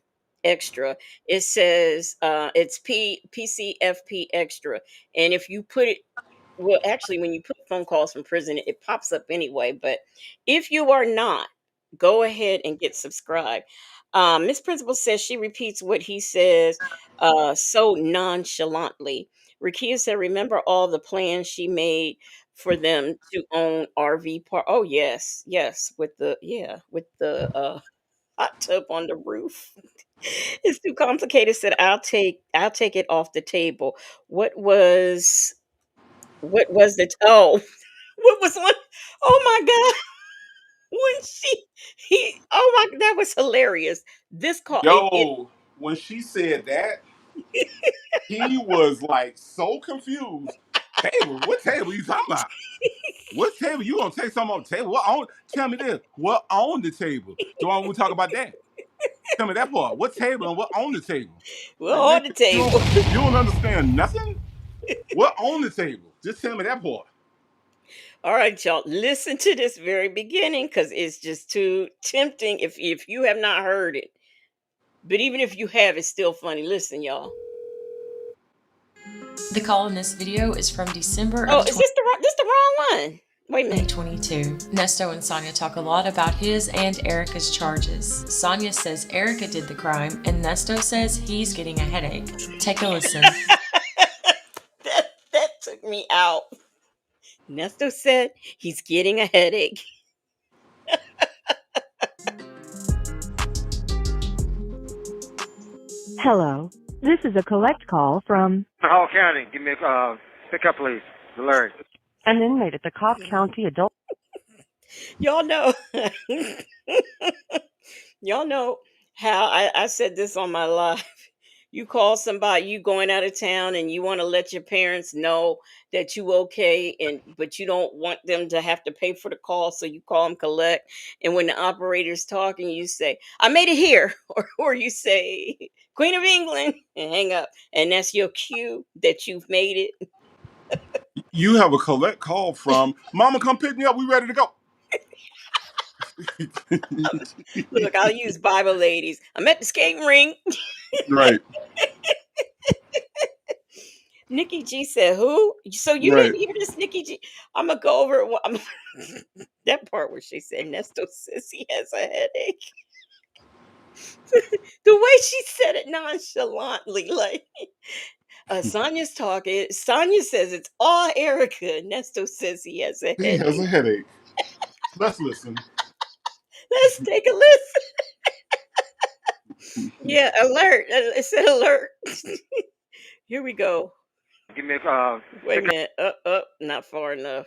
Speaker 2: extra. It says it's PCFP extra, and if you put it, well, actually, when you put phone calls from prison, it pops up anyway. But if you are not, go ahead and get subscribed. Miss Principal says she repeats what he says so nonchalantly. Rakia said, "Remember all the plans she made for them to own RV park." Oh yes, yes, with the hot tub on the roof. It's too complicated. Said, I'll take it off the table. What was what was the oh what was one? Oh my god! When he oh my that was hilarious. This call it
Speaker 1: Yo, when she said that, he was like so confused. Table? What table you talking about? What table? You gonna take something off the table? What on? Tell me this. What on the table? Do I want to talk about that? Tell me that part. What table and what on the table?
Speaker 2: well
Speaker 1: Like,
Speaker 2: on
Speaker 1: man,
Speaker 2: the table.
Speaker 1: you don't understand nothing? What on the table? Just tell me that part.
Speaker 2: All right, y'all. Listen to this very beginning because it's just too tempting if you have not heard it. But even if you have, it's still funny. Listen, y'all.
Speaker 3: The call in this video is from December
Speaker 2: Oh,
Speaker 3: of
Speaker 2: is this the wrong one? Wait a minute.
Speaker 3: 2022. Nesto and Sonia talk a lot about his and Erica's charges. Sonia says Erica did the crime, and Nesto says he's getting a headache. Take a listen.
Speaker 2: That took me out. Nesto said he's getting a headache.
Speaker 4: Hello. This is a collect call from
Speaker 5: Hall County. Give me a pickup, please. Larry.
Speaker 4: an inmate at the Cobb County Adult.
Speaker 2: Y'all know. Y'all know how I said this on my live. You call somebody, you going out of town, and you want to let your parents know that you okay, and but you don't want them to have to pay for the call, so you call them collect. And when the operator's talking, you say, "I made it here," or you say, "Queen of England," and hang up. And that's your cue that you've made it.
Speaker 1: You have a collect call from Mama. Come pick me up. We ready to go.
Speaker 2: Look, I'll use Bible ladies. I'm at the skating rink.
Speaker 1: Right.
Speaker 2: Nikki G said, "Who?" So you
Speaker 1: Right.
Speaker 2: didn't hear this, Nikki G? I'm gonna go over it. That part where she said Nesto says he has a headache. The way she said it nonchalantly, like Sonia's talking. Sonia says it's all Erica. Nesto says he has a
Speaker 1: He has a
Speaker 2: headache.
Speaker 1: headache. Let's listen.
Speaker 2: Let's take a listen. Yeah, alert. It said alert. Here we go.
Speaker 5: Give me a
Speaker 2: Wait a
Speaker 5: pickup.
Speaker 2: minute. Not far enough.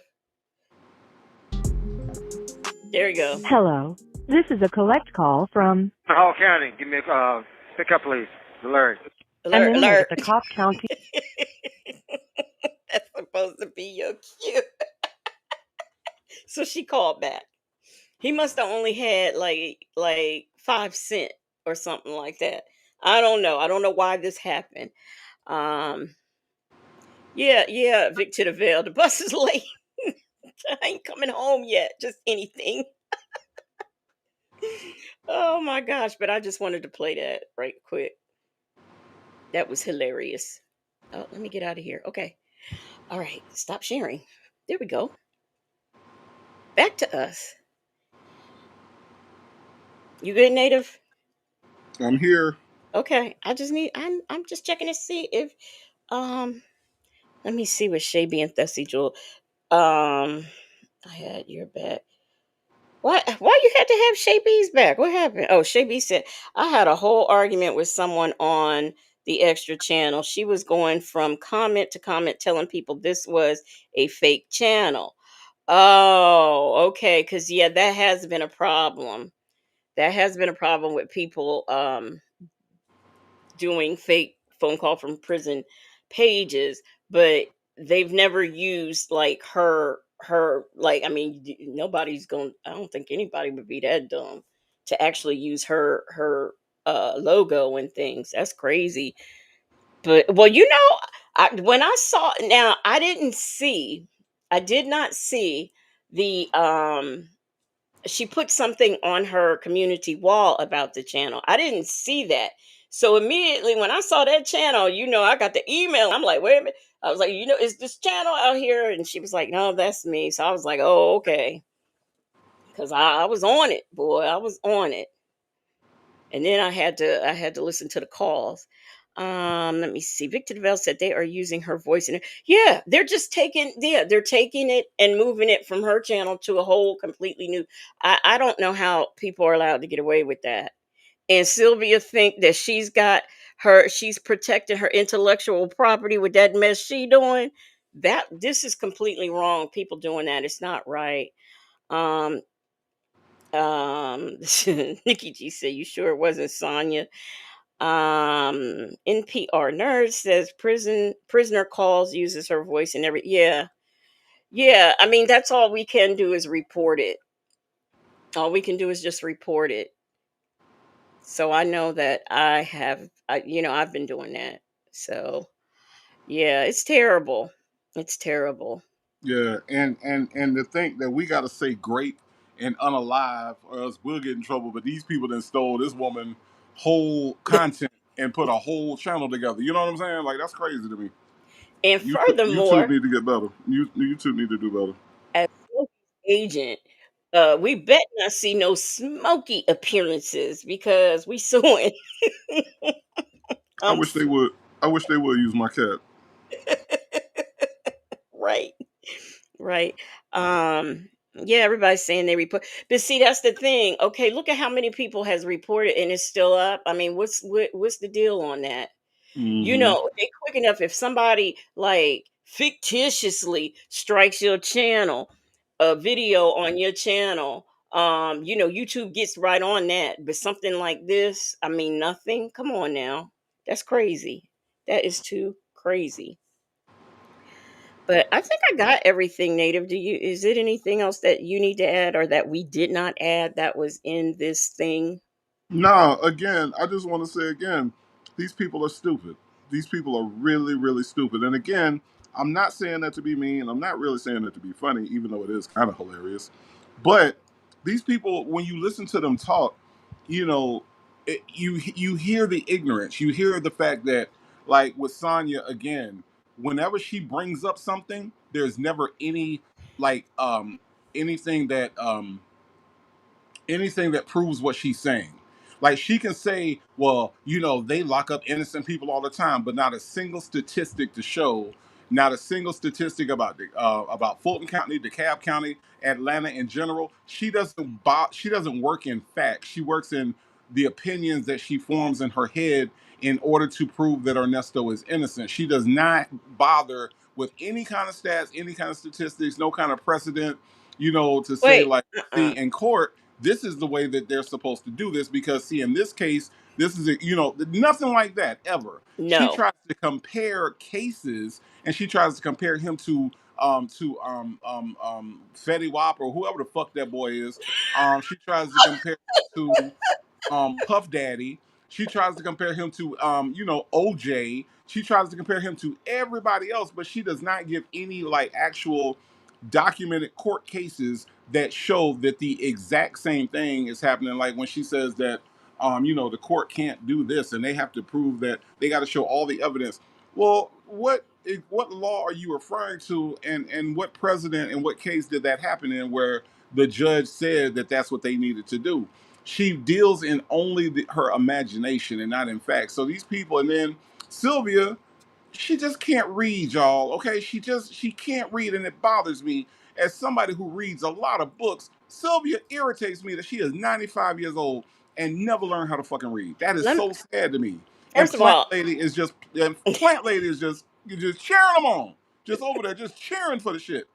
Speaker 2: There you go.
Speaker 4: Hello. This is a collect call from
Speaker 5: Hall County. Give me a pickup, please. Larry.
Speaker 4: an
Speaker 2: Alert,
Speaker 4: inmate
Speaker 2: alert.
Speaker 4: at the Cobb County.
Speaker 2: That's supposed to be your cue. So she called back. He must have only had like 5 cents or something like that. I don't know. I don't know why this happened. Um, yeah, Vic to the Veil. The bus is late. I ain't coming home yet. Just anything. Oh my gosh! But I just wanted to play that right quick. That was hilarious. Oh, let me get out of here. Okay. All right. Stop sharing. There we go. Back to us. You good, Native?
Speaker 1: I'm here.
Speaker 2: Okay. I'm just checking to see if um let me see what Shay and Thessy Jewel. I had your back. Why you had to have Shay B's back? What happened? Oh, Shay B said I had a whole argument with someone on the extra channel. She was going from comment to comment telling people this was a fake channel. Oh, okay. Cause yeah, that has been a problem. That has been a problem with people doing fake phone call from prison pages, but they've never used like her like I mean nobody's going I don't think anybody would be that dumb to actually use her logo and things. That's crazy. But well, when I saw now I did not see the she put something on her community wall about the channel. I didn't see that. So immediately when I saw that channel, I got the email. I'm like, wait a minute. I was like, is this channel out here? And she was like, no, that's me. So I was like, oh, okay. Because I was on it, boy. I was on it. And then I had to listen to the calls. Let me see. Victor DeVille said they are using her voice in it. Yeah, they're taking it and moving it from her channel to a whole completely new. I don't know how people are allowed to get away with that. And Sylvia think that she's protecting her intellectual property with that mess she doing. That this is completely wrong. People doing that, it's not right. Um, Nikki G said, "You sure it wasn't Sonya?" NPR nerd says prisoner calls uses her voice and every yeah. Yeah, I mean that's all we can do is report it. All we can do is just report it. So I know that I've been doing that. So yeah, it's terrible. It's terrible.
Speaker 1: Yeah, and to think that we got to say great and unalive, or else we'll get in trouble. But these people then stole this woman whole content and put a whole channel together. You know what I'm saying? Like that's crazy to me.
Speaker 2: And
Speaker 1: YouTube
Speaker 2: furthermore,
Speaker 1: need to get better. YouTube need to do better.
Speaker 2: as Smokey's agent, we bet not see no Smokey appearances because we suing.
Speaker 1: I
Speaker 2: I'm
Speaker 1: wish they would. I wish they would use my cat.
Speaker 2: right. Right. Yeah, everybody's saying they report. But see, that's the thing. Okay, look at how many people has reported and it's still up. I mean, what's the deal on that?
Speaker 1: Hmm.
Speaker 2: They quick enough if somebody like fictitiously strikes your channel, a video on your channel, YouTube gets right on that. But something like this, I mean, nothing. Come on now. That's crazy. That is too crazy. But I think I got everything native. Is it anything else that you need to add or that we did not add that was in this thing?
Speaker 1: No, again, I just want to say again, these people are stupid. These people are really, really stupid. And again, I'm not saying that to be mean. I'm not really saying that to be funny, even though it is kind of hilarious. But these people, when you listen to them talk, you know, you hear the ignorance. You hear the fact that, like with Sonya, again, whenever she brings up something, there's never any like anything that anything that proves what she's saying. Like she can say, well, they lock up innocent people all the time, but not a single statistic to show, not a single statistic about Fulton County, DeKalb County, Atlanta in general. She doesn't work in facts. She works in the opinions that she forms in her head in order to prove that Ernesto is innocent. She does not bother with any kind of stats, any kind of statistics, no kind of precedent, to say
Speaker 2: Wait,
Speaker 1: like, see,
Speaker 2: uh-uh.
Speaker 1: in court, this is the way that they're supposed to do this because see in this case this is nothing like that ever. She
Speaker 2: No.
Speaker 1: tries to compare cases and she tries to compare him to Fetty Wap or whoever the fuck that boy is. She tries to compare him to Puff Daddy. She tries to compare him to OJ. She tries to compare him to everybody else, but she does not give any like actual documented court cases that show that the exact same thing is happening. Like when she says that the court can't do this, and they have to prove that they got to show all the evidence. Well, what law are you referring to, and what president and what case did that happen in where the judge said that that's what they needed to do? She deals in only her imagination and not in fact. So these people, and then Sylvia, she just can't read, y'all. Okay, she can't read, and it bothers me as somebody who reads a lot of books. Sylvia irritates me that she is 95 years old and never learned how to fucking read. That is
Speaker 2: Let me,
Speaker 1: so sad to me. And
Speaker 2: first of all,
Speaker 1: Plant Lady is just, you're just cheering them on, just over there, just cheering for the shit.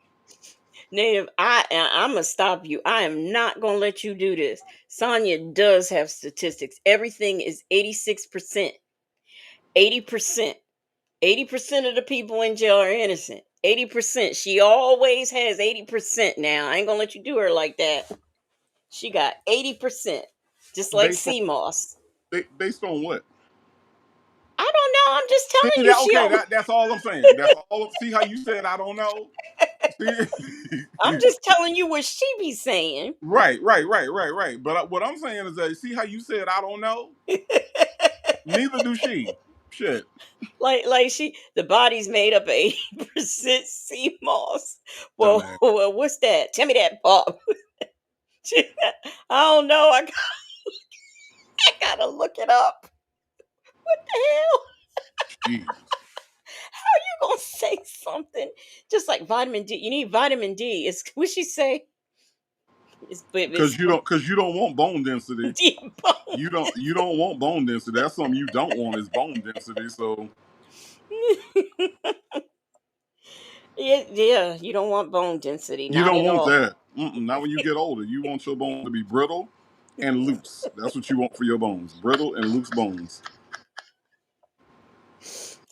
Speaker 2: Native, I'm gonna stop you. I am not gonna let you do this. Sonya does have statistics. Everything is 86%, 80%. 80% of the people in jail are innocent. 80%. She always has 80% now. I ain't gonna let you do her like that. She got 80%. Just like
Speaker 1: Based on
Speaker 2: CMOS.
Speaker 1: based on what?
Speaker 2: I don't know. I'm just
Speaker 1: See
Speaker 2: telling you.
Speaker 1: that? Okay, that's all I'm saying. That's all. See how you said I don't know.
Speaker 2: I'm
Speaker 1: See?
Speaker 2: just telling you what she be saying.
Speaker 1: Right. But what I'm saying is that, see how you said I don't know. Neither do she. Shit,
Speaker 2: like the body's made up of 80% CMOS. Well,
Speaker 1: dumbass.
Speaker 2: well, what's that? Tell me that, Bob. I don't know. I gotta look it up. What the hell?
Speaker 1: Jeez.
Speaker 2: You gonna say something just like vitamin D? You need vitamin D. It's what she say? It's
Speaker 1: Because you don't want bone density.
Speaker 2: deep bone.
Speaker 1: You don't want bone density. That's something you don't want is bone density. So
Speaker 2: Yeah, you don't want bone density,
Speaker 1: you
Speaker 2: not
Speaker 1: don't
Speaker 2: at
Speaker 1: want
Speaker 2: all.
Speaker 1: that. Not when you get older. You want your bone to be brittle and loose. That's what you want for your bones. Brittle and loose bones.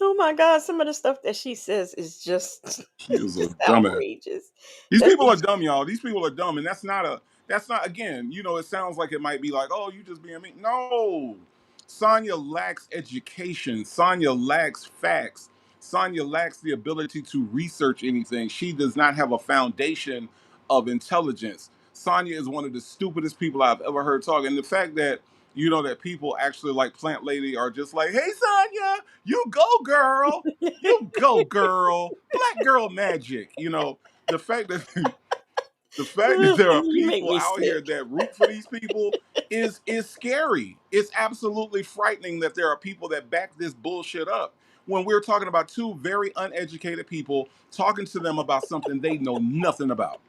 Speaker 2: Oh my God, some of the stuff that she says is just
Speaker 1: She is a
Speaker 2: just
Speaker 1: dumbass.
Speaker 2: outrageous.
Speaker 1: These
Speaker 2: That's
Speaker 1: people are dumb, y'all. These people are dumb, and that's not again. It sounds like it might be like, oh, you just being mean. No, Sonya lacks education. Sonya lacks facts. Sonya lacks the ability to research anything. She does not have a foundation of intelligence. Sonya is one of the stupidest people I've ever heard talk. And the fact that that people actually like Plant Lady are just like, hey, Sonya, you go, girl. You go, girl. Black girl magic. The fact that the fact that there are
Speaker 2: you make
Speaker 1: people
Speaker 2: me
Speaker 1: out here
Speaker 2: sick.
Speaker 1: that root for these people is scary. It's absolutely frightening that there are people that back this bullshit up. When we're talking about two very uneducated people talking to them about something they know nothing about.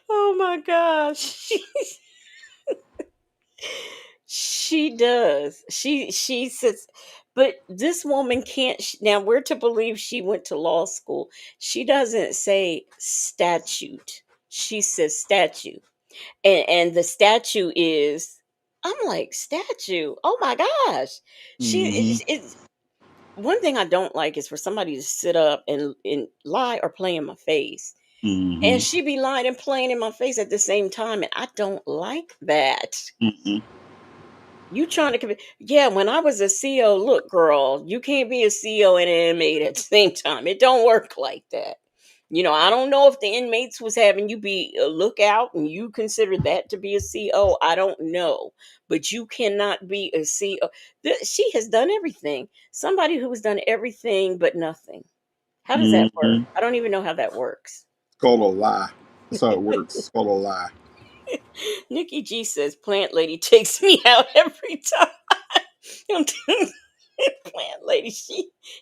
Speaker 2: Oh my gosh. She does. She sits, but this woman can't. Now we're to believe she went to law school. She doesn't say statute. She says statute, and the statute is. I'm like statue. Oh my gosh,
Speaker 1: Mm-hmm.
Speaker 2: it's one thing I don't like is for somebody to sit up and lie or play in my face, and
Speaker 1: Mm-hmm.
Speaker 2: she be lying and playing in my face at the same time, and I don't like that.
Speaker 1: Mm-hmm.
Speaker 2: You trying to convince? Yeah, when I was a CEO, look, girl, you can't be a CEO and an inmate at the same time. It don't work like that. I don't know if the inmates was having you be a lookout and you consider that to be a CEO. I don't know, but you cannot be a CEO. She has done everything. Somebody who has done everything but nothing. How does that work?
Speaker 1: Mm-hmm.
Speaker 2: I don't even know how that works.
Speaker 1: It's called a lie. That's how it works. It's called a lie.
Speaker 2: Nikki G says, "Plant lady takes me out every time." I'm telling Plant lady,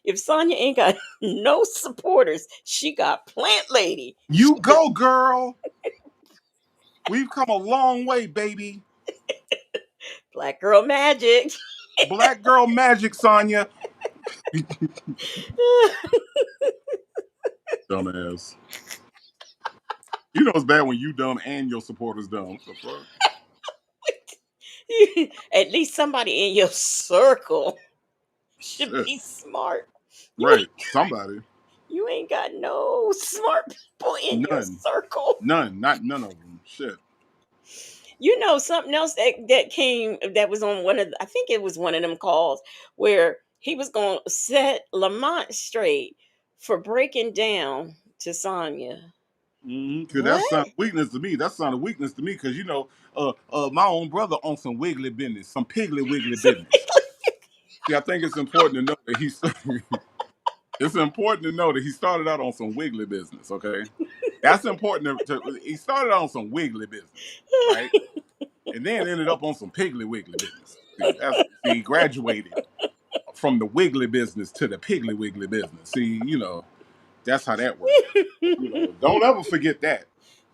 Speaker 2: if Sonya ain't got no supporters, she got Plant lady. She
Speaker 1: You go, girl. We've come a long way, baby.
Speaker 2: black girl magic.
Speaker 1: Black girl magic, Sonya. Dumbass. It's bad when you dumb and your supporters dumb. What the fuck?
Speaker 2: At least somebody in your circle should
Speaker 1: Shit.
Speaker 2: be smart. You
Speaker 1: Right.
Speaker 2: ain't
Speaker 1: Somebody.
Speaker 2: you ain't got no smart people in your
Speaker 1: None.
Speaker 2: circle.
Speaker 1: None. Not none of them. Shit.
Speaker 2: Something else that came that was on one of I think it was one of them calls where he was going to set Lamont straight for breaking down to Sonya.
Speaker 1: Cause that's
Speaker 2: What?
Speaker 1: sign of weakness to me. That's sign of weakness to me. Cause my own brother on some wiggly business, some piggly wiggly business. See, I think it's important to know that he's. It's important to know that he started out on some wiggly business. Okay, that's important. He started out on some wiggly business, right? And then ended up on some piggly wiggly business. See, he graduated from the wiggly business to the piggly wiggly business. See, that's how that works. Don't ever forget that.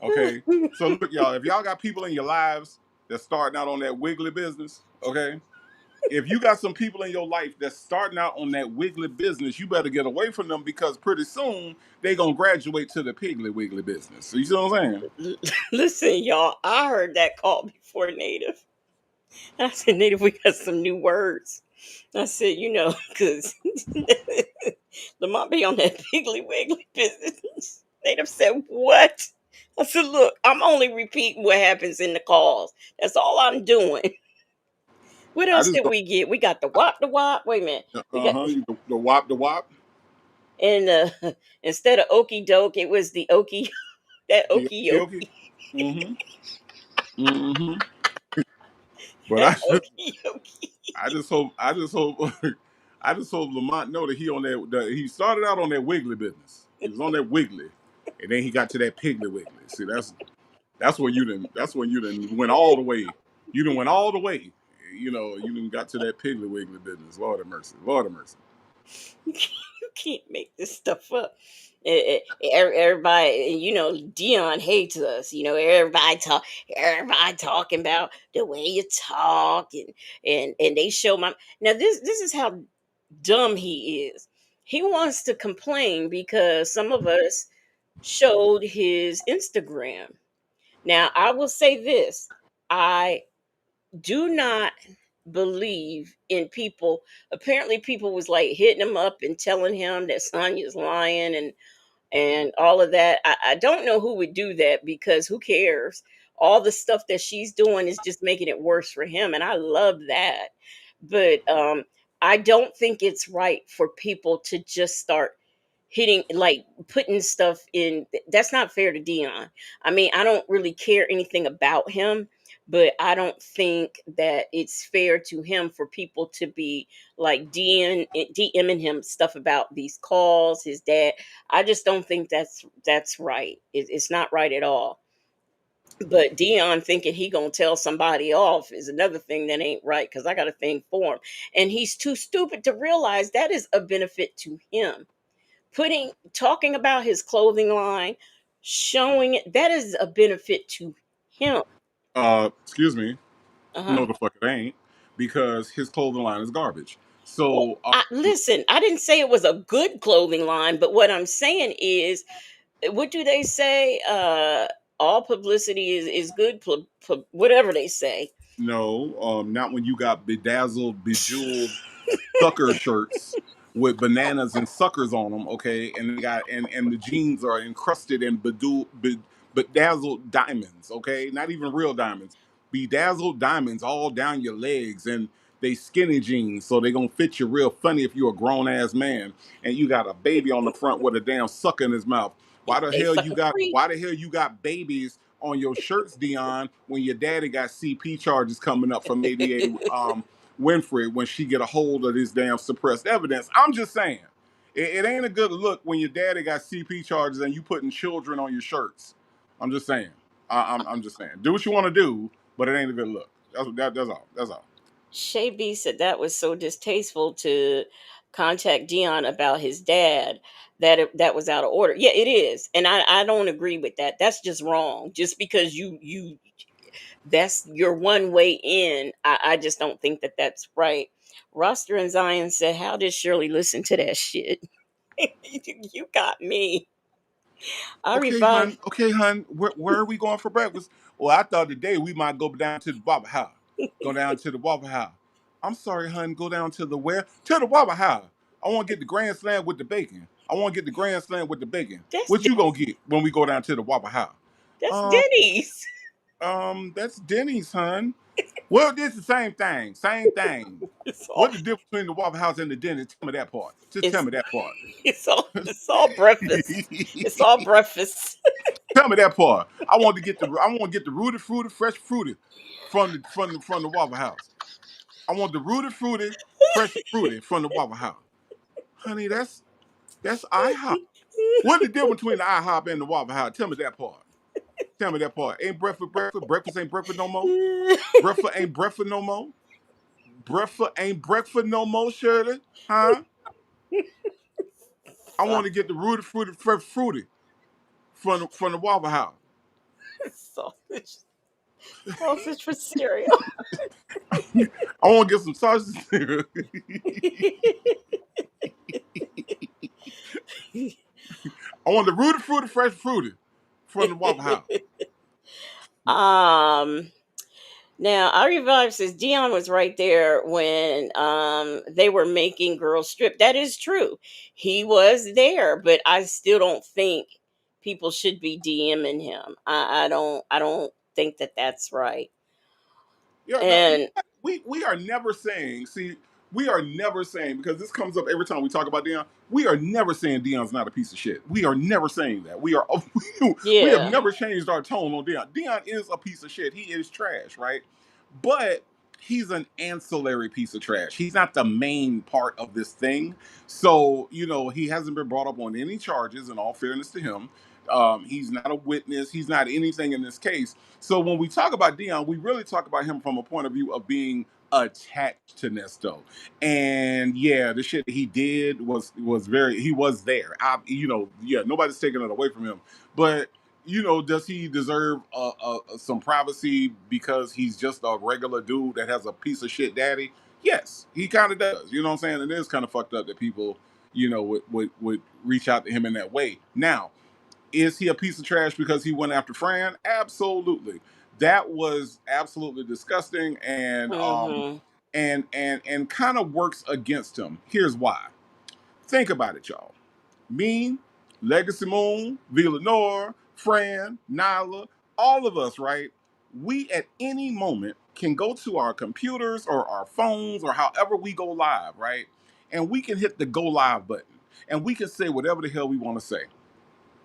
Speaker 1: Okay. So look, y'all, if y'all got people in your lives that's starting out on that wiggly business, okay. If you got some people in your life that's starting out on that wiggly business, you better get away from them because pretty soon they gonna graduate to the piggly wiggly business. So you see what I'm saying?
Speaker 2: Listen, y'all, I heard that call before, Native. I said, Native, we got some new words. I said, because Lamont be on that Piggly Wiggly business. Native said, what? I said, look, I'm only repeating what happens in the calls. That's all I'm doing. What
Speaker 1: I
Speaker 2: else
Speaker 1: just
Speaker 2: did
Speaker 1: don't.
Speaker 2: we get? We got the wop the wop. Wait a minute. We got
Speaker 1: The wop the wop.
Speaker 2: and instead of okey doke, it was the okey that
Speaker 1: The
Speaker 2: okey
Speaker 1: okay, okay.
Speaker 2: yoke.
Speaker 1: Mm-hmm. Mm-hmm. But
Speaker 2: That okey yoke.
Speaker 1: I just hope I just hope Lamont know that he started out on that wiggly business. He was on that wiggly, and then he got to that piggly wiggly. See, that's when you didn't went all the way. You didn't went all the way. You didn't got to that piggly wiggly business. Lord have mercy. Lord have mercy.
Speaker 2: You can't make this stuff up. Everybody, Dion hates us. Everybody talking about the way you talk, and they show my now. This is how dumb he is. He wants to complain because some of us showed his Instagram. Now, I will say this: I do not believe in people. Apparently, people was like hitting him up and telling him that Sonya's lying and all of that. I don't know who would do that because who cares? All the stuff that she's doing is just making it worse for him, and I love that. But I don't think it's right for people to just start hitting like putting stuff in. That's not fair to Dion. I mean, I don't really care anything about him, but I don't think that it's fair to him for people to be like DMing him stuff about these calls, his dad. I just don't think that's right. It's not right at all. But Dion thinking he gonna tell somebody off is another thing that ain't right because I got a thing for him, and he's too stupid to realize that is a benefit to him. Talking about his clothing line, showing it, that is a benefit to him.
Speaker 1: Excuse me.
Speaker 2: Uh huh.
Speaker 1: No, the fuck it ain't, because his clothing line is garbage.
Speaker 2: Well,
Speaker 1: So
Speaker 2: listen, I didn't say it was a good clothing line, but what I'm saying is, what do they say? All publicity is good, whatever they say.
Speaker 1: no, not when you got bedazzled, bejeweled sucker shirts with bananas and suckers on them, okay, and they got and the jeans are encrusted in bedazzled diamonds, okay, not even real diamonds, bedazzled diamonds all down your legs, and they skinny jeans, so they gonna fit you real funny if you're a grown ass man, and you got a baby on the front with a damn sucker in his mouth.
Speaker 2: They sucker free.
Speaker 1: Why the hell you got babies on your shirts, Dion, when your daddy got CP charges coming up from 88 Winfrey when she get a hold of this damn suppressed evidence? I'm just saying, it ain't a good look when your daddy got CP charges and you putting children on your shirts. I'm just saying. I'm just saying. Do what you want to do, but it ain't a good look. That's all. That's all.
Speaker 2: Shay B said that was so distasteful to contact Dion about his dad that that was out of order. Yeah, it is, and I don't agree with that. That's just wrong. Just because you that's your one way in, I just don't think that that's right. Roster and Zion said, "How did Shirley listen to that shit?" You got me. I
Speaker 1: Okay,
Speaker 2: revived.
Speaker 1: hun. Okay, hun. Where are we going for breakfast? Well, I thought today we might go down to the Waffle House. Go down to the Waffle House. I'm sorry, hun. Go down to the where? To the Waffle House. I want to get the Grand Slam with the bacon. I want to get the Grand Slam with the bacon.
Speaker 2: That's
Speaker 1: What you gonna get when we go down to the Waffle House?
Speaker 2: that's
Speaker 1: Um,
Speaker 2: Denny's.
Speaker 1: that's Denny's, hun. Well, it's the same thing. Same thing.
Speaker 2: It's all
Speaker 1: What the difference between the Waffle House and the Denny's? Tell me that part. Just tell
Speaker 2: it's
Speaker 1: me that part.
Speaker 2: it's all breakfast. It's all breakfast.
Speaker 1: Tell me that part. I want to get the rooted fruity, fresh fruity from the Waffle House. I want the rooted fruity, fresh fruity from the Waffle House. Honey, that's IHOP. What's the difference between the IHOP and the Waffle House? Tell me that part. Tell me that part. Ain't breakfast breakfast? Breakfast ain't breakfast no more. Breakfast ain't breakfast no more. Breakfast ain't breakfast no more, Shirley. Huh? I want to get the rooted fruity, fresh fruity from the Waffle House.
Speaker 2: Sausage. Sausage for cereal.
Speaker 1: I want to get some sausage. I want the rooted fruity, fresh fruity from the Waffle House.
Speaker 2: um Now, I revived says Dion was right there when they were making girls strip. That is true. He was there, but I still don't think people should be DMing him. I don't think that that's right.
Speaker 1: Yeah, no,
Speaker 2: And
Speaker 1: we are never saying. See, we are never saying because this comes up every time we talk about Dion. We are never saying Dion's not a piece of shit. We are never saying that. We are we have
Speaker 2: yeah,
Speaker 1: never changed our tone on Dion. Dion is a piece of shit. He is trash, right? But he's an ancillary piece of trash. He's not the main part of this thing. So he hasn't been brought up on any charges. In all fairness to him, he's not a witness. He's not anything in this case. So when we talk about Dion, we really talk about him from a point of view of being attached to Nesto. And yeah, the shit that he did was very he was there. Yeah, nobody's taking it away from him. But does he deserve some privacy because he's just a regular dude that has a piece of shit daddy? Yes, he kind of does. You know what I'm saying? It is kind of fucked up that people, would reach out to him in that way. Now, is he a piece of trash because he went after Fran? Absolutely. That was absolutely disgusting and
Speaker 2: hmm
Speaker 1: and kind of works against him. Here's why. Think about it, y'all. Me, Legacy Moon, Villanor, Fran, Nyla, all of us, right? We at any moment can go to our computers or our phones or however we go live, right? And we can hit the go live button and we can say whatever the hell we want to say.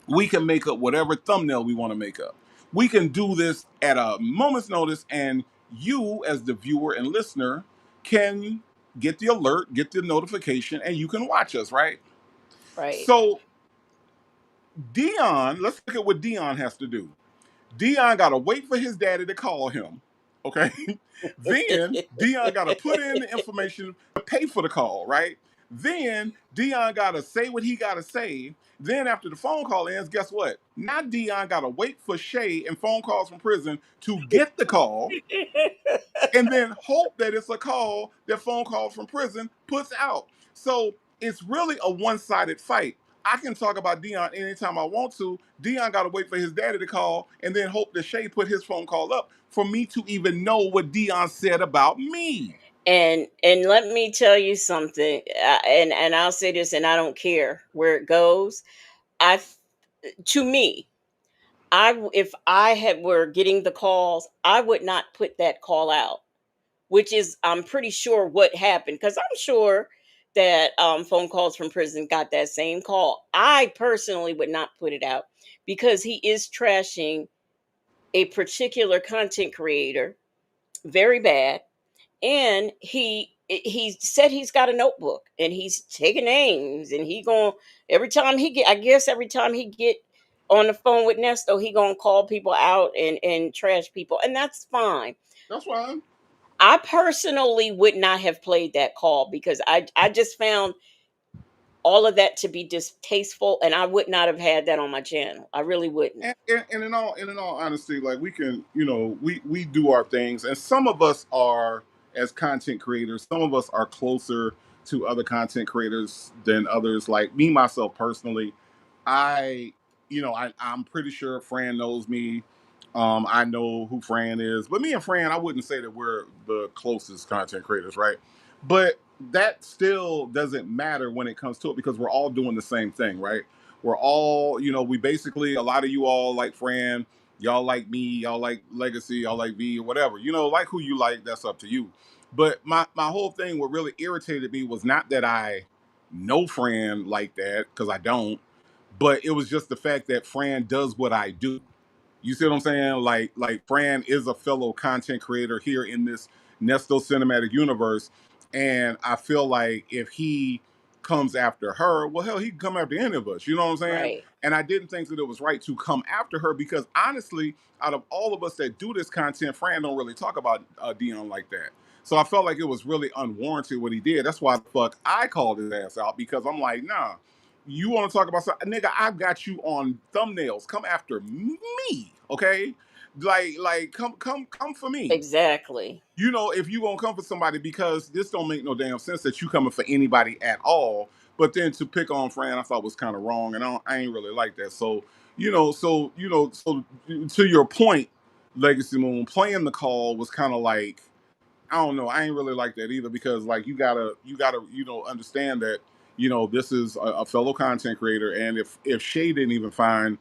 Speaker 1: We can make up whatever thumbnail we want to make up. We can do this at a moment's notice, and you, as the viewer and listener, can get the alert, get the notification, and you can watch us, right?
Speaker 2: right.
Speaker 1: So, Dion, let's look at what Dion has to do. Dion got to wait for his daddy to call him. Okay. Then Dion got to put in the information to pay for the call, right? Then Dion got to say what he got to say. Then after the phone call ends, guess what? Now Dion got to wait for Shay and phone calls from prison to get the call and then hope that it's a call that phone call from prison puts out. So it's really a one-sided fight. I can talk about Dion anytime I want to. Dion got to wait for his daddy to call and then hope that Shay put his phone call up for me to even know what Dion said about me.
Speaker 2: And let me tell you something. And I'll say this, and I don't care where it goes. I To me, if I had were getting the calls, I would not put that call out, which is I'm pretty sure what happened because I'm sure that phone calls from prison got that same call. I personally would not put it out because he is trashing a particular content creator very bad, and he said he's got a notebook and he's taking names and he going every time he get I guess every time he get on the phone with Nesto, he gonna call people out and trash people, and that's fine.
Speaker 1: That's fine.
Speaker 2: I personally would not have played that call because I just found all of that to be distasteful, and I would not have had that on my channel. I really wouldn't.
Speaker 1: And in all honesty, like we can, we do our things, and some of us are as content creators. Some of us are closer to other content creators than others. Like me myself personally, I, I'm pretty sure Fran knows me. I know who Fran is, but me and Fran, I wouldn't say that we're the closest content creators, right? But that still doesn't matter when it comes to it because we're all doing the same thing, right? We're all, we basically, a lot of you all like Fran, y'all like me, y'all like Legacy, y'all like V or whatever. Like who you like, that's up to you. But my whole thing, what really irritated me was not that I know Fran like that, because I don't, but it was just the fact that Fran does what I do. You see what I'm saying? Like Fran is a fellow content creator here in this Nesto cinematic universe, and I feel like if he comes after her, well, hell, he can come after any of us. You know what I'm saying?
Speaker 2: Right.
Speaker 1: And I didn't think that it was right to come after her because honestly, out of all of us that do this content, Fran don't really talk about Dion like that. So I felt like it was really unwarranted what he did. That's why the fuck I called his ass out because I'm like, nah, you want to talk about something, nigga? I've got you on thumbnails. Come after me, okay? Come for me.
Speaker 2: Exactly.
Speaker 1: You know, if you gonna come for somebody, because this don't make no damn sense that you coming for anybody at all. But then to pick on Fran, I thought was kind of wrong, and I ain't really like that. So so to your point, Legacy Moon playing the call was kind of like I don't know. I ain't really like that either because like you gotta understand that this is a fellow content creator, and if Shay didn't even find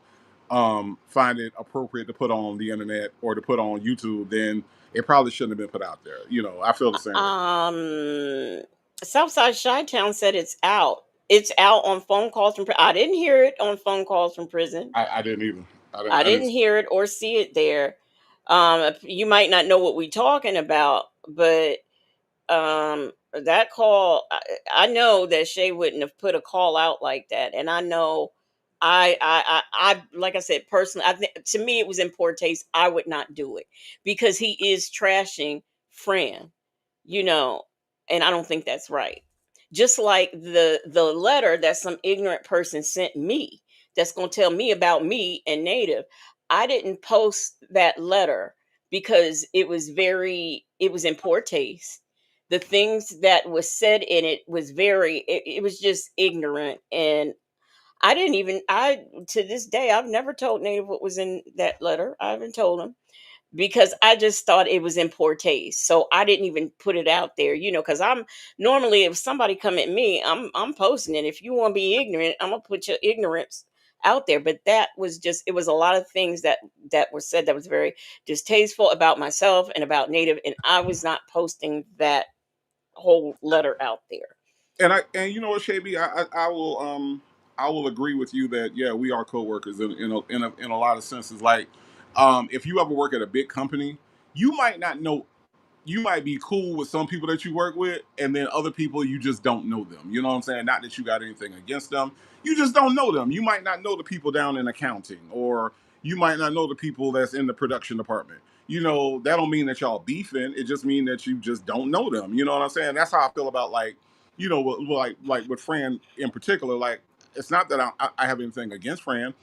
Speaker 1: it appropriate to put on the internet or to put on YouTube, then it probably shouldn't have been put out there. I feel the same way.
Speaker 2: Um, Southside Chi-Town said it's out. It's out on phone calls from. I didn't hear it on phone calls from prison.
Speaker 1: I didn't either.
Speaker 2: I
Speaker 1: I
Speaker 2: didn't
Speaker 1: didn't.
Speaker 2: hear it or see it there. You might not know what we're talking about, but that call, I know that Shay wouldn't have put a call out like that, and I know, I like I said personally, I think to me it was in poor taste. I would not do it because he is trashing Fran, you know, and I don't think that's right. Just like the letter that some ignorant person sent me that's going to tell me about me and Native. I didn't post that letter because it was in poor taste. The things that was said in it was it was just ignorant, and I didn't even I to this day I've never told Native what was in that letter. I haven't told him because I just thought it was in poor taste. So I didn't even put it out there, because I'm normally, if somebody come at me, I'm posting it. If you want to be ignorant, I'm gonna put your ignorance out there. But that was just, it was a lot of things that were said that was very distasteful about myself and about Native, and I was not posting that whole letter out there.
Speaker 1: And you know what, Shaby, I will agree with you that yeah, we are coworkers in a lot of senses. Like, if you ever work at a big company, you might not know you might be cool with some people that you work with, and then other people you just don't know them. You know what I'm saying? Not that you got anything against them, you just don't know them. You might not know the people down in accounting, or you might not know the people that's in the production department. That don't mean that y'all beefing. It just mean that you just don't know them. You know what I'm saying? That's how I feel about like, like with Fran in particular. Like, it's not that I have anything against Fran.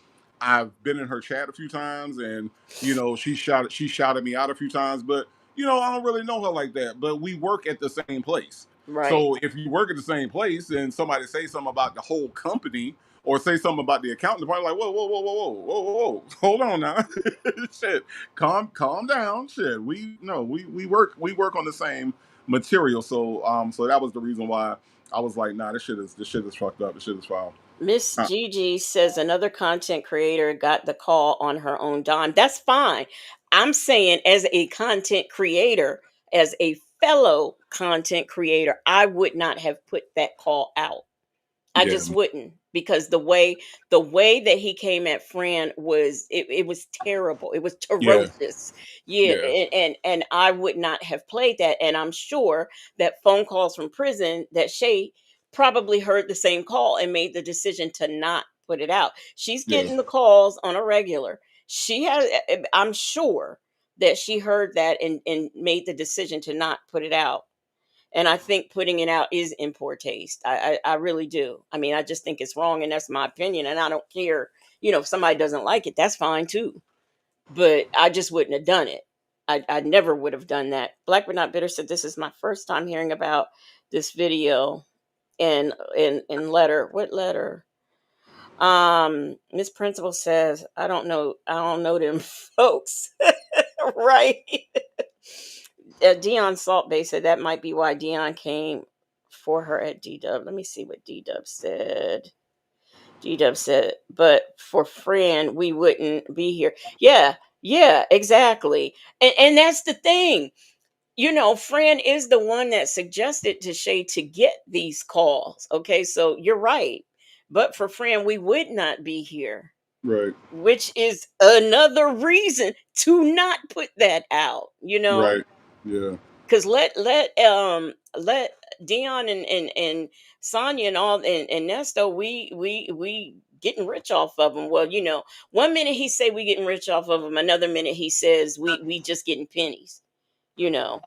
Speaker 1: I've been in her chat a few times, and she shouted me out a few times, but I don't really know her like that, but we work at the same place.
Speaker 2: Right.
Speaker 1: So if you work at the same place and somebody say something about the whole company or say something about the accountant department, like, whoa, whoa, whoa, whoa, whoa, whoa, whoa, whoa, hold on now, shit, calm down, shit. We work on the same material, so that was the reason why I was like, nah, this shit is fucked up. This shit is foul.
Speaker 2: Miss
Speaker 1: Uh,
Speaker 2: Gigi says another content creator got the call on her own dime. That's fine. I'm saying, as a content creator, as a fellow content creator, I would not have put that call out. I
Speaker 1: yeah,
Speaker 2: just wouldn't, because the way that he came at Fran it was terrible. It was
Speaker 1: yeah,
Speaker 2: ferocious. Yeah,
Speaker 1: yeah,
Speaker 2: and I would not have played that. And I'm sure that phone calls from prison, that Shay probably heard the same call and made the decision to not put it out. She's
Speaker 1: yeah.
Speaker 2: getting the calls on a regular. I'm sure that she heard that and made the decision to not put it out, and I think putting it out is in poor taste. I really do. I mean, I just think it's wrong, and that's my opinion. And I don't care, if somebody doesn't like it, that's fine too. But I just wouldn't have done it. I never would have done that. Black but not bitter said, "This is my first time hearing about this video." And in letter, what letter? Miss Principal says, I don't know them folks." Right. Dion Salt Bay said that might be why Dion came for her at D Dub. Let me see what D Dub said. D Dub said, but for Fran, we wouldn't be here. Yeah, yeah, exactly. And that's the thing. Fran is the one that suggested to Shay to get these calls. Okay, so you're right. But for Fran, we would not be here,
Speaker 1: Right.
Speaker 2: which is another reason to not put that out, you know?
Speaker 1: Right. Yeah.
Speaker 2: Because let Dion and Sonya and all and Nesto, we getting rich off of them. Well, 1 minute he say we getting rich off of them, another minute he says we just getting pennies, you know.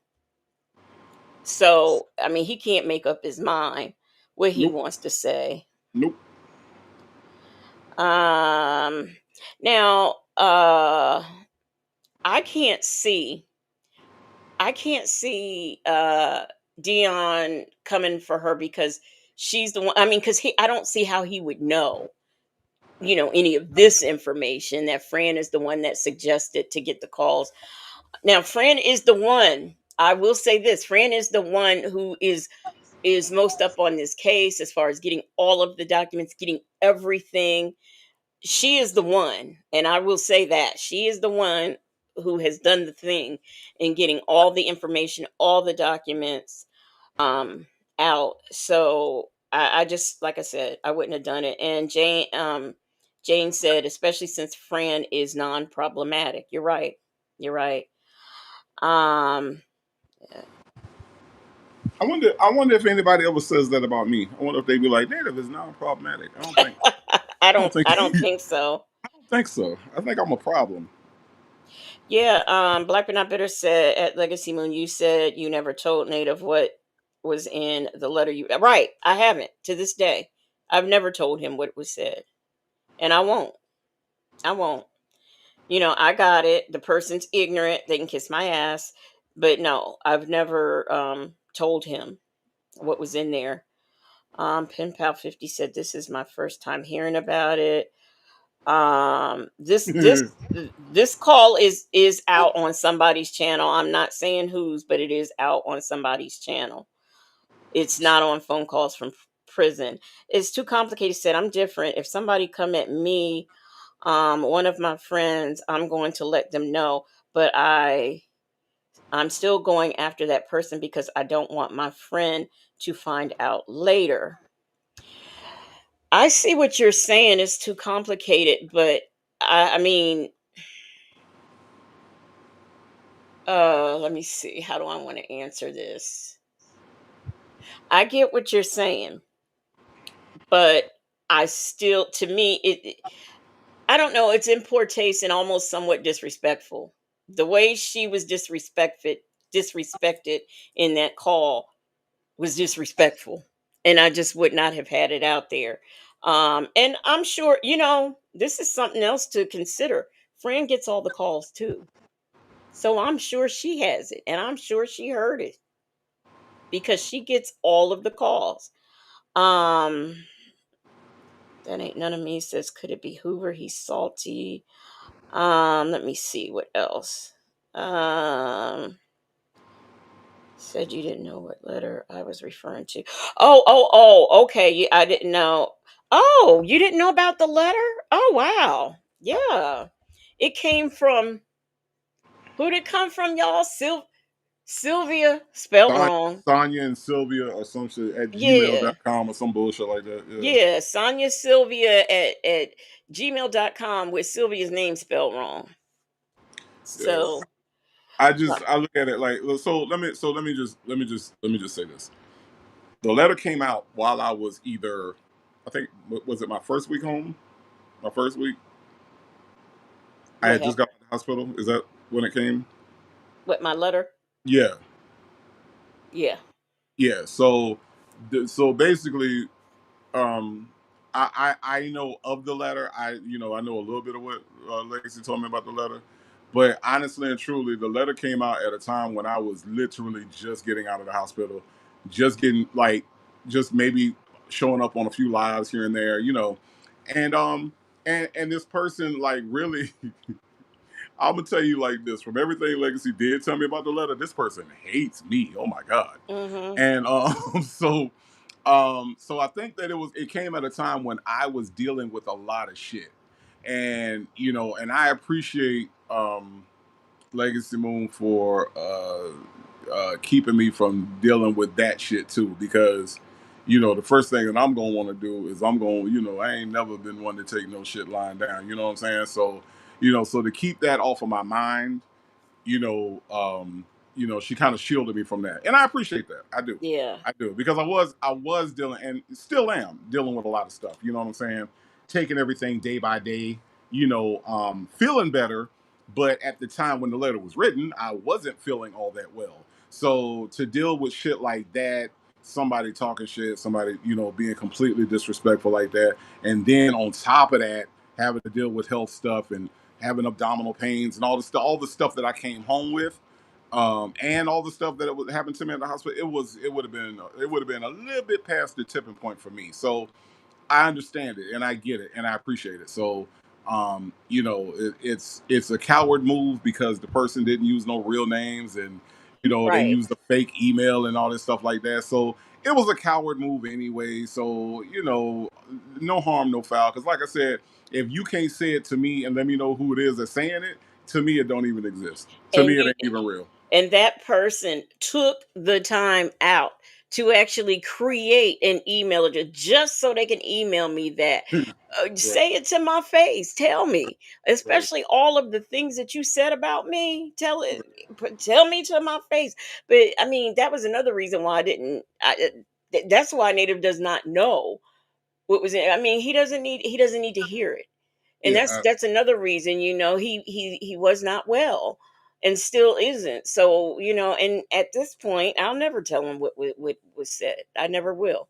Speaker 2: So I mean, he can't make up his mind what he
Speaker 1: Nope.
Speaker 2: wants to say.
Speaker 1: Nope.
Speaker 2: Um, now, I can't see, I can't see Dion coming for her because she's the one. I mean, because I don't see how he would know, any of this information that Fran is the one that suggested to get the calls. Now, Fran is the one. I will say this: Fran is the one who is most up on this case as far as getting all of the documents, getting everything. She is the one, and I will say that she is the one who has done the thing in getting all the information, all the documents um out. So I just, like I said, I wouldn't have done it. And Jane said, especially since Fran is non-problematic. You're right. You're right. Um
Speaker 1: I wonder if anybody ever says that about me. I wonder if they be like, Native is non-problematic. I don't think
Speaker 2: I don't
Speaker 1: I
Speaker 2: think so.
Speaker 1: don't think so. I think I'm a problem.
Speaker 2: Yeah, Black but Not Bitter said at Legacy Moon, you said you never told Native what was in the letter. You right? I haven't to this day. I've never told him what was said, and I won't. I won't. I got it. The person's ignorant. They can kiss my ass. But no, I've never told him what was in there. Pen Pal 50 said this is my first time hearing about it. This call is out on somebody's channel. I'm not saying whose, but it is out on somebody's channel. It's not on phone calls from prison. It's too complicated. Said I'm different. If somebody come at me, one of my friends, I'm going to let them know, but I'm still going after that person because I don't want my friend to find out later. I see what you're saying is too complicated, but I mean, let me see. How do I want to answer this? I get what you're saying, but I still, to me, I don't know. It's in poor taste and almost somewhat disrespectful. The way she was disrespected in that call was disrespectful, and I just would not have had it out there. And I'm sure this is something else to consider. Fran gets all the calls too, so I'm sure she has it, and I'm sure she heard it because she gets all of the calls. Um, that ain't none of me says, could it be Hoover? He's salty. Let me see what else. Said you didn't know what letter I was referring to. Oh, okay. I didn't know. Oh, you didn't know about the letter? Oh, wow. Yeah. It came from, who did it come from, y'all? Sylvia, spelled
Speaker 1: Sonya,
Speaker 2: wrong.
Speaker 1: Sonya and Sylvia or some shit at
Speaker 2: Yeah.
Speaker 1: gmail.com or some bullshit like that. Yeah.
Speaker 2: Yeah. Sonia Sylvia at gmail.com with Sylvia's name spelled wrong.
Speaker 1: Yeah.
Speaker 2: So,
Speaker 1: I look at it like, let me just say this. The letter came out while I was either, I think, was it my first week home? My first week? I
Speaker 2: what
Speaker 1: had just
Speaker 2: happened?
Speaker 1: got to the hospital. Is that when it came?
Speaker 2: What, my letter?
Speaker 1: Yeah.
Speaker 2: Yeah.
Speaker 1: Yeah. So basically, um I know of the letter. I know a little bit of what Legacy told me about the letter, but honestly and truly, the letter came out at a time when I was literally just getting out of the hospital, just getting like, just maybe showing up on a few lives here and there, and and this person like really, I'm gonna tell you like this, from everything Legacy did tell me about the letter, this person hates me. Oh my god.
Speaker 2: Mm-hmm.
Speaker 1: And so I think that it came at a time when I was dealing with a lot of shit. And and I appreciate Legacy Moon for keeping me from dealing with that shit too, because the first thing that I'm gonna want to do is I'm gonna, I ain't never been one to take no shit lying down. You know what I'm saying? So, so to keep that off of my mind, you know, she kind of shielded me from that, and I appreciate that.
Speaker 2: Yeah.
Speaker 1: I do, because I was dealing, and still am dealing with a lot of stuff. You know what I'm saying? Taking everything day by day. Feeling better, but at the time when the letter was written, I wasn't feeling all that well. So to deal with shit like that, somebody talking shit, somebody being completely disrespectful like that, and then on top of that, having to deal with health stuff and having abdominal pains and all the stuff that I came home with, and all the stuff that happened to me at the hospital. It would have been a little bit past the tipping point for me. So I understand it and I get it and I appreciate it. So, it's a coward move because the person didn't use no real names, and they
Speaker 2: Right.
Speaker 1: used a fake email and all this stuff like that. So it was a coward move anyway. So no harm, no foul. Because like I said, if you can't say it to me and let me know who it is that's saying it, to me it don't even exist. To
Speaker 2: And
Speaker 1: me it
Speaker 2: you
Speaker 1: ain't even real.
Speaker 2: and that person took the time out to actually create an email address just so they can email me that.
Speaker 1: Right,
Speaker 2: Say it to my face. Tell me,
Speaker 1: right,
Speaker 2: especially all of the things that you said about me. Tell me to my face. But I mean, that was another reason why I didn't. That's why Native does not know what was in. I mean, he doesn't need to hear it, and
Speaker 1: yeah,
Speaker 2: that's another reason. He was not well, and still isn't. So and at this point, I'll never tell him what was said. I never will.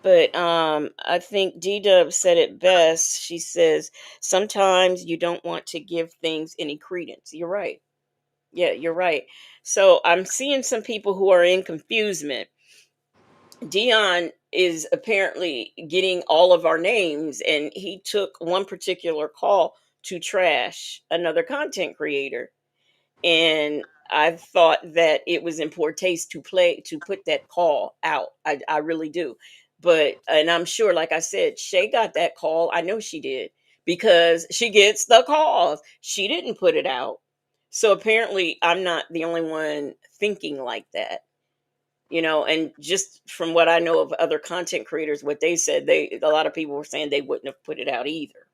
Speaker 2: But I think D Dub said it best. She says sometimes you don't want to give things any credence. You're right. Yeah, you're right. So I'm seeing some people who are in confusement. Dion is apparently getting all of our names, and he took one particular call to trash another content creator. And I thought that it was in poor taste to put that call out. I really do. But and I'm sure, like I said, Shay got that call. I know she did because she gets the calls. She didn't put it out. So apparently I'm not the only one thinking like that. And just from what I know of other content creators, what they said, a lot of people were saying they wouldn't have put it out either.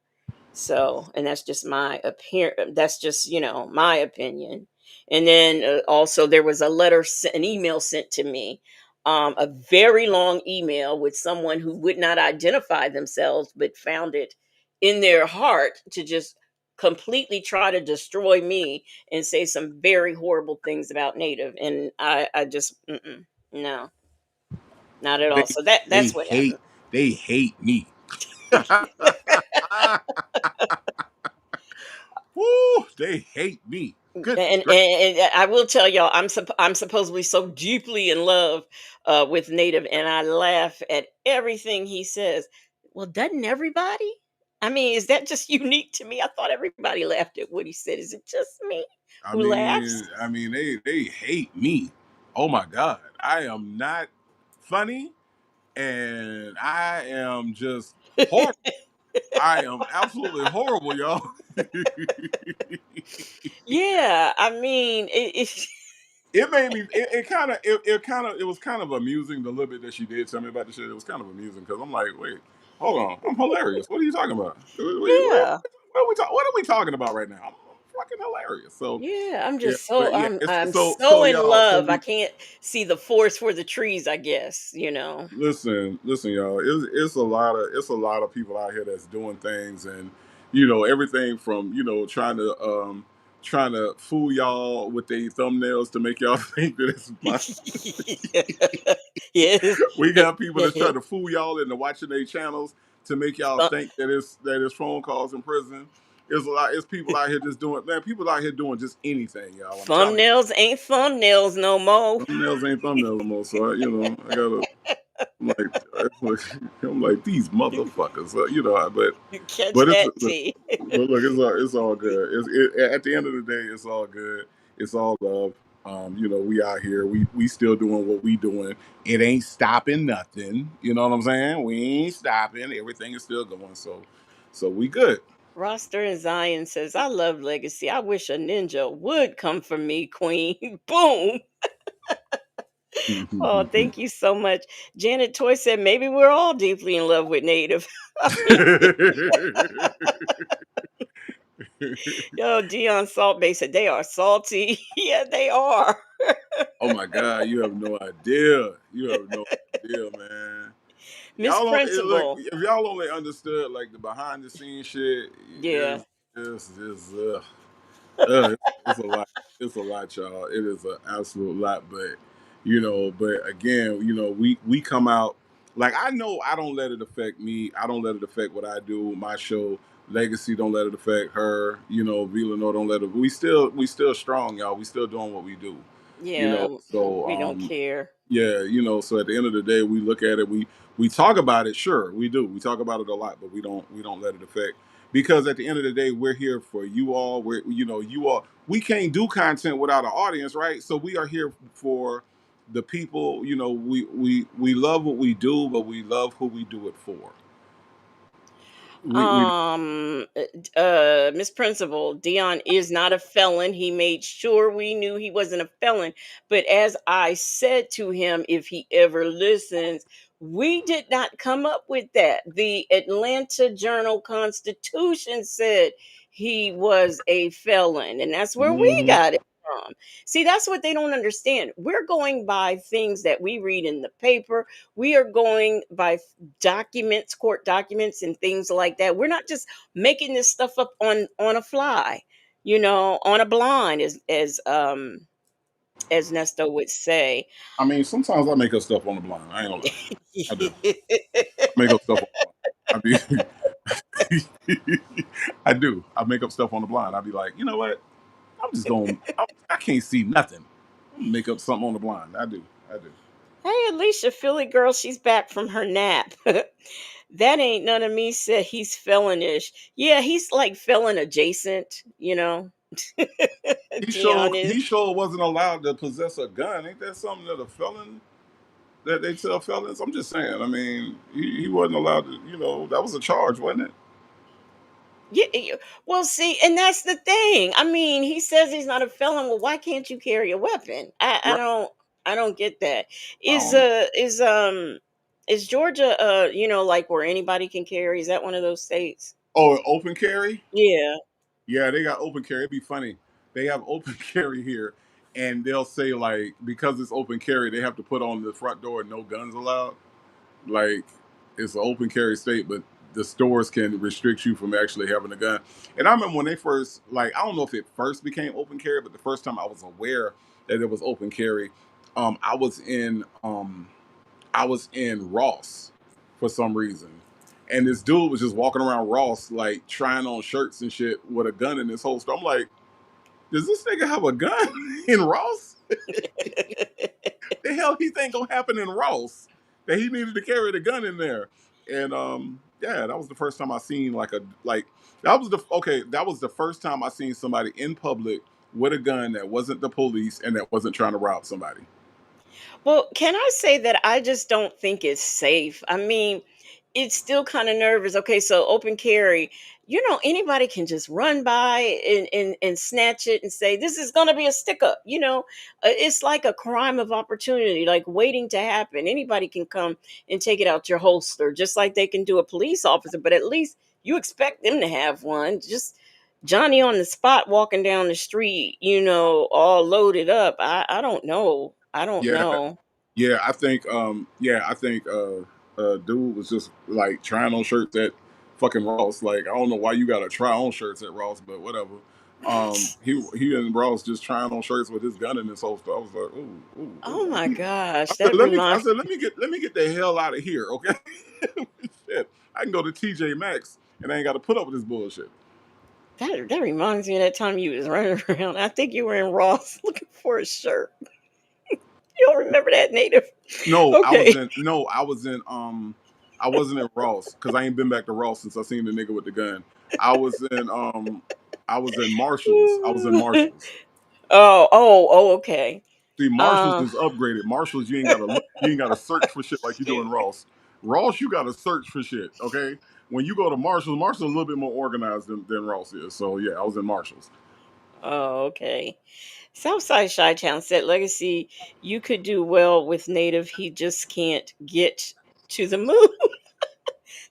Speaker 2: So, and that's just my appearance. That's just my opinion. And then also there was an email sent to me, a very long email with someone who would not identify themselves, but found it in their heart to just completely try to destroy me and say some very horrible things about Native. And I just no, not at
Speaker 1: they
Speaker 2: all. So
Speaker 1: they
Speaker 2: that's what
Speaker 1: hate
Speaker 2: happened.
Speaker 1: they hate me. Woo, they hate me. Goodness
Speaker 2: and,
Speaker 1: gracious.
Speaker 2: and, and I will tell y'all, I'm supposedly so deeply in love with Native, and I laugh at everything he says. Well, doesn't everybody? I mean, is that just unique to me? I thought everybody laughed at what he said. Is it just me
Speaker 1: I
Speaker 2: who laughs?
Speaker 1: mean, I mean, they hate me. Oh my God, I am not funny, and I am just horrible. I am absolutely horrible, y'all.
Speaker 2: Yeah, I mean,
Speaker 1: It made me. It was kind of amusing the little bit that she did tell me about the shit. It was kind of amusing because I'm like, wait, hold on, I'm hilarious. What are you talking about?
Speaker 2: yeah,
Speaker 1: What are we talking about right now? I'm fucking hilarious. So
Speaker 2: yeah. I'm
Speaker 1: yeah,
Speaker 2: just so
Speaker 1: but yeah,
Speaker 2: I'm
Speaker 1: it's
Speaker 2: I'm
Speaker 1: so
Speaker 2: so in
Speaker 1: y'all. So
Speaker 2: love. I
Speaker 1: we
Speaker 2: can't see the forest for the trees. I guess.
Speaker 1: listen, y'all. It's a lot of people out here that's doing things, and everything from trying to fool y'all with their thumbnails to make y'all think that it's my.
Speaker 2: Yes.
Speaker 1: We got people that's trying to fool y'all into watching their channels to make y'all think that it's phone calls in prison. There's a lot. It's people out here just doing, man. People out here doing just anything, y'all. I'm telling you.
Speaker 2: Thumbnails ain't thumbnails no more.
Speaker 1: Thumbnails ain't thumbnails no more. So I gotta. I'm like, I'm like these motherfuckers. But
Speaker 2: You catch
Speaker 1: but it's
Speaker 2: that,
Speaker 1: look,
Speaker 2: T.
Speaker 1: but look, it's all good. At the end of the day, it's all good. It's all love. We out here. We still doing what we doing. It ain't stopping nothing. You know what I'm saying? We ain't stopping. Everything is still going. So we good.
Speaker 2: Roster and Zion says, I love Legacy. I wish a ninja would come for me, Queen. Boom. Oh, thank you so much. Janet Toy said maybe we're all deeply in love with Native. I mean, yo, Dion Salt Bay said they are salty. Yeah, they are.
Speaker 1: Oh my God, you have no idea. You have no idea, man.
Speaker 2: Miss
Speaker 1: Y'all don't look.
Speaker 2: Principal.
Speaker 1: If y'all only understood like the behind the scenes shit,
Speaker 2: Yeah.
Speaker 1: is it's a lot. It's a lot, y'all. It is an absolute lot. But but again, we come out like I know I don't let it affect me. I don't let it affect what I do. My show, Legacy, don't let it affect her. Villanova don't let it. We still strong, y'all. We still doing what we do.
Speaker 2: Yeah.
Speaker 1: So
Speaker 2: We don't care.
Speaker 1: yeah, so at the end of the day, we look at it, we talk about it, sure, we do. We talk about it a lot, but we don't let it affect, because at the end of the day, we're here for you all. You all, we can't do content without an audience, right? So we are here for the people. We love what we do, but we love who we do it for. We
Speaker 2: Miss Principal, Dion is not a felon. He made sure we knew he wasn't a felon. But as I said to him, if he ever listens, we did not come up with that. The Atlanta Journal Constitution said he was a felon, and that's where we
Speaker 1: Mhm.
Speaker 2: got it from. See, that's what they don't understand. We're going by things that we read in the paper. We are going by documents, court documents, and things like that. We're not just making this stuff up on a fly, on a blind, as Nesto would say.
Speaker 1: I mean, sometimes I make up stuff on the blind. I ain't gonna lie, I do. I make up stuff on the blind. I do. I make up stuff on the blind. I'd be like, you know what? I'm just going. I can't see nothing. I'm gonna make up something on the blind. I do. I do.
Speaker 2: Hey, Alicia, Philly girl, she's back from her nap. That ain't none of me said he's felonish. Yeah, he's like felon adjacent,
Speaker 1: He
Speaker 2: Dion
Speaker 1: showed.
Speaker 2: is.
Speaker 1: He sure wasn't allowed to possess a gun. Ain't that something that a felon that they tell felons? I'm just saying. I mean, he wasn't allowed to. That was a charge, wasn't it?
Speaker 2: Yeah, well, see, and that's the thing. I mean, he says he's not a felon. Well, why can't you carry a weapon? I
Speaker 1: Right.
Speaker 2: don't get that.
Speaker 1: I
Speaker 2: Is
Speaker 1: don't know.
Speaker 2: is Georgia like where anybody can carry? Is that one of those states?
Speaker 1: Oh, open carry.
Speaker 2: Yeah.
Speaker 1: Yeah, they got open carry. It'd be funny. They have open carry here, and they'll say like because it's open carry, they have to put on the front door no guns allowed. Like it's an open carry state, but the stores can restrict you from actually having a gun. And I remember when they first, like, I don't know if it first became open carry, but the first time I was aware that it was open carry, um, I was in um, I was in Ross for some reason, and this dude was just walking around Ross like trying on shirts and shit with a gun in his holster. I'm like, does this nigga have a gun in Ross? The hell he think gonna happen in Ross that he needed to carry the gun in there? And yeah, that was the first time I seen that was the first time I seen somebody in public with a gun that wasn't the police and that wasn't trying to rob somebody.
Speaker 2: Well, can I say that I just don't think it's safe? I mean, it's still kind of nervous. Okay, so open carry, anybody can just run by and snatch it and say, this is going to be a stick up. It's like a crime of opportunity, like waiting to happen. Anybody can come and take it out your holster, just like they can do a police officer, but at least you expect them to have one. Just Johnny on the spot walking down the street, all loaded up. I don't know. I don't
Speaker 1: Yeah,
Speaker 2: know.
Speaker 1: yeah, I think dude was just like trying on shirts at fucking Ross. Like I don't know why you gotta try on shirts at Ross, but whatever. He and Ross just trying on shirts with his gun in his holster. I was like, ooh, ooh,
Speaker 2: Oh
Speaker 1: ooh.
Speaker 2: my gosh,
Speaker 1: I said,
Speaker 2: that reminds
Speaker 1: let me get the hell out of here, okay? Shit, I can go to TJ Maxx and I ain't got to put up with this bullshit.
Speaker 2: that reminds me of that time you was running around. I think you were in Ross looking for a shirt. You don't remember that, Native? Okay.
Speaker 1: I wasn't in Ross because I ain't been back to Ross since I seen the nigga with the gun. I was in I was in Marshalls. I was in Marshalls.
Speaker 2: Okay.
Speaker 1: See, Marshalls
Speaker 2: Uh,
Speaker 1: is upgraded. Marshalls, you ain't gotta look, you ain't gotta search for shit like you do in
Speaker 2: stupid.
Speaker 1: Ross. Ross, you gotta search for shit. Okay, when you go to Marshalls, Marshalls a little bit more organized than Ross is. So yeah, I was in Marshalls.
Speaker 2: Oh, okay. Southside Shy Town said Legacy, you could do well with Native. He just can't get to the moon.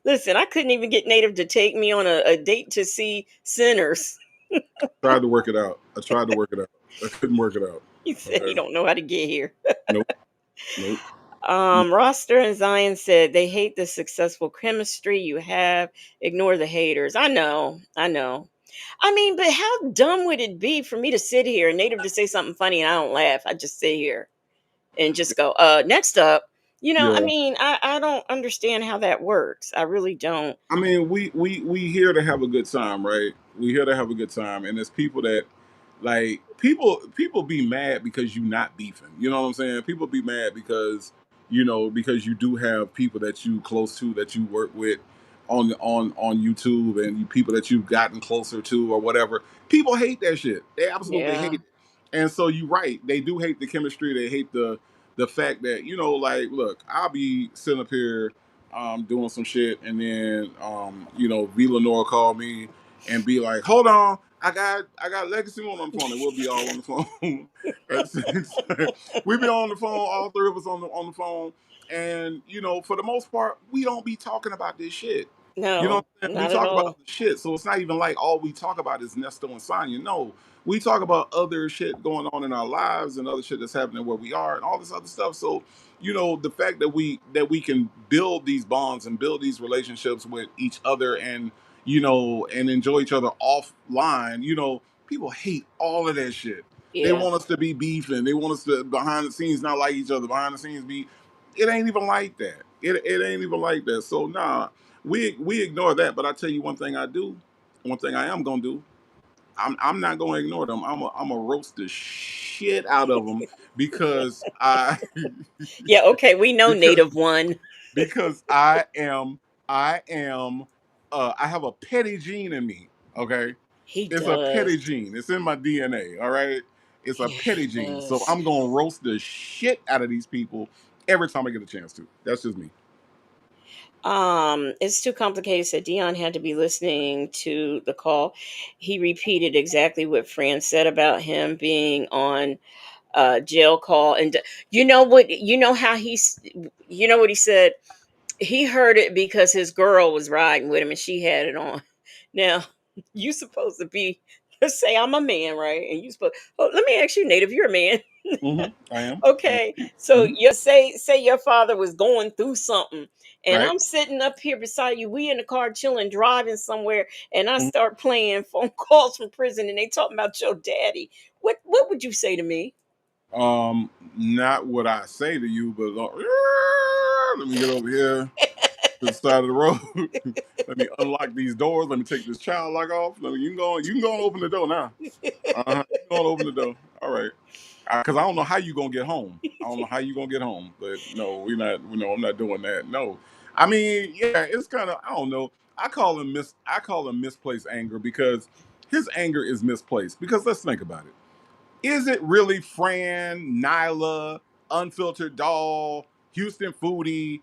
Speaker 2: Listen, I couldn't even get Native to take me on a date to see Sinners.
Speaker 1: Tried to work it out. I tried to work it out. I couldn't work it out.
Speaker 2: He said he
Speaker 1: Okay.
Speaker 2: don't know how to get here.
Speaker 1: Nope. Nope.
Speaker 2: Roster and Zion said they hate the successful chemistry you have. Ignore the haters. I know. I know. I mean, but how dumb would it be for me to sit here and Native to say something funny and I don't laugh? I just sit here and just go, next up. I
Speaker 1: Yeah.
Speaker 2: mean, I don't understand how that works. I really don't.
Speaker 1: I mean, we here to have a good time, right? We here to have a good time, and there's people that like people be mad because you not beefing. You know what I'm saying? People be mad because because you do have people that you close to that you work with on YouTube and people that you've gotten closer to or whatever. People hate that shit. They absolutely hate
Speaker 2: Yeah.
Speaker 1: it. And so you're right. They do hate the chemistry. They hate the fact that like look, I'll be sitting up here doing some shit, and then V Lenore called me and be like, "Hold on, I got Legacy on the phone," and we'll be all on the phone. We be on the phone, all three of us on the phone, and for the most part, we don't be talking about this shit. You know what
Speaker 2: No,
Speaker 1: I'm saying? We
Speaker 2: not at
Speaker 1: talk about
Speaker 2: all.
Speaker 1: other shit, so it's not even like all we talk about is Nesto and Sonya. No, we talk about other shit going on in our lives and other shit that's happening where we are and all this other stuff. So the fact that we can build these bonds and build these relationships with each other and and enjoy each other offline. People hate all of that shit. They
Speaker 2: Yeah.
Speaker 1: want us to be beefing. They want us to behind the scenes not like each other. Behind the scenes be. It ain't even like that. It ain't even like that. So nah, we ignore that. But I tell you one thing I do. One thing I am gonna do. I'm not gonna ignore them. I'm a roast the shit out of them because I
Speaker 2: Yeah, okay, we know
Speaker 1: because
Speaker 2: Native one.
Speaker 1: because I am I have a petty gene in me. Okay,
Speaker 2: He
Speaker 1: it's a petty
Speaker 2: does.
Speaker 1: gene. It's in my DNA. All right, it's a
Speaker 2: Yeah,
Speaker 1: petty
Speaker 2: he
Speaker 1: gene. So
Speaker 2: does.
Speaker 1: I'm gonna roast the shit out of these people every time I get a chance to. That's just me.
Speaker 2: It's too complicated. Said Dion had to be listening to the call. He repeated exactly what Fran said about him being on jail call, and you know what? You know how he's. You know what he said. He heard it because his girl was riding with him, and she had it on. Now, you supposed to be. Let's say I'm a man, right? And you supposed. Oh, let me ask you, Native. You're a man.
Speaker 1: I am. I
Speaker 2: Okay,
Speaker 1: am.
Speaker 2: so
Speaker 1: Hmm.
Speaker 2: you say your father was going through something, and
Speaker 1: Right.
Speaker 2: I'm sitting up here beside you. We in the car chilling, driving somewhere, and I
Speaker 1: Mhm.
Speaker 2: start playing phone calls from prison, and they talking about your daddy. What would you say to me?
Speaker 1: Not what I say to you, but let me get over here to the side of the road. Let me unlock these doors. Let me take this child lock off. You can go and open the door now. You can go and open the door. All right. Because I don't know how you gonna get home. I don't know how you gonna get home. But no, we're not. No, I'm not doing that. No. I mean, yeah, it's kind of. I don't know. I call him misplaced anger because his anger is misplaced. Because let's think about it. Is it really Fran, Nyla, Unfiltered Doll, Houston Foodie,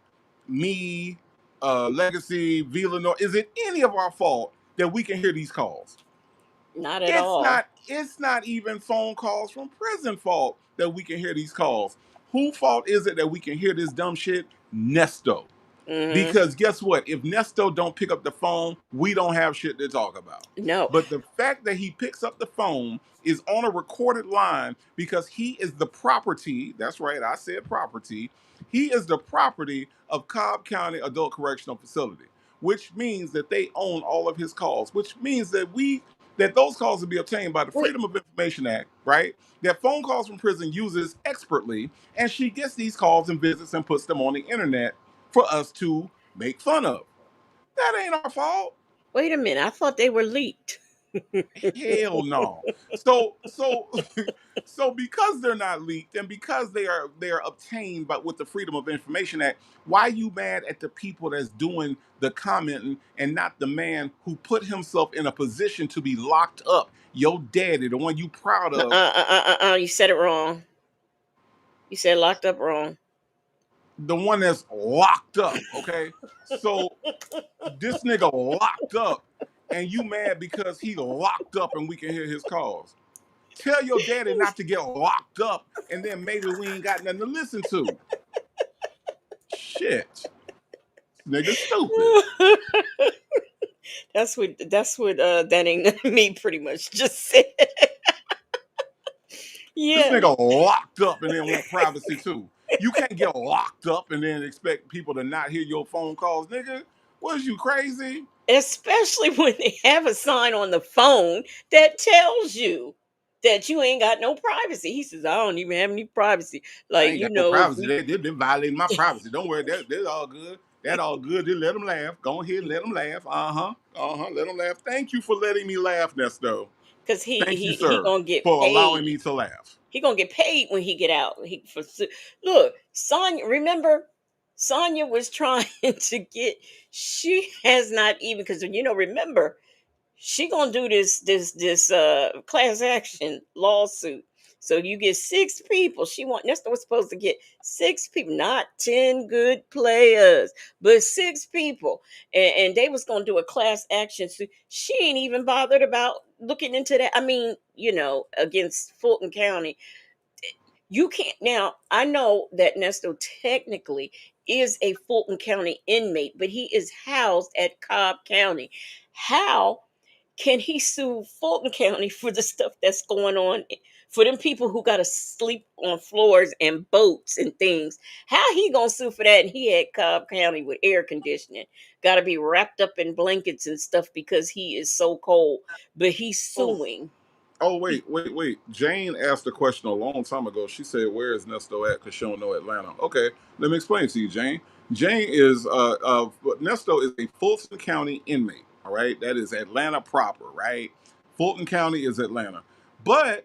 Speaker 1: me, Legacy, Villanova? Is it any of our fault that we can hear these calls?
Speaker 2: Not at
Speaker 1: It's
Speaker 2: all.
Speaker 1: not. It's not even phone calls from prison fault that we can hear these calls. Who fault is it that we can hear this dumb shit? Nesto.
Speaker 2: Hmm.
Speaker 1: Because guess what? If Nesto don't pick up the phone, we don't have shit to talk about.
Speaker 2: No.
Speaker 1: But the fact that he picks up the phone is on a recorded line because he is the property. That's right, I said property. He is the property of Cobb County Adult Correctional Facility, which means that they own all of his calls, which means that those calls will be obtained by the
Speaker 2: Wait.
Speaker 1: Freedom of Information Act, right? That phone calls from prison uses expertly, and she gets these calls and visits and puts them on the internet for us to make fun of. That ain't our fault.
Speaker 2: Wait a minute. I thought they were leaked.
Speaker 1: Hell no. So so because they're not leaked and because they are obtained by with the Freedom of Information Act, why you mad at the people that's doing the commenting and not the man who put himself in a position to be locked up? Your daddy, the one you proud of,
Speaker 2: You said it wrong. You said locked up wrong.
Speaker 1: the one that's locked up, okay? So this nigga locked up and you mad because he locked up and we can hear his calls. Tell your daddy not to get locked up, and then maybe we ain't got nothing to listen to. Shit, nigga, stupid.
Speaker 2: That's what that ain't me pretty much just said.
Speaker 1: This
Speaker 2: Yeah.
Speaker 1: nigga locked up and then want privacy too. You can't get locked up and then expect people to not hear your phone calls, nigga. Was you crazy?
Speaker 2: Especially when they have a sign on the phone that tells you that you ain't got no privacy. He says, I don't even have any privacy.
Speaker 1: I
Speaker 2: Like,
Speaker 1: ain't got no
Speaker 2: if
Speaker 1: privacy.
Speaker 2: we
Speaker 1: They violating my privacy. Don't worry, that's all good. That all good. Just let them laugh. Go ahead and let them laugh. Let them laugh. Thank you for letting me laugh, Nesto.
Speaker 2: because he
Speaker 1: Thank you,
Speaker 2: he he
Speaker 1: sir,
Speaker 2: gonna get
Speaker 1: for allowing
Speaker 2: paid.
Speaker 1: me to laugh.
Speaker 2: He gonna get paid when he get out. Look, Sonya. Remember, Sonya was trying to get. She has not even because remember she gonna do this class action lawsuit. So you get six people. That's what's supposed to get six people, not 10 good players, but six people. And they was gonna do a class action suit. She ain't even bothered about looking into that. I mean, against Fulton County. You can't now. I know that Nesto technically is a Fulton County inmate, but he is housed at Cobb County. How can he sue Fulton County for the stuff that's going on for them people who got to sleep on floors and boats and things? How he gonna sue for that? And he had Cobb County with air conditioning, got to be wrapped up in blankets and stuff because he is so cold. But he's
Speaker 1: Oh,
Speaker 2: suing.
Speaker 1: oh, wait. Jane asked a question a long time ago. She said, "Where is Nesto at?" Because she don't know Atlanta. Okay, let me explain to you, Jane. Jane is Nesto is a Fulton County inmate. All right, that is Atlanta proper. Right, Fulton County is Atlanta, but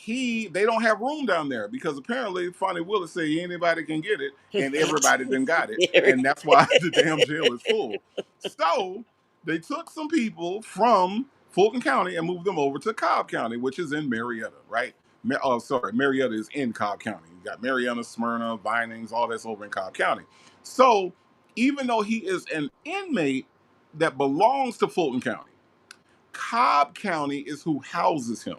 Speaker 1: they don't have room down there because apparently Fonnie Willis said anybody can get it and everybody then got it, and that's why the damn jail is full. So they took some people from Fulton County and moved them over to Cobb County, which is in Marietta, right? Marietta is in Cobb County. You got Marietta, Smyrna, Vinings, all that's over in Cobb County. So even though he is an inmate that belongs to Fulton County, Cobb County is who houses him.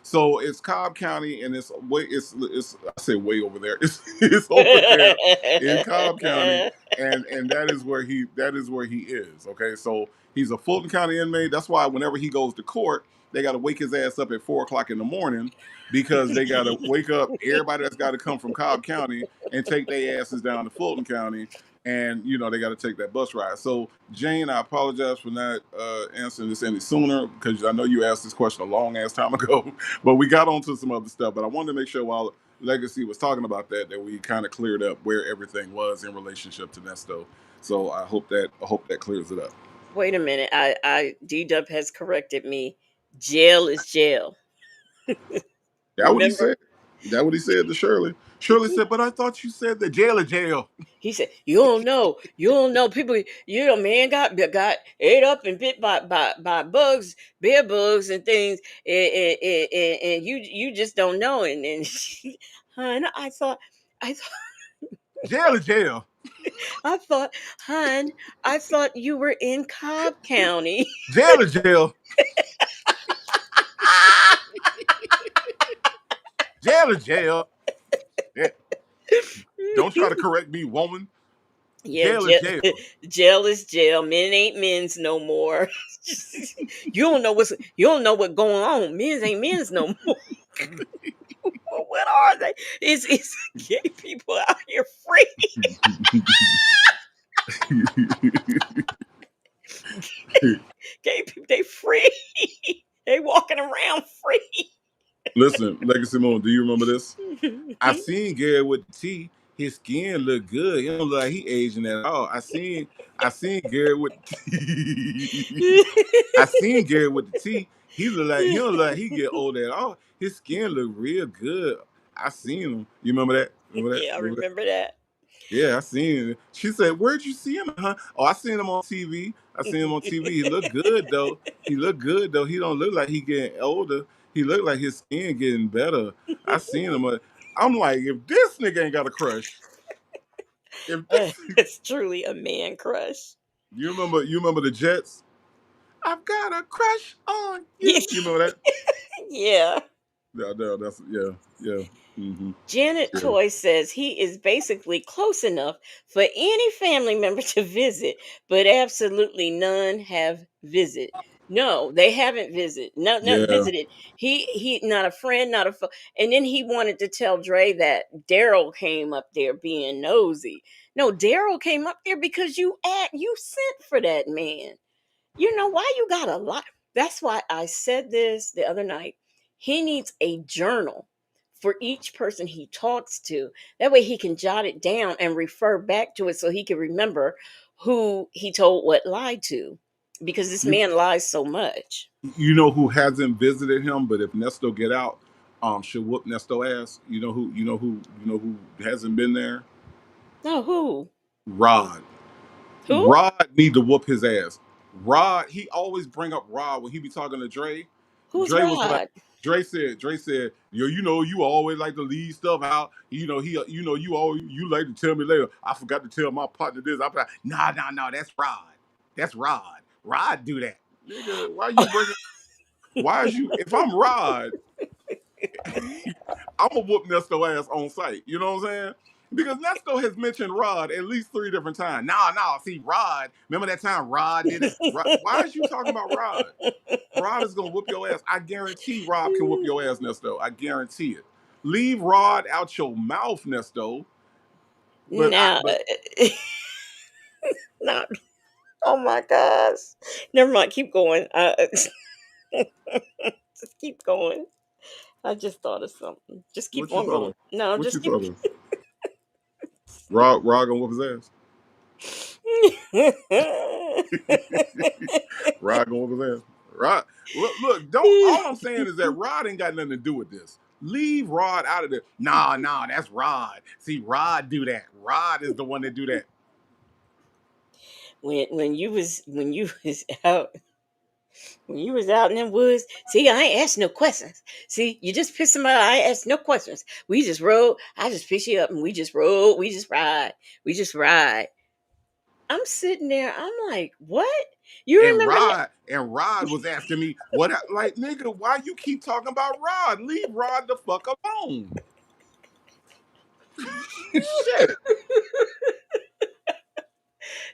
Speaker 1: So it's Cobb County, and it's I say way over there. It's over there in Cobb County, and that is where he is. Okay, so he's a Fulton County inmate. That's why whenever he goes to court, they got to wake his ass up at 4 o'clock in the morning because they got to wake up everybody that's got to come from Cobb County and take their asses down to Fulton County, and they got to take that bus ride. So Jane, I apologize for not answering this any sooner because I know you asked this question a long ass time ago, but we got onto some other stuff. But I wanted to make sure while Legacy was talking about that we kind of cleared up where everything was in relationship to Nesto. So I hope that clears it up.
Speaker 2: Wait a minute. D Dub has corrected me. Jail is jail.
Speaker 1: That what he
Speaker 2: Remember?
Speaker 1: said. That what he said to Shirley. Shirley said, "But I thought you said the jail is jail."
Speaker 2: He said, "You don't know. You don't know. People, man got ate up and bit by bugs, bear bugs and things, and you just don't know." And hun, I thought,
Speaker 1: Jail is jail.
Speaker 2: I thought, hun, I thought you were in Cobb County.
Speaker 1: Jail is jail. Jail is jail. Yeah. Don't try to correct me, woman.
Speaker 2: Yeah,
Speaker 1: Jail is jail.
Speaker 2: jail is jail. Men ain't men's no more. You don't know what going on. Men's ain't men's no more. What are they? It's gay people out here free. Gay people, they free. They walking around free.
Speaker 1: Listen, Legacy Moon, do you remember this? I seen Gary with the T. His skin look good. He don't look like he aging at all. I seen Gary with the T. I seen Gary with the T. He don't look like he get old at all. His skin look real good. I seen him. You remember that? Remember that?
Speaker 2: Yeah, I
Speaker 1: Remember that?
Speaker 2: remember that.
Speaker 1: Yeah, I seen him. She said, "Where'd you see him, huh?" Oh, I seen him on TV. I seen him on TV. He looked good though. He looked good though. He don't look like he getting older. He looked like his skin getting better. I seen him. I'm like, if this nigga ain't got a crush, if this,
Speaker 2: It's truly a man crush.
Speaker 1: you remember the Jets? I've got a crush on
Speaker 2: Yeah,
Speaker 1: you. You remember that?
Speaker 2: yeah.
Speaker 1: That's yeah, yeah. Mm-hmm.
Speaker 2: Janet
Speaker 1: Yeah.
Speaker 2: Toy says he is basically close enough for any family member to visit, but absolutely none have visited. No, they haven't visited. No, not
Speaker 1: Yeah.
Speaker 2: visited. He not a friend, not a and then he wanted to tell Dre that Daryl came up there being nosy. No, Daryl came up there because you sent for that man. You know why you got a lot? That's why I said this the other night. He needs a journal for each person he talks to. That way he can jot it down and refer back to it so he can remember who he told what lie to. Because this
Speaker 1: You
Speaker 2: man lies so much.
Speaker 1: you know who hasn't visited him, but if Nesto get out, should whoop Nesto ass. You know who hasn't been there?
Speaker 2: No, who?
Speaker 1: Rod.
Speaker 2: Who?
Speaker 1: Rod need to whoop his ass. Rod, he always bring up Rod when he be talking to Dre.
Speaker 2: Who's
Speaker 1: Dre was like,
Speaker 2: Rod?
Speaker 1: Dre said, you always like to leave stuff out. You always you like to tell me later. I forgot to tell my partner this. I'm like, nah, that's Rod. That's Rod. Rod do that. Nigga, why you bringing? Why is you? If I'm Rod, I'm gonna whoop Nesto ass on site. You know what I'm saying? Because Nesto has mentioned Rod at least 3 different times. Nah, see Rod. Remember that time Rod did it? Why is you talking about Rod? Rod is gonna whoop your ass. I guarantee Rod can whoop your ass, Nesto. I guarantee it. Leave Rod out your mouth, Nesto. But I
Speaker 2: Now,
Speaker 1: but
Speaker 2: not. Oh my gosh. Never mind. Keep going. Just keep going. I just thought of something. Just keep
Speaker 1: what you
Speaker 2: on
Speaker 1: thought
Speaker 2: going.
Speaker 1: of?
Speaker 2: No,
Speaker 1: What you
Speaker 2: just keep.
Speaker 1: thought of? Rod gonna whoop his ass. Rod gonna whoop his ass. Rod, look, don't. All I'm saying is that Rod ain't got nothing to do with this. Leave Rod out of there. Nah, that's Rod. See, Rod do that. Rod is the one that do that.
Speaker 2: When you was out when you was out in the woods, see, I ain't asked no questions. See, you just pissed him out. I ain't asked no questions. We just rode. I just pick you up and we just rode. We just ride. We just ride. I'm sitting there. I'm like, what? You
Speaker 1: And
Speaker 2: remember?
Speaker 1: Rod was asking me what like nigga, why you keep talking about Rod? Leave Rod the fuck alone. Shit.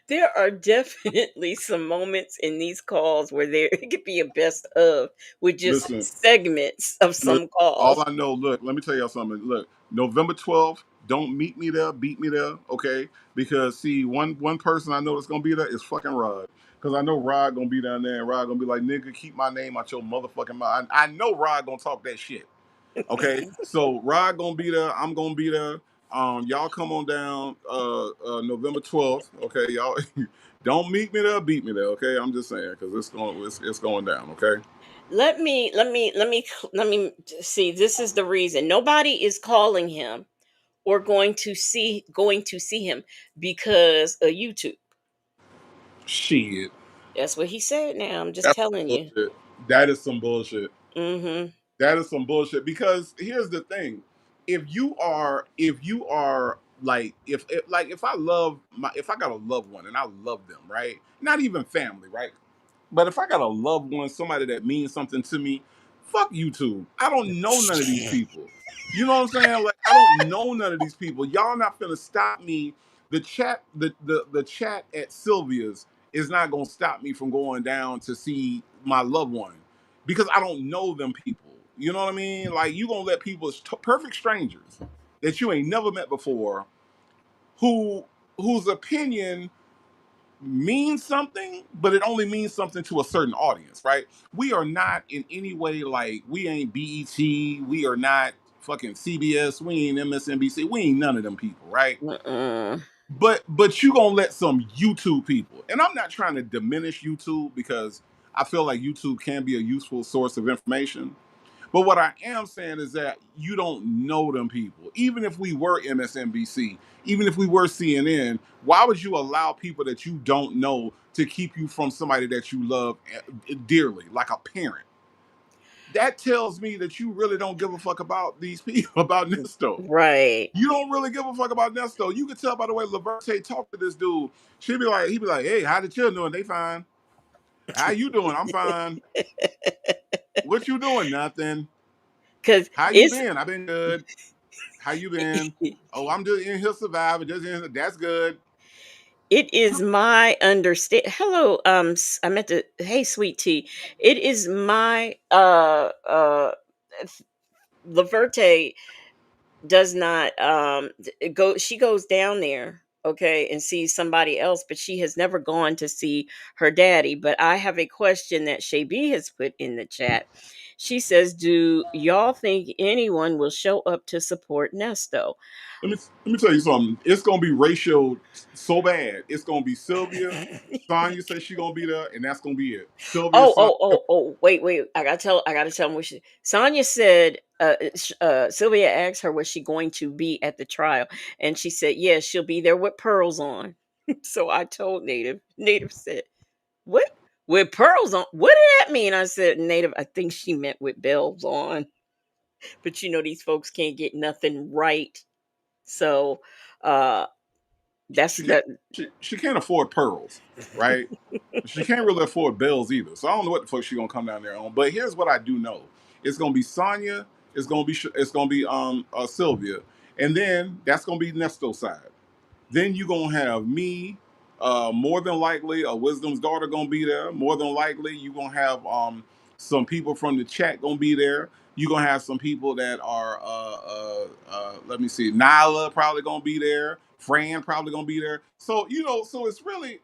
Speaker 2: There are definitely some moments in these calls where there it could be a best of with just
Speaker 1: Listen,
Speaker 2: segments of
Speaker 1: Look,
Speaker 2: some
Speaker 1: all
Speaker 2: calls.
Speaker 1: I know, look, let me tell y'all something. Look, November 12th, don't meet me there, beat me there, okay? Because see, one person I know that's gonna be there is fucking Rod. Cause I know Rod gonna be down there and Rod gonna be like, nigga, keep my name out your motherfucking mouth. I know Rod gonna talk that shit. Okay. So Rod gonna be there, I'm gonna be there. Y'all come on down November 12th. Okay, y'all don't meet me there, beat me there, okay? I'm just saying, because it's going down, okay?
Speaker 2: Let me see. This is the reason nobody is calling him or going to see him because of YouTube.
Speaker 1: Shit.
Speaker 2: That's what he said. Now I'm just
Speaker 1: That's
Speaker 2: telling
Speaker 1: some
Speaker 2: you.
Speaker 1: bullshit. That is some bullshit.
Speaker 2: Mm-hmm.
Speaker 1: That is some bullshit. Because here's the thing: if you are like, if I love if I got a loved one and I love them, right? Not even family, right? But if I got a loved one, somebody that means something to me, fuck YouTube. I don't know none of these people. You know what I'm saying? Like I don't know none of these people. Y'all not gonna stop me. The chat at Sylvia's is not gonna stop me from going down to see my loved one because I don't know them people. You know what I mean? Like you gonna let people, perfect strangers that you ain't never met before, who whose opinion means something, but it only means something to a certain audience, right? We are not in any way like we ain't BET, we are not fucking CBS, we ain't MSNBC, we ain't none of them people, right?
Speaker 2: Mm-mm.
Speaker 1: But you gonna let some YouTube people, and I'm not trying to diminish YouTube because I feel like YouTube can be a useful source of information. But what I am saying is that you don't know them people. Even if we were MSNBC, even if we were CNN, why would you allow people that you don't know to keep you from somebody that you love dearly, like a parent? That tells me that you really don't give a fuck about these people, about Nesto.
Speaker 2: Right.
Speaker 1: You don't really give a fuck about Nesto. You can tell by the way Laverte talked to this dude. He'd be like, hey, how the children doing? They fine. How you doing? I'm fine. What you doing? Nothing.
Speaker 2: Cause
Speaker 1: How you
Speaker 2: it's
Speaker 1: been? I've been good. How you been? Oh, I'm just in here surviving. That's good.
Speaker 2: it is my understand. Hello, I meant to. Hey, sweet tea. It is my Laverte does not go. She goes down there, okay, and sees somebody else, but she has never gone to see her daddy. But I have a question that Shay B has put in the chat. She says, "Do y'all think anyone will show up to support Nesto?"
Speaker 1: Let me tell you something. It's gonna be ratioed so bad. It's gonna be Sylvia. Sonya says she's gonna be there, and that's gonna be it. Sylvia,
Speaker 2: Oh,
Speaker 1: Sonya.
Speaker 2: oh, oh, oh, wait, wait. I gotta tell him what she Sonia said Sylvia asked her was she going to be at the trial, and she said, yeah, she'll be there with pearls on. So I told Native. Native said, what? With pearls on? What did that mean? I said, Native, I think she meant with bells on. But these folks can't get nothing right. So uh that's
Speaker 1: She can't.
Speaker 2: that.
Speaker 1: She can't afford pearls, right? She can't really afford bells either. So I don't know what the fuck she gonna come down there on. But here's what I do know: it's gonna be Sonya. It's gonna be Sylvia, and then that's gonna be Nesto's side. Then you're gonna have me. More than likely, a Wisdom's daughter gonna be there. More than likely, you're gonna have some people from the chat gonna be there. You're gonna have some people that are let me see, Nyla probably gonna be there. Fran probably gonna be there. So so it's really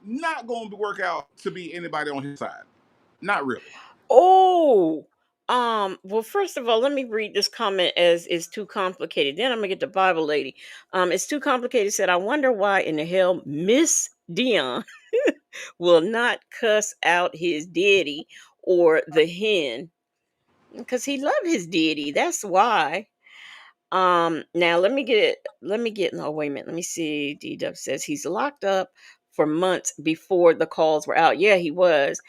Speaker 1: not gonna work out to be anybody on his side. Not really.
Speaker 2: Oh, well, first of all, let me read this comment as it's too complicated. Then I'm gonna get the Bible lady. It's too complicated. Said, I wonder why in the hell Miss Dion will not cuss out his daddy or the hen because he loved his daddy. That's why. Now let me get no, wait a minute. Let me see. D Dub says he's locked up for months before the calls were out. Yeah, he was.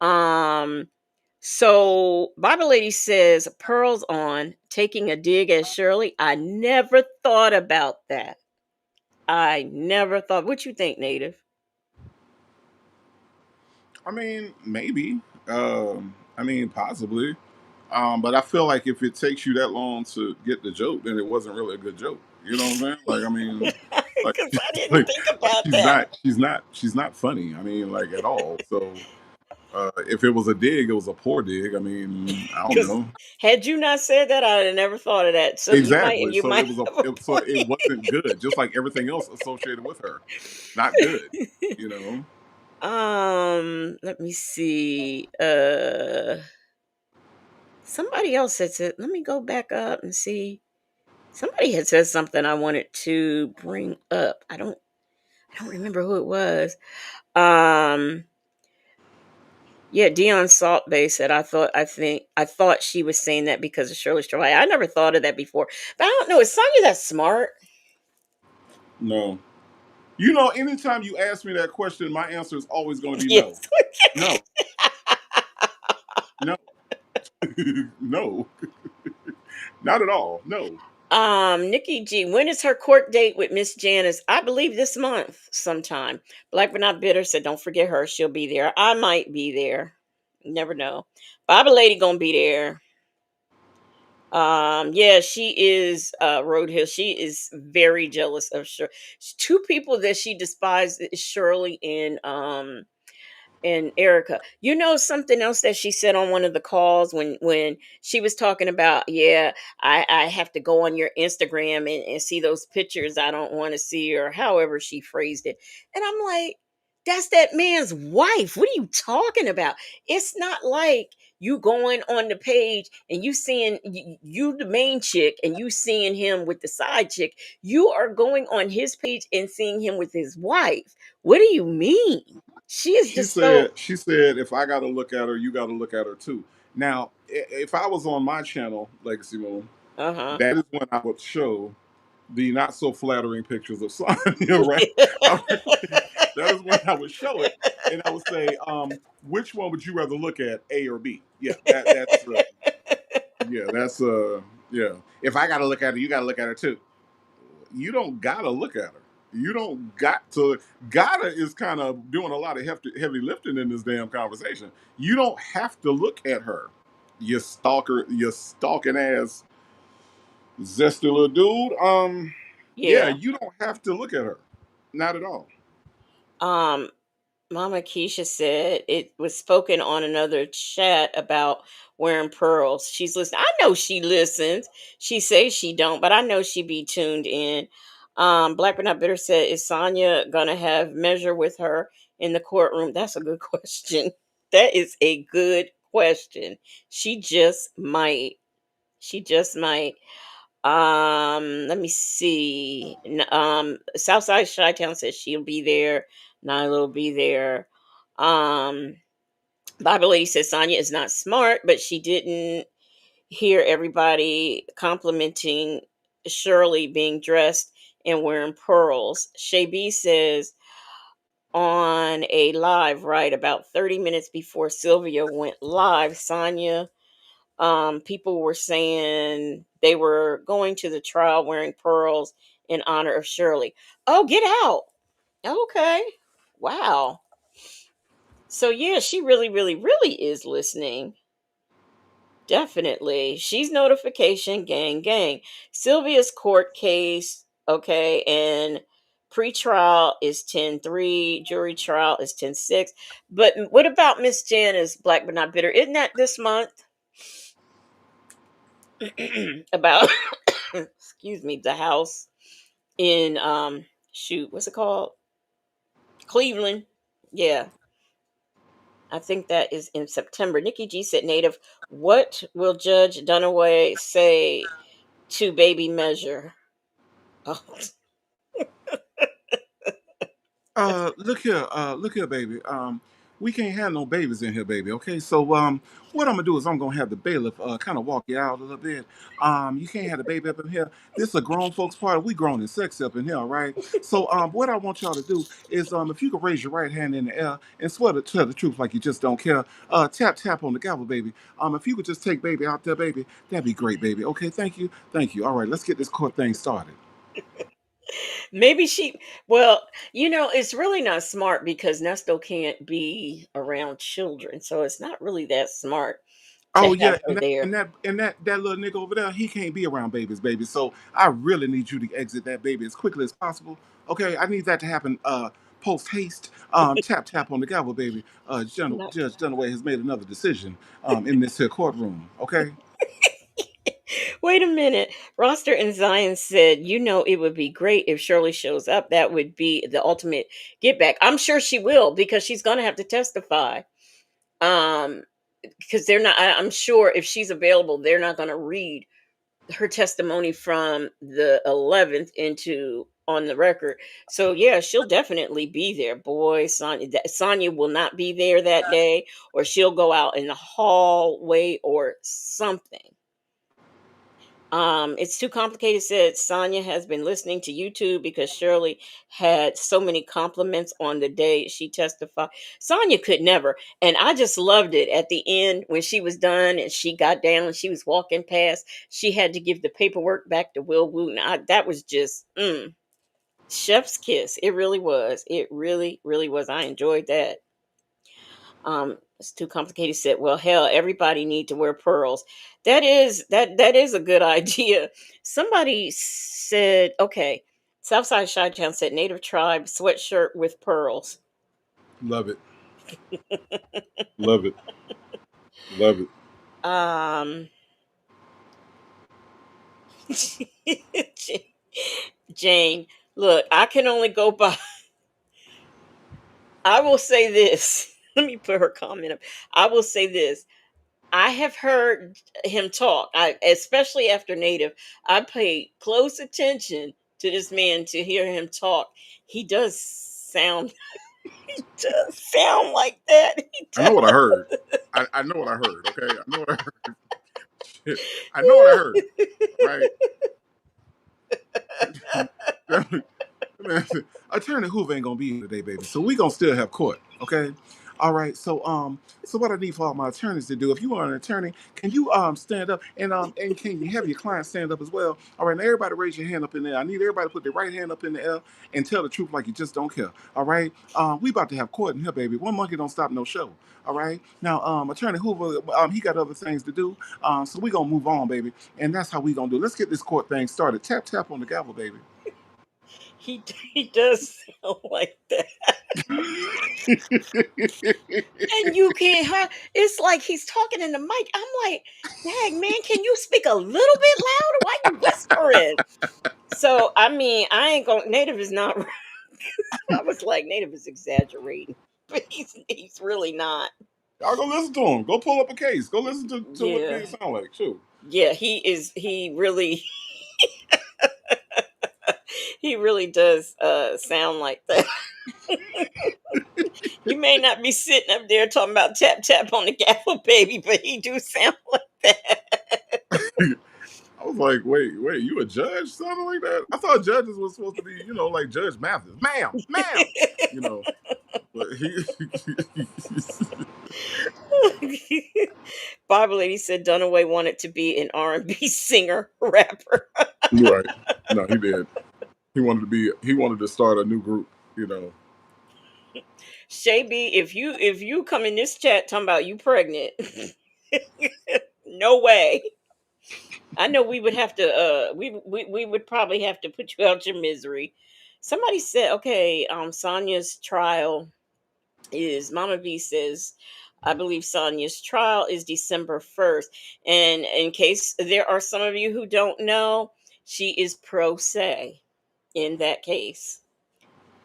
Speaker 2: Um, so Bible Lady says pearls on, taking a dig at Shirley. I never thought about that. I never thought. What you think, Native?
Speaker 1: I mean, maybe. I mean, possibly. But I feel like if it takes you that long to get the joke, then it wasn't really a good joke. You know what I'm saying? Like, I mean, like,
Speaker 2: Because I didn't
Speaker 1: like,
Speaker 2: think
Speaker 1: like
Speaker 2: about that.
Speaker 1: she's not funny. I mean, like at all. So, if it was a dig, it was a poor dig. I mean, I don't
Speaker 2: Because
Speaker 1: know
Speaker 2: had you not said that, I'd have never thought of that. So you might
Speaker 1: exactly.
Speaker 2: you
Speaker 1: So
Speaker 2: might
Speaker 1: it was a,
Speaker 2: have a
Speaker 1: so
Speaker 2: point.
Speaker 1: it wasn't good. Just like everything else associated with her, not good. You know.
Speaker 2: Let me see. Somebody else had said, let me go back up and see. Somebody had said something I wanted to bring up. I don't remember who it was. Um, yeah, Dion Salt Bay said I thought she was saying that because of Shirley Strawberry. I never thought of that before. But I don't know, is Sonya that smart?
Speaker 1: No. You know, anytime you ask me that question, my answer is always going to be no.
Speaker 2: Yes.
Speaker 1: No. No. No. Not at all. No.
Speaker 2: Nikki G, when is her court date with Miss Janice? I believe this month sometime. Black but not bitter said, don't forget her. She'll be there. I might be there. Never know. Baba Lady gonna be there. Yeah, she is Roadhill. She is very jealous of Shirley. Two people that she despises is Shirley and Erica. You know something else that she said on one of the calls when she was talking about, yeah, I have to go on your Instagram and see those pictures I don't want to see, or however she phrased it. And I'm like, that's that man's wife. What are you talking about? It's not like you going on the page and you seeing you the main chick and you seeing him with the side chick. You are going on his page and seeing him with his wife. What do you mean? She is
Speaker 1: She
Speaker 2: just so.
Speaker 1: said, if I got to look at her, you got to look at her too. Now, if I was on my channel, Legacy Moon,
Speaker 2: Uh-huh.
Speaker 1: that is when I would show the not so flattering pictures of Sonya, right? I would- that is when I would show it, and I would say, which one would you rather look at, A or B? Yeah, that's yeah. If I got to look at her, you got to look at her too. You don't gotta look at her. You don't got to. Gotta is kind of doing a lot of heavy lifting in this damn conversation. You don't have to look at her. you stalking ass zesty little dude. Yeah,
Speaker 2: Yeah.
Speaker 1: you don't have to look at her, not at all.
Speaker 2: Um, Mama Keisha said it was spoken on another chat about wearing pearls. She's listening. I know she listens. She says she don't, but I know she be tuned in. Black but not bitter said, "Is Sonya gonna have measure with her in the courtroom?" That's a good question. That is a good question. She just might. She just might. Let me see. Southside Chi Town says she'll be there. Nyla will be there. Um, Bible Lady says Sonya is not smart, but she didn't hear everybody complimenting Shirley being dressed and wearing pearls. Shay B says on a live, right about 30 minutes before Sylvia went live, Sonya, people were saying they were going to the trial wearing pearls in honor of Shirley. Oh, get out. Okay. Wow. So yeah, she really, really, really is listening. Definitely. She's notification gang gang. Sylvia's court case, okay, and pre-trial is 10-3, jury trial is 10-6. But what about Miss Janice Black but not bitter? Isn't that this month? About excuse me, the house in shoot, what's it called? Cleveland. Yeah. I think that is in September. Nikki G said, Native, what will Judge Dunaway say to baby measure? Oh,
Speaker 1: Look here, baby. We can't have no babies in here, baby. Okay, so what I'm gonna do is I'm gonna have the bailiff kind of walk you out a little bit. You can't have the baby up in here. This is a grown folks party. We grown and sexy up in here, all right? So what I want y'all to do is if you could raise your right hand in the air and swear to tell the truth like you just don't care. Tap tap on the gavel, baby. If you could just take baby out there, baby, that'd be great, baby. Okay, thank you, thank you. All right, let's get this court thing started.
Speaker 2: maybe she, well, it's really not smart because Nesto can't be around children. So it's not really that smart to
Speaker 1: Oh
Speaker 2: have
Speaker 1: yeah,
Speaker 2: her there.
Speaker 1: that little nigga over there, he can't be around babies, baby. So I really need you to exit that baby as quickly as possible. Okay, I need that to happen post haste. Tap tap on the gavel, baby.
Speaker 2: No.
Speaker 1: Judge Dunaway has made another decision in this here courtroom. Okay.
Speaker 2: Wait a minute. Roster and Zion said, it would be great if Shirley shows up. That would be the ultimate get back. I'm sure she will because she's going to have to testify. Um, because I'm sure if she's available, they're not going to read her testimony from the 11th into on the record. So yeah, she'll definitely be there. Boy, Sonya will not be there that day, or she'll go out in the hallway or something. It's too complicated. Said Sonya has been listening to YouTube because Shirley had so many compliments on the day she testified. Sonya could never, and I just loved it at the end when she was done and she got down and she was walking past. She had to give the paperwork back to Will Wooten. That was just chef's kiss. It really was. It really, really was. I enjoyed that. It's too complicated. Said, well, hell, everybody need to wear pearls. That is a good idea. Somebody said, okay, Southside Chi-Town said native tribe sweatshirt with pearls.
Speaker 1: Love it, love it, love it.
Speaker 2: um Jane, look, I can only go by I will say this. Let me put her comment up. I will say this. I have heard him talk. Especially after Native, I pay close attention to this man to hear him talk. He does sound, he does sound like that. He
Speaker 1: I know what I heard. I know what I heard. Okay, I know what I heard. I know what I heard. Right. Attorney Hoover ain't gonna be here today, baby. So we gonna still have court, okay? All right, so what I need for all my attorneys to do, if you are an attorney, can you stand up and can you have your client stand up as well? All right, now everybody raise your hand up in there. I need everybody to put their right hand up in the air and tell the truth like you just don't care. All right, we about to have court in here, baby. One monkey don't stop no show. All right, now Attorney Hoover, he got other things to do, so we gonna move on, baby, and that's how we gonna do. Let's get this court thing started. Tap tap on the gavel, baby.
Speaker 2: He does sound like that. And you can't it's like he's talking in the mic. I'm like, dang man, can you speak a little bit louder? Why you whispering? So I mean, I ain't going native is not I was like, native is exaggerating. But he's really not.
Speaker 1: Y'all go listen to him. Go pull up a case. Go listen to what the
Speaker 2: Yeah.
Speaker 1: nigga sound like. Shoot.
Speaker 2: Yeah, he really he really does sound like that. He may not be sitting up there talking about tap tap on the gavel, baby, but he do sound like that.
Speaker 1: I was like, wait, you a judge sounding like that? I thought judges was supposed to be, like Judge Mathis. Ma'am. You know, but he
Speaker 2: Bible lady said Dunaway wanted to be an R&B singer rapper.
Speaker 1: right. No, he did. He wanted to start a new group.
Speaker 2: Shay B, if you come in this chat talking about you pregnant, no way. I know we would have to we would probably have to put you out your misery. Somebody said, okay, Sonia's trial is Mama V says, I believe Sonia's trial is December 1st. And in case there are some of you who don't know, she is pro se in that case.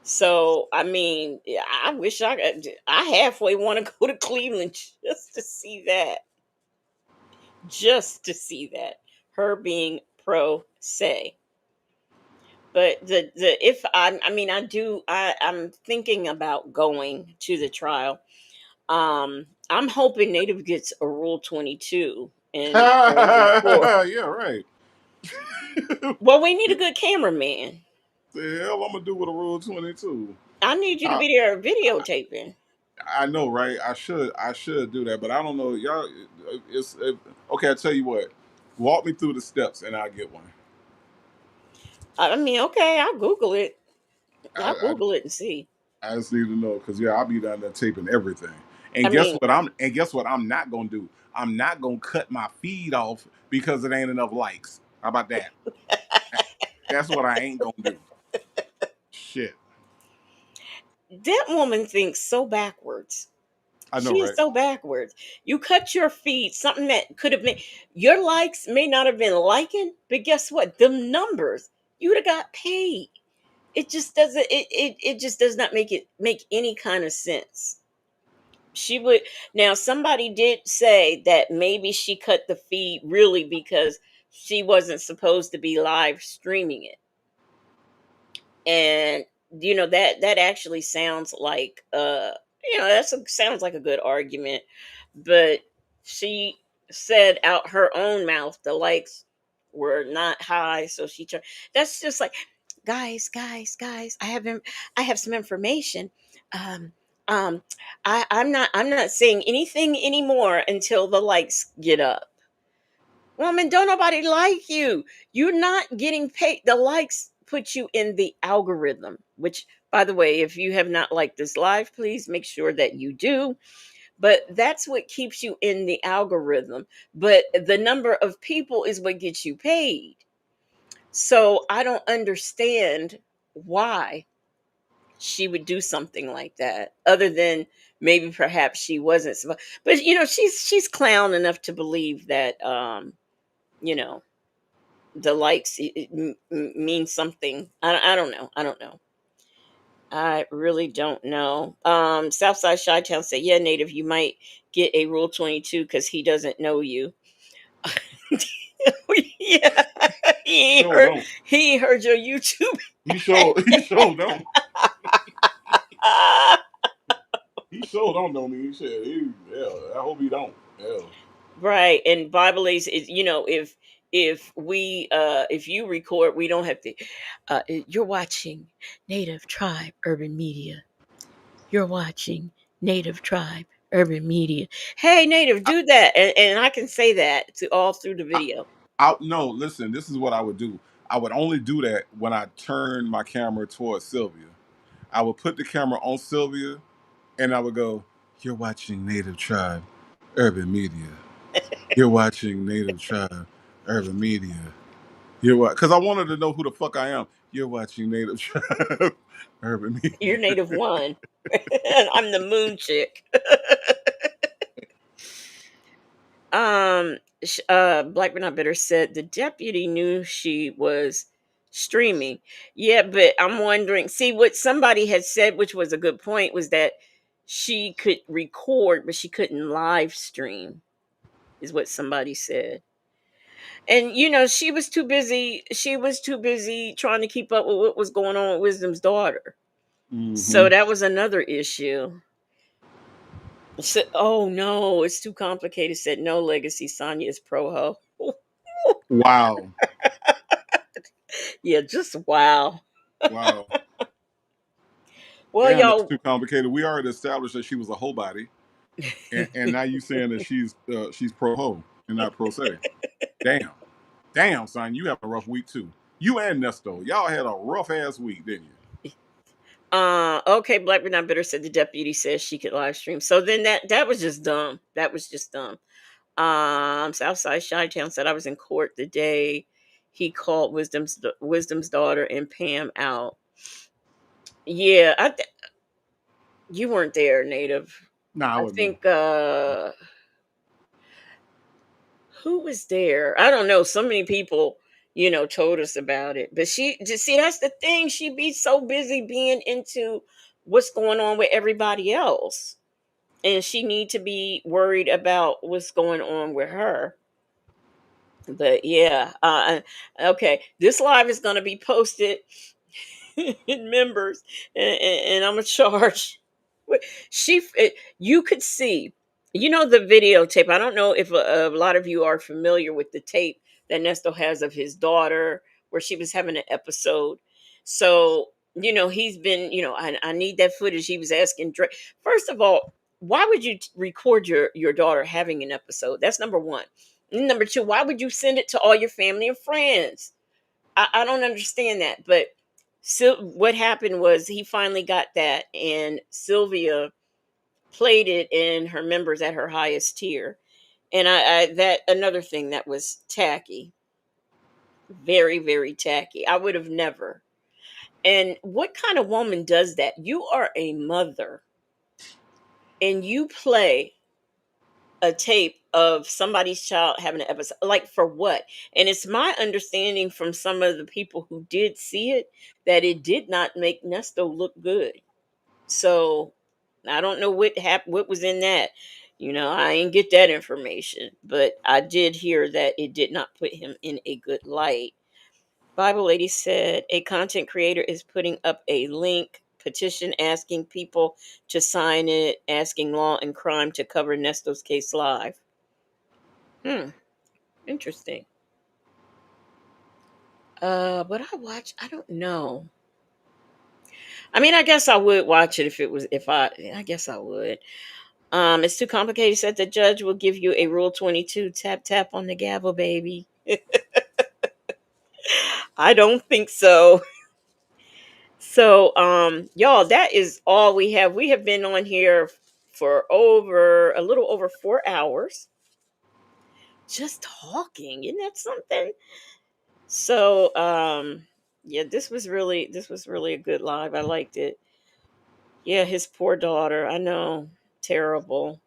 Speaker 2: So I mean, yeah, I wish I halfway want to go to Cleveland just to see that. Just to see that. Her being pro se. But the if I mean I'm thinking about going to the trial. I'm hoping Native gets a Rule 22 and record.
Speaker 1: Yeah, right.
Speaker 2: Well, we need a good cameraman.
Speaker 1: The hell I'm gonna do with a Rule 22?
Speaker 2: I need you to
Speaker 1: I,
Speaker 2: be there videotaping.
Speaker 1: I know, right? I should do that, but I don't know, y'all. Okay. I tell you what. Walk me through the steps, and I'll get one.
Speaker 2: I mean, okay, I'll Google it. I'll
Speaker 1: I,
Speaker 2: Google it and see.
Speaker 1: I just need to know because yeah, I'll be down there taping everything.
Speaker 2: I
Speaker 1: And guess
Speaker 2: mean,
Speaker 1: what? I'm not gonna do. I'm not gonna cut my feed off because it ain't enough likes. How about that? That's what I ain't gonna do. Shit.
Speaker 2: that woman thinks so backwards.
Speaker 1: I know,
Speaker 2: She is
Speaker 1: right?
Speaker 2: so backwards. You cut your feed, something that could have been your likes may not have been liking, but guess what? Them numbers, you'd have got paid. It just doesn't it just does not make any kind of sense. She would now somebody did say that maybe she cut the feed really because she wasn't supposed to be live streaming it. And that actually sounds like sounds like a good argument, but she said out her own mouth the likes were not high, so she tried. That's just like, guys, I have some information. um um I'm not saying anything anymore until the likes get up. Woman, don't nobody like you. You're not getting paid. The likes put you in the algorithm, which, by the way, if you have not liked this live, please make sure that you do. But that's what keeps you in the algorithm. But the number of people is what gets you paid. So I don't understand why she would do something like that, other than maybe perhaps she wasn't supposed. But she's clown enough to believe that you know the likes mean something. I don't know. I don't know. I really don't know. Southside Chi-Town said, yeah, native, you might get a Rule 22 because he doesn't know you. Yeah,
Speaker 1: Show don't.
Speaker 2: he ain't heard your YouTube.
Speaker 1: He show don't. He show don't know me. He said, yeah, I hope he don't. Hell.
Speaker 2: Right. And Bible is if you record, we don't have to you're watching Native Tribe Urban Media. You're watching Native tribe, urban media. Hey, Native,
Speaker 1: I,
Speaker 2: do that. And I can say that to all through the video.
Speaker 1: no, listen, this is what I would do. I would only do that when I turn my camera towards Sylvia. I would put the camera on Sylvia and I would go, "You're watching Native Tribe Urban Media. You're watching Native Tribe Urban Media. You're what?" Because I wanted to know who the fuck I am. You're watching Native Tribe Urban
Speaker 2: You're
Speaker 1: Media.
Speaker 2: Native One. I'm the moon chick. Black but not bitter said the deputy knew she was streaming. Yeah, but I'm wondering, see what somebody had said, which was a good point, was that she could record but she couldn't live stream, is what somebody said. And she was too busy trying to keep up with what was going on with Wisdom's daughter. So
Speaker 1: Hmm.
Speaker 2: that was another issue. So, oh no, it's too complicated. Said no legacy. Sonya is pro ho.
Speaker 1: Wow.
Speaker 2: Yeah, just wow.
Speaker 1: Wow.
Speaker 2: Well,
Speaker 1: Damn, that's
Speaker 2: y'all,
Speaker 1: too complicated. We already established that she was a hoe body, and now you saying that she's pro hoe and not pro se. Damn, damn, son, you having a rough week too. You and Nesto, y'all had a rough ass week, didn't you?
Speaker 2: okay, Black but not bitter said the deputy says she could live stream. So then that was just dumb. That was just dumb. Southside Shy Town said I was in court the day he called Wisdom's daughter and Pam out. Yeah, you weren't there, Native.
Speaker 1: Nah, I
Speaker 2: I
Speaker 1: wasn't there.
Speaker 2: think who was there? I don't know. So many people, told us about it. But she just see that's the thing. She be so busy being into what's going on with everybody else. And she need to be worried about what's going on with her. But yeah, okay. This live is gonna be posted in members, and I'm a charge. You could see, the videotape. I don't know if a lot of you are familiar with the tape that Nesto has of his daughter, where she was having an episode. So he's been, I need that footage. He was asking Drake. First of all, why would you record your daughter having an episode? That's number one. Number two, why would you send it to all your family and friends? I don't understand that. But what happened was he finally got that, and Sylvia played it in her members at her highest tier. And I that another thing that was tacky, very, very tacky. I would have never. And what kind of woman does that? You are a mother and you play a tape of somebody's child having an episode, like for what? And it's my understanding from some of the people who did see it that it did not make Nesto look good. So I don't know what was in that. I ain't get that information, but I did hear that it did not put him in a good light. Bible Lady said a content creator is putting up a link petition asking people to sign it, asking Law and Crime to cover Nesto's case live. Interesting. But I don't know. I mean, I guess I would watch it I guess I would. It's too complicated. Said the judge will give you a Rule 22 tap tap on the gavel, baby. I don't think so. So, y'all, that is all we have. We have been on here for a little over 4 hours, just talking. Isn't that something? So, yeah, this was really a good live. I liked it. Yeah, his poor daughter. I know, terrible.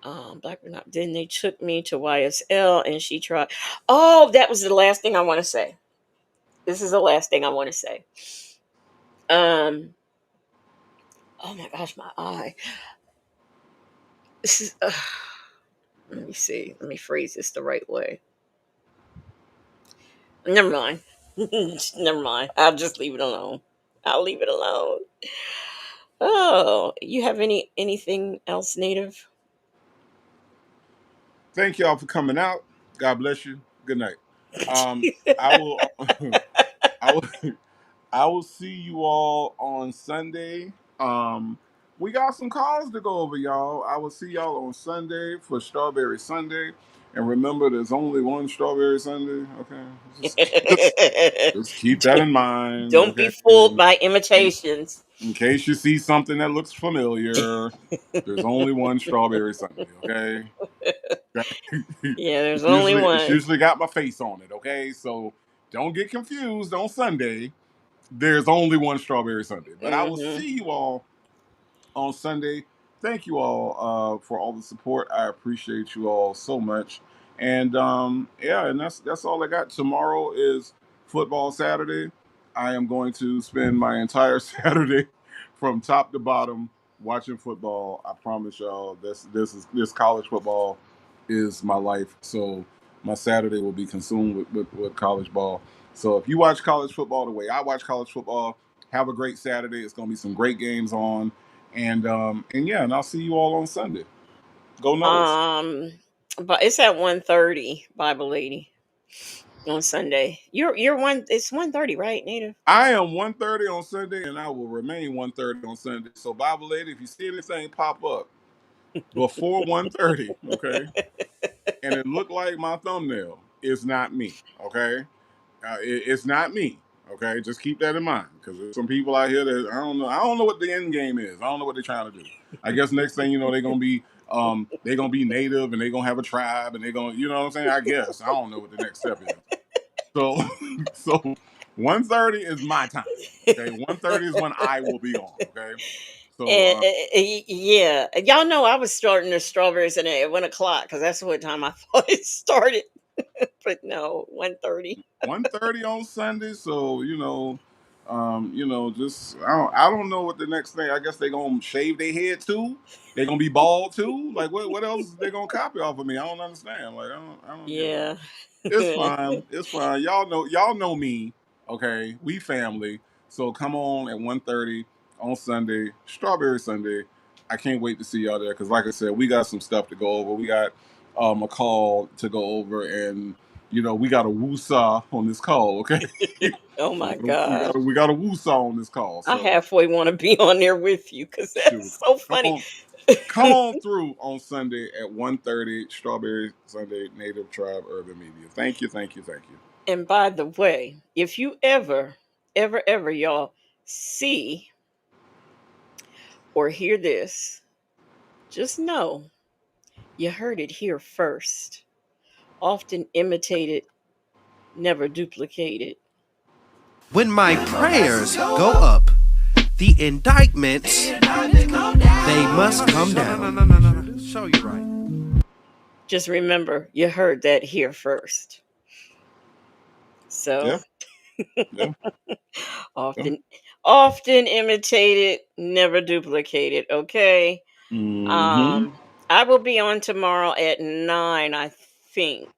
Speaker 2: Black or not. Then they took me to YSL, and she tried. Oh, that was the last thing I want to say. This is the last thing I want to say. Um. Oh my gosh, my eye. This is. Let me see. Let me phrase this the right way. Never mind. Never mind. I'll just leave it alone. I'll leave it alone. Oh, you have anything else, Native?
Speaker 1: Thank y'all for coming out. God bless you. Good night. Um, I will. I will. I will see you all on Sunday. we got some calls to go over, y'all. I will see y'all on Sunday for Strawberry Sunday. And remember, there's only one Strawberry Sunday. Okay, just, just keep that in mind.
Speaker 2: Don't be
Speaker 1: Okay,
Speaker 2: fooled by
Speaker 1: in,
Speaker 2: imitations.
Speaker 1: in case you see something that looks familiar, there's only one Strawberry Sunday. Okay,
Speaker 2: Yeah, there's
Speaker 1: it's
Speaker 2: only
Speaker 1: usually it's
Speaker 2: one.
Speaker 1: usually got my face on it. Okay, so don't get confused on Sunday. There's only one Strawberry Sunday. But I will
Speaker 2: Hmm.
Speaker 1: see you all on Sunday. Thank you all for all the support. I appreciate you all so much. And yeah, and that's all I got. Tomorrow is football Saturday. I am going to spend my entire Saturday from top to bottom watching football. I promise y'all this college football is my life. So my Saturday will be consumed with college ball. So if you watch college football the way I watch college football, have a great Saturday. It's gonna be some great games on. And yeah, and I'll see you all on Sunday. Go Noles.
Speaker 2: Um, but it's at 1:30, Bible Lady, on Sunday. You're one. It's 1:30, right, Native?
Speaker 1: I am 1:30 on Sunday, and I will remain 1:30 on Sunday. So, Bible Lady, if you see anything pop up before 1:30, okay, and it looked like my thumbnail, it's not me, okay? It's not me. Okay, just keep that in mind because there's some people out here that I don't know. I don't know what the end game is. I don't know what they're trying to do. I guess next thing you know, they're gonna be native and they're gonna have a tribe and they're gonna, you know what I'm saying. I guess I don't know what the next step is. So, so 1:30 is my time. Okay, 1:30 is when I will be on. Okay, so
Speaker 2: And yeah, y'all know I was starting the strawberries at 1 o'clock because that's what time I thought it started. But no, 1:30.
Speaker 1: 1:30 on Sunday. So just I don't know what the next thing. I guess they gonna shave their head too. They gonna be bald too. Like what else is they gonna copy off of me? I don't understand. Like I don't get it.
Speaker 2: Yeah.
Speaker 1: It's fine. It's fine. Y'all know me. Okay, we family. So come on at 1:30 on Sunday, Strawberry Sunday. I can't wait to see y'all there because, like I said, we got some stuff to go over. We got a call to go over, and we got a woosah on this call. Okay,
Speaker 2: Oh
Speaker 1: we
Speaker 2: my
Speaker 1: got a, we got
Speaker 2: gosh.
Speaker 1: a, we got a woosah on this call.
Speaker 2: I
Speaker 1: So
Speaker 2: halfway want to be on there with you because
Speaker 1: shoot,
Speaker 2: that's so
Speaker 1: come
Speaker 2: funny.
Speaker 1: on, come on through on Sunday at 1:30, Strawberry Sunday, Native Tribe Urban Media. Thank you, thank you, thank you.
Speaker 2: And by the way, if you ever, y'all see or hear this, just know you heard it here first. Often imitated, never duplicated.
Speaker 6: When my prayers go up, the indictments, they must come down. No. Show you right.
Speaker 2: Just remember, you heard that here first. So
Speaker 1: Yeah, yeah, yeah.
Speaker 2: often, often imitated, never duplicated. Okay.
Speaker 1: Mm-hmm.
Speaker 2: Um, I will be on tomorrow at 9, I think.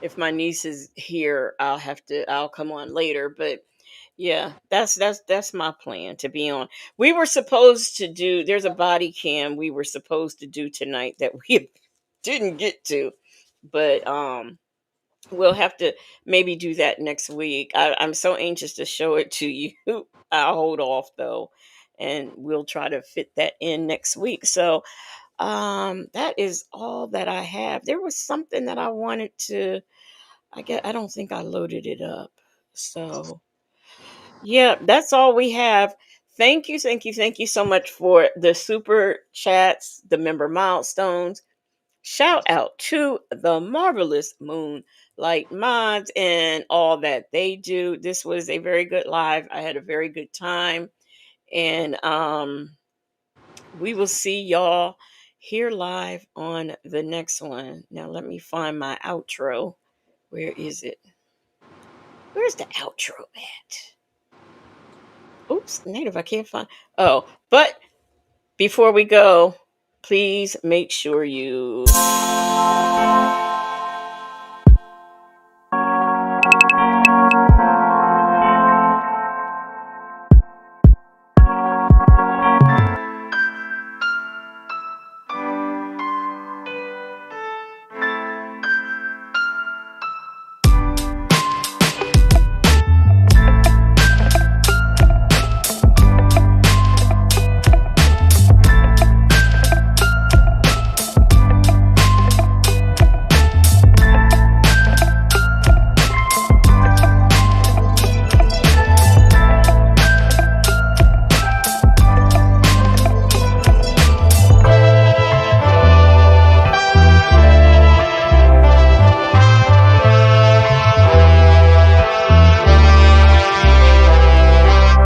Speaker 2: If my niece is here, I'll come on later. But yeah, that's my plan to be on. We were supposed to do. There's a body cam we were supposed to do tonight that we didn't get to, but we'll have to maybe do that next week. I'm so anxious to show it to you. I'll hold off though, and we'll try to fit that in next week. So that is all that I have. There was something that I wanted to. I don't think I loaded it up. So yeah, that's all we have. Thank you so much for the super chats, the member milestones. Shout out to the marvelous Moonlight Mods and all that they do. This was a very good live. I had a very good time. And we will see y'all here live on the next one. Now let me find my outro. Where is it? Where's the outro at? Oops, native, I can't find. Oh, but before we go, please make sure you